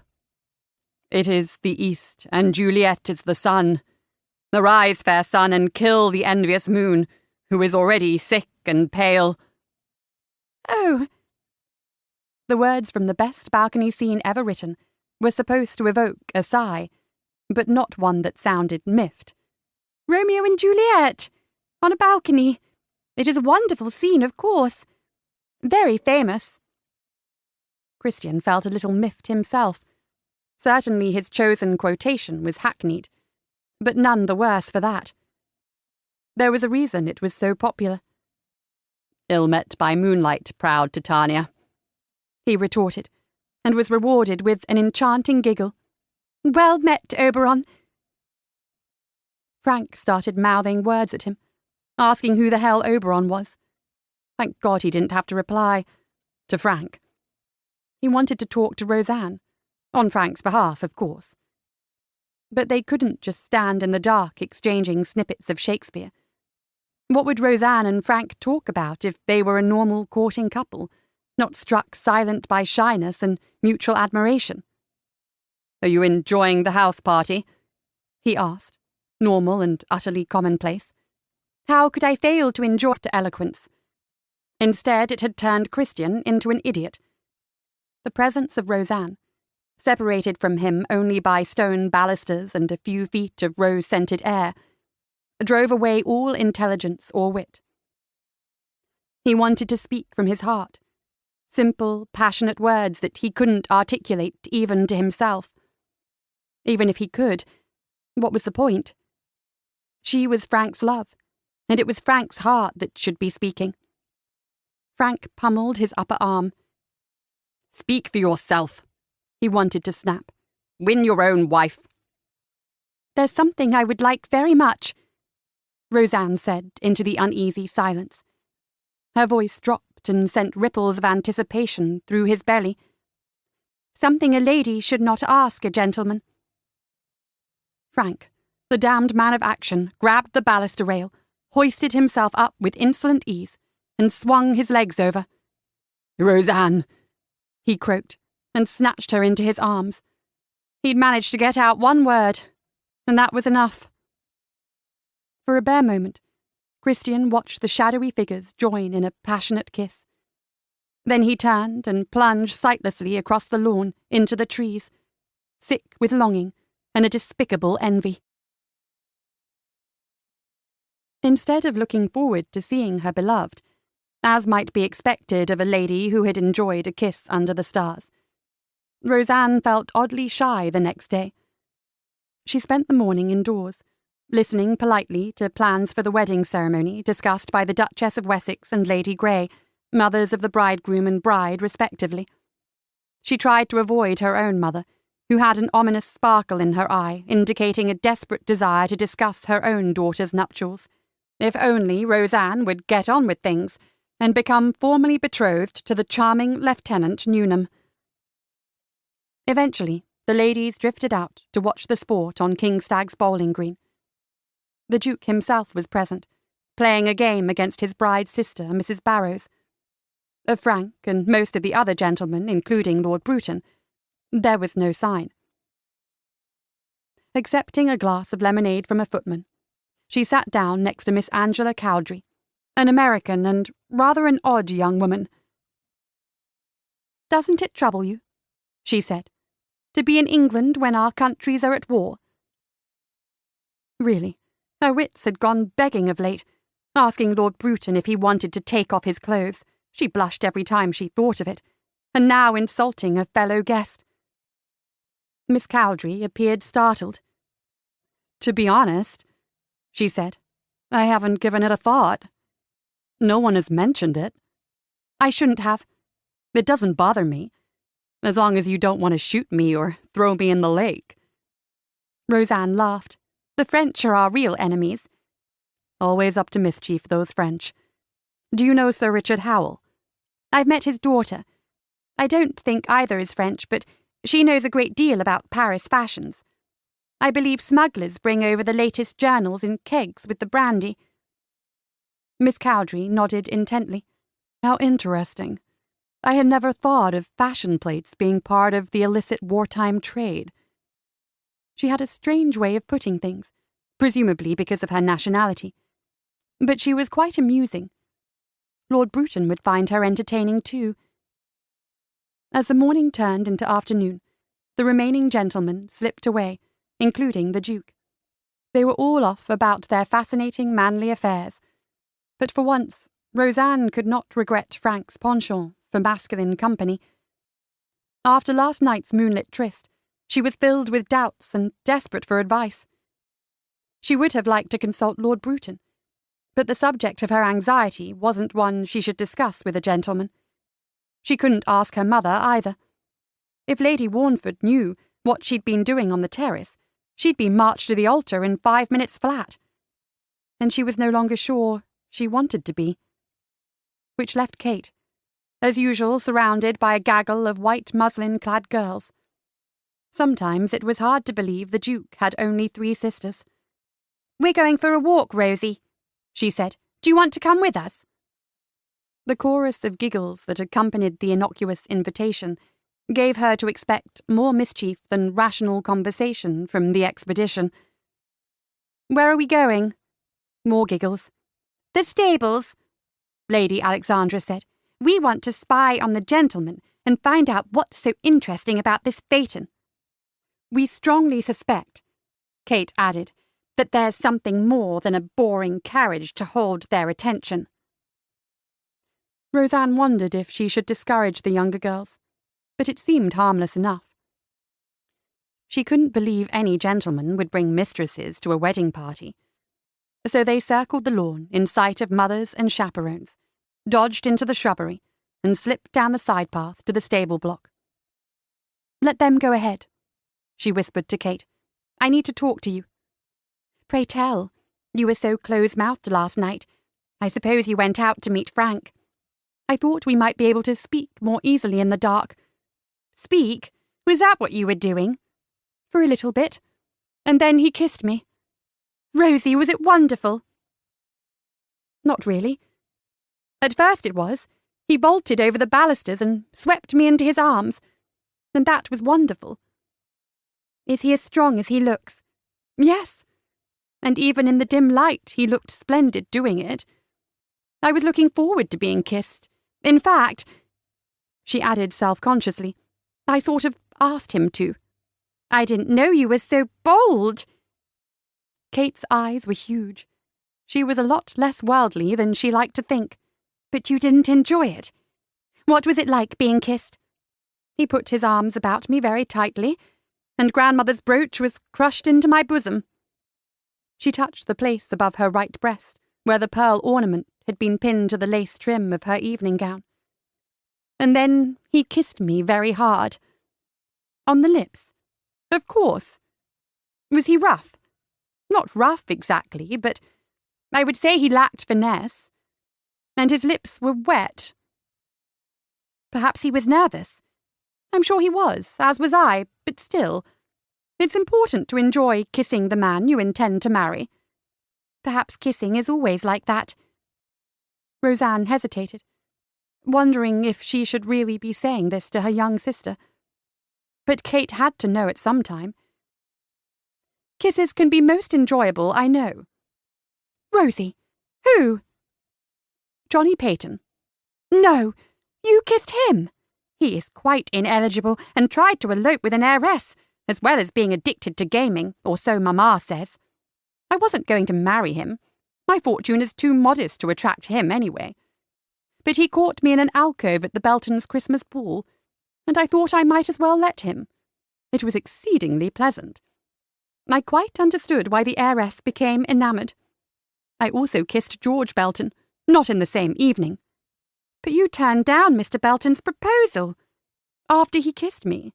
S2: It is the east, and Juliet is the sun. Arise, fair sun, and kill the envious moon, who is already sick and pale.
S3: Oh.
S1: The words from the best balcony scene ever written were supposed to evoke a sigh, but not one that sounded miffed.
S3: Romeo and Juliet! On a balcony. It is a wonderful scene, of course. Very famous.
S1: Christian felt a little miffed himself. Certainly his chosen quotation was hackneyed, but none the worse for that. There was a reason it was so popular.
S2: Ill met by moonlight, proud Titania,
S1: he retorted, and was rewarded with an enchanting giggle.
S3: Well met, Oberon.
S1: Frank started mouthing words at him, asking who the hell Oberon was. Thank God he didn't have to reply to Frank. He wanted to talk to Roseanne, on Frank's behalf, of course. But they couldn't just stand in the dark exchanging snippets of Shakespeare. What would Roseanne and Frank talk about if they were a normal courting couple, not struck silent by shyness and mutual admiration?
S2: Are you enjoying the house party?
S1: He asked, normal and utterly commonplace. How could I fail to enjoy the eloquence? Instead, it had turned Christian into an idiot. The presence of Roseanne, separated from him only by stone balusters and a few feet of rose-scented air, drove away all intelligence or wit. He wanted to speak from his heart, Simple, passionate words that he couldn't articulate even to himself. Even if he could, what was the point? She was Frank's love, and it was Frank's heart that should be speaking. Frank pummeled his upper arm.
S2: "Speak for yourself," he wanted to snap. "Win your own wife."
S1: "There's something I would like very much," Roseanne said into the uneasy silence. Her voice dropped and sent ripples of anticipation through his belly. "Something a lady should not ask a gentleman." Frank, the damned man of action, grabbed the baluster rail, hoisted himself up with insolent ease, and swung his legs over.
S2: "Roseanne,"
S1: he croaked, and snatched her into his arms. He'd managed to get out one word, and that was enough. For a bare moment, Christian watched the shadowy figures join in a passionate kiss. Then he turned and plunged sightlessly across the lawn into the trees, sick with longing and a despicable envy. Instead of looking forward to seeing her beloved, as might be expected of a lady who had enjoyed a kiss under the stars, Roseanne felt oddly shy the next day. She spent the morning indoors, listening politely to plans for the wedding ceremony discussed by the Duchess of Wessex and Lady Grey, mothers of the bridegroom and bride respectively. She tried to avoid her own mother, who had an ominous sparkle in her eye, indicating a desperate desire to discuss her own daughter's nuptials. If only Roseanne would get on with things and become formally betrothed to the charming Lieutenant Newnham. Eventually, the ladies drifted out to watch the sport on Kingstag's bowling green. The Duke himself was present, playing a game against his bride's sister, Mrs. Barrows. Of Frank and most of the other gentlemen, including Lord Bruton, there was no sign. Accepting a glass of lemonade from a footman, she sat down next to Miss Angela Cowdrey, an American and rather an odd young woman. "Doesn't it trouble you," she said, "to be in England when our countries are at war?" Really, her wits had gone begging of late, asking Lord Bruton if he wanted to take off his clothes. She blushed every time she thought of it, and now insulting a fellow guest. Miss Cowdrey appeared startled. "To be honest," she said, "I haven't given it a thought. No one has mentioned it. I shouldn't have. It doesn't bother me, as long as you don't want to shoot me or throw me in the lake." Roseanne laughed. "The French are our real enemies." "Always up to mischief, those French. Do you know Sir Richard Howell?" "I've met his daughter. I don't think either is French, but she knows a great deal about Paris fashions. I believe smugglers bring over the latest journals in kegs with the brandy." Miss Cowdrey nodded intently. "How interesting. I had never thought of fashion plates being part of the illicit wartime trade." She had a strange way of putting things, presumably because of her nationality. But she was quite amusing. Lord Bruton would find her entertaining too. As the morning turned into afternoon, the remaining gentlemen slipped away, including the Duke. They were all off about their fascinating manly affairs, but for once Roseanne could not regret Frank's penchant for masculine company. After last night's moonlit tryst, she was filled with doubts and desperate for advice. She would have liked to consult Lord Bruton, but the subject of her anxiety wasn't one she should discuss with a gentleman. She couldn't ask her mother either. If Lady Warneford knew what she'd been doing on the terrace, she'd be marched to the altar in 5 minutes flat. And she was no longer sure she wanted to be. Which left Kate, as usual surrounded by a gaggle of white muslin-clad girls. Sometimes it was hard to believe the Duke had only 3 sisters. "We're going for a walk, Rosie," she said. "Do you want to come with us?" The chorus of giggles that accompanied the innocuous invitation gave her to expect more mischief than rational conversation from the expedition. "Where are we going?" More giggles. "The stables," Lady Alexandra said. "We want to spy on the gentlemen and find out what's so interesting about this phaeton. We strongly suspect," Kate added, "that there's something more than a boring carriage to hold their attention." Roseanne wondered if she should discourage the younger girls, but it seemed harmless enough. She couldn't believe any gentleman would bring mistresses to a wedding party. So they circled the lawn in sight of mothers and chaperones, dodged into the shrubbery, and slipped down the side path to the stable block. "Let them go ahead," she whispered to Kate. "I need to talk to you." "Pray tell. You were so close-mouthed last night. I suppose you went out to meet Frank. I thought we might be able to speak more easily in the dark." "Speak? Was that what you were doing?" "For a little bit. And then he kissed me." "Rosie, was it wonderful?" "Not really. At first it was. He vaulted over the balusters and swept me into his arms, and that was wonderful." "Is he as strong as he looks?" "Yes. And even in the dim light he looked splendid doing it. I was looking forward to being kissed. In fact," she added self-consciously, "I sort of asked him to." "I didn't know you were so bold." Kate's eyes were huge. She was a lot less worldly than she liked to think. "But you didn't enjoy it? What was it like being kissed?" "He put his arms about me very tightly, and Grandmother's brooch was crushed into my bosom." She touched the place above her right breast, where the pearl ornament had been pinned to the lace trim of her evening gown. "And then he kissed me very hard." "On the lips?" "Of course." "Was he rough?" "Not rough exactly, but I would say he lacked finesse. And his lips were wet." "Perhaps he was nervous." "I'm sure he was, as was I, but still. It's important to enjoy kissing the man you intend to marry." "Perhaps kissing is always like that." Roseanne hesitated, wondering if she should really be saying this to her young sister. But Kate had to know at some time. "Kisses can be most enjoyable, I know." "Rosie, who?" "Johnny Phaeton." "No, you kissed him? He is quite ineligible and tried to elope with an heiress, as well as being addicted to gaming, or so Mamma says. I wasn't going to marry him. My fortune is too modest to attract him anyway. But he caught me in an alcove at the Beltons' Christmas ball, and I thought I might as well let him. It was exceedingly pleasant. I quite understood why the heiress became enamoured. I also kissed George Belton, not in the same evening." "But you turned down Mr. Belton's proposal." "After he kissed me.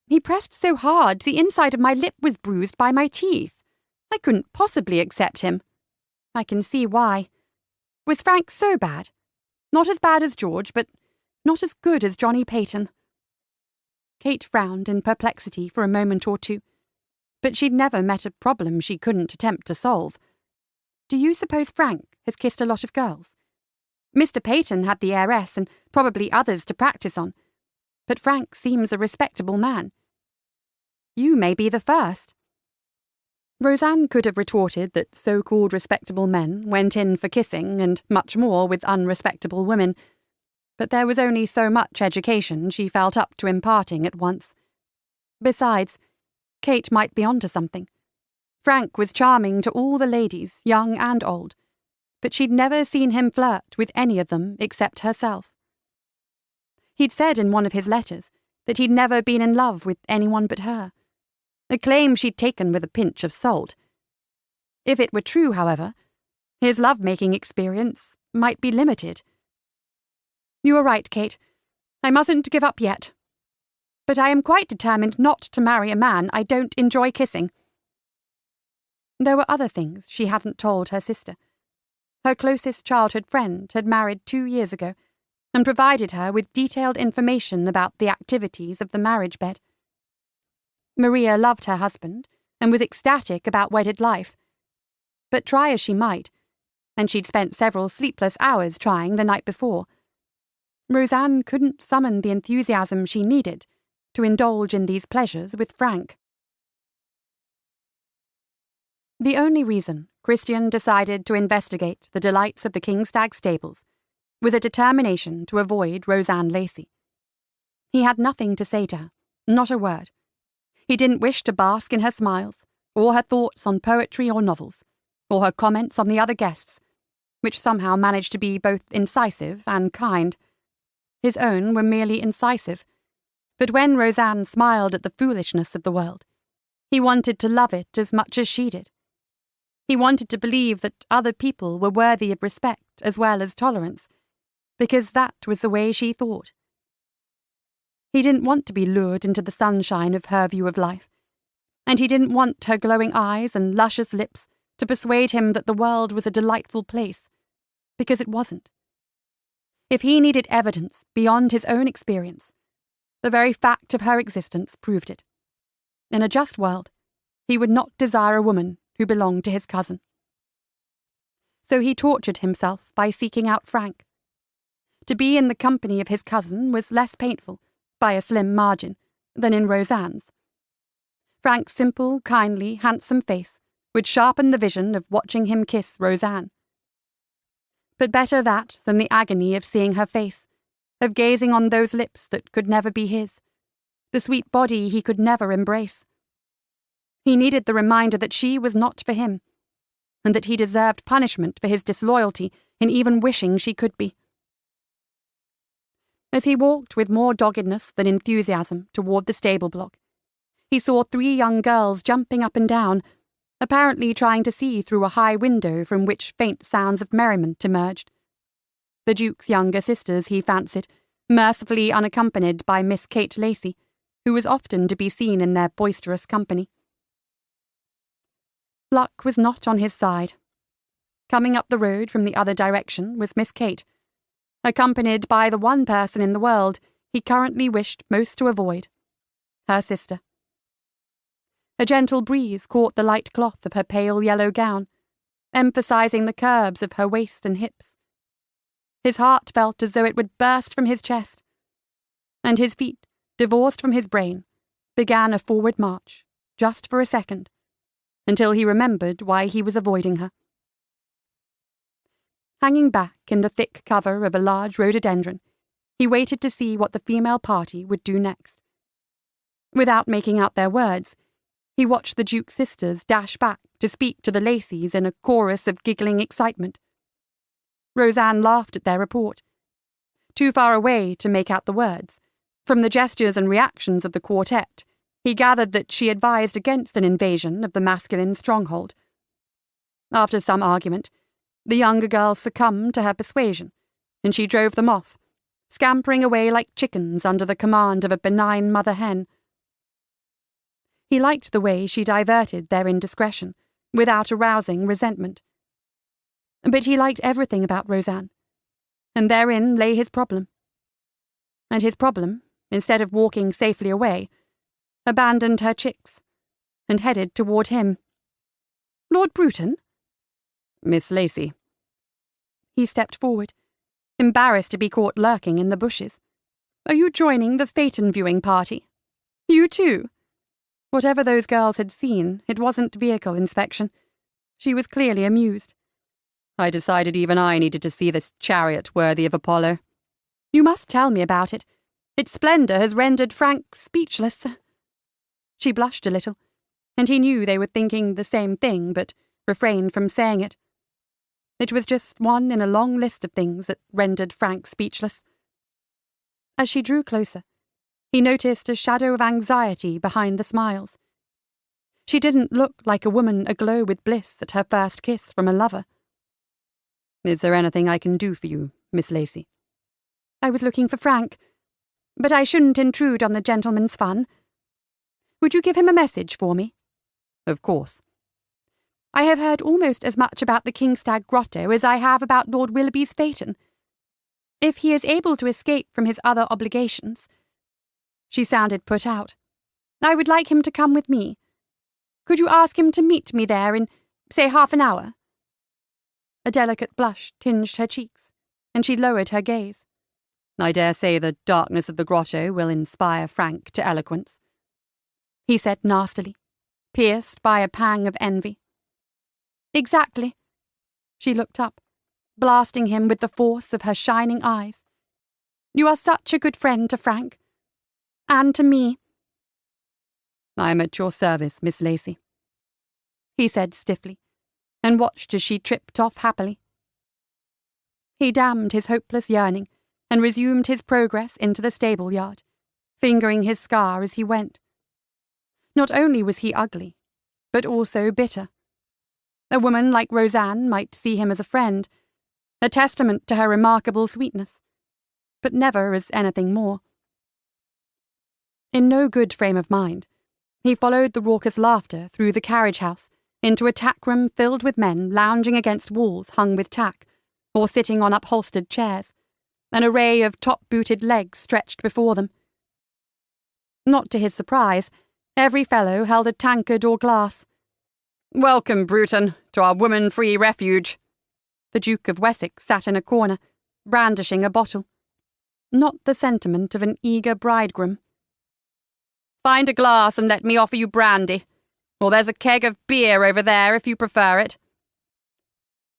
S1: He pressed so hard the inside of my lip was bruised by my teeth. I couldn't possibly accept him." "I can see why. Was Frank so bad?" "Not as bad as George, but not as good as Johnny Phaeton." Kate frowned in perplexity for a moment or two, but she'd never met a problem she couldn't attempt to solve. "Do you suppose Frank has kissed a lot of girls? Mr. Phaeton had the heiress and probably others to practice on, but Frank seems a respectable man. You may be the first." Roseanne could have retorted that so-called respectable men went in for kissing and much more with unrespectable women, but there was only so much education she felt up to imparting at once. Besides, Kate might be onto something. Frank was charming to all the ladies, young and old, but she'd never seen him flirt with any of them except herself. He'd said in one of his letters that he'd never been in love with anyone but her, a claim she'd taken with a pinch of salt. If it were true, however, his love-making experience might be limited. "You are right, Kate. I mustn't give up yet. But I am quite determined not to marry a man I don't enjoy kissing." There were other things she hadn't told her sister. Her closest childhood friend had married 2 years ago, and provided her with detailed information about the activities of the marriage bed. Maria loved her husband, and was ecstatic about wedded life. But try as she might, and she'd spent several sleepless hours trying the night before, Roseanne couldn't summon the enthusiasm she needed to indulge in these pleasures with Frank. The only reason Christian decided to investigate the delights of the Kingstag stables was a determination to avoid Roseanne Lacey. He had nothing to say to her, not a word. He didn't wish to bask in her smiles, or her thoughts on poetry or novels, or her comments on the other guests. which somehow managed to be both incisive and kind. His own were merely incisive, but when Roseanne smiled at the foolishness of the world, he wanted to love it as much as she did. He wanted to believe that other people were worthy of respect as well as tolerance, because that was the way she thought. He didn't want to be lured into the sunshine of her view of life, and he didn't want her glowing eyes and luscious lips to persuade him that the world was a delightful place, because it wasn't. If he needed evidence beyond his own experience, the very fact of her existence proved it. In a just world, he would not desire a woman who belonged to his cousin. So he tortured himself by seeking out Frank. To be in the company of his cousin was less painful, by a slim margin, than in Roseanne's. Frank's simple, kindly, handsome face would sharpen the vision of watching him kiss Roseanne. But better that than the agony of seeing her face, of gazing on those lips that could never be his, the sweet body he could never embrace. He needed the reminder that she was not for him, and that he deserved punishment for his disloyalty in even wishing she could be. As he walked with more doggedness than enthusiasm toward the stable block, he saw 3 young girls jumping up and down, apparently trying to see through a high window from which faint sounds of merriment emerged. The Duke's younger sisters, he fancied, mercifully unaccompanied by Miss Kate Lacey, who was often to be seen in their boisterous company. Luck was not on his side. Coming up the road from the other direction was Miss Kate, accompanied by the one person in the world he currently wished most to avoid, her sister. A gentle breeze caught the light cloth of her pale yellow gown, emphasizing the curves of her waist and hips. His heart felt as though it would burst from his chest, and his feet, divorced from his brain, began a forward march, just for a second, until he remembered why he was avoiding her. Hanging back in the thick cover of a large rhododendron, he waited to see what the female party would do next. Without making out their words, he watched the Duke's sisters dash back to speak to the Lacys in a chorus of giggling excitement. Roseanne laughed at their report. Too far away to make out the words, from the gestures and reactions of the quartet, he gathered that she advised against an invasion of the masculine stronghold. After some argument, the younger girls succumbed to her persuasion, and she drove them off, scampering away like chickens under the command of a benign mother hen. He liked the way she diverted their indiscretion, without arousing resentment. But he liked everything about Roseanne, and therein lay his problem. And his problem, instead of walking safely away, abandoned her chicks, and headed toward him. "Lord Bruton?"
S2: "Miss Lacey."
S1: He stepped forward, embarrassed to be caught lurking in the bushes. "Are you joining the phaeton viewing party? You too?" Whatever those girls had seen, it wasn't vehicle inspection. She was clearly amused.
S2: "I decided even I needed to see this chariot worthy of Apollo."
S1: "You must tell me about it. Its splendour has rendered Frank speechless." She blushed a little, and he knew they were thinking the same thing, but refrained from saying it. It was just one in a long list of things that rendered Frank speechless. As she drew closer, he noticed a shadow of anxiety behind the smiles. She didn't look like a woman aglow with bliss at her first kiss from a lover.
S2: "Is there anything I can do for you, Miss Lacey?"
S1: "I was looking for Frank, but I shouldn't intrude on the gentleman's fun. Would you give him a message for me?"
S2: "Of course."
S1: "I have heard almost as much about the Kingstag Grotto as I have about Lord Willoughby's phaeton. If he is able to escape from his other obligations—" She sounded put out. "I would like him to come with me. Could you ask him to meet me there in, say, half an hour?" A delicate blush tinged her cheeks, and she lowered her gaze.
S2: "I dare say the darkness of the grotto will inspire Frank to eloquence,"
S1: he said nastily, pierced by a pang of envy. "Exactly." She looked up, blasting him with the force of her shining eyes. "You are such a good friend to Frank. And to me."
S2: "I am at your service, Miss Lacey,"
S1: he said stiffly, and watched as she tripped off happily. He damned his hopeless yearning and resumed his progress into the stable-yard, fingering his scar as he went. Not only was he ugly, but also bitter. A woman like Roseanne might see him as a friend, a testament to her remarkable sweetness, but never as anything more. In no good frame of mind, he followed the raucous laughter through the carriage-house into a tack-room filled with men lounging against walls hung with tack, or sitting on upholstered chairs, an array of top-booted legs stretched before them. Not to his surprise, every fellow held a tankard or glass.
S2: "Welcome, Bruton, to our woman-free refuge."
S1: The Duke of Wessex sat in a corner, brandishing a bottle. Not the sentiment of an eager bridegroom.
S2: "Find a glass and let me offer you brandy, or there's a keg of beer over there if you prefer it."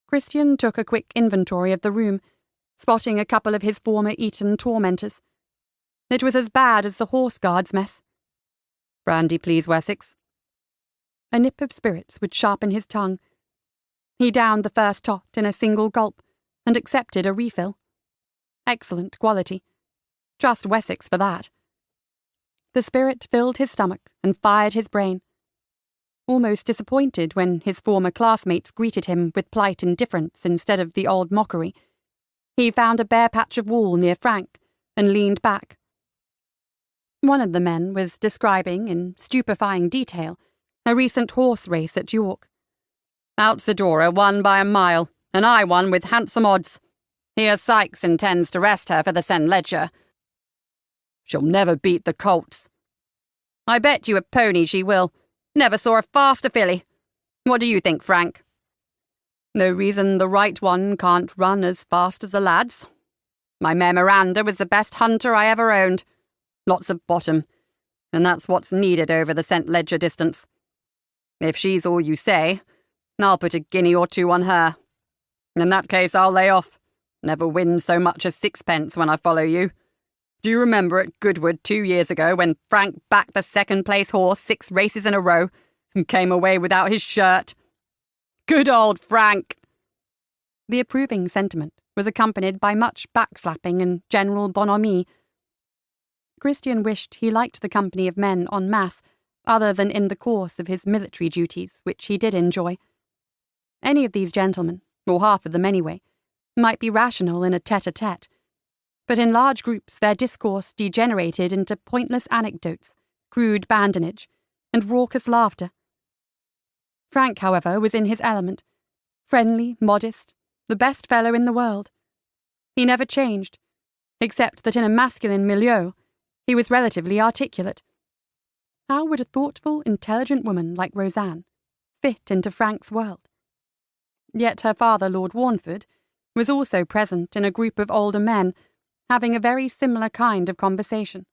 S1: Christian took a quick inventory of the room, spotting a couple of his former Eton tormentors. It was as bad as the Horse Guards' mess.
S2: "Brandy, please, Wessex."
S1: A nip of spirits would sharpen his tongue. He downed the first tot in a single gulp and accepted a refill. Excellent quality. Trust Wessex for that. The spirit filled his stomach and fired his brain. Almost disappointed when his former classmates greeted him with polite indifference instead of the old mockery, he found a bare patch of wall near Frank and leaned back. One of the men was describing, in stupefying detail, a recent horse race at York.
S2: "Altsadora won by a mile, and I won with handsome odds. Here Sykes intends to rest her for the St. Leger. She'll never beat the colts. I bet you a pony she will. Never saw a faster filly. What do you think, Frank?"
S1: "No reason the right one can't run as fast as the lads.
S2: My mare Miranda was the best hunter I ever owned. Lots of bottom, and that's what's needed over the St. Leger distance. If she's all you say, I'll put a guinea or two on her. In that case, I'll lay off. Never win so much as sixpence when I follow you. Do you remember at Goodwood 2 years ago when Frank backed the second-place horse 6 races in a row and came away without his shirt? Good old Frank!"
S1: The approving sentiment was accompanied by much backslapping and general bonhomie. Christian wished he liked the company of men en masse, other than in the course of his military duties, which he did enjoy. Any of these gentlemen, or half of them anyway, might be rational in a tete-a-tete, but in large groups their discourse degenerated into pointless anecdotes, crude badinage, and raucous laughter. Frank, however, was in his element, friendly, modest, the best fellow in the world. He never changed, except that in a masculine milieu he was relatively articulate. How would a thoughtful, intelligent woman like Roseanne fit into Frank's world? Yet her father, Lord Warnford, was also present in a group of older men, having a very similar kind of conversation.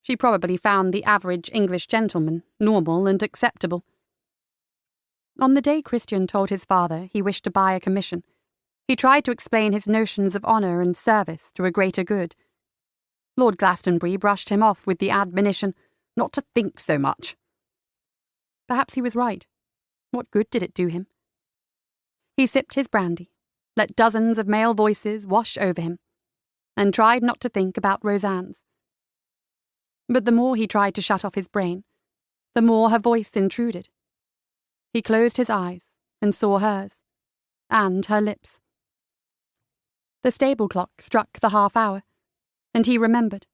S1: She probably found the average English gentleman normal and acceptable. On the day Christian told his father he wished to buy a commission, he tried to explain his notions of honour and service to a greater good. Lord Glastonbury brushed him off with the admonition not to think so much. Perhaps he was right. What good did it do him? He sipped his brandy, let dozens of male voices wash over him, and tried not to think about Roseanne's. But the more he tried to shut off his brain, the more her voice intruded. He closed his eyes and saw hers, and her lips. The stable clock struck the half-hour, and he remembered.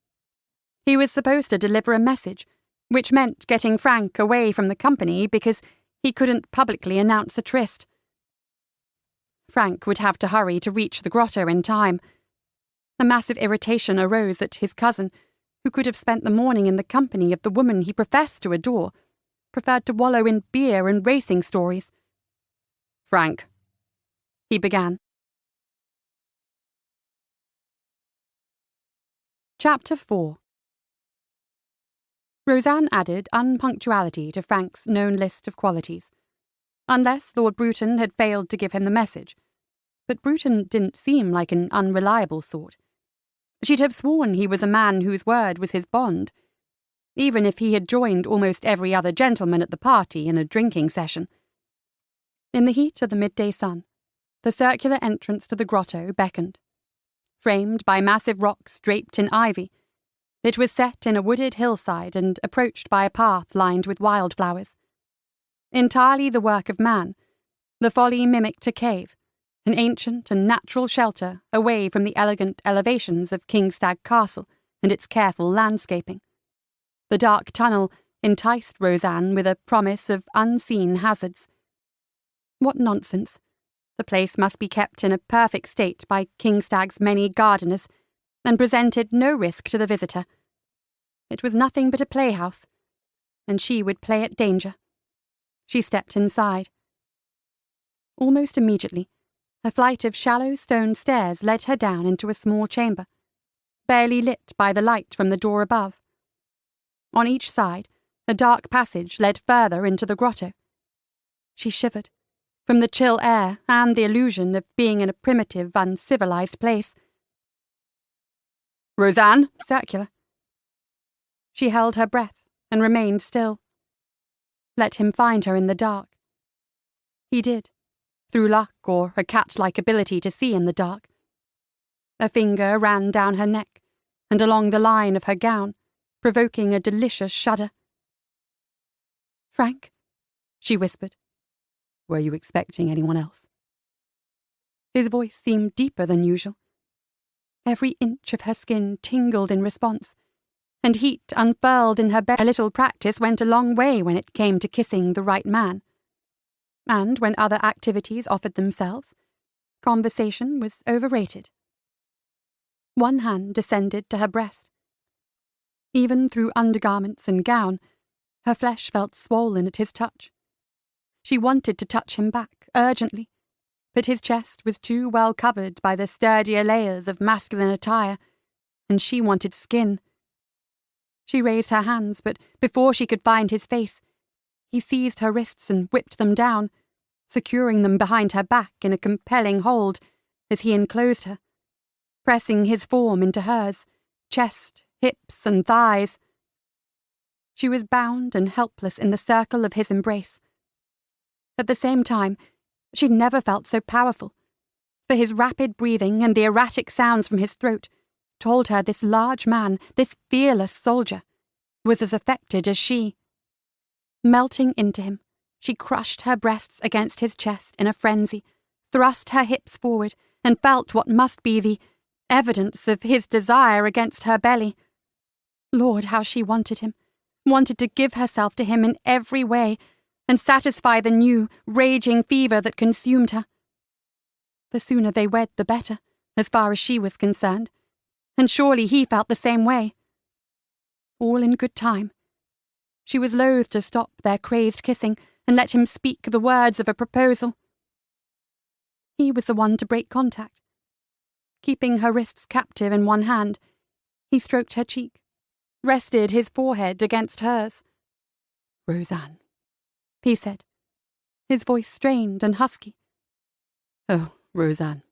S1: He was supposed to deliver a message, which meant getting Frank away from the company because he couldn't publicly announce a tryst. Frank would have to hurry to reach the grotto in time. A massive irritation arose that his cousin, who could have spent the morning in the company of the woman he professed to adore, preferred to wallow in beer and racing stories.
S2: "Frank,"
S1: he began. Chapter 4. Roseanne added unpunctuality to Frank's known list of qualities, unless Lord Bruton had failed to give him the message. But Bruton didn't seem like an unreliable sort. She'd have sworn he was a man whose word was his bond, even if he had joined almost every other gentleman at the party in a drinking session. In the heat of the midday sun, The circular entrance to the grotto beckoned. Framed by massive rocks draped in ivy, it was set in a wooded hillside and approached by a path lined with wildflowers. Entirely the work of man, the folly mimicked a cave, an ancient and natural shelter away from the elegant elevations of Kingstag Castle and its careful landscaping. The dark tunnel enticed Roseanne with a promise of unseen hazards. What nonsense! The place must be kept in a perfect state by Kingstag's many gardeners, and presented no risk to the visitor. It was nothing but a playhouse, and she would play at danger. She stepped inside. Almost immediately, a flight of shallow stone stairs led her down into a small chamber, barely lit by the light from the door above. On each side, a dark passage led further into the grotto. She shivered, from the chill air and the illusion of being in a primitive, uncivilized place.
S2: Roseanne?
S1: Circular. She held her breath and remained still. Let him find her in the dark. He did, through luck or a cat-like ability to see in the dark. A finger ran down her neck and along the line of her gown, provoking a delicious shudder. "Frank," she whispered.
S2: Were you expecting anyone else?
S1: His voice seemed deeper than usual. Every inch of her skin tingled in response, and heat unfurled in her belly. A little practice went a long way when it came to kissing the right man. And when other activities offered themselves, conversation was overrated. One hand descended to her breast. Even through undergarments and gown, her flesh felt swollen at his touch. She wanted to touch him back, urgently, but his chest was too well covered by the sturdier layers of masculine attire, and she wanted skin. She raised her hands, but before she could find his face, he seized her wrists and whipped them down, securing them behind her back in a compelling hold as he enclosed her, pressing his form into hers, chest, hips, and thighs. She was bound and helpless in the circle of his embrace. At the same time, she'd never felt so powerful, for his rapid breathing and the erratic sounds from his throat told her this large man, this fearless soldier, was as affected as she. Melting into him, she crushed her breasts against his chest in a frenzy, thrust her hips forward, and felt what must be the evidence of his desire against her belly. Lord, how she wanted him, wanted to give herself to him in every way, and satisfy the new, raging fever that consumed her. The sooner they wed, the better, as far as she was concerned, and surely he felt the same way. All in good time. She was loath to stop their crazed kissing and let him speak the words of a proposal. He was the one to break contact. Keeping her wrists captive in one hand, he stroked her cheek, rested his forehead against hers.
S2: "Roseanne,"
S1: he said, his voice strained and husky.
S2: "Oh, Roseanne,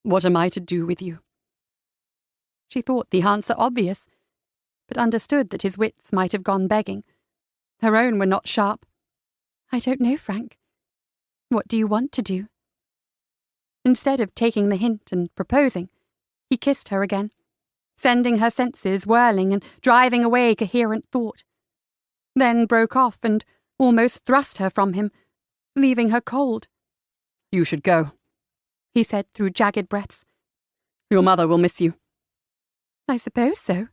S2: what am I to do with you?"
S1: She thought the answer obvious, but understood that his wits might have gone begging. Her own were not sharp. "I don't know, Frank. What do you want to do?" Instead of taking the hint and proposing, he kissed her again, sending her senses whirling and driving away coherent thought, then broke off and almost thrust her from him, leaving her cold.
S2: "You should go,"
S1: he said through jagged breaths.
S2: "Your mother will miss you."
S1: "I suppose so."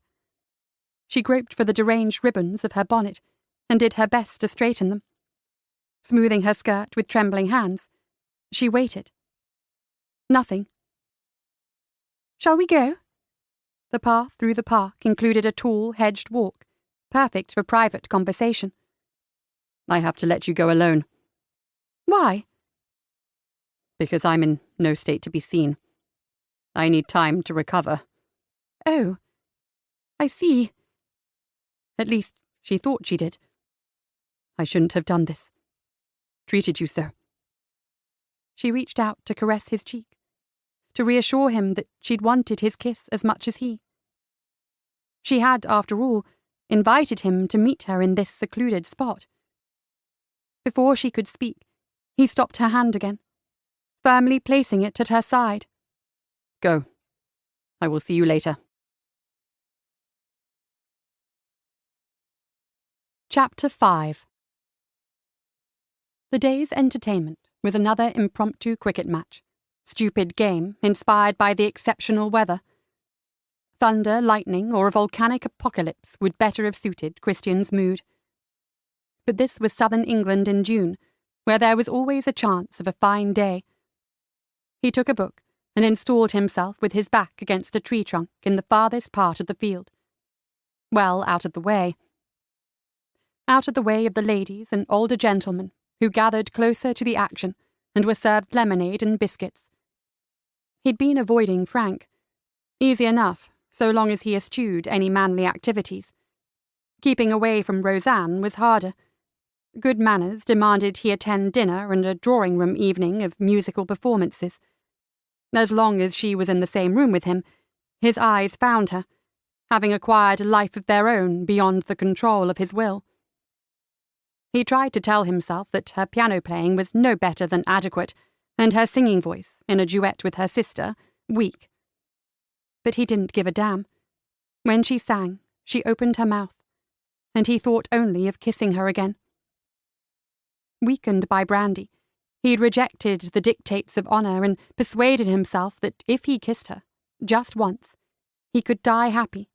S1: She groped for the deranged ribbons of her bonnet and did her best to straighten them. Smoothing her skirt with trembling hands, she waited. Nothing. "Shall we go?" The path through the park included a tall, hedged walk, perfect for private conversation.
S2: "I have to let you go alone."
S1: "Why?"
S2: "Because I'm in no state to be seen. I need time to recover."
S1: "Oh, I see." At least, she thought she did.
S2: "I shouldn't have done this. Treated you so."
S1: She reached out to caress his cheek, to reassure him that she'd wanted his kiss as much as he. She had, after all, invited him to meet her in this secluded spot. Before she could speak, he stopped her hand again. firmly placing it at her side.
S2: Go. I will see you later.
S1: Chapter 5. The day's entertainment was another impromptu cricket match, stupid game inspired by the exceptional weather. Thunder, lightning, or a volcanic apocalypse would better have suited Christian's mood. But this was southern England in June, where there was always a chance of a fine day. He took a book and installed himself with his back against a tree trunk in the farthest part of the field. Well out of the way. Out of the way of the ladies and older gentlemen who gathered closer to the action and were served lemonade and biscuits. He'd been avoiding Frank. Easy enough, so long as he eschewed any manly activities. Keeping away from Roseanne was harder. Good manners demanded he attend dinner and a drawing-room evening of musical performances. As long as she was in the same room with him, his eyes found her, having acquired a life of their own beyond the control of his will. He tried to tell himself that her piano playing was no better than adequate, and her singing voice, in a duet with her sister, weak. But he didn't give a damn. When she sang, she opened her mouth, and he thought only of kissing her again. Weakened by brandy, he'd rejected the dictates of honour and persuaded himself that if he kissed her, just once, he could die happy.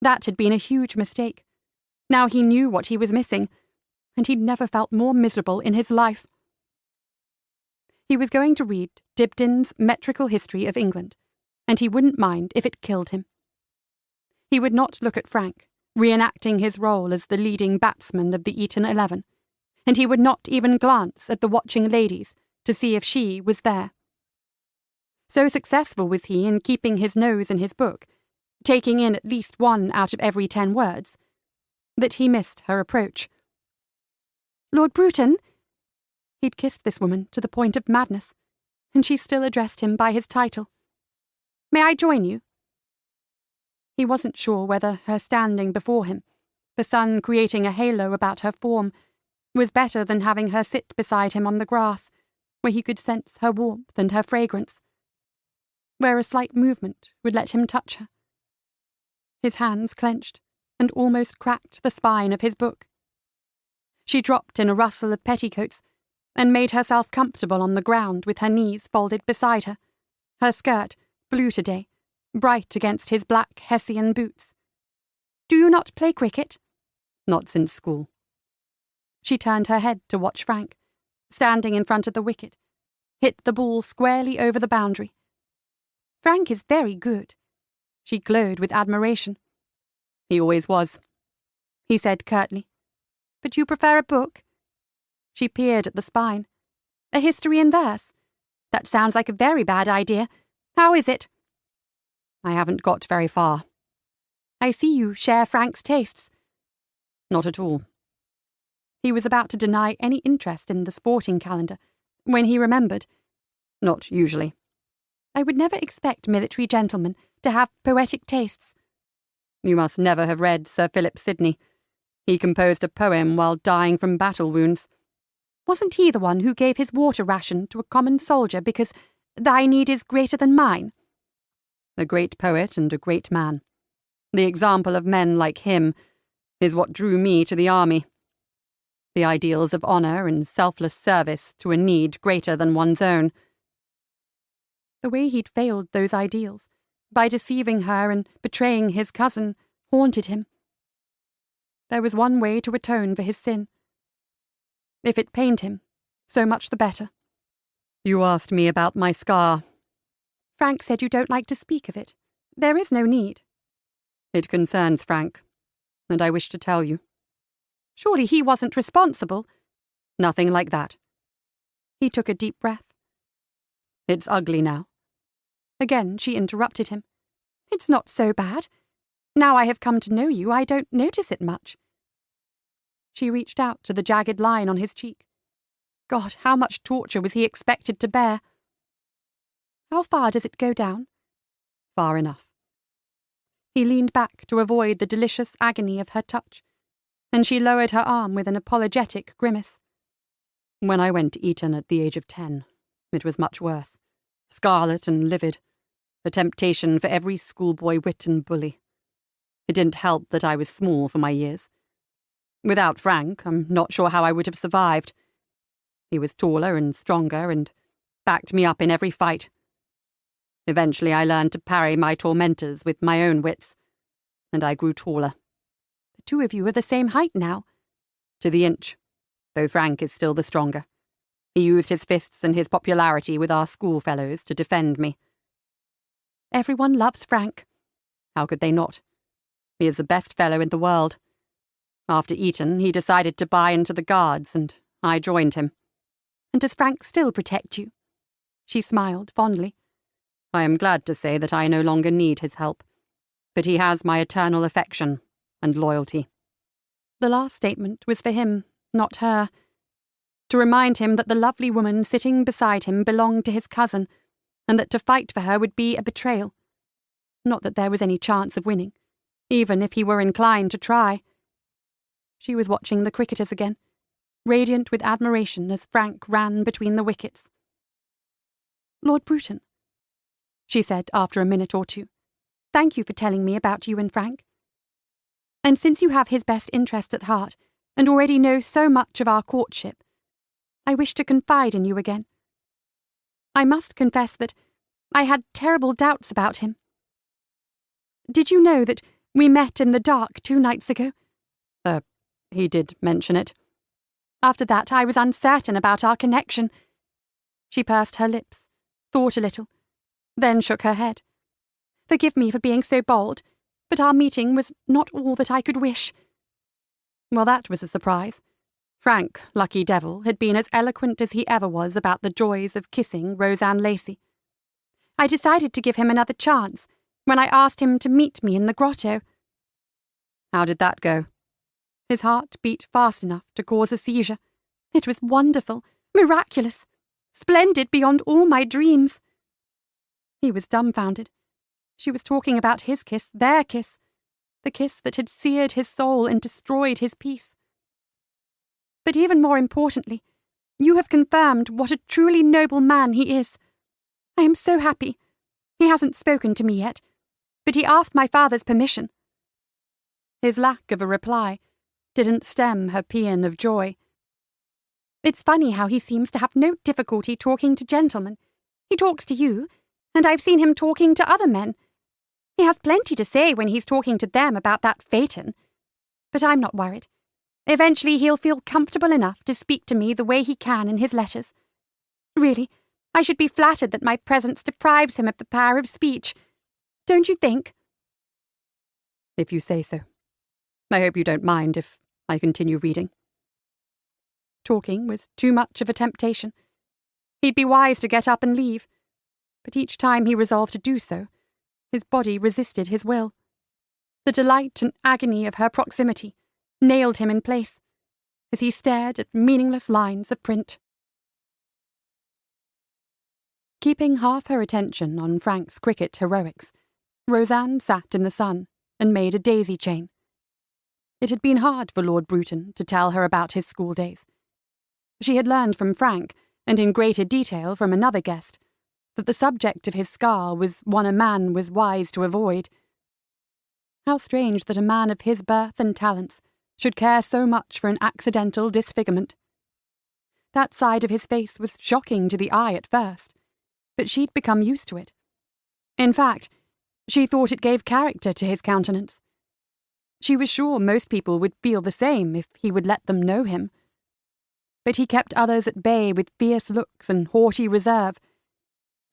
S1: That had been a huge mistake. Now he knew what he was missing, and he'd never felt more miserable in his life. He was going to read Dibdin's Metrical History of England, and he wouldn't mind if it killed him. He would not look at Frank, reenacting his role as the leading batsman of the Eton 11, and he would not even glance at the watching ladies to see if she was there. So successful was he in keeping his nose in his book, taking in at least 1 out of every 10 words, that he missed her approach. "Lord Bruton?" He'd kissed this woman to the point of madness, and she still addressed him by his title. "May I join you?" He wasn't sure whether her standing before him, the sun creating a halo about her form, was better than having her sit beside him on the grass, where he could sense her warmth and her fragrance, where a slight movement would let him touch her. His hands clenched and almost cracked the spine of his book. She dropped in a rustle of petticoats and made herself comfortable on the ground with her knees folded beside her, her skirt, blue today, bright against his black Hessian boots. "Do you not play cricket?"
S2: Not since school.
S1: She turned her head to watch Frank, standing in front of the wicket, hit the ball squarely over the boundary. "Frank is very good." She glowed with admiration.
S2: He always was,
S1: he said curtly. "But you prefer a book?" She peered at the spine. "A history in verse? That sounds like a very bad idea. How is it?"
S2: I haven't got very far.
S1: "I see you share Frank's tastes."
S2: Not at all.
S1: He was about to deny any interest in the sporting calendar, when he remembered.
S2: Not usually.
S1: "I would never expect military gentlemen to have poetic tastes."
S2: You must never have read Sir Philip Sidney. He composed a poem while dying from battle wounds.
S1: "Wasn't he the one who gave his water ration to a common soldier because 'thy need is greater than mine'?"
S2: A great poet and a great man. The example of men like him is what drew me to the army. The ideals of honour and selfless service to a need greater than one's own.
S1: The way he'd failed those ideals, by deceiving her and betraying his cousin, haunted him. There was one way to atone for his sin. If it pained him, so much the better.
S2: You asked me about my scar.
S1: Frank said you don't like to speak of it. There is no need.
S2: It concerns Frank, and I wish to tell you.
S1: Surely he wasn't responsible.
S2: Nothing like that.
S1: He took a deep breath.
S2: It's ugly now.
S1: Again she interrupted him. It's not so bad. Now I have come to know you, I don't notice it much. She reached out to the jagged line on his cheek. God, how much torture was he expected to bear? How far does it go down?
S2: Far enough.
S1: He leaned back to avoid the delicious agony of her touch, and she lowered her arm with an apologetic grimace.
S2: When I went to Eton at the age of 10, It was much worse. Scarlet and livid. A temptation for every schoolboy wit and bully. It didn't help that I was small for my years. Without Frank, I'm not sure how I would have survived. He was taller and stronger and backed me up in every fight. Eventually I learned to parry my tormentors with my own wits, and I grew taller.
S3: The two of you are the same height now.
S2: To the inch, though Frank is still the stronger. He used his fists and his popularity with our schoolfellows to defend me.
S3: Everyone loves Frank.
S2: How could they not? He is the best fellow in the world. After Eton, he decided to buy into the Guards, and I joined him.
S3: And does Frank still protect you? She smiled fondly.
S2: I am glad to say that I no longer need his help, but he has my eternal affection and loyalty.
S3: The last statement was for him, not her. To remind him that the lovely woman sitting beside him belonged to his cousin, and that to fight for her would be a betrayal. Not that there was any chance of winning, even if he were inclined to try. She was watching the cricketers again, radiant with admiration as Frank ran between the wickets. "Lord Bruton," she said after a minute or two, "thank you for telling me about you and Frank. And since you have his best interest at heart, and already know so much of our courtship, I wish to confide in you again. I must confess that I had terrible doubts about him. Did you know that we met in the dark 2 nights ago?"
S2: He did mention it.
S3: "After that I was uncertain about our connection." She pursed her lips, thought a little, then shook her head. "Forgive me for being so bold, but our meeting was not all that I could wish."
S2: Well, that was a surprise. Frank, lucky devil, had been as eloquent as he ever was about the joys of kissing Roseanne Lacey.
S3: "I decided to give him another chance when I asked him to meet me in the grotto."
S2: How did that go?
S3: His heart beat fast enough to cause a seizure. It was wonderful, miraculous, splendid beyond all my dreams. He was dumbfounded. She was talking about his kiss, their kiss, the kiss that had seared his soul and destroyed his peace. "But even more importantly, you have confirmed what a truly noble man he is. I am so happy. He hasn't spoken to me yet, but he asked my father's permission."
S1: His lack of a reply didn't stem her paean of joy.
S3: "It's funny how he seems to have no difficulty talking to gentlemen. He talks to you, and I've seen him talking to other men. He has plenty to say when he's talking to them about that phaeton. But I'm not worried. Eventually he'll feel comfortable enough to speak to me the way he can in his letters. Really, I should be flattered that my presence deprives him of the power of speech. Don't you think?"
S2: "If you say so. I hope you don't mind if I continue reading."
S3: Talking was too much of a temptation. He'd be wise to get up and leave, but each time he resolved to do so, his body resisted his will. The delight and agony of her proximity nailed him in place, as he stared at meaningless lines of print.
S1: Keeping half her attention on Frank's cricket heroics, Roseanne sat in the sun and made a daisy chain. It had been hard for Lord Bruton to tell her about his school days. She had learned from Frank, and in greater detail from another guest, that the subject of his scar was one a man was wise to avoid. How strange that a man of his birth and talents should care so much for an accidental disfigurement. That side of his face was shocking to the eye at first, but she'd become used to it. In fact, she thought it gave character to his countenance. She was sure most people would feel the same if he would let them know him. But he kept others at bay with fierce looks and haughty reserve,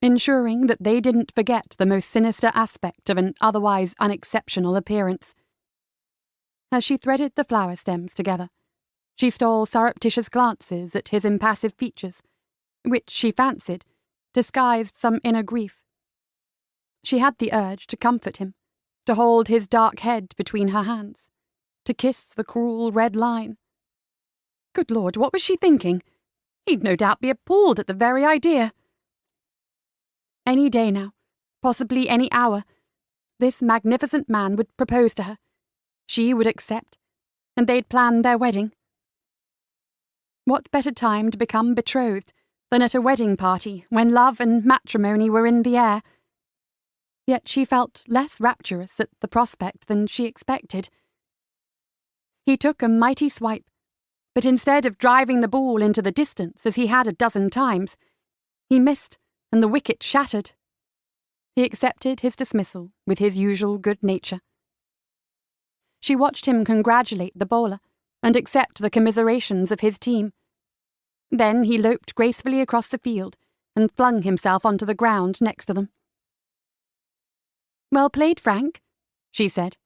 S1: ensuring that they didn't forget the most sinister aspect of an otherwise unexceptional appearance. As she threaded the flower stems together, she stole surreptitious glances at his impassive features, which, she fancied, disguised some inner grief. She had the urge to comfort him, to hold his dark head between her hands, to kiss the cruel red line. Good Lord, what was she thinking? He'd no doubt be appalled at the very idea. Any day now, possibly any hour, this magnificent man would propose to her. She would accept, and they'd plan their wedding. What better time to become betrothed than at a wedding party when love and matrimony were in the air. Yet she felt less rapturous at the prospect than she expected. He took a mighty swipe, but instead of driving the ball into the distance as he had a dozen times, he missed and the wicket shattered. He accepted his dismissal with his usual good nature. She watched him congratulate the bowler and accept the commiserations of his team. Then he loped gracefully across the field and flung himself onto the ground next to them. "Well played, Frank," she said.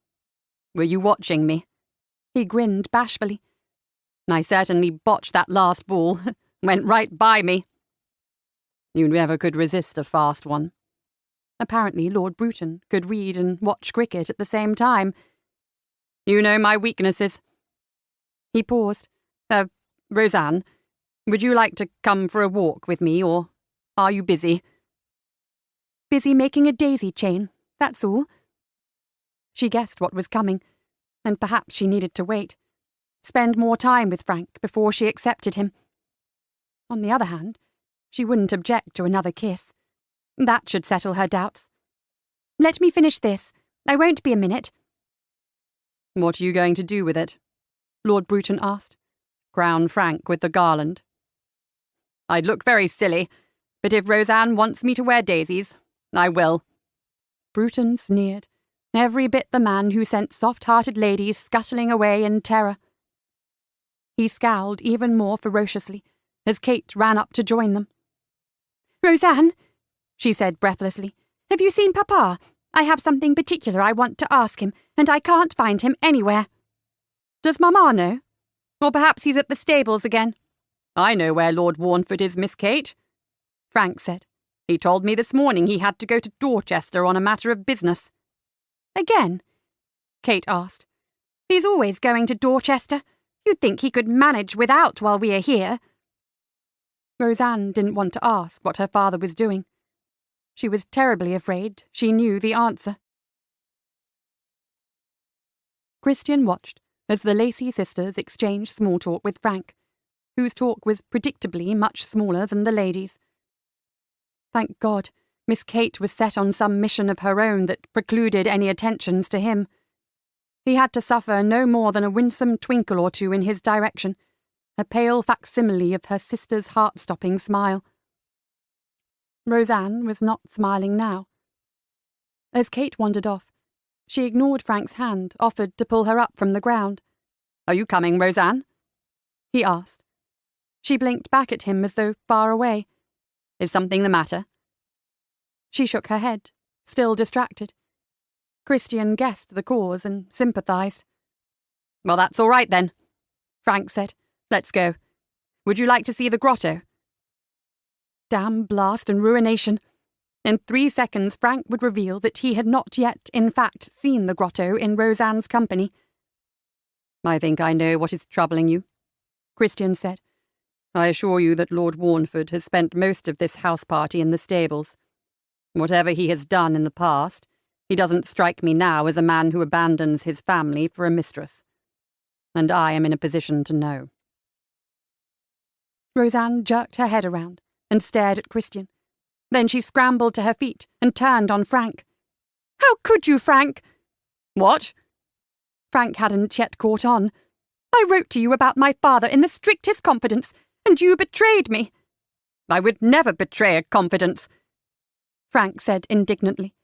S2: "Were you watching me?"
S1: He grinned bashfully.
S2: "I certainly botched that last ball. Went right by me." "You never could resist a fast one."
S1: Apparently Lord Bruton could read and watch cricket at the same time.
S2: "You know my weaknesses."
S1: He paused.
S2: Roseanne, would you like to come for a walk with me, or are you busy?"
S1: "Busy making a daisy chain, that's all." She guessed what was coming, and perhaps she needed to wait. Spend more time with Frank before she accepted him. On the other hand, she wouldn't object to another kiss. That should settle her doubts. "Let me finish this. I won't be a minute."
S2: "What are you going to do with it?" Lord Bruton asked. "Crown Frank with the garland?" "I'd look very silly, but if Roseanne wants me to wear daisies, I will."
S1: Bruton sneered, every bit the man who sent soft-hearted ladies scuttling away in terror. He scowled even more ferociously as Kate ran up to join them. "Roseanne," she said breathlessly, "have you seen Papa? I have something particular I want to ask him, and I can't find him anywhere."
S2: "Does Mamma know? Or perhaps he's at the stables again." "I know where Lord Warnford is, Miss Kate," Frank said. "He told me this morning he had to go to Dorchester on a matter of business."
S1: "Again?" Kate asked. "He's always going to Dorchester. You'd think he could manage without while we are here." Roseanne didn't want to ask what her father was doing. She was terribly afraid she knew the answer. Christian watched as the Lacey sisters exchanged small talk with Frank, whose talk was predictably much smaller than the ladies'. Thank God, Miss Kate was set on some mission of her own that precluded any attentions to him. He had to suffer no more than a winsome twinkle or two in his direction, a pale facsimile of her sister's heart-stopping smile. Roseanne was not smiling now. As Kate wandered off, she ignored Frank's hand offered to pull her up from the ground.
S2: "Are you coming, Roseanne?"
S1: he asked. She blinked back at him as though far away.
S2: "Is something the matter?"
S1: She shook her head, still distracted. Christian guessed the cause and sympathized.
S2: "Well, that's all right then," Frank said. "Let's go. Would you like to see the grotto?"
S1: Damn blast and ruination. In 3 seconds Frank would reveal that he had not yet, in fact, seen the grotto in Roseanne's company.
S2: "I think I know what is troubling you," Christian said. "I assure you that Lord Warnford has spent most of this house party in the stables. Whatever he has done in the past, he doesn't strike me now as a man who abandons his family for a mistress. And I am in a position to know."
S1: Roseanne jerked her head around and stared at Christian. Then she scrambled to her feet and turned on Frank. "How could you, Frank?"
S2: "What?"
S1: Frank hadn't yet caught on. "I wrote to you about my father in the strictest confidence, and you betrayed me."
S2: "I would never betray a confidence,"
S1: Frank said indignantly.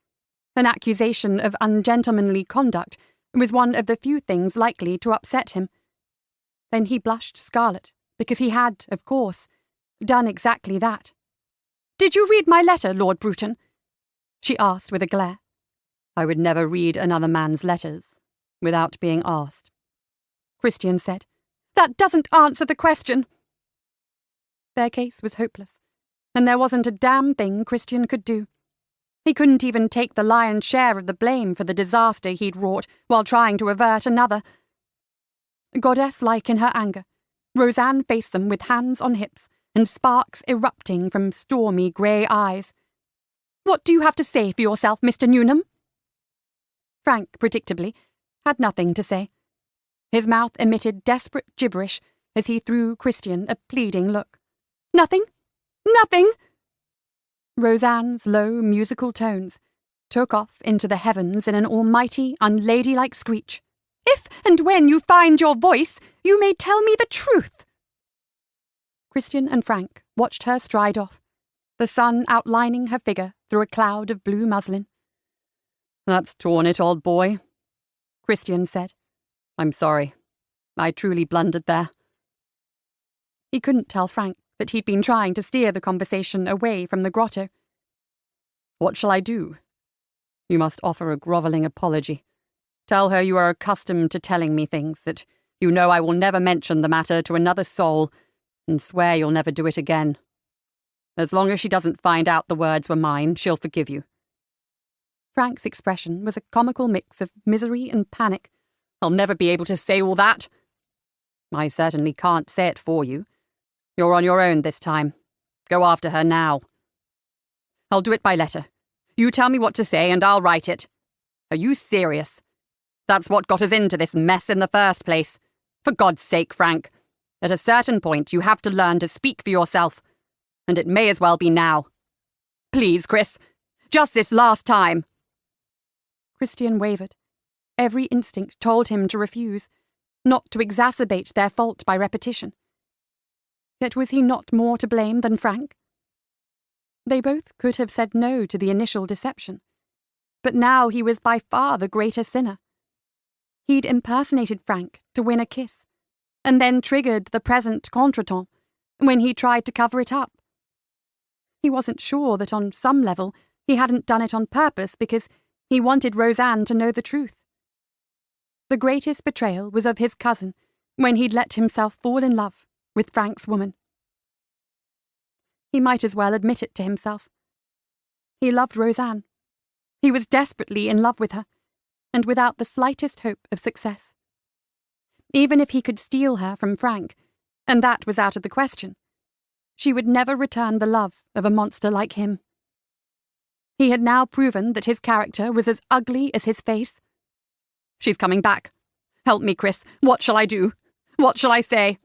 S1: An accusation of ungentlemanly conduct was one of the few things likely to upset him. Then he blushed scarlet, because he had, of course, done exactly that. "Did you read my letter, Lord Bruton?" she asked with a glare.
S2: "I would never read another man's letters without being asked,"
S1: Christian said. "That doesn't answer the question." Their case was hopeless, and there wasn't a damn thing Christian could do. He couldn't even take the lion's share of the blame for the disaster he'd wrought while trying to avert another. Goddess-like in her anger, Roseanne faced them with hands on hips and sparks erupting from stormy grey eyes. "What do you have to say for yourself, Mr. Newnham?" Frank, predictably, had nothing to say. His mouth emitted desperate gibberish as he threw Christian a pleading look. "Nothing?
S3: Nothing!"
S1: Roseanne's low, musical tones took off into the heavens in an almighty, unladylike screech.
S3: "If and when you find your voice, you may tell me the truth."
S1: Christian and Frank watched her stride off, the sun outlining her figure through a cloud of blue muslin.
S2: "That's torn it, old boy,"
S1: Christian said.
S2: "I'm sorry. I truly blundered there."
S1: He couldn't tell Frank that he'd been trying to steer the conversation away from the grotto.
S2: "What shall I do?" "You must offer a grovelling apology. Tell her you are accustomed to telling me things, that you know I will never mention the matter to another soul, and swear you'll never do it again. As long as she doesn't find out the words were mine, she'll forgive you."
S1: Frank's expression was a comical mix of misery and panic.
S2: "I'll never be able to say all that." "I certainly can't say it for you. You're on your own this time. Go after her now." "I'll do it by letter. You tell me what to say and I'll write it. Are you serious? That's what got us into this mess in the first place. For God's sake, Frank, at a certain point you have to learn to speak for yourself, and it may as well be now. Please, Chris, just this last time."
S1: Christian wavered. Every instinct told him to refuse, not to exacerbate their fault by repetition. Yet was he not more to blame than Frank? They both could have said no to the initial deception, but now he was by far the greater sinner. He'd impersonated Frank to win a kiss, and then triggered the present contretemps when he tried to cover it up. He wasn't sure that on some level he hadn't done it on purpose because he wanted Roseanne to know the truth. The greatest betrayal was of his cousin when he'd let himself fall in love with Frank's woman. He might as well admit it to himself. He loved Roseanne. He was desperately in love with her, and without the slightest hope of success. Even if he could steal her from Frank, and that was out of the question, she would never return the love of a monster like him. He had now proven that his character was as ugly as his face.
S2: "She's coming back. Help me, Chris. What shall I do? What shall I say?"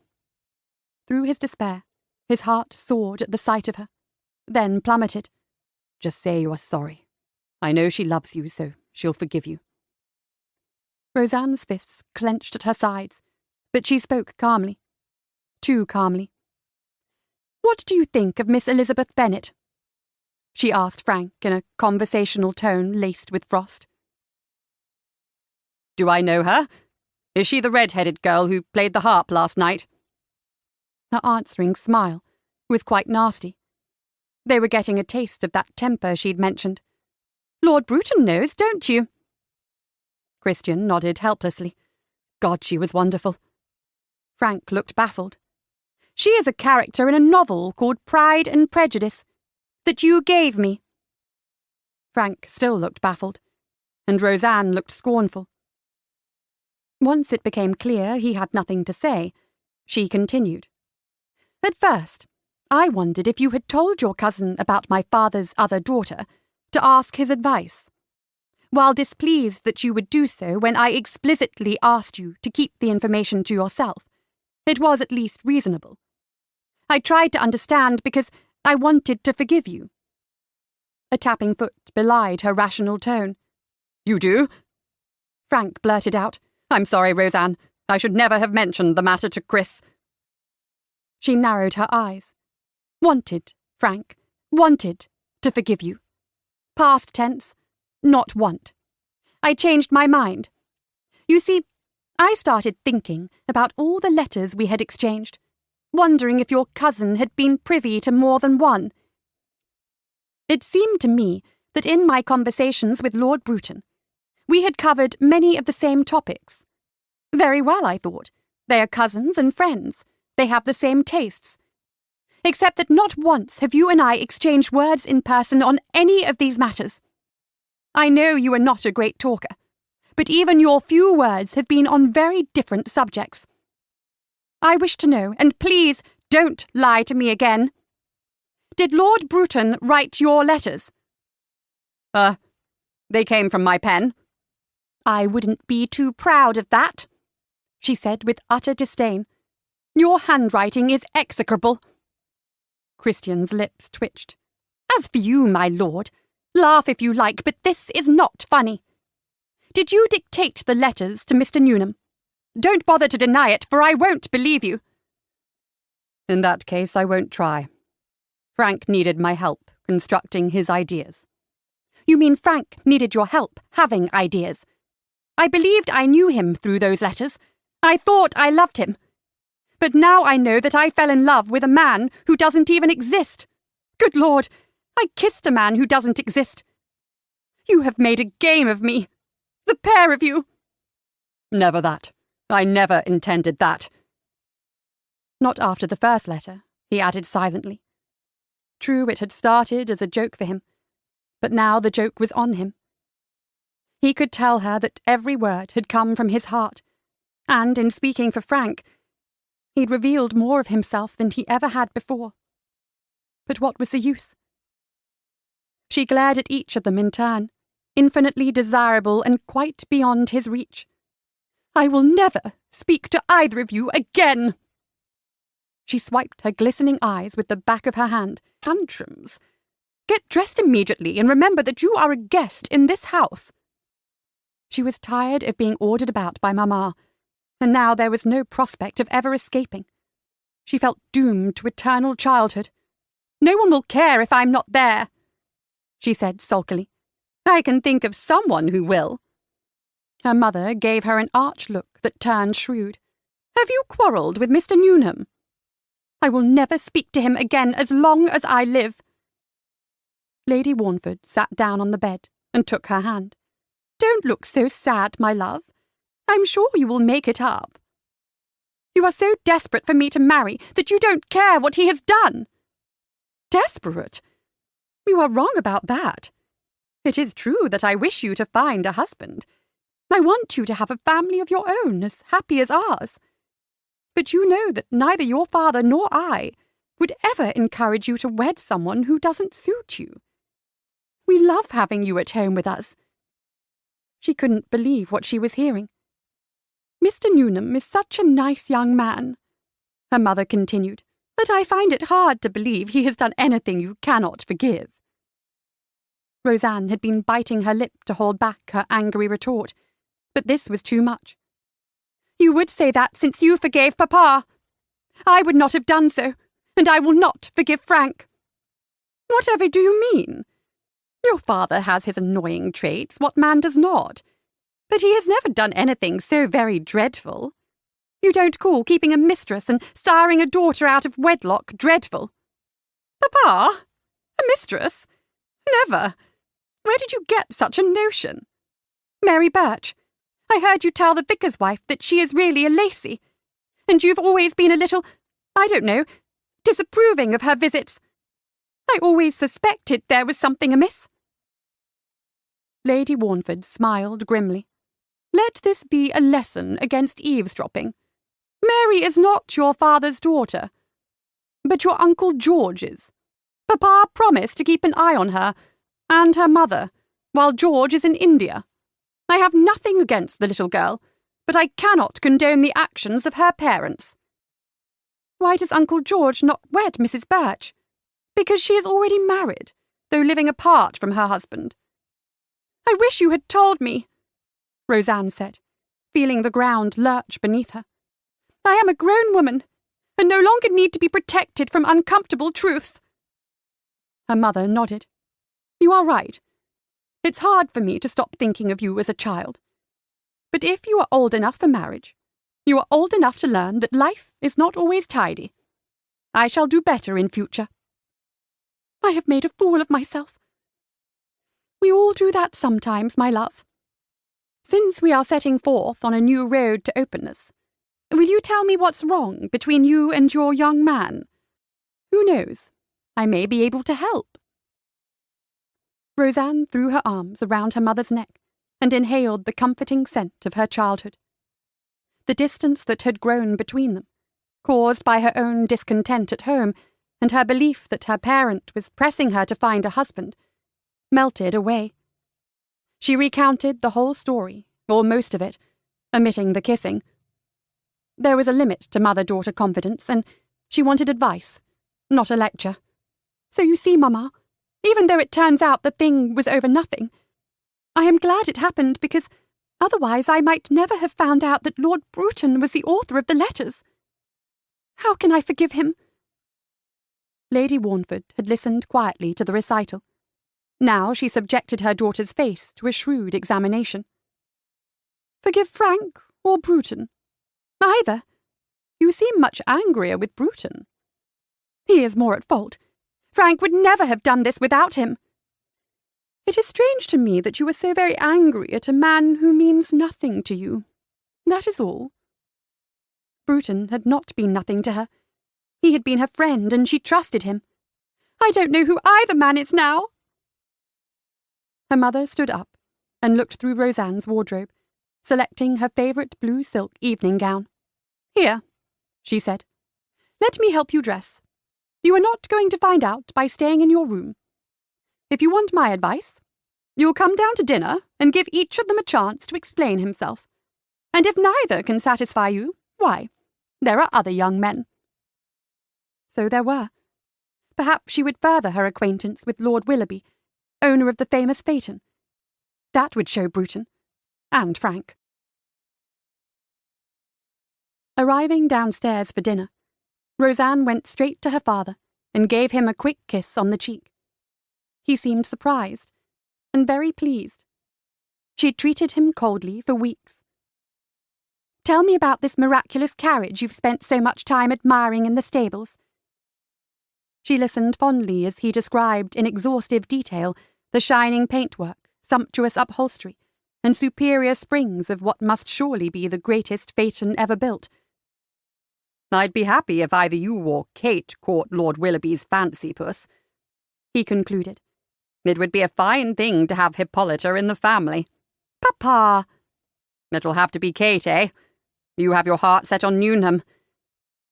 S1: Through his despair, his heart soared at the sight of her, then plummeted.
S2: "Just say you are sorry. I know she loves you, so she'll forgive you."
S1: Roseanne's fists clenched at her sides, but she spoke calmly. Too calmly. "What do you think of Miss Elizabeth Bennet?" she asked Frank in a conversational tone laced with frost.
S2: "Do I know her? Is she the red-headed girl who played the harp last night?"
S1: Her answering smile was quite nasty. They were getting a taste of that temper she'd mentioned.
S3: "Lord Bruton knows, don't you?"
S1: Christian nodded helplessly.
S2: "God, she was wonderful."
S1: Frank looked baffled.
S3: "She is a character in a novel called Pride and Prejudice that you gave me."
S1: Frank still looked baffled, and Roseanne looked scornful. Once it became clear he had nothing to say, she continued.
S3: "At first, I wondered if you had told your cousin about my father's other daughter to ask his advice. While displeased that you would do so when I explicitly asked you to keep the information to yourself, it was at least reasonable. I tried to understand because I wanted to forgive you."
S1: A tapping foot belied her rational tone.
S2: "You do?"
S1: Frank blurted out.
S2: "I'm sorry, Roseanne. I should never have mentioned the matter to Chris."
S1: She narrowed her eyes. "Wanted, Frank, wanted to forgive you. Past tense, not want. I changed my mind. You see, I started thinking about all the letters we had exchanged, wondering if your cousin had been privy to more than one. It seemed to me that in my conversations with Lord Bruton, we had covered many of the same topics. Very well, I thought. They are cousins and friends. They have the same tastes. Except that not once have you and I exchanged words in person on any of these matters. I know you are not a great talker, but even your few words have been on very different subjects. I wish to know, and please don't lie to me again. Did Lord Bruton write your letters?"
S2: They came from my pen."
S3: "I wouldn't be too proud of that," she said with utter disdain. "Your handwriting is execrable."
S1: Christian's lips twitched.
S3: As for you, my lord, laugh if you like, but this is not funny. Did you dictate the letters to Mr. Newnham? Don't bother to deny it, for I won't believe you.
S2: In that case, I won't try. Frank needed my help constructing his ideas.
S3: You mean Frank needed your help having ideas? I believed I knew him through those letters. I thought I loved him. But now I know that I fell in love with a man who doesn't even exist. Good Lord, I kissed a man who doesn't exist. You have made a game of me. The pair of you.
S2: Never that. I never intended that.
S1: Not after the first letter, he added silently. True, it had started as a joke for him, but now the joke was on him. He could tell her that every word had come from his heart, and in speaking for Frank, he'd revealed more of himself than he ever had before. But what was the use? She glared at each of them in turn, infinitely desirable and quite beyond his reach.
S3: I will never speak to either of you again.
S1: She swiped her glistening eyes with the back of her hand.
S3: Tantrums. Get dressed immediately and remember that you are a guest in this house.
S1: She was tired of being ordered about by Mamma, and now there was no prospect of ever escaping. She felt doomed to eternal childhood.
S3: No one will care if I'm not there, she said sulkily.
S2: I can think of someone who will.
S1: Her mother gave her an arch look that turned shrewd.
S3: Have you quarrelled with Mr. Newnham? I will never speak to him again as long as I live.
S1: Lady Warnford sat down on the bed and took her hand.
S3: Don't look so sad, my love. I'm sure you will make it up. You are so desperate for me to marry that you don't care what he has done.
S1: Desperate? You are wrong about that. It is true that I wish you to find a husband. I want you to have a family of your own, as happy as ours. But you know that neither your father nor I would ever encourage you to wed someone who doesn't suit you. We love having you at home with us. She couldn't believe what she was hearing. Mr. Newnham is such a nice young man, her mother continued, that I find it hard to believe he has done anything you cannot forgive. Roseanne had been biting her lip to hold back her angry retort, but this was too much.
S3: You would say that since you forgave Papa. I would not have done so, and I will not forgive Frank.
S1: Whatever do you mean? Your father has his annoying traits, what man does not? But he has never done anything so very dreadful.
S3: You don't call keeping a mistress and siring a daughter out of wedlock dreadful?
S1: Papa? A mistress? Never. Where did you get such a notion?
S3: Mary Birch, I heard you tell the vicar's wife that she is really a Lacey, and you've always been a little, I don't know, disapproving of her visits. I always suspected there was something amiss.
S1: Lady Warnford smiled grimly. Let this be a lesson against eavesdropping. Mary is not your father's daughter, but your Uncle George's. Papa promised to keep an eye on her and her mother while George is in India. I have nothing against the little girl, but I cannot condone the actions of her parents.
S3: Why does Uncle George not wed Mrs. Birch?
S1: Because she is already married, though living apart from her husband.
S3: I wish you had told me,
S1: Roseanne said, feeling the ground lurch beneath her.
S3: I am a grown woman, and no longer need to be protected from uncomfortable truths.
S1: Her mother nodded. You are right. It's hard for me to stop thinking of you as a child. But if you are old enough for marriage, you are old enough to learn that life is not always tidy. I shall do better in future.
S3: I have made a fool of myself.
S1: We all do that sometimes, my love. Since we are setting forth on a new road to openness, will you tell me what's wrong between you and your young man? Who knows? I may be able to help. Roseanne threw her arms around her mother's neck and inhaled the comforting scent of her childhood. The distance that had grown between them, caused by her own discontent at home and her belief that her parent was pressing her to find a husband, melted away. She recounted the whole story, or most of it, omitting the kissing. There was a limit to mother-daughter confidence, and she wanted advice, not a lecture.
S3: So you see, Mamma, even though it turns out the thing was over nothing, I am glad it happened because otherwise I might never have found out that Lord Bruton was the author of the letters. How can I forgive him?"
S1: Lady Warnford had listened quietly to the recital. Now she subjected her daughter's face to a shrewd examination.
S3: "Forgive Frank or Bruton?" "Either. You seem much angrier with Bruton." "He is more at fault. Frank would never have done this without him." "It is strange to me that you are so very angry at a man who means nothing to you. That is all."
S1: Bruton had not been nothing to her. He had been her friend, and she trusted him.
S3: "I don't know who either man is now."
S1: Her mother stood up and looked through Roseanne's wardrobe, selecting her favourite blue silk evening gown.
S3: "Here," she said. "Let me help you dress. You are not going to find out by staying in your room. If you want my advice, you'll come down to dinner and give each of them a chance to explain himself. And if neither can satisfy you, why, there are other young men."
S1: So there were. Perhaps she would further her acquaintance with Lord Willoughby, owner of the famous phaeton. That would show Bruton. And Frank. Arriving downstairs for dinner, Roseanne went straight to her father and gave him a quick kiss on the cheek. He seemed surprised, and very pleased. She'd treated him coldly for weeks.
S3: "Tell me about this miraculous carriage you've spent so much time admiring in the stables."
S1: She listened fondly as he described in exhaustive detail the shining paintwork, sumptuous upholstery, and superior springs of what must surely be the greatest phaeton ever built.
S2: "I'd be happy if either you or Kate caught Lord Willoughby's fancy, Puss," he concluded. "It would be a fine thing to have Hippolyta in the family."
S3: "Papa!"
S2: "It'll have to be Kate, eh? You have your heart set on Newnham.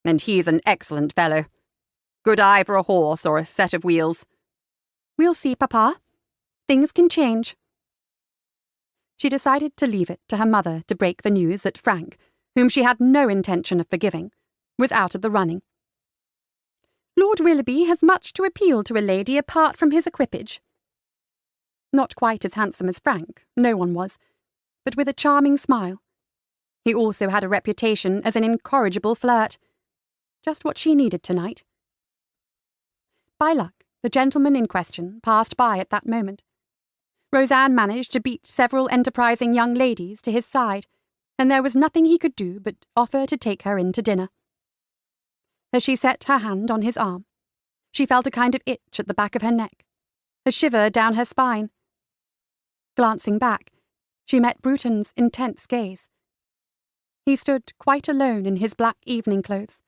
S2: And he's an excellent fellow. Good eye for a horse or a set of wheels."
S3: "We'll see, Papa. Things can change."
S1: She decided to leave it to her mother to break the news that Frank, whom she had no intention of forgiving, was out of the running.
S3: "Lord Willoughby has much to appeal to a lady apart from his equipage."
S1: Not quite as handsome as Frank, no one was, but with a charming smile. He also had a reputation as an incorrigible flirt. Just what she needed tonight. By luck, the gentleman in question passed by at that moment. Roseanne managed to beat several enterprising young ladies to his side, and there was nothing he could do but offer to take her in to dinner. As she set her hand on his arm, she felt a kind of itch at the back of her neck, a shiver down her spine. Glancing back, she met Bruton's intense gaze. He stood quite alone in his black evening clothes,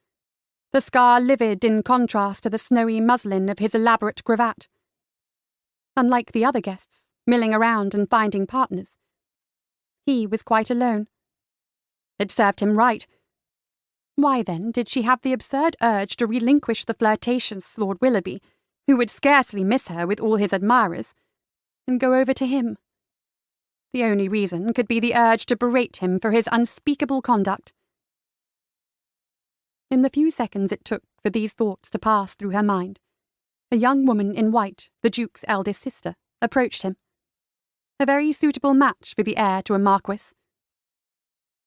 S1: the scar livid in contrast to the snowy muslin of his elaborate cravat. Unlike the other guests, milling around and finding partners, he was quite alone. It served him right. Why, then, did she have the absurd urge to relinquish the flirtatious Lord Willoughby, who would scarcely miss her with all his admirers, and go over to him? The only reason could be the urge to berate him for his unspeakable conduct. In the few seconds it took for these thoughts to pass through her mind, a young woman in white, the Duke's eldest sister, approached him. A very suitable match for the heir to a marquis.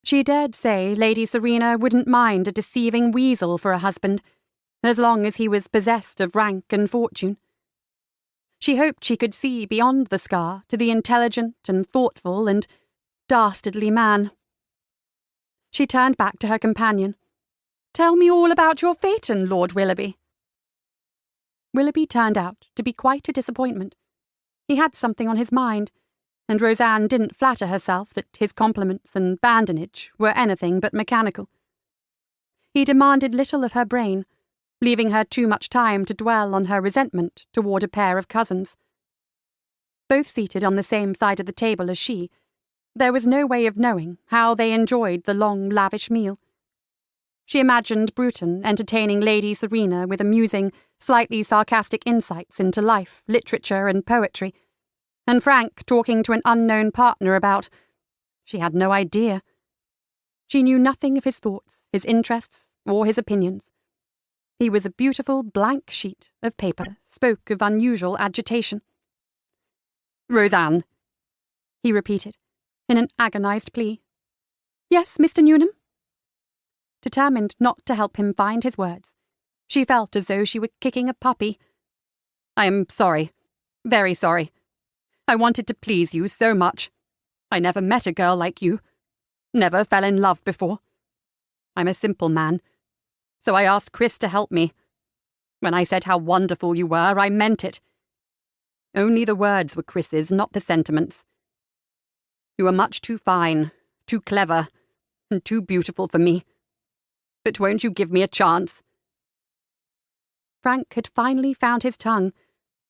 S1: She dared say Lady Serena wouldn't mind a deceiving weasel for a husband, as long as he was possessed of rank and fortune. She hoped she could see beyond the scar to the intelligent and thoughtful and dastardly man. She turned back to her companion. "Tell me all about your phaeton, Lord Willoughby." Willoughby turned out to be quite a disappointment. He had something on his mind, and Roseanne didn't flatter herself that his compliments and badinage were anything but mechanical. He demanded little of her brain, leaving her too much time to dwell on her resentment toward a pair of cousins. Both seated on the same side of the table as she, there was no way of knowing how they enjoyed the long, lavish meal. She imagined Bruton entertaining Lady Serena with amusing, slightly sarcastic insights into life, literature, and poetry, and Frank talking to an unknown partner about— she had no idea. She knew nothing of his thoughts, his interests, or his opinions. He was a beautiful blank sheet of paper, spoke of unusual agitation.
S2: Roseanne,
S1: he repeated, in an agonized plea. Yes, Mr. Newnham? Determined not to help him find his words, she felt as though she were kicking a puppy.
S2: I am sorry. Very sorry. I wanted to please you so much. I never met a girl like you. Never fell in love before. I'm a simple man, so I asked Chris to help me. When I said how wonderful you were, I meant it. Only the words were Chris's, not the sentiments. You are much too fine, too clever, and too beautiful for me. But won't you give me a chance?
S1: Frank had finally found his tongue,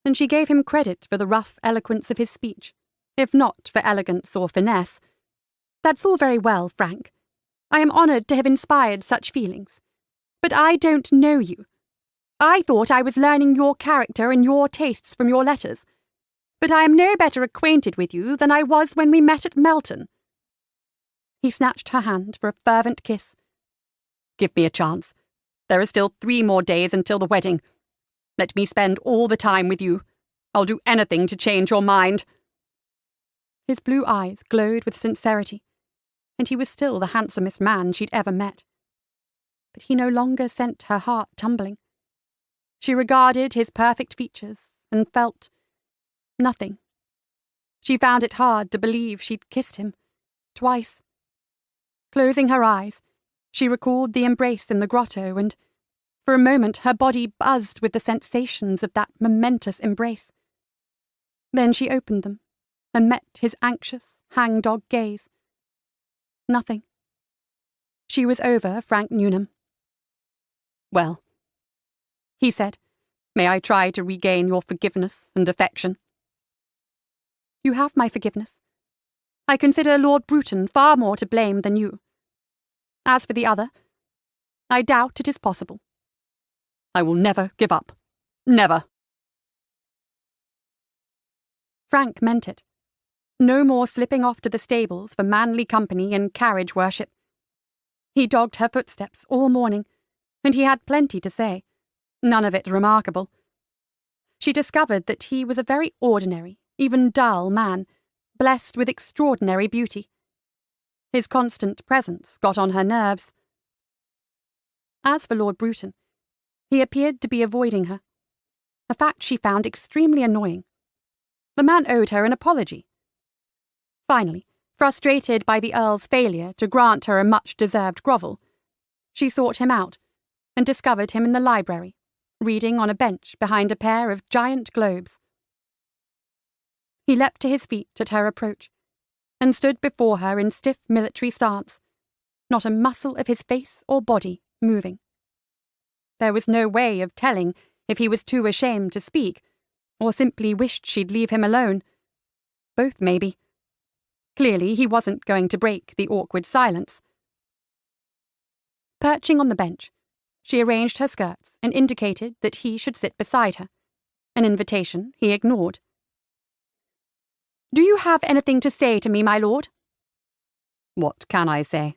S1: and she gave him credit for the rough eloquence of his speech, if not for elegance or finesse. That's all very well, Frank. I am honoured to have inspired such feelings. But I don't know you. I thought I was learning your character and your tastes from your letters, but I am no better acquainted with you than I was when we met at Melton. He snatched her hand for a fervent kiss.
S2: Give me a chance. There are still 3 more days until the wedding. Let me spend all the time with you. I'll do anything to change your mind.
S1: His blue eyes glowed with sincerity, and he was still the handsomest man she'd ever met. But he no longer sent her heart tumbling. She regarded his perfect features and felt nothing. She found it hard to believe she'd kissed him twice. Closing her eyes, she recalled the embrace in the grotto, and for a moment her body buzzed with the sensations of that momentous embrace. Then she opened them and met his anxious, hangdog gaze. Nothing. She was over Frank Newnham.
S2: Well, he said, may I try to regain your forgiveness and affection?
S1: You have my forgiveness. I consider Lord Bruton far more to blame than you. As for the other, I doubt it is possible.
S2: I will never give up. Never.
S1: Frank meant it. No more slipping off to the stables for manly company and carriage worship. He dogged her footsteps all morning, and he had plenty to say, none of it remarkable. She discovered that he was a very ordinary, even dull man, blessed with extraordinary beauty. His constant presence got on her nerves. As for Lord Bruton, he appeared to be avoiding her, a fact she found extremely annoying. The man owed her an apology. Finally, frustrated by the Earl's failure to grant her a much-deserved grovel, she sought him out and discovered him in the library, reading on a bench behind a pair of giant globes. He leapt to his feet at her approach, and stood before her in stiff military stance, not a muscle of his face or body moving. There was no way of telling if he was too ashamed to speak, or simply wished she'd leave him alone. Both, maybe. Clearly, he wasn't going to break the awkward silence. Perching on the bench, she arranged her skirts and indicated that he should sit beside her, an invitation he ignored. Do you have anything to say to me, my lord?
S2: What can I say?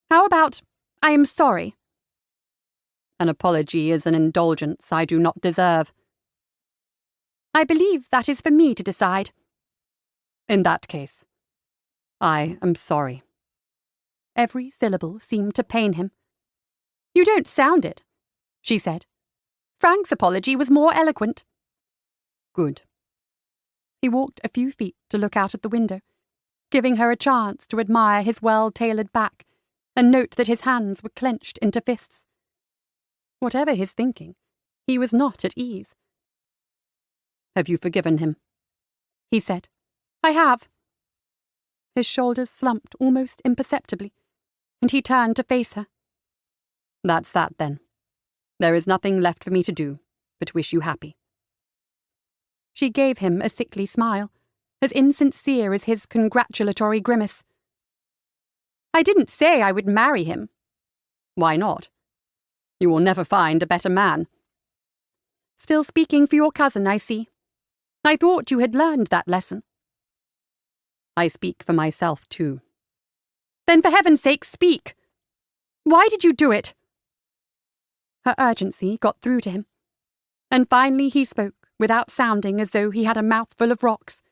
S1: How about, I am sorry?
S2: An apology is an indulgence I do not deserve.
S1: I believe that is for me to decide.
S2: In that case, I am sorry.
S1: Every syllable seemed to pain him. You don't sound it, she said. Frank's apology was more eloquent.
S2: Good.
S1: He walked a few feet to look out at the window, giving her a chance to admire his well-tailored back and note that his hands were clenched into fists. Whatever his thinking, he was not at ease.
S2: Have you forgiven him?
S1: He said. I have. His shoulders slumped almost imperceptibly, and he turned to face her.
S2: That's that, then. There is nothing left for me to do but wish you happy.
S1: She gave him a sickly smile, as insincere as his congratulatory grimace. I didn't say I would marry him.
S2: Why not? You will never find a better man.
S1: Still speaking for your cousin, I see. I thought you had learned that lesson.
S2: I speak for myself, too.
S1: Then for heaven's sake, speak. Why did you do it? Her urgency got through to him, and finally he spoke without sounding as though he had a mouthful of rocks.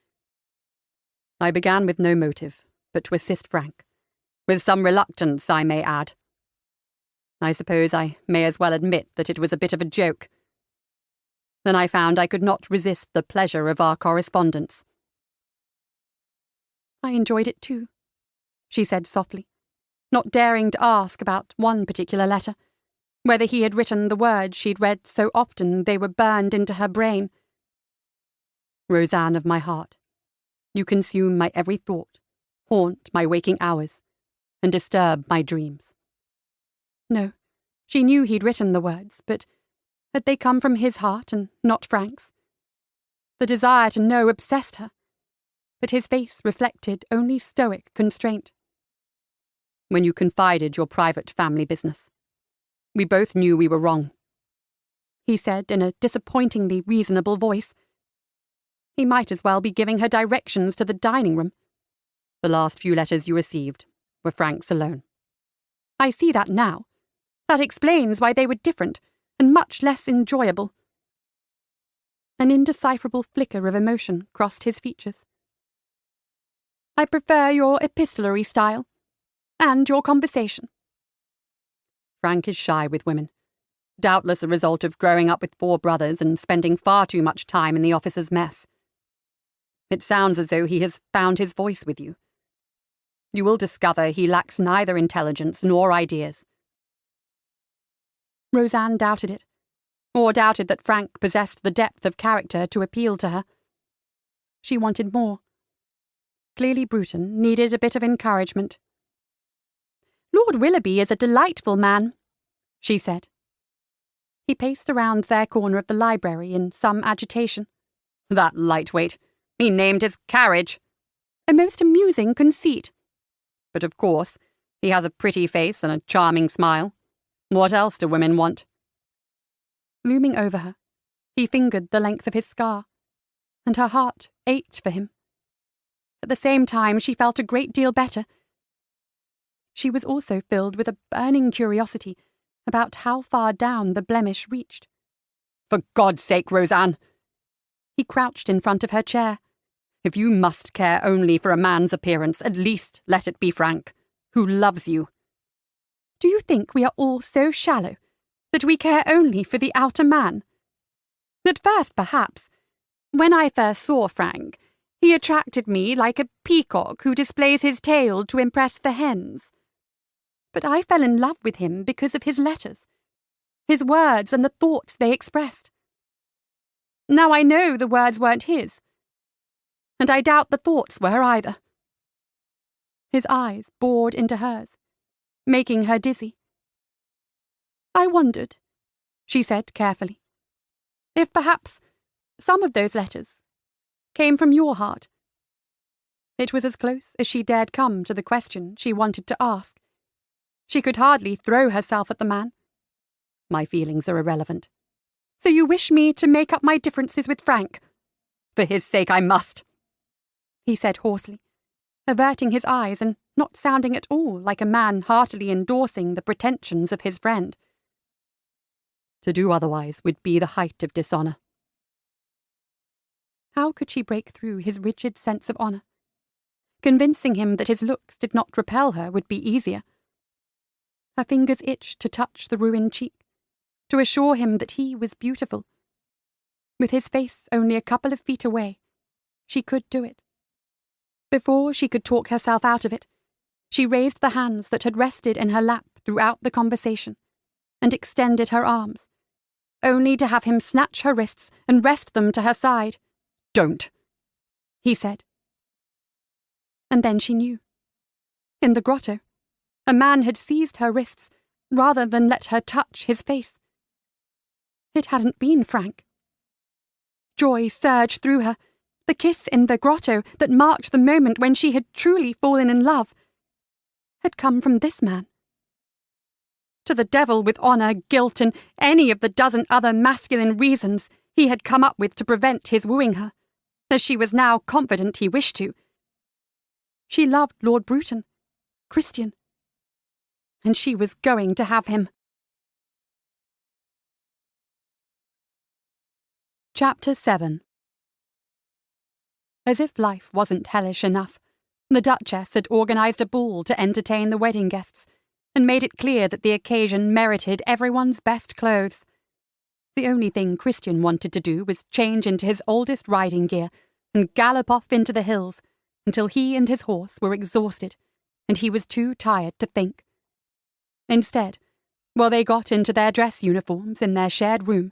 S2: I began with no motive, but to assist Frank. With some reluctance, I may add. I suppose I may as well admit that it was a bit of a joke. Then I found I could not resist the pleasure of our correspondence.
S1: I enjoyed it too, she said softly, not daring to ask about one particular letter, whether he had written the words she'd read so often they were burned into her brain.
S2: Roseanne of my heart, you consume my every thought, haunt my waking hours, and disturb my dreams.
S1: No, she knew he'd written the words, but had they come from his heart and not Frank's? The desire to know obsessed her, but his face reflected only stoic constraint.
S2: When you confided your private family business, we both knew we were wrong,
S1: he said in a disappointingly reasonable voice. He might as well be giving her directions to the dining room.
S2: The last few letters you received were Frank's alone.
S1: I see that now. That explains why they were different and much less enjoyable. An indecipherable flicker of emotion crossed his features. I prefer your epistolary style, and your conversation.
S2: Frank is shy with women, doubtless a result of growing up with 4 brothers and spending far too much time in the officers' mess. It sounds as though he has found his voice with you. You will discover he lacks neither intelligence nor ideas.
S1: Roseanne doubted it, or doubted that Frank possessed the depth of character to appeal to her. She wanted more. Clearly Bruton needed a bit of encouragement. Lord Willoughby is a delightful man, she said. He paced around their corner of the library in some agitation.
S2: That lightweight. He named his carriage.
S1: A most amusing conceit.
S2: But of course, he has a pretty face and a charming smile. What else do women want?
S1: Looming over her, he fingered the length of his scar, and her heart ached for him. At the same time, she felt a great deal better. She was also filled with a burning curiosity about how far down the blemish reached.
S2: For God's sake, Roseanne!
S1: He crouched in front of her chair.
S2: If you must care only for a man's appearance, at least let it be Frank, who loves you.
S1: Do you think we are all so shallow that we care only for the outer man? At first, perhaps. When I first saw Frank, he attracted me like a peacock who displays his tail to impress the hens. But I fell in love with him because of his letters, his words and the thoughts they expressed. Now I know the words weren't his, and I doubt the thoughts were either. His eyes bored into hers, making her dizzy. I wondered, she said carefully, if perhaps some of those letters came from your heart. It was as close as she dared come to the question she wanted to ask. She could hardly throw herself at the man.
S2: My feelings are irrelevant.
S1: So you wish me to make up my differences with Frank?
S2: For his sake I must,
S1: he said hoarsely, averting his eyes and not sounding at all like a man heartily endorsing the pretensions of his friend.
S2: To do otherwise would be the height of dishonour.
S1: How could she break through his rigid sense of honour? Convincing him that his looks did not repel her would be easier. Her fingers itched to touch the ruined cheek, to assure him that he was beautiful. With his face only a couple of feet away, she could do it. Before she could talk herself out of it, she raised the hands that had rested in her lap throughout the conversation, and extended her arms, only to have him snatch her wrists and wrest them to her side.
S2: Don't,
S1: he said. And then she knew. In the grotto, a man had seized her wrists rather than let her touch his face. It hadn't been Frank. Joy surged through her. The kiss in the grotto that marked the moment when she had truly fallen in love had come from this man. To the devil with honour, guilt, and any of the dozen other masculine reasons he had come up with to prevent his wooing her, as she was now confident he wished to. She loved Lord Bruton, Christian, and she was going to have him. Chapter 7. As if life wasn't hellish enough, the Duchess had organised a ball to entertain the wedding guests, and made it clear that the occasion merited everyone's best clothes. The only thing Christian wanted to do was change into his oldest riding gear and gallop off into the hills until he and his horse were exhausted, and he was too tired to think. Instead, while they got into their dress uniforms in their shared room,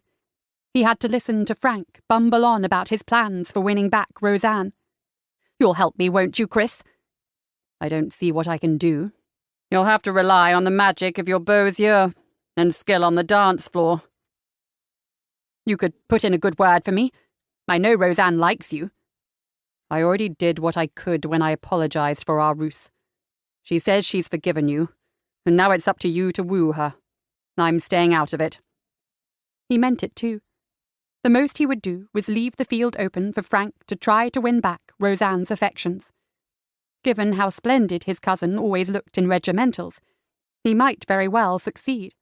S1: he had to listen to Frank bumble on about his plans for winning back Roseanne. "You'll help me, won't you, Chris?" "I don't see what I can do." "You'll have to rely on the magic of your beau's year and skill on the dance floor." "You could put in a good word for me. I know Roseanne likes you." "I already did what I could when I apologised for our ruse. She says she's forgiven you, and now it's up to you to woo her. I'm staying out of it." He meant it too. The most he would do was leave the field open for Frank to try to win back Roseanne's affections. Given how splendid his cousin always looked in regimentals, he might very well succeed.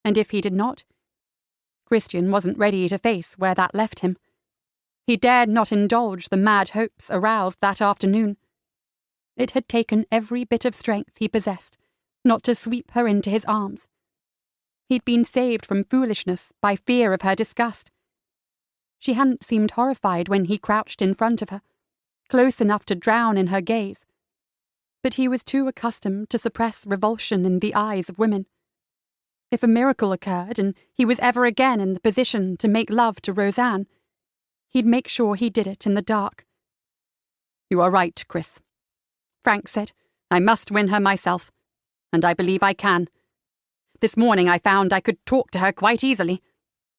S1: And if he did not, Christian wasn't ready to face where that left him. He dared not indulge the mad hopes aroused that afternoon. It had taken every bit of strength he possessed not to sweep her into his arms. He'd been saved from foolishness by fear of her disgust. She hadn't seemed horrified when he crouched in front of her, close enough to drown in her gaze. But he was too accustomed to suppress revulsion in the eyes of women. If a miracle occurred and he was ever again in the position to make love to Roseanne, he'd make sure he did it in the dark. "You are right, Chris," Frank said. "I must win her myself, and I believe I can. This morning I found I could talk to her quite easily.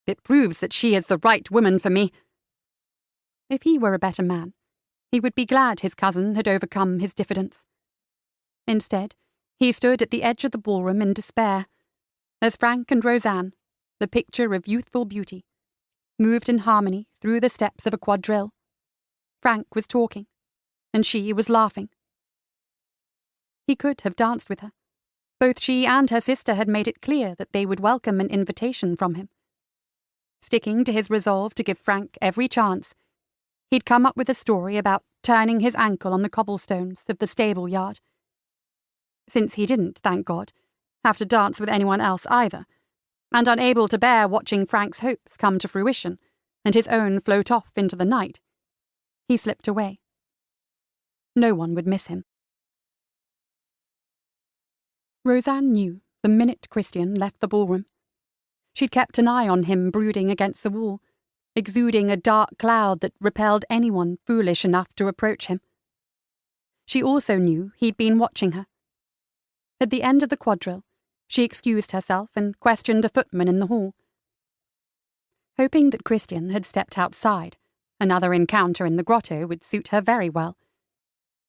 S1: It proves that she is the right woman for me." If he were a better man, he would be glad his cousin had overcome his diffidence. Instead, he stood at the edge of the ballroom in despair, as Frank and Roseanne, the picture of youthful beauty, moved in harmony through the steps of a quadrille. Frank was talking, and she was laughing. He could have danced with her. Both she and her sister had made it clear that they would welcome an invitation from him. Sticking to his resolve to give Frank every chance, he'd come up with a story about turning his ankle on the cobblestones of the stable yard. Since he didn't, thank God, have to dance with anyone else either, and unable to bear watching Frank's hopes come to fruition and his own float off into the night, he slipped away. No one would miss him. Roseanne knew the minute Christian left the ballroom. She'd kept an eye on him brooding against the wall, exuding a dark cloud that repelled anyone foolish enough to approach him. She also knew he'd been watching her. At the end of the quadrille, she excused herself and questioned a footman in the hall. Hoping that Christian had stepped outside, another encounter in the grotto would suit her very well.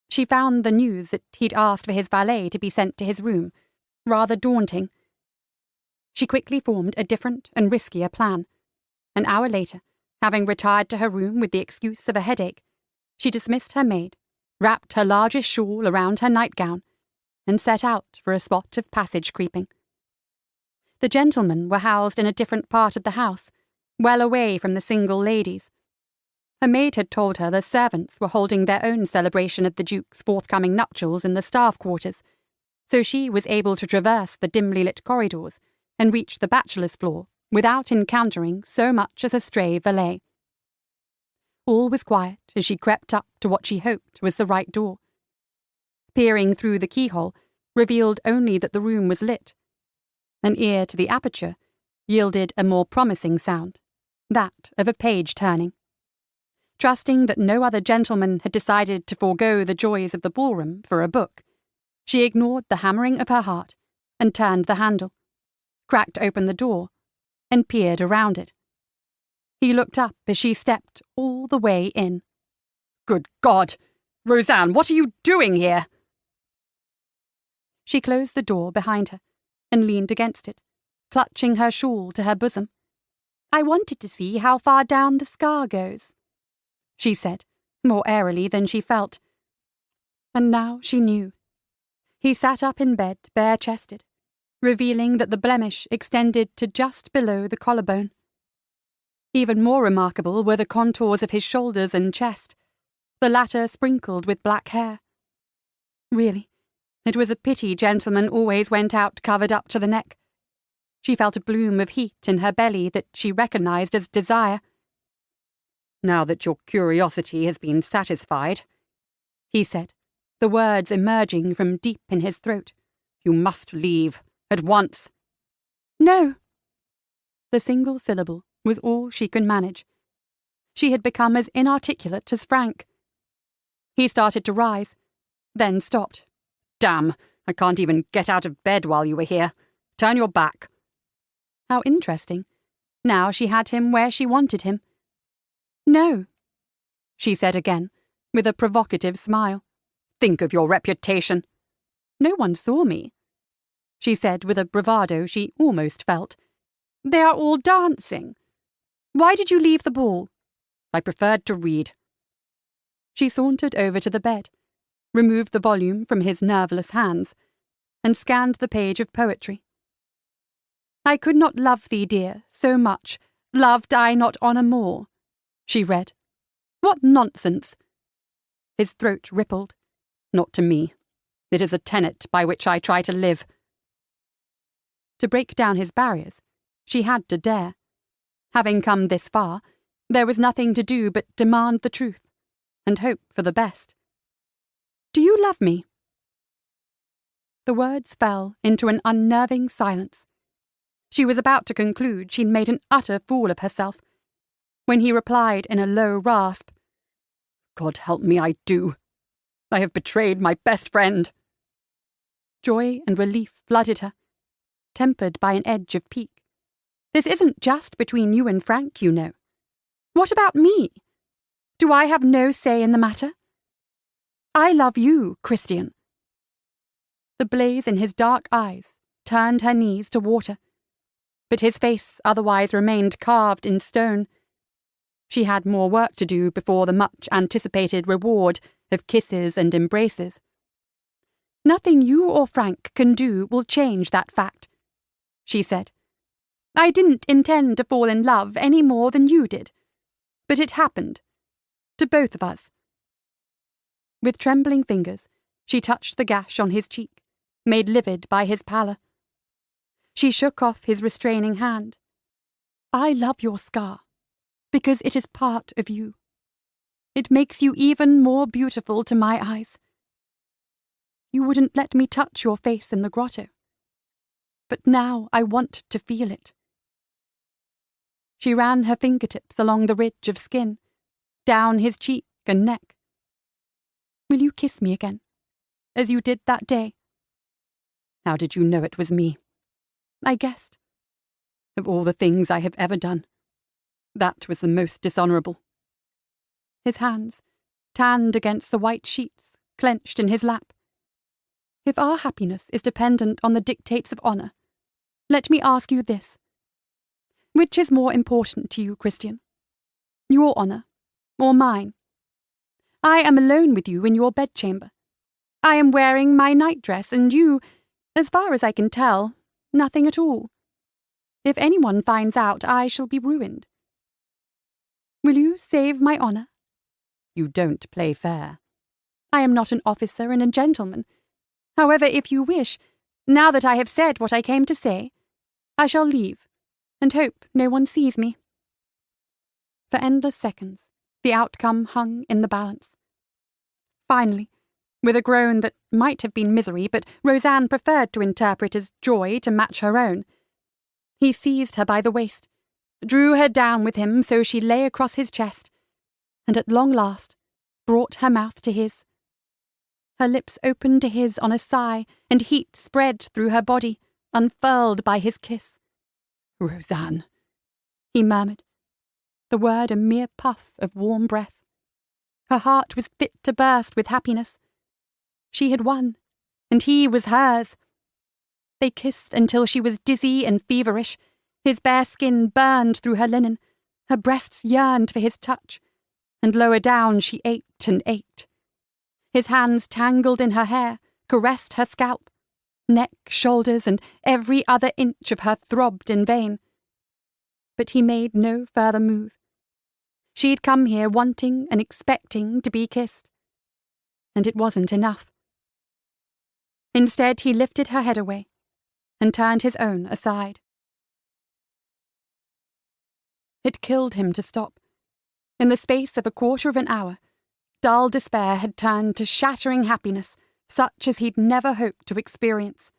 S1: She found the news that he'd asked for his valet to be sent to his room rather daunting. She quickly formed a different and riskier plan. An hour later, having retired to her room with the excuse of a headache, she dismissed her maid, wrapped her largest shawl around her nightgown, and set out for a spot of passage creeping. The gentlemen were housed in a different part of the house, well away from the single ladies. Her maid had told her the servants were holding their own celebration of the Duke's forthcoming nuptials in the staff quarters, so she was able to traverse the dimly lit corridors and reach the bachelor's floor without encountering so much as a stray valet. All was quiet as she crept up to what she hoped was the right door. Peering through the keyhole revealed only that the room was lit. An ear to the aperture yielded a more promising sound, that of a page turning. Trusting that no other gentleman had decided to forego the joys of the ballroom for a book, she ignored the hammering of her heart and turned the handle, cracked open the door, and peered around it. He looked up as she stepped all the way in. "Good God! Roseanne, what are you doing here?" She closed the door behind her and leaned against it, clutching her shawl to her bosom. "I wanted to see how far down the scar goes," she said, more airily than she felt. And now she knew. He sat up in bed, bare-chested, revealing that the blemish extended to just below the collarbone. Even more remarkable were the contours of his shoulders and chest, the latter sprinkled with black hair. Really, it was a pity gentlemen always went out covered up to the neck. She felt a bloom of heat in her belly that she recognized as desire.
S2: "Now that your curiosity has been satisfied," he said, the words emerging from deep in his throat, "you must leave, at once."
S1: "No." The single syllable was all she could manage. She had become as inarticulate as Frank. He started to rise, then stopped.
S2: "Damn, I can't even get out of bed while you were here. Turn your back."
S1: How interesting. Now she had him where she wanted him. "No," she said again, with a provocative smile.
S2: "Think of your reputation."
S1: "No one saw me," she said with a bravado she almost felt. "They are all dancing. Why did you leave the ball?"
S2: "I preferred to read."
S1: She sauntered over to the bed, removed the volume from his nerveless hands, and scanned the page of poetry. "I could not love thee, dear, so much, loved I not honour more," she read. "What nonsense!"
S2: His throat rippled. "Not to me. It is a tenet by which I try to live."
S1: To break down his barriers, she had to dare. Having come this far, there was nothing to do but demand the truth, and hope for the best. "Do you love me?" The words fell into an unnerving silence. She was about to conclude she'd made an utter fool of herself, when he replied in a low rasp,
S2: "God help me, I do. I have betrayed my best friend."
S1: Joy and relief flooded her, tempered by an edge of pique. "This isn't just between you and Frank, you know. What about me? Do I have no say in the matter? I love you, Christian." The blaze in his dark eyes turned her knees to water, but his face otherwise remained carved in stone. She had more work to do before the much-anticipated reward of kisses and embraces. "Nothing you or Frank can do will change that fact," she said. "I didn't intend to fall in love any more than you did, but it happened. To both of us." With trembling fingers, she touched the gash on his cheek, made livid by his pallor. She shook off his restraining hand. "I love your scar, because it is part of you. It makes you even more beautiful to my eyes. You wouldn't let me touch your face in the grotto, but now I want to feel it." She ran her fingertips along the ridge of skin, down his cheek and neck. "Will you kiss me again, as you did that day?"
S2: "How did you know it was me?"
S1: "I guessed."
S2: "Of all the things I have ever done, that was the most dishonourable."
S1: His hands, tanned against the white sheets, clenched in his lap. "If our happiness is dependent on the dictates of honour, let me ask you this. Which is more important to you, Christian? Your honour, or mine? I am alone with you in your bedchamber. I am wearing my nightdress, and you, as far as I can tell, nothing at all. If anyone finds out, I shall be ruined. Will you save my honour?"
S2: "You don't play fair."
S1: "I am not an officer and a gentleman. However, if you wish, now that I have said what I came to say, I shall leave, and hope no one sees me." For endless seconds, the outcome hung in the balance. Finally, with a groan that might have been misery, but Roseanne preferred to interpret as joy to match her own, he seized her by the waist, drew her down with him so she lay across his chest, and at long last brought her mouth to his. Her lips opened to his on a sigh, and heat spread through her body, unfurled by his kiss.
S2: "Roseanne,"
S1: he murmured, the word a mere puff of warm breath. Her heart was fit to burst with happiness. She had won, and he was hers. They kissed until she was dizzy and feverish. His bare skin burned through her linen. Her breasts yearned for his touch, and lower down she ached and ached. His hands tangled in her hair, caressed her scalp. Neck, shoulders, and every other inch of her throbbed in vain. But he made no further move. She'd come here wanting and expecting to be kissed. And it wasn't enough. Instead, he lifted her head away and turned his own aside. It killed him to stop. In the space of a quarter of an hour, dull despair had turned to shattering happiness, such as he'd never hoped to experience.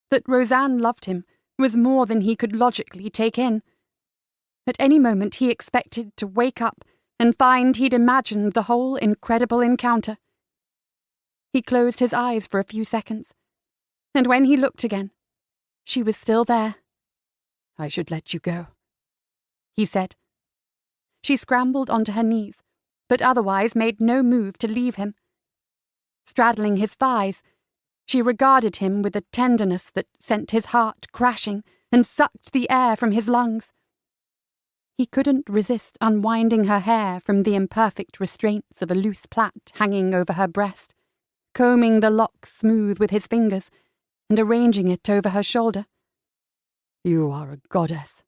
S1: That Roseanne loved him was more than he could logically take in. At any moment he expected to wake up and find he'd imagined the whole incredible encounter. He closed his eyes for a few seconds, and when he looked again, she was still there. "I should let you go," he said. She scrambled onto her knees, but otherwise made no move to leave him. Straddling his thighs, she regarded him with a tenderness that sent his heart crashing and sucked the air from his lungs. He couldn't resist unwinding her hair from the imperfect restraints of a loose plait hanging over her breast, combing the locks smooth with his fingers and arranging it over her shoulder. "You are a goddess.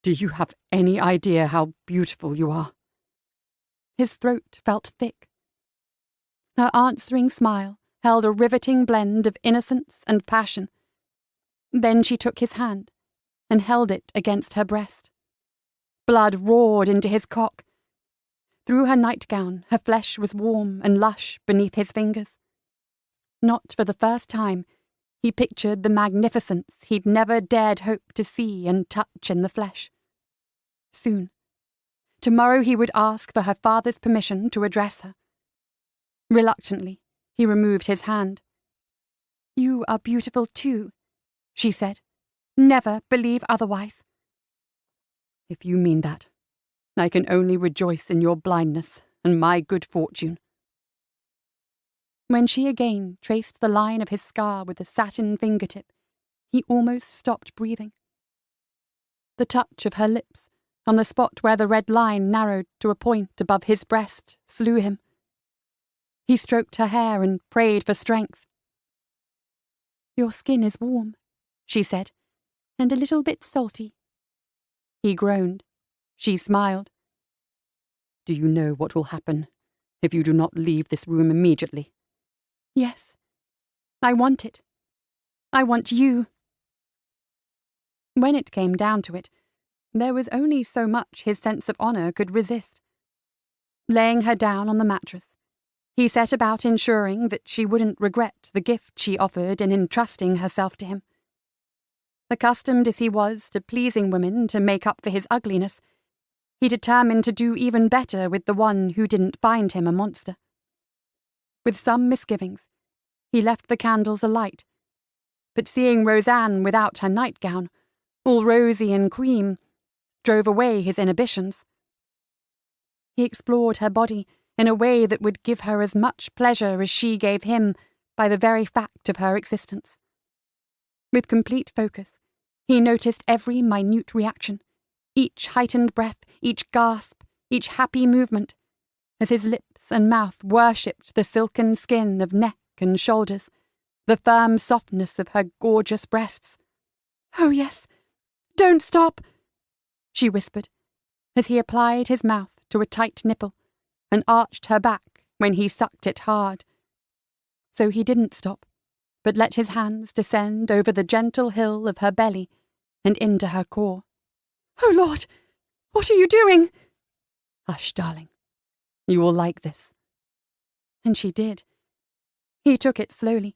S1: Do you have any idea how beautiful you are?" His throat felt thick. Her answering smile held a riveting blend of innocence and passion. Then she took his hand and held it against her breast. Blood roared into his cock. Through her nightgown, her flesh was warm and lush beneath his fingers. Not for the first time, he pictured the magnificence he'd never dared hope to see and touch in the flesh. Soon. Tomorrow he would ask for her father's permission to address her. Reluctantly, he removed his hand. "You are beautiful too," she said. "Never believe otherwise." "If you mean that, I can only rejoice in your blindness and my good fortune." When she again traced the line of his scar with a satin fingertip, he almost stopped breathing. The touch of her lips, on the spot where the red line narrowed to a point above his breast, slew him. He stroked her hair and prayed for strength. "Your skin is warm," she said, "and a little bit salty." He groaned. She smiled. "Do you know what will happen if you do not leave this room immediately?" "Yes. I want it. I want you." When it came down to it, there was only so much his sense of honour could resist. Laying her down on the mattress, he set about ensuring that she wouldn't regret the gift she offered in entrusting herself to him. Accustomed as he was to pleasing women to make up for his ugliness, he determined to do even better with the one who didn't find him a monster. With some misgivings, he left the candles alight, but seeing Roseanne without her nightgown, all rosy and cream, drove away his inhibitions. He explored her body in a way that would give her as much pleasure as she gave him by the very fact of her existence. With complete focus, he noticed every minute reaction, each heightened breath, each gasp, each happy movement, as his lips and mouth worshipped the silken skin of neck and shoulders, the firm softness of her gorgeous breasts. "Oh, yes, don't stop," she whispered, as he applied his mouth to a tight nipple and arched her back when he sucked it hard. So he didn't stop, but let his hands descend over the gentle hill of her belly and into her core. "Oh, Lord, what are you doing?" "Hush, darling. You will like this." And she did. He took it slowly,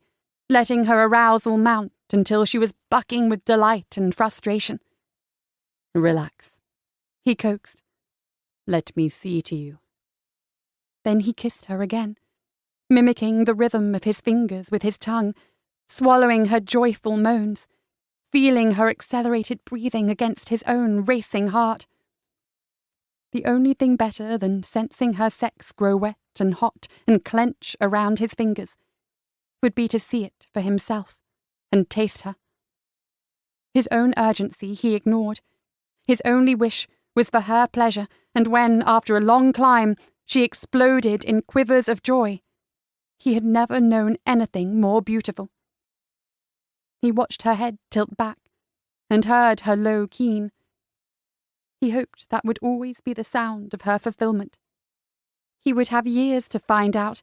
S1: letting her arousal mount until she was bucking with delight and frustration. "Relax," he coaxed. "Let me see to you." Then he kissed her again, mimicking the rhythm of his fingers with his tongue, swallowing her joyful moans, feeling her accelerated breathing against his own racing heart. The only thing better than sensing her sex grow wet and hot and clench around his fingers would be to see it for himself and taste her. His own urgency he ignored. His only wish was for her pleasure, and when, after a long climb, she exploded in quivers of joy, he had never known anything more beautiful. He watched her head tilt back and heard her low keen. He hoped that would always be the sound of her fulfillment. He would have years to find out,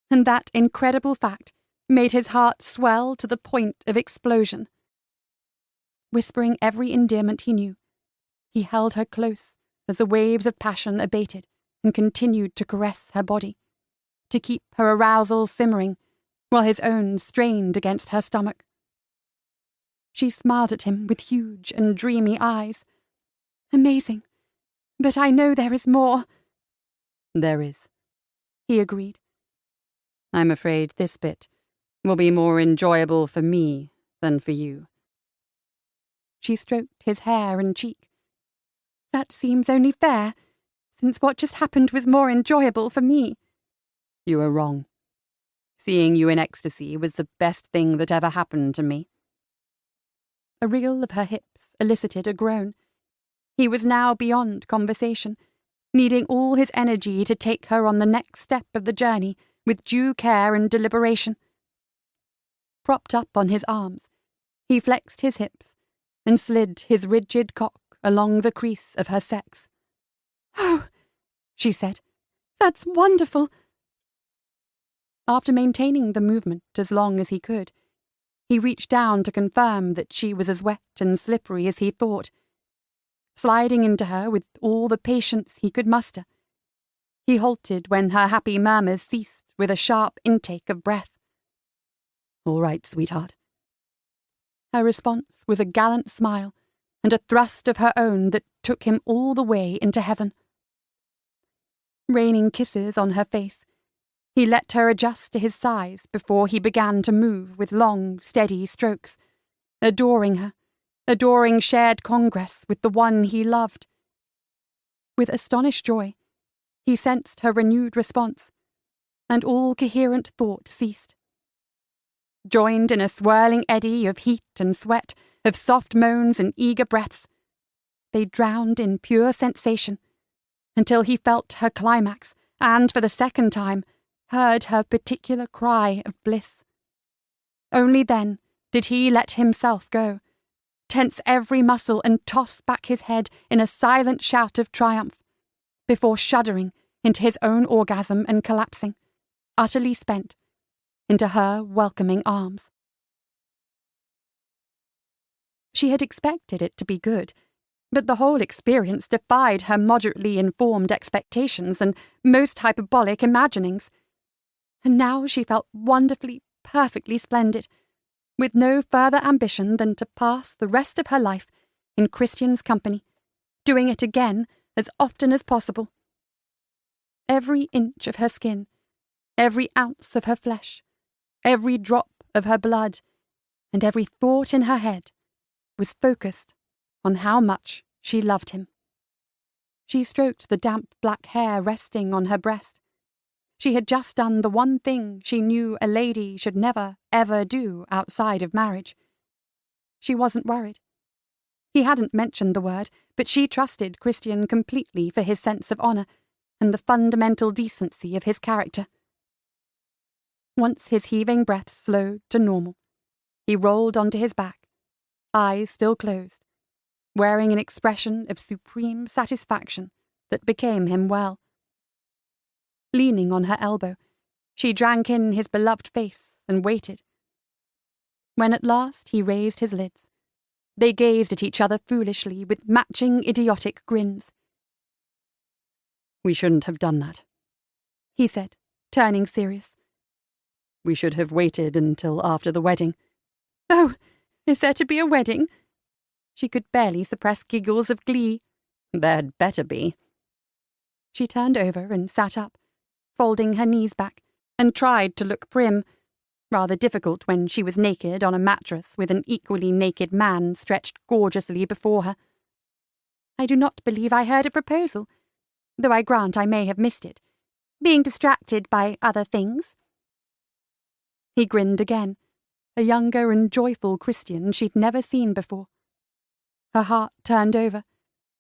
S1: and that incredible fact made his heart swell to the point of explosion. Whispering every endearment he knew, he held her close as the waves of passion abated and continued to caress her body, to keep her arousal simmering while his own strained against her stomach. She smiled at him with huge and dreamy eyes. "Amazing, but I know there is more."
S2: "There is,"
S1: he agreed.
S2: "I'm afraid this bit will be more enjoyable for me than for you."
S1: She stroked his hair and cheek. "That seems only fair, since what just happened was more enjoyable for me."
S2: "You are wrong. Seeing you in ecstasy was the best thing that ever happened to me."
S1: A wriggle of her hips elicited a groan. He was now beyond conversation, needing all his energy to take her on the next step of the journey with due care and deliberation. Propped up on his arms, he flexed his hips and slid his rigid cock along the crease of her sex. "Oh," she said, "that's wonderful." After maintaining the movement as long as he could, he reached down to confirm that she was as wet and slippery as he thought. Sliding into her with all the patience he could muster, he halted when her happy murmurs ceased with a sharp intake of breath.
S2: "All right, sweetheart."
S1: Her response was a gallant smile and a thrust of her own that took him all the way into heaven. Raining kisses on her face, he let her adjust to his size before he began to move with long, steady strokes, adoring her, adoring shared congress with the one he loved. With astonished joy, he sensed her renewed response, and all coherent thought ceased. Joined in a swirling eddy of heat and sweat, of soft moans and eager breaths, they drowned in pure sensation, until he felt her climax and, for the second time, heard her particular cry of bliss. Only then did he let himself go, tense every muscle and toss back his head in a silent shout of triumph, before shuddering into his own orgasm and collapsing, utterly spent, into her welcoming arms. She had expected it to be good, but the whole experience defied her moderately informed expectations and most hyperbolic imaginings. And now she felt wonderfully, perfectly splendid, with no further ambition than to pass the rest of her life in Christian's company, doing it again as often as possible. Every inch of her skin, every ounce of her flesh, every drop of her blood, and every thought in her head was focused on how much she loved him. She stroked the damp black hair resting on her breast. She had just done the one thing she knew a lady should never, ever do outside of marriage. She wasn't worried. He hadn't mentioned the word, but she trusted Christian completely for his sense of honour and the fundamental decency of his character. Once his heaving breath slowed to normal, he rolled onto his back, eyes still closed, wearing an expression of supreme satisfaction that became him well. Leaning on her elbow, she drank in his beloved face and waited. When at last he raised his lids, they gazed at each other foolishly with matching idiotic grins.
S2: "We shouldn't have done that,"
S1: he said, turning serious.
S2: "We should have waited until after the wedding."
S1: "Oh, is there to be a wedding?" She could barely suppress giggles of glee.
S2: "There'd better be."
S1: She turned over and sat up, folding her knees back, and tried to look prim, rather difficult when she was naked on a mattress with an equally naked man stretched gorgeously before her. "I do not believe I heard a proposal, though I grant I may have missed it, being distracted by other things." He grinned again, a younger and joyful Christian she'd never seen before. Her heart turned over,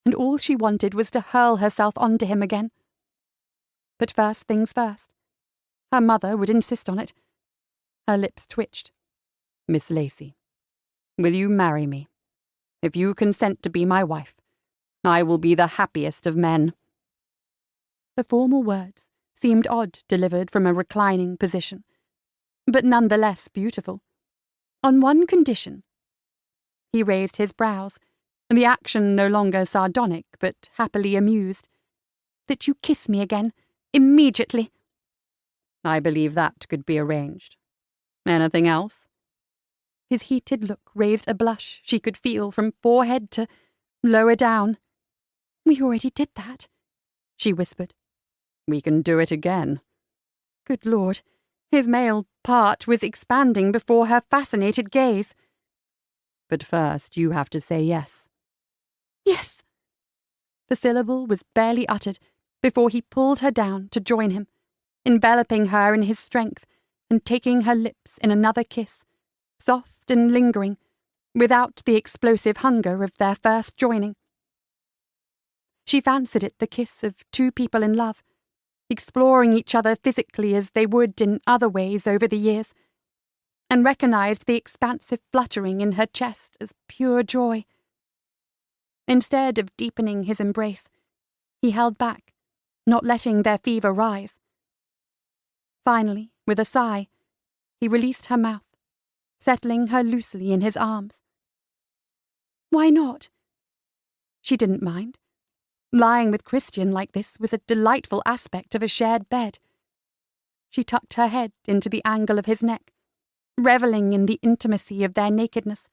S1: and all she wanted was to hurl herself onto him again. But first things first. Her mother would insist on it. Her lips twitched.
S2: "Miss Lacey, will you marry me? If you consent to be my wife, I will be the happiest of men."
S1: The formal words seemed odd delivered from a reclining position, but none the less beautiful. On one condition. He raised his brows, the action no longer sardonic but happily amused. "That you kiss me again, immediately."
S2: "I believe that could be arranged. Anything else?"
S1: His heated look raised a blush she could feel from forehead to lower down. "We already did that," she whispered.
S2: "We can do it again."
S1: Good Lord, his male part was expanding before her fascinated gaze.
S2: "But first you have to say yes."
S1: "Yes." The syllable was barely uttered before he pulled her down to join him, enveloping her in his strength and taking her lips in another kiss, soft and lingering, without the explosive hunger of their first joining. She fancied it the kiss of two people in love, exploring each other physically as they would in other ways over the years, and recognized the expansive fluttering in her chest as pure joy. Instead of deepening his embrace, he held back, not letting their fever rise. Finally, with a sigh, he released her mouth, settling her loosely in his arms. Why not? She didn't mind. Lying with Christian like this was a delightful aspect of a shared bed. She tucked her head into the angle of his neck, reveling in the intimacy of their nakedness,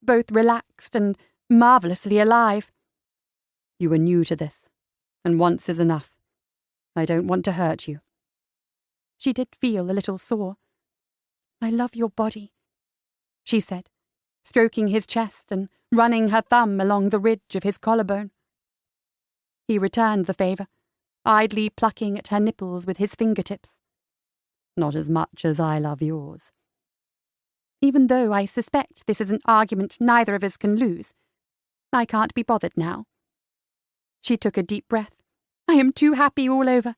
S1: both relaxed and marvellously alive.
S2: "You are new to this, and once is enough. I don't want to hurt you."
S1: She did feel a little sore. "I love your body," she said, stroking his chest and running her thumb along the ridge of his collarbone. He returned the favour, idly plucking at her nipples with his fingertips.
S2: "Not as much as I love yours."
S1: "Even though I suspect this is an argument neither of us can lose, I can't be bothered now." She took a deep breath. "I am too happy all over.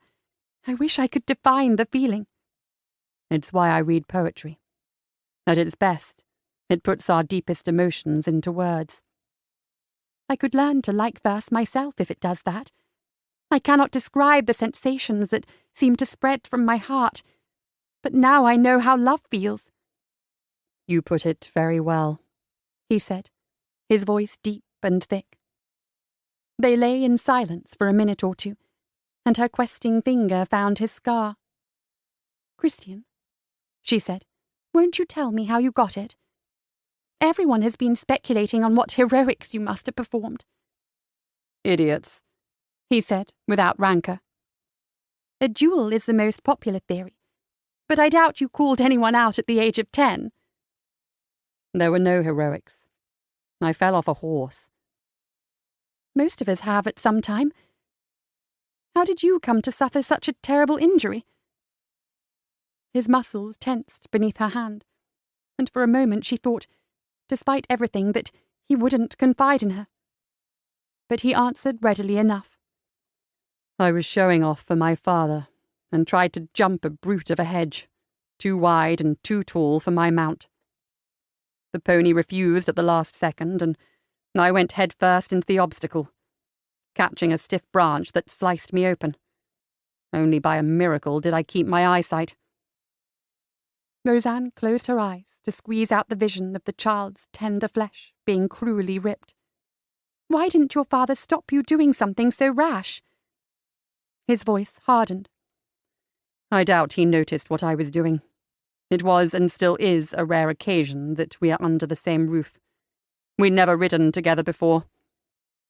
S1: I wish I could define the feeling."
S2: "It's why I read poetry. At its best, it puts our deepest emotions into words."
S1: "I could learn to like verse myself if it does that. I cannot describe the sensations that seem to spread from my heart, but now I know how love feels."
S2: "You put it very well,"
S1: he said, his voice deep and thick. They lay in silence for a minute or two, and her questing finger found his scar. "Christian," she said, "won't you tell me how you got it? Everyone has been speculating on what heroics you must have performed."
S2: "Idiots,"
S1: he said, without rancour. "A duel is the most popular theory, but I doubt you called anyone out at the age of 10.
S2: "There were no heroics. I fell off a horse."
S1: "Most of us have at some time. How did you come to suffer such a terrible injury?" His muscles tensed beneath her hand, and for a moment she thought, despite everything, that he wouldn't confide in her. But he answered readily enough.
S2: "I was showing off for my father, and tried to jump a brute of a hedge, too wide and too tall for my mount. The pony refused at the last second, and I went head first into the obstacle, catching a stiff branch that sliced me open. Only by a miracle did I keep my eyesight."
S1: Roseanne closed her eyes to squeeze out the vision of the child's tender flesh being cruelly ripped. "Why didn't your father stop you doing something so rash?" His voice hardened.
S2: "I doubt he noticed what I was doing. It was and still is a rare occasion that we are under the same roof. We'd never ridden together before,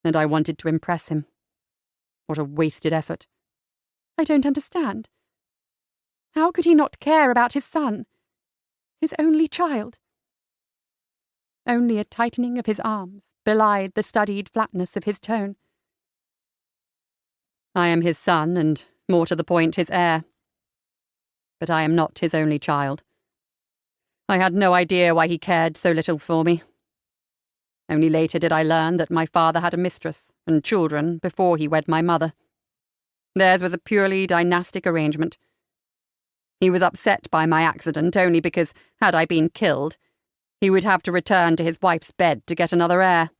S2: and I wanted to impress him. What a wasted effort."
S1: "I don't understand. How could he not care about his son? His only child?" Only a tightening of his arms belied the studied flatness of his tone.
S2: "I am his son, and, more to the point, his heir. But I am not his only child. I had no idea why he cared so little for me. Only later did I learn that my father had a mistress and children before he wed my mother. Theirs was a purely dynastic arrangement. He was upset by my accident only because, had I been killed, he would have to return to his wife's bed to get another heir.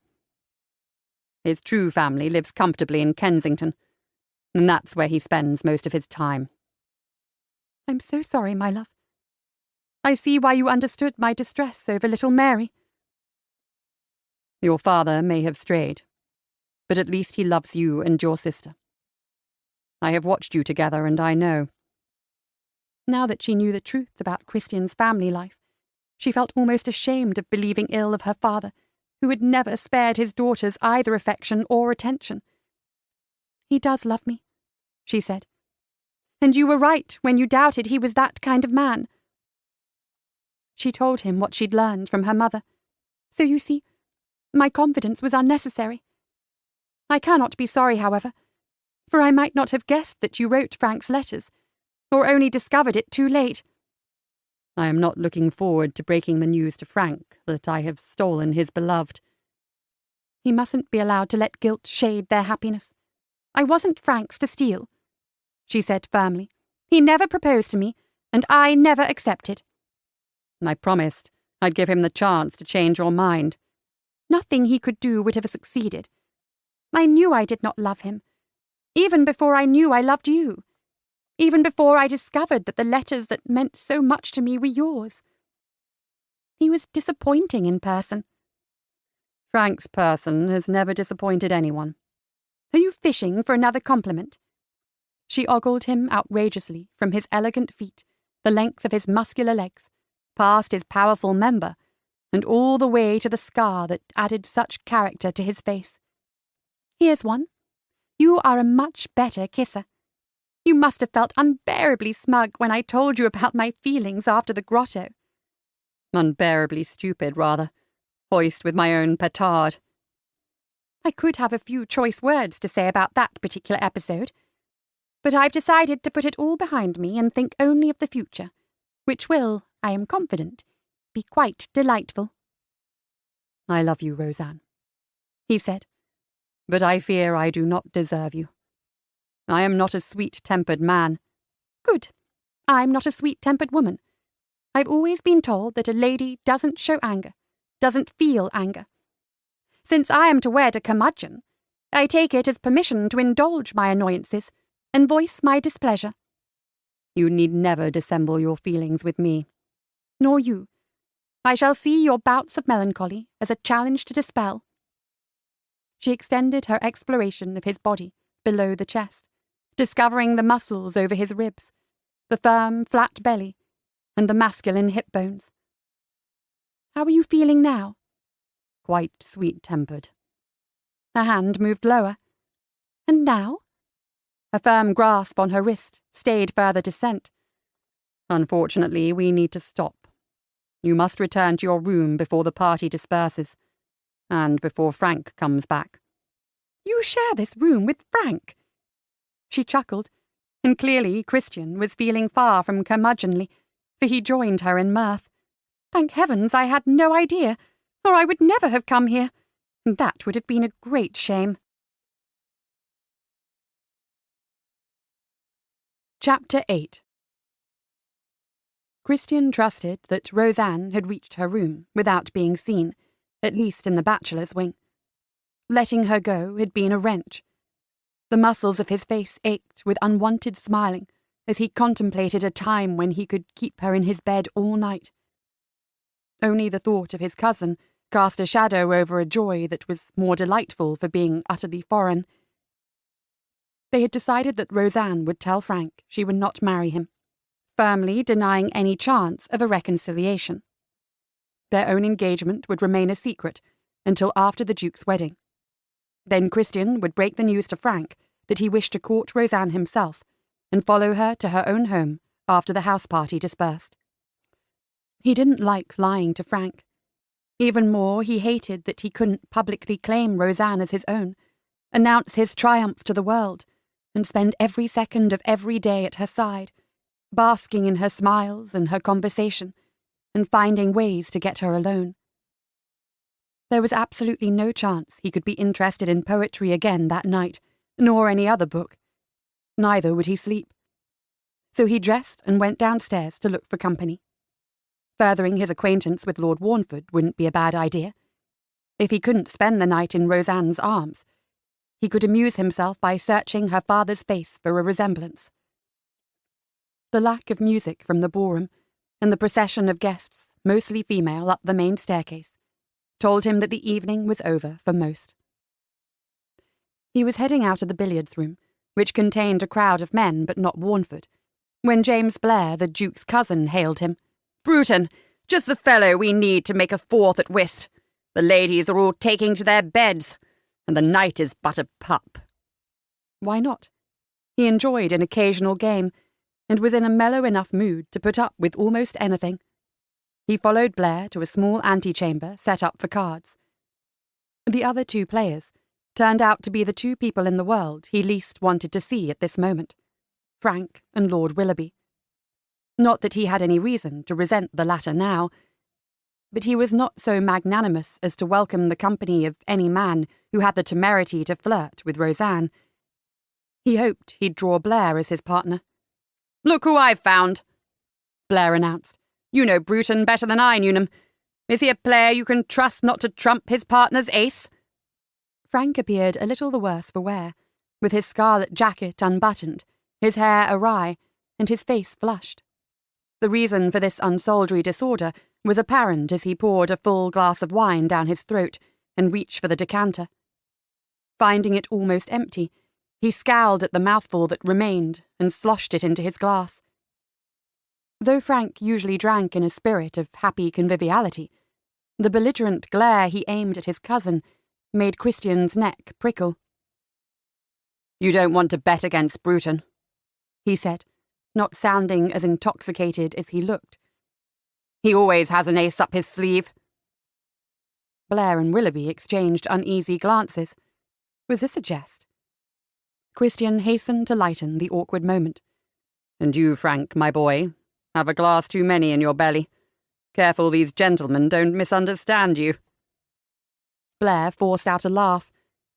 S2: His true family lives comfortably in Kensington, and that's where he spends most of his time.
S1: I'm so sorry, my love. I see why you understood my distress over little Mary.
S2: Your father may have strayed, but at least he loves you and your sister. I have watched you together, and I know.
S1: Now that she knew the truth about Christian's family life, she felt almost ashamed of believing ill of her father, who had never spared his daughters either affection or attention. He does love me, she said. And you were right when you doubted he was that kind of man. She told him what she'd learned from her mother. So you see, my confidence was unnecessary. I cannot be sorry, however, for I might not have guessed that you wrote Frank's letters, or only discovered it too late.
S2: I am not looking forward to breaking the news to Frank that I have stolen his beloved.
S1: He mustn't be allowed to let guilt shade their happiness. I wasn't Frank's to steal, she said firmly. He never proposed to me, and I never accepted.
S2: I promised I'd give him the chance to change your mind.
S1: Nothing he could do would have succeeded. I knew I did not love him, even before I knew I loved you, even before I discovered that the letters that meant so much to me were yours. He was disappointing in person.
S2: Frank's person has never disappointed anyone.
S1: Are you fishing for another compliment? She ogled him outrageously from his elegant feet, the length of his muscular legs, past his powerful member, and all the way to the scar that added such character to his face. Here's one. You are a much better kisser. You must have felt unbearably smug when I told you about my feelings after the grotto.
S2: Unbearably stupid, rather. Hoist with my own petard.
S1: I could have a few choice words to say about that particular episode, but I've decided to put it all behind me and think only of the future, which will, I am confident, be quite delightful.
S2: I love you, Roseanne, he said, but I fear I do not deserve you. I am not a sweet-tempered man.
S1: Good. I'm not a sweet-tempered woman. I've always been told that a lady doesn't show anger, doesn't feel anger. Since I am to wed a curmudgeon, I take it as permission to indulge my annoyances and voice my displeasure.
S2: You need never dissemble your feelings with me.
S1: Nor you. I shall see your bouts of melancholy as a challenge to dispel. She extended her exploration of his body below the chest, discovering the muscles over his ribs, the firm, flat belly, and the masculine hip bones. How are you feeling now?
S2: Quite sweet-tempered.
S1: Her hand moved lower. And now? A firm grasp on her wrist stayed further descent.
S2: Unfortunately, we need to stop. You must return to your room before the party disperses, and before Frank comes back.
S1: You share this room with Frank? She chuckled, and clearly Christian was feeling far from curmudgeonly, for he joined her in mirth. Thank heavens I had no idea, or I would never have come here, and that would have been a great shame. Chapter 8. Christian trusted that Roseanne had reached her room without being seen, at least in the bachelor's wing. Letting her go had been a wrench. The muscles of his face ached with unwanted smiling as he contemplated a time when he could keep her in his bed all night. Only the thought of his cousin cast a shadow over a joy that was more delightful for being utterly foreign. They had decided that Roseanne would tell Frank she would not marry him, firmly denying any chance of a reconciliation. Their own engagement would remain a secret until after the Duke's wedding. Then Christian would break the news to Frank that he wished to court Roseanne himself and follow her to her own home after the house party dispersed. He didn't like lying to Frank. Even more, he hated that he couldn't publicly claim Roseanne as his own, announce his triumph to the world, and spend every second of every day at her side, basking in her smiles and her conversation, and finding ways to get her alone. There was absolutely no chance he could be interested in poetry again that night, nor any other book. Neither would he sleep. So he dressed and went downstairs to look for company. Furthering his acquaintance with Lord Warnford wouldn't be a bad idea. If he couldn't spend the night in Roseanne's arms, he could amuse himself by searching her father's face for a resemblance. The lack of music from the ballroom, and the procession of guests, mostly female, up the main staircase, told him that the evening was over for most. He was heading out of the billiards room, which contained a crowd of men but not Warnford, when James Blair, the Duke's cousin, hailed him.
S2: "Bruton, just the fellow we need to make a fourth at whist. The ladies are all taking to their beds, and the night is but a pup."
S1: Why not? He enjoyed an occasional game, and was in a mellow enough mood to put up with almost anything. He followed Blair to a small antechamber set up for cards. The other two players turned out to be the two people in the world he least wanted to see at this moment, Frank and Lord Willoughby. Not that he had any reason to resent the latter now, but he was not so magnanimous as to welcome the company of any man who had the temerity to flirt with Roseanne. He hoped he'd draw Blair as his partner.
S2: "Look who I've found," Blair announced. "You know Bruton better than I, Newnham. Is he a player you can trust not to trump his partner's ace?"
S1: Frank appeared a little the worse for wear, with his scarlet jacket unbuttoned, his hair awry, and his face flushed. The reason for this unsoldierly disorder was apparent as he poured a full glass of wine down his throat and reached for the decanter. Finding it almost empty, he scowled at the mouthful that remained and sloshed it into his glass. Though Frank usually drank in a spirit of happy conviviality, the belligerent glare he aimed at his cousin made Christian's neck prickle.
S2: "You don't want to bet against Bruton,"
S1: he said, not sounding as intoxicated as he looked.
S2: "He always has an ace up his sleeve."
S1: Blair and Willoughby exchanged uneasy glances. Was this a jest? Christian hastened to lighten the awkward moment.
S2: "And you, Frank, my boy, have a glass too many in your belly. Careful these gentlemen don't misunderstand you."
S1: Blair forced out a laugh,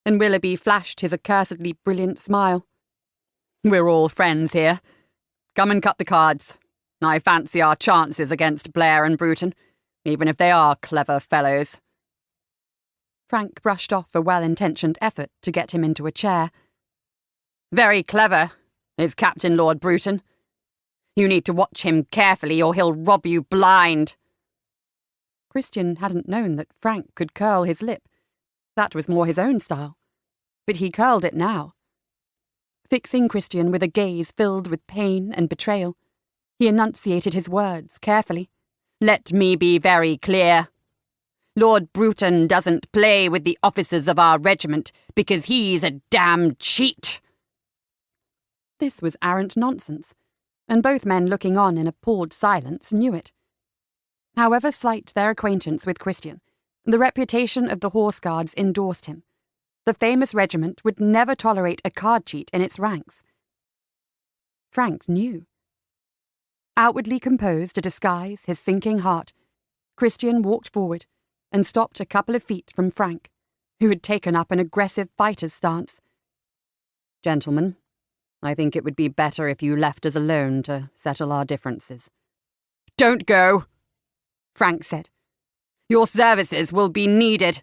S1: and Willoughby flashed his accursedly brilliant smile.
S2: "We're all friends here. Come and cut the cards. I fancy our chances against Blair and Bruton, even if they are clever fellows."
S1: Frank brushed off a well-intentioned effort to get him into a chair.
S2: "Very clever, is Captain Lord Bruton. You need to watch him carefully or he'll rob you blind."
S1: Christian hadn't known that Frank could curl his lip. That was more his own style. But he curled it now. Fixing Christian with a gaze filled with pain and betrayal, he enunciated his words carefully.
S2: "Let me be very clear. Lord Bruton doesn't play with the officers of our regiment because he's a damned cheat."
S1: This was arrant nonsense, and both men looking on in appalled silence knew it. However slight their acquaintance with Christian, the reputation of the Horse Guards endorsed him. The famous regiment would never tolerate a card cheat in its ranks. Frank knew. Outwardly composed to disguise his sinking heart, Christian walked forward and stopped a couple of feet from Frank, who had taken up an aggressive fighter's stance.
S2: "Gentlemen, I think it would be better if you left us alone to settle our differences." "Don't go," Frank said. "Your services will be needed."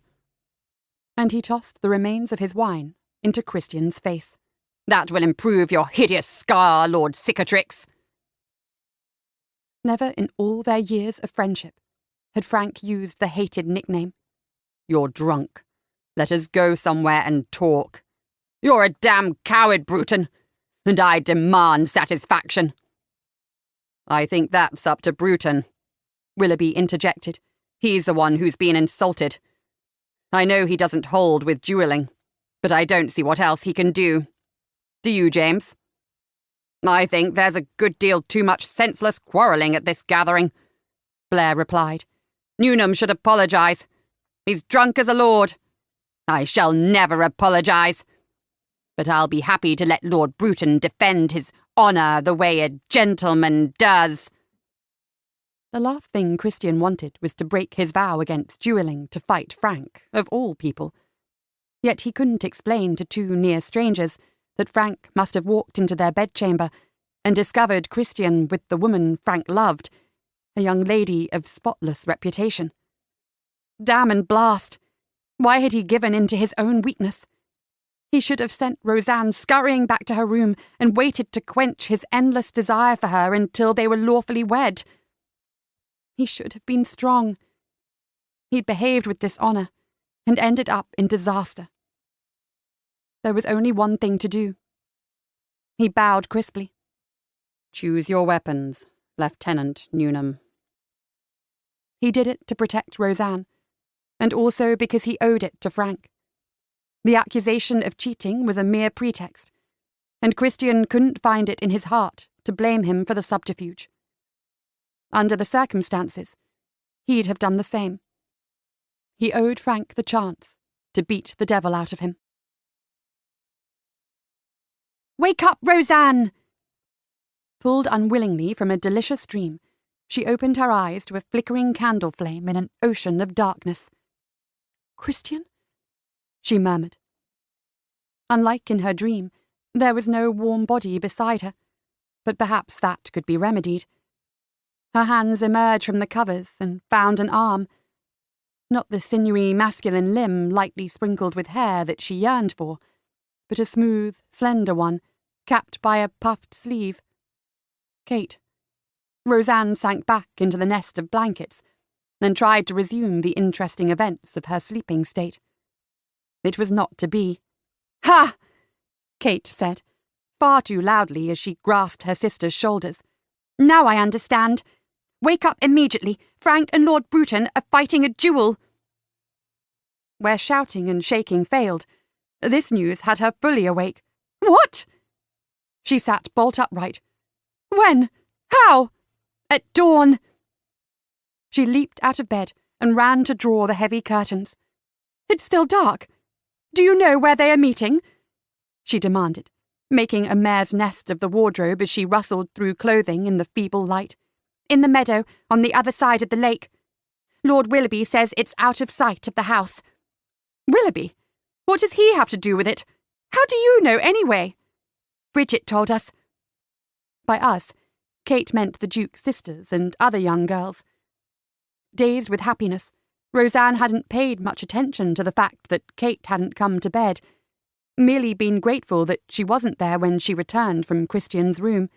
S1: And he tossed the remains of his wine into Christian's face.
S2: "That will improve your hideous scar, Lord Cicatrix."
S1: Never in all their years of friendship had Frank used the hated nickname.
S2: "You're drunk. Let us go somewhere and talk." "You're a damn coward, Bruton, and I demand satisfaction." "I think that's up to Bruton," Willoughby interjected. "He's the one who's been insulted. I know he doesn't hold with duelling, but I don't see what else he can do. Do you, James?" "I think there's a good deal too much senseless quarrelling at this gathering," Blair replied. "Newnham should apologise. He's drunk as a lord. I shall never apologise. But I'll be happy to let Lord Bruton defend his honour the way a gentleman does."
S1: The last thing Christian wanted was to break his vow against duelling to fight Frank, of all people. Yet he couldn't explain to two near strangers that Frank must have walked into their bedchamber and discovered Christian with the woman Frank loved, a young lady of spotless reputation. Damn and blast! Why had he given in to his own weakness? He should have sent Roseanne scurrying back to her room and waited to quench his endless desire for her until they were lawfully wed. He should have been strong. He'd behaved with dishonour and ended up in disaster. There was only one thing to do. He bowed crisply.
S2: Choose your weapons, Lieutenant Newnham.
S1: He did it to protect Roseanne, and also because he owed it to Frank. The accusation of cheating was a mere pretext, and Christian couldn't find it in his heart to blame him for the subterfuge. Under the circumstances, he'd have done the same. He owed Frank the chance to beat the devil out of him. "Wake up, Roseanne!" Pulled unwillingly from a delicious dream, she opened her eyes to a flickering candle flame in an ocean of darkness. "Christian?" she murmured. Unlike in her dream, there was no warm body beside her, but perhaps that could be remedied. Her hands emerged from the covers and found an arm. Not the sinewy masculine limb lightly sprinkled with hair that she yearned for, but a smooth, slender one, capped by a puffed sleeve. Kate. Roseanne sank back into the nest of blankets, then tried to resume the interesting events of her sleeping state. It was not to be. "Ha!" Kate said, far too loudly as she grasped her sister's shoulders. "Now I understand. Wake up immediately. Frank and Lord Bruton are fighting a duel." Where shouting and shaking failed, this news had her fully awake. "What?" She sat bolt upright. "When? How?" "At dawn." She leaped out of bed and ran to draw the heavy curtains. "It's still dark. Do you know where they are meeting?" she demanded, making a mare's nest of the wardrobe as she rustled through clothing in the feeble light. "In the meadow, on the other side of the lake. Lord Willoughby says it's out of sight of the house." "Willoughby? What does he have to do with it? How do you know, anyway?" "Bridget told us." By us, Kate meant the Duke's sisters and other young girls. Dazed with happiness, Roseanne hadn't paid much attention to the fact that Kate hadn't come to bed, merely been grateful that she wasn't there when she returned from Christian's room.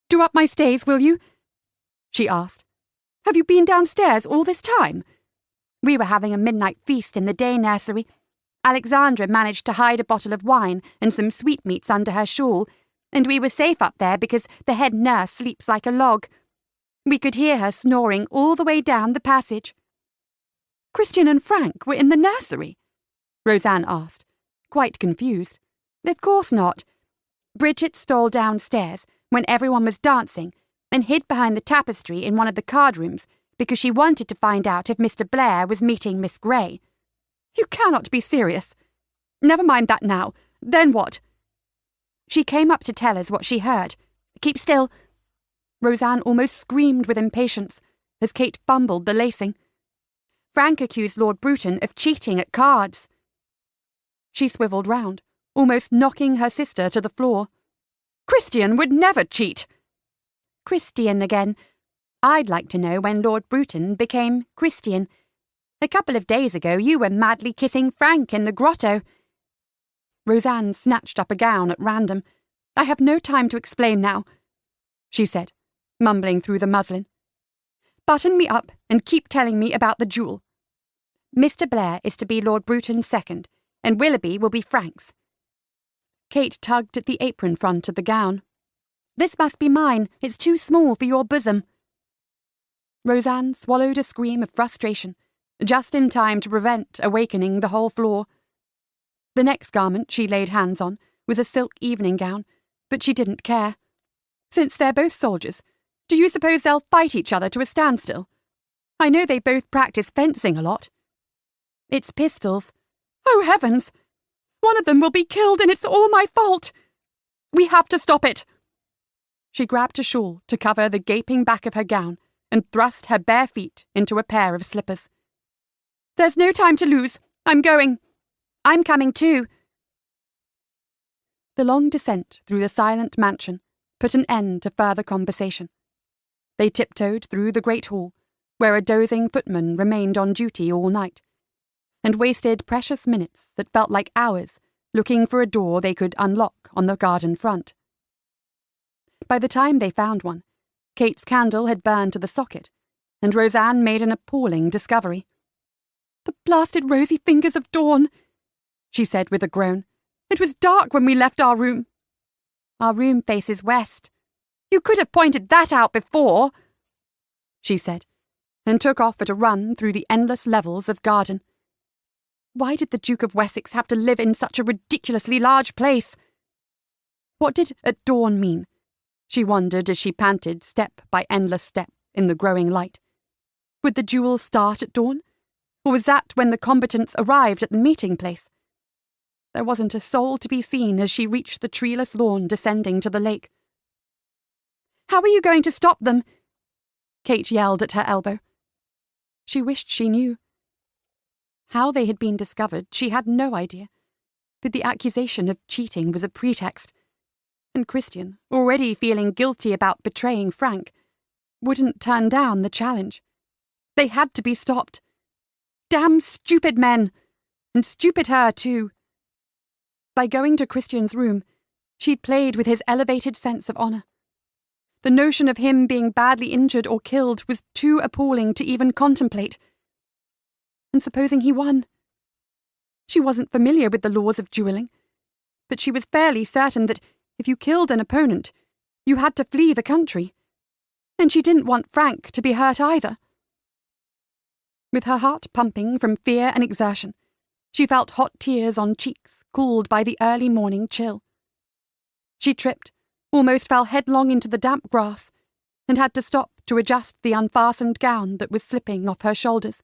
S1: "Do up my stays, will you?" she asked. "Have you been downstairs all this time?" "We were having a midnight feast in the day nursery. Alexandra managed to hide a bottle of wine and some sweetmeats under her shawl, and we were safe up there because the head nurse sleeps like a log. We could hear her snoring all the way down the passage." "Christian and Frank were in the nursery?" Roseanne asked, quite confused. "Of course not. Bridget stole downstairs when everyone was dancing and hid behind the tapestry in one of the card rooms because she wanted to find out if Mr. Blair was meeting Miss Grey." "You cannot be serious. Never mind that now. Then what?" "She came up to tell us what she heard. Keep still." Roseanne almost screamed with impatience as Kate fumbled the lacing. "Frank accused Lord Bruton of cheating at cards." She swivelled round, almost knocking her sister to the floor. "Christian would never cheat." "Christian again. I'd like to know when Lord Bruton became Christian. A couple of days ago you were madly kissing Frank in the grotto." Roseanne snatched up a gown at random. "I have no time to explain now," she said, mumbling through the muslin. "Button me up and keep telling me about the duel. Mr. Blair is to be Lord Bruton's second, and Willoughby will be Frank's." Kate tugged at the apron front of the gown. "This must be mine. It's too small for your bosom." Roseanne swallowed a scream of frustration, just in time to prevent awakening the whole floor. The next garment she laid hands on was a silk evening gown, but she didn't care. Since they're both soldiers, do you suppose they'll fight each other to a standstill? I know they both practice fencing a lot. "It's pistols." "Oh, heavens! One of them will be killed and it's all my fault. We have to stop it." She grabbed a shawl to cover the gaping back of her gown and thrust her bare feet into a pair of slippers. "There's no time to lose. I'm going." "I'm coming too." The long descent through the silent mansion put an end to further conversation. They tiptoed through the great hall, where a dozing footman remained on duty all night, and wasted precious minutes that felt like hours looking for a door they could unlock on the garden front. By the time they found one, Kate's candle had burned to the socket, and Roseanne made an appalling discovery. "The blasted rosy fingers of dawn," she said with a groan. "It was dark when we left our room." "Our room faces west. You could have pointed that out before," she said, and took off at a run through the endless levels of garden. Why did the Duke of Wessex have to live in such a ridiculously large place? What did "at dawn" mean? She wondered as she panted step by endless step in the growing light. Would the duel start at dawn? Or was that when the combatants arrived at the meeting place? There wasn't a soul to be seen as she reached the treeless lawn descending to the lake. "How are you going to stop them?" Kate yelled at her elbow. She wished she knew. How they had been discovered, she had no idea, but the accusation of cheating was a pretext, and Christian, already feeling guilty about betraying Frank, wouldn't turn down the challenge. They had to be stopped. Damn stupid men, and stupid her too. By going to Christian's room, she'd played with his elevated sense of honour. The notion of him being badly injured or killed was too appalling to even contemplate. And supposing he won? She wasn't familiar with the laws of duelling, but she was fairly certain that if you killed an opponent, you had to flee the country. And she didn't want Frank to be hurt either. With her heart pumping from fear and exertion, she felt hot tears on cheeks cooled by the early morning chill. She tripped, almost fell headlong into the damp grass, and had to stop to adjust the unfastened gown that was slipping off her shoulders.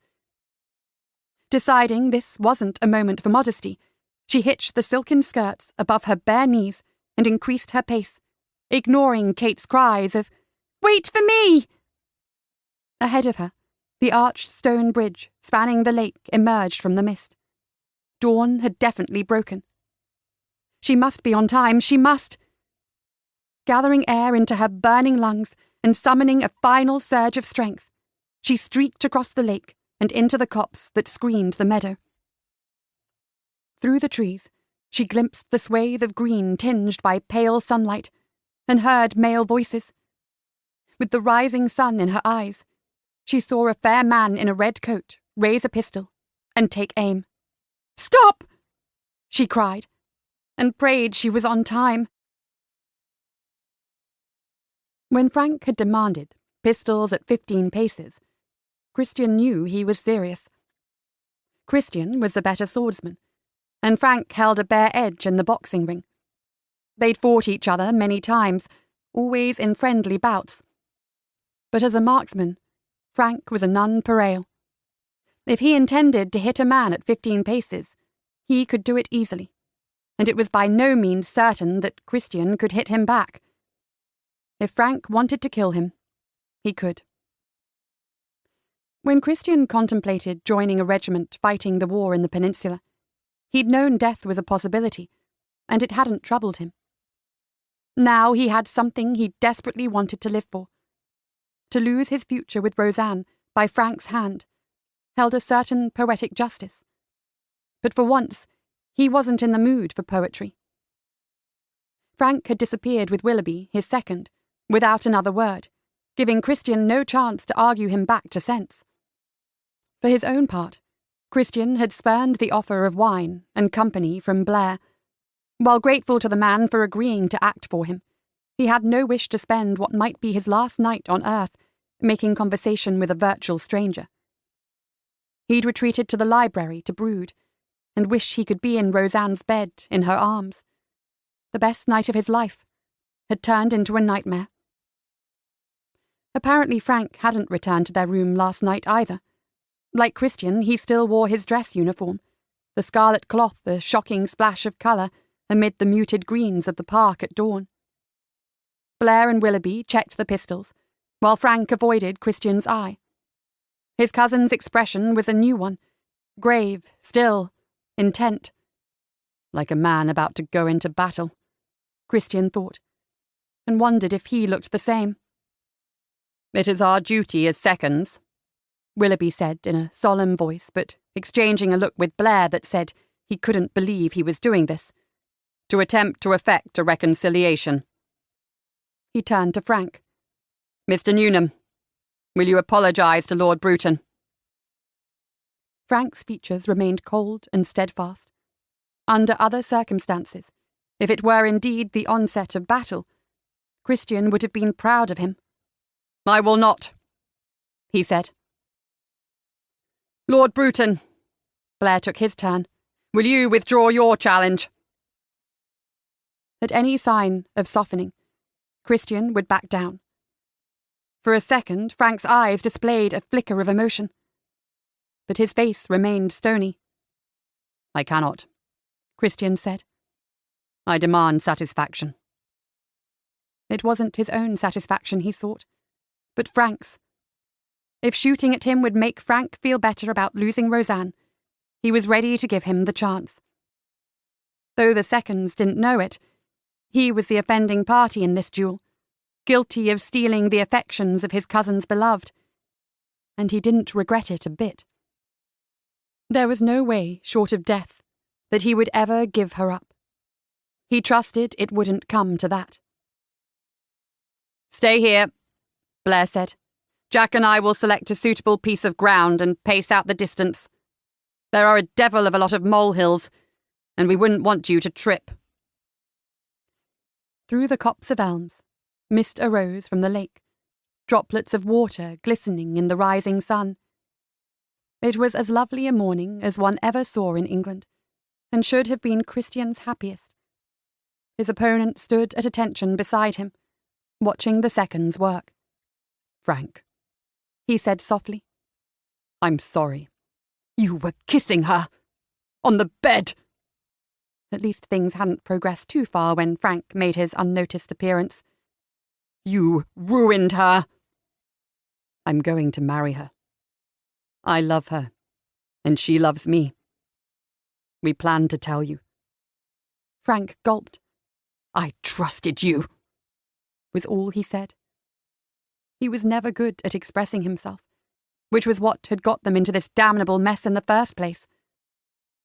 S1: Deciding this wasn't a moment for modesty, she hitched the silken skirts above her bare knees and increased her pace, ignoring Kate's cries of, "Wait for me!" Ahead of her, the arched stone bridge spanning the lake emerged from the mist. Dawn had definitely broken. She must be on time, she must. Gathering air into her burning lungs and summoning a final surge of strength, she streaked across the lake and into the copse that screened the meadow. Through the trees, she glimpsed the swathe of green tinged by pale sunlight, and heard male voices. With the rising sun in her eyes, she saw a fair man in a red coat raise a pistol and take aim. "Stop!" she cried, and prayed she was on time. When Frank had demanded pistols at 15 paces, Christian knew he was serious. Christian was the better swordsman, and Frank held a bare edge in the boxing ring. They'd fought each other many times, always in friendly bouts. But as a marksman, Frank was a nonpareil. If he intended to hit a man at 15 paces, he could do it easily, and it was by no means certain that Christian could hit him back. If Frank wanted to kill him, he could. When Christian contemplated joining a regiment fighting the war in the peninsula, he'd known death was a possibility, and it hadn't troubled him. Now he had something he desperately wanted to live for. To lose his future with Roseanne by Frank's hand held a certain poetic justice. But for once, he wasn't in the mood for poetry. Frank had disappeared with Willoughby, his second, without another word, giving Christian no chance to argue him back to sense. For his own part, Christian had spurned the offer of wine and company from Blair. While grateful to the man for agreeing to act for him, he had no wish to spend what might be his last night on earth making conversation with a virtual stranger. He'd retreated to the library to brood, and wish he could be in Roseanne's bed in her arms. The best night of his life had turned into a nightmare. Apparently Frank hadn't returned to their room last night either. Like Christian, he still wore his dress uniform, the scarlet cloth a shocking splash of colour amid the muted greens of the park at dawn. Blair and Willoughby checked the pistols, while Frank avoided Christian's eye. His cousin's expression was a new one, grave, still, intent. Like a man about to go into battle, Christian thought, and wondered if he looked the same. "It is our duty as seconds," Willoughby said in a solemn voice, but exchanging a look with Blair that said
S2: He couldn't believe he was doing this. To attempt to effect a reconciliation. He turned to Frank. "Mr. Newnham, will you apologise to Lord Bruton?" Frank's features remained cold and steadfast. Under other circumstances, if it were indeed the onset of battle, Christian would have been proud of him. "I will not," he said. "Lord Bruton," Blair took his turn, "will you withdraw your challenge?" At any sign of softening, Christian would back down. For a second, Frank's eyes displayed a flicker of emotion. But his face remained stony. "I cannot," Christian said. "I demand satisfaction." It wasn't his own satisfaction he sought, but Frank's. If shooting at him would make Frank feel better about losing Roseanne, he was ready to give him the chance. Though the seconds didn't know it, he was the offending party in this duel, guilty of stealing the affections of his cousin's beloved, and he didn't regret it a bit. There was no way, short of death, that he would ever give her up. He trusted it wouldn't come to that. "Stay here," Blair said. "Jack and I will select a suitable piece of ground and pace out the distance. There are a devil of a lot of molehills, and we wouldn't want you to trip." Through the copse of elms, mist arose from the lake, droplets of water glistening in the rising sun. It was as lovely a morning as one ever saw in England, and should have been Christian's happiest. His opponent stood at attention beside him, watching the seconds work. "Frank," he said softly, "I'm sorry. You were kissing her. On the bed." At least things hadn't progressed too far when Frank made his unnoticed appearance. "You ruined her." "I'm going to marry her. I love her, and she loves me. We planned to tell you." Frank gulped. "I trusted you," was all he said. He was never good at expressing himself, which was what had got them into this damnable mess in the first place.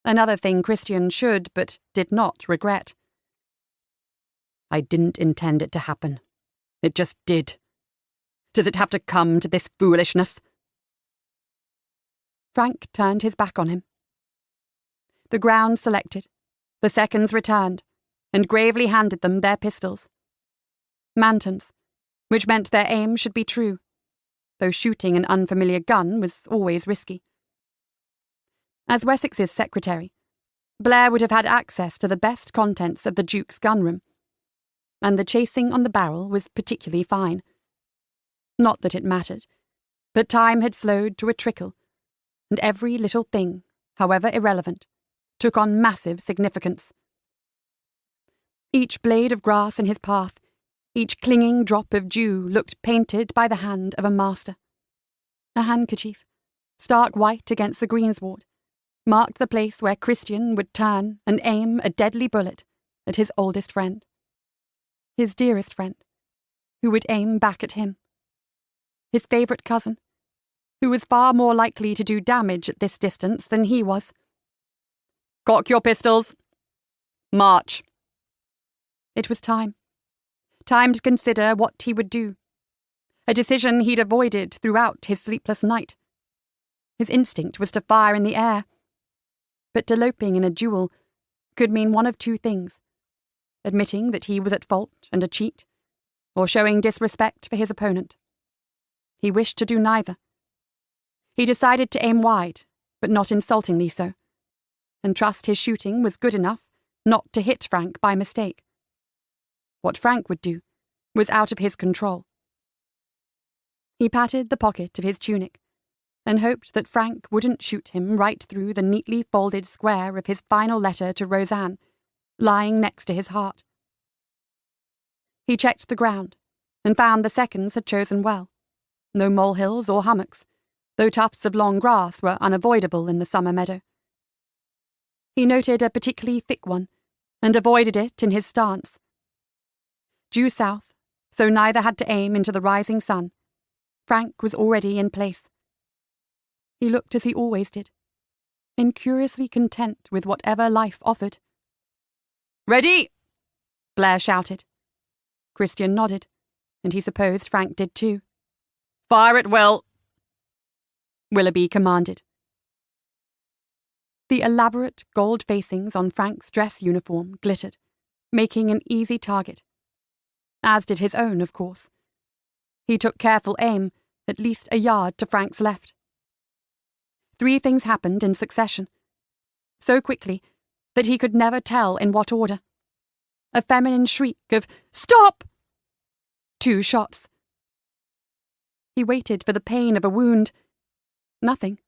S2: Another thing Christian should, but did not, regret. "I didn't intend it to happen. It just did. Does it have to come to this foolishness?" Frank turned his back on him. The ground selected, the seconds returned, and gravely handed them their pistols. Mantons, which meant their aim should be true, though shooting an unfamiliar gun was always risky. As Wessex's secretary, Blair would have had access to the best contents of the Duke's gunroom, and the chasing on the barrel was particularly fine. Not that it mattered, but time had slowed to a trickle, and every little thing, however irrelevant, took on massive significance. Each blade of grass in his path, each clinging drop of dew looked painted by the hand of a master. A handkerchief, stark white against the greensward, marked the place where Christian would turn and aim a deadly bullet at his oldest friend. His dearest friend, who would aim back at him. His favourite cousin, who was far more likely to do damage at this distance than he was. "Cock your pistols. March." It was time. Time to consider what he would do. A decision he'd avoided throughout his sleepless night. His instinct was to fire in the air. But eloping in a duel could mean one of two things: admitting that he was at fault and a cheat, or showing disrespect for his opponent. He wished to do neither. He decided to aim wide, but not insultingly so, and trust his shooting was good enough not to hit Frank by mistake. What Frank would do was out of his control. He patted the pocket of his tunic, and hoped that Frank wouldn't shoot him right through the neatly folded square of his final letter to Roseanne, lying next to his heart. He checked the ground, and found the seconds had chosen well. No molehills or hummocks, though tufts of long grass were unavoidable in the summer meadow. He noted a particularly thick one, and avoided it in his stance. Due south, so neither had to aim into the rising sun, Frank was already in place. He looked as he always did,
S1: incuriously content with whatever life offered.
S2: "Ready!"
S1: Blair shouted. Christian nodded, and he supposed Frank did too.
S2: "Fire at will!"
S1: Willoughby commanded. The elaborate gold facings on Frank's dress uniform glittered, making an easy target. As did his own, of course. He took careful aim, at least a yard to Frank's left. 3 things happened in succession, so quickly that he could never tell in what order. A feminine shriek of "Stop!" 2 shots. He waited for the pain of a wound. Nothing.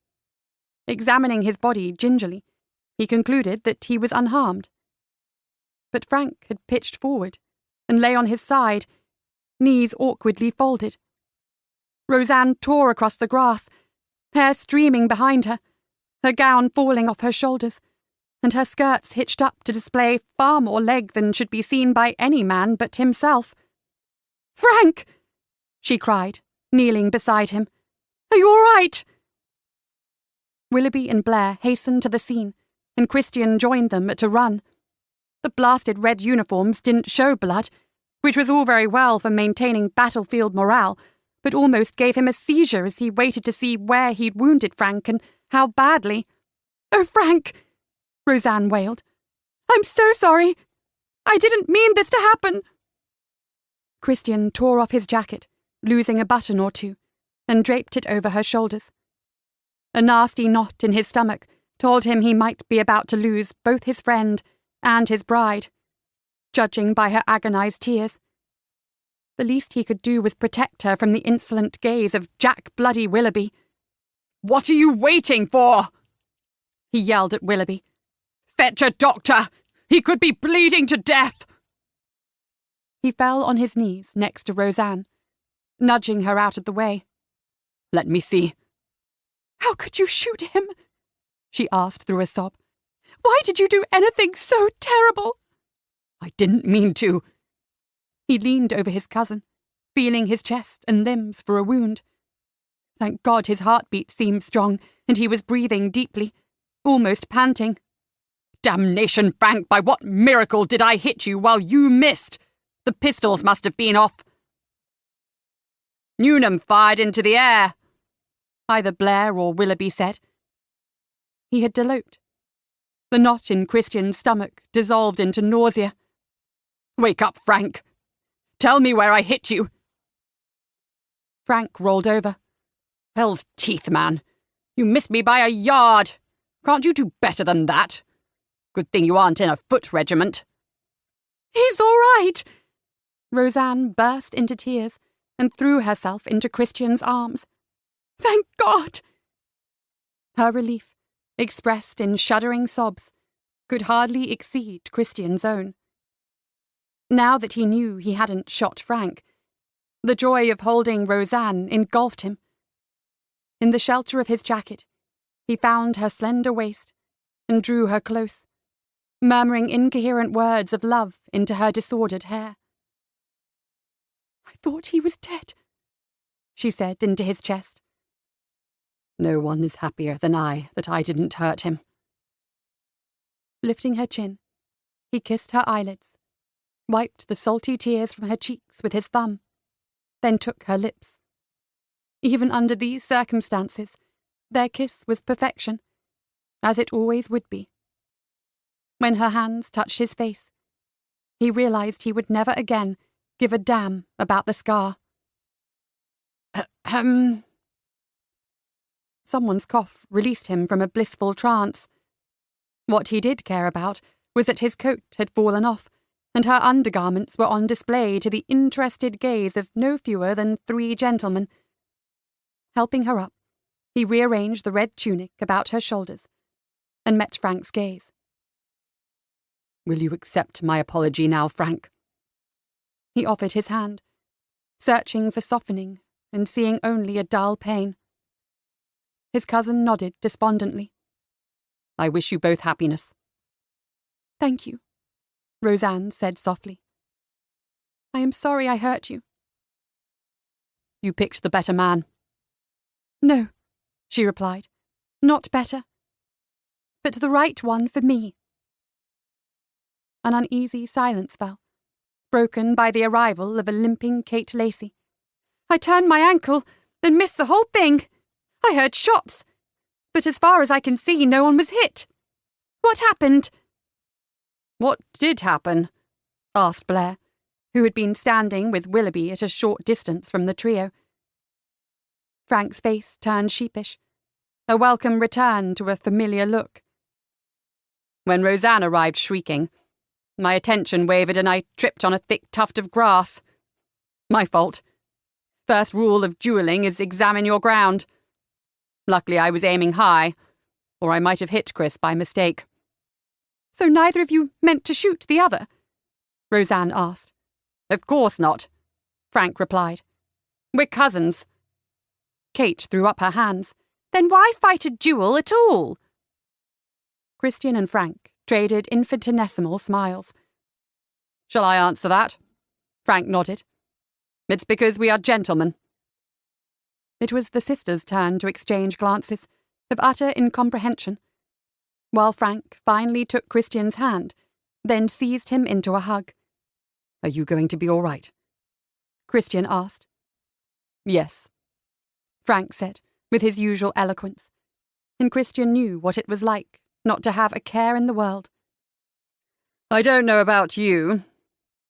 S1: Examining his body gingerly, he concluded that he was unharmed. But Frank had pitched forward and lay on his side, knees awkwardly folded. Roseanne tore across the grass, hair streaming behind her, her gown falling off her shoulders, and her skirts hitched up to display far more leg than should be seen by any man but himself. "Frank!" she cried, kneeling beside him. "Are you all right?" Willoughby and Blair hastened to the scene, and Christian joined them at a run. The blasted red uniforms didn't show blood, which was all very well for maintaining battlefield morale, but almost gave him a seizure as he waited to see where he'd wounded Frank and how badly. "Oh, Frank!" Roseanne wailed. "I'm so sorry! I didn't mean this to happen!" Christian tore off his jacket, losing a button or 2, and draped it over her shoulders. A nasty knot in his stomach told him he might be about to lose both his friend and his bride, judging by her agonized tears. The least he could do was protect her from the insolent gaze of Jack Bloody Willoughby.
S2: "What are you waiting for?"
S1: he yelled at Willoughby.
S2: "Fetch a doctor! He could be bleeding to death!"
S1: He fell on his knees next to Roseanne, nudging her out of the way.
S2: "Let me see."
S1: "How could you shoot him?" she asked through a sob. "Why did you do anything so terrible?"
S2: "I didn't mean to."
S1: He leaned over his cousin, feeling his chest and limbs for a wound. Thank God his heartbeat seemed strong, and he was breathing deeply, almost panting.
S2: "Damnation, Frank, by what miracle did I hit you while you missed? The pistols must have been off." "Newnham fired into the air,"
S1: either Blair or Willoughby said. He had deloped. The knot in Christian's stomach dissolved into nausea.
S2: "Wake up, Frank. Tell me where I hit you."
S1: Frank rolled over.
S2: "Hell's teeth, man. You missed me by a yard. Can't you do better than that? Good thing you aren't in a foot regiment."
S1: "He's all right." Roseanne burst into tears and threw herself into Christian's arms. "Thank God!" Her relief, expressed in shuddering sobs, could hardly exceed Christian's own. Now that he knew he hadn't shot Frank, the joy of holding Roseanne engulfed him. In the shelter of his jacket, he found her slender waist and drew her close, murmuring incoherent words of love into her disordered hair. "I thought he was dead," she said into his chest.
S2: "No one is happier than I that I didn't hurt him."
S1: Lifting her chin, he kissed her eyelids, wiped the salty tears from her cheeks with his thumb, then took her lips. Even under these circumstances, their kiss was perfection, as it always would be. When her hands touched his face, he realized he would never again give a damn about the scar. Someone's cough released him from a blissful trance. What he did care about was that his coat had fallen off, and her undergarments were on display to the interested gaze of no fewer than 3 gentlemen. Helping her up, he rearranged the red tunic about her shoulders and met Frank's gaze.
S2: "Will you accept my apology now, Frank?"
S1: He offered his hand, searching for softening and seeing only a dull pain. His cousin nodded despondently.
S2: "I wish you both happiness."
S1: "Thank you," Roseanne said softly. "I am sorry I hurt you."
S2: "You picked the better man."
S1: "No," she replied. "Not better." but the right one for me. An uneasy silence fell, broken by the arrival of a limping Kate Lacey.
S3: I turned my ankle and missed the whole thing. I heard shots, but as far as I can see, no one was hit. What happened?
S2: What did happen? Asked Blair, who had been standing with Willoughby at a short distance from the trio.
S1: Frank's face turned sheepish, a welcome return to a familiar look.
S2: When Roseanne arrived shrieking, my attention wavered and I tripped on a thick tuft of grass. My fault. First rule of duelling is examine your ground. Luckily I was aiming high, or I might have hit Chris by mistake.
S3: So neither of you meant to shoot the other?
S1: Roseanne asked.
S2: Of course not, Frank replied. We're cousins.
S1: Kate threw up her hands.
S3: Then why fight a duel at all?
S1: Christian and Frank traded infinitesimal smiles.
S2: Shall I answer that? Frank nodded. It's because we are gentlemen.
S1: It was the sisters' turn to exchange glances of utter incomprehension, while Frank finally took Christian's hand, then seized him into a hug.
S2: Are you going to be all right?
S1: Christian asked.
S2: Yes,
S1: Frank said, with his usual eloquence, and Christian knew what it was like not to have a care in the world.
S2: I don't know about you,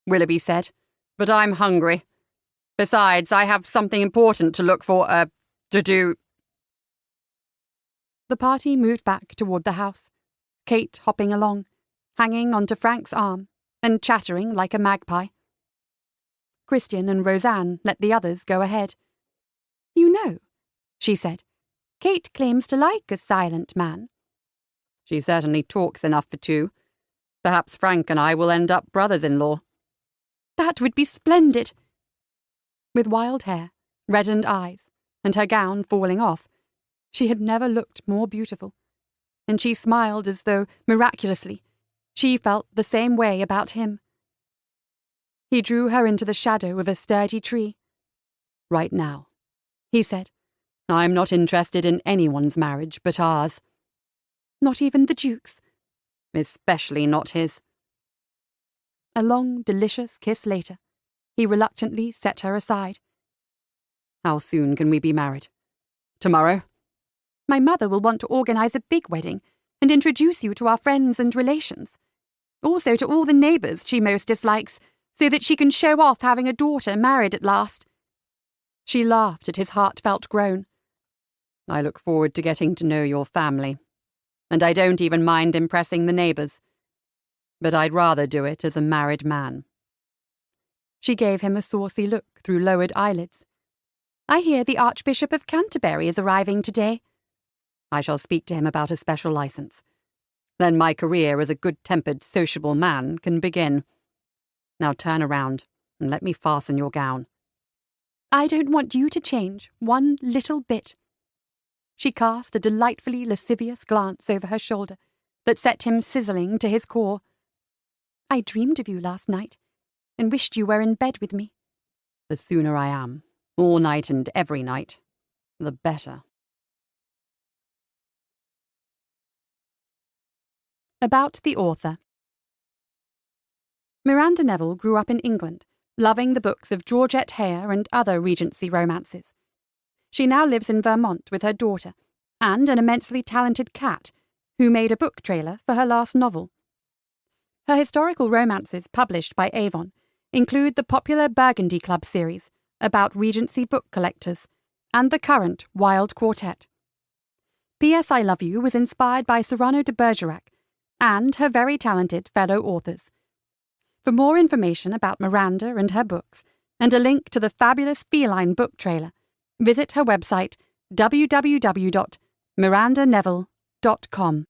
S2: Willoughby said, but I'm hungry. Besides, I have something important to to do.
S1: The party moved back toward the house, Kate hopping along, hanging onto Frank's arm and chattering like a magpie. Christian and Roseanne let the others go ahead.
S3: You know, she said, Kate claims to like a silent man.
S2: She certainly talks enough for two. Perhaps Frank and I will end up brothers-in-law.
S3: That would be splendid.
S1: With wild hair, reddened eyes, and her gown falling off, she had never looked more beautiful, and she smiled as though, miraculously, she felt the same way about him. He drew her into the shadow of a sturdy tree.
S2: Right now, he said, I'm not interested in anyone's marriage but ours.
S3: Not even the Duke's?
S2: Especially not his.
S1: A long, delicious kiss later, he reluctantly set her aside.
S2: How soon can we be married? Tomorrow?
S3: My mother will want to organise a big wedding and introduce you to our friends and relations. Also to all the neighbours she most dislikes, so that she can show off having a daughter married at last.
S1: She laughed at his heartfelt groan.
S2: I look forward to getting to know your family, and I don't even mind impressing the neighbours. But I'd rather do it as a married man.
S1: She gave him a saucy look through lowered eyelids.
S3: I hear the Archbishop of Canterbury is arriving today.
S2: I shall speak to him about a special licence. Then my career as a good-tempered, sociable man can begin. Now turn around and let me fasten your gown.
S3: I don't want you to change one little bit.
S1: She cast a delightfully lascivious glance over her shoulder that set him sizzling to his core.
S3: I dreamed of you last night and wished you were in bed with me.
S2: The sooner I am, all night and every night, the better.
S1: About the author. Miranda Neville grew up in England, loving the books of Georgette Heyer and other Regency romances. She now lives in Vermont with her daughter and an immensely talented cat, who made a book trailer for her last novel. Her historical romances published by Avon include the popular Burgundy Club series about Regency book collectors and the current Wild Quartet. P.S. I Love You was inspired by Cyrano de Bergerac and her very talented fellow authors. For more information about Miranda and her books, and a link to the fabulous feline book trailer, visit her website www.mirandaneville.com.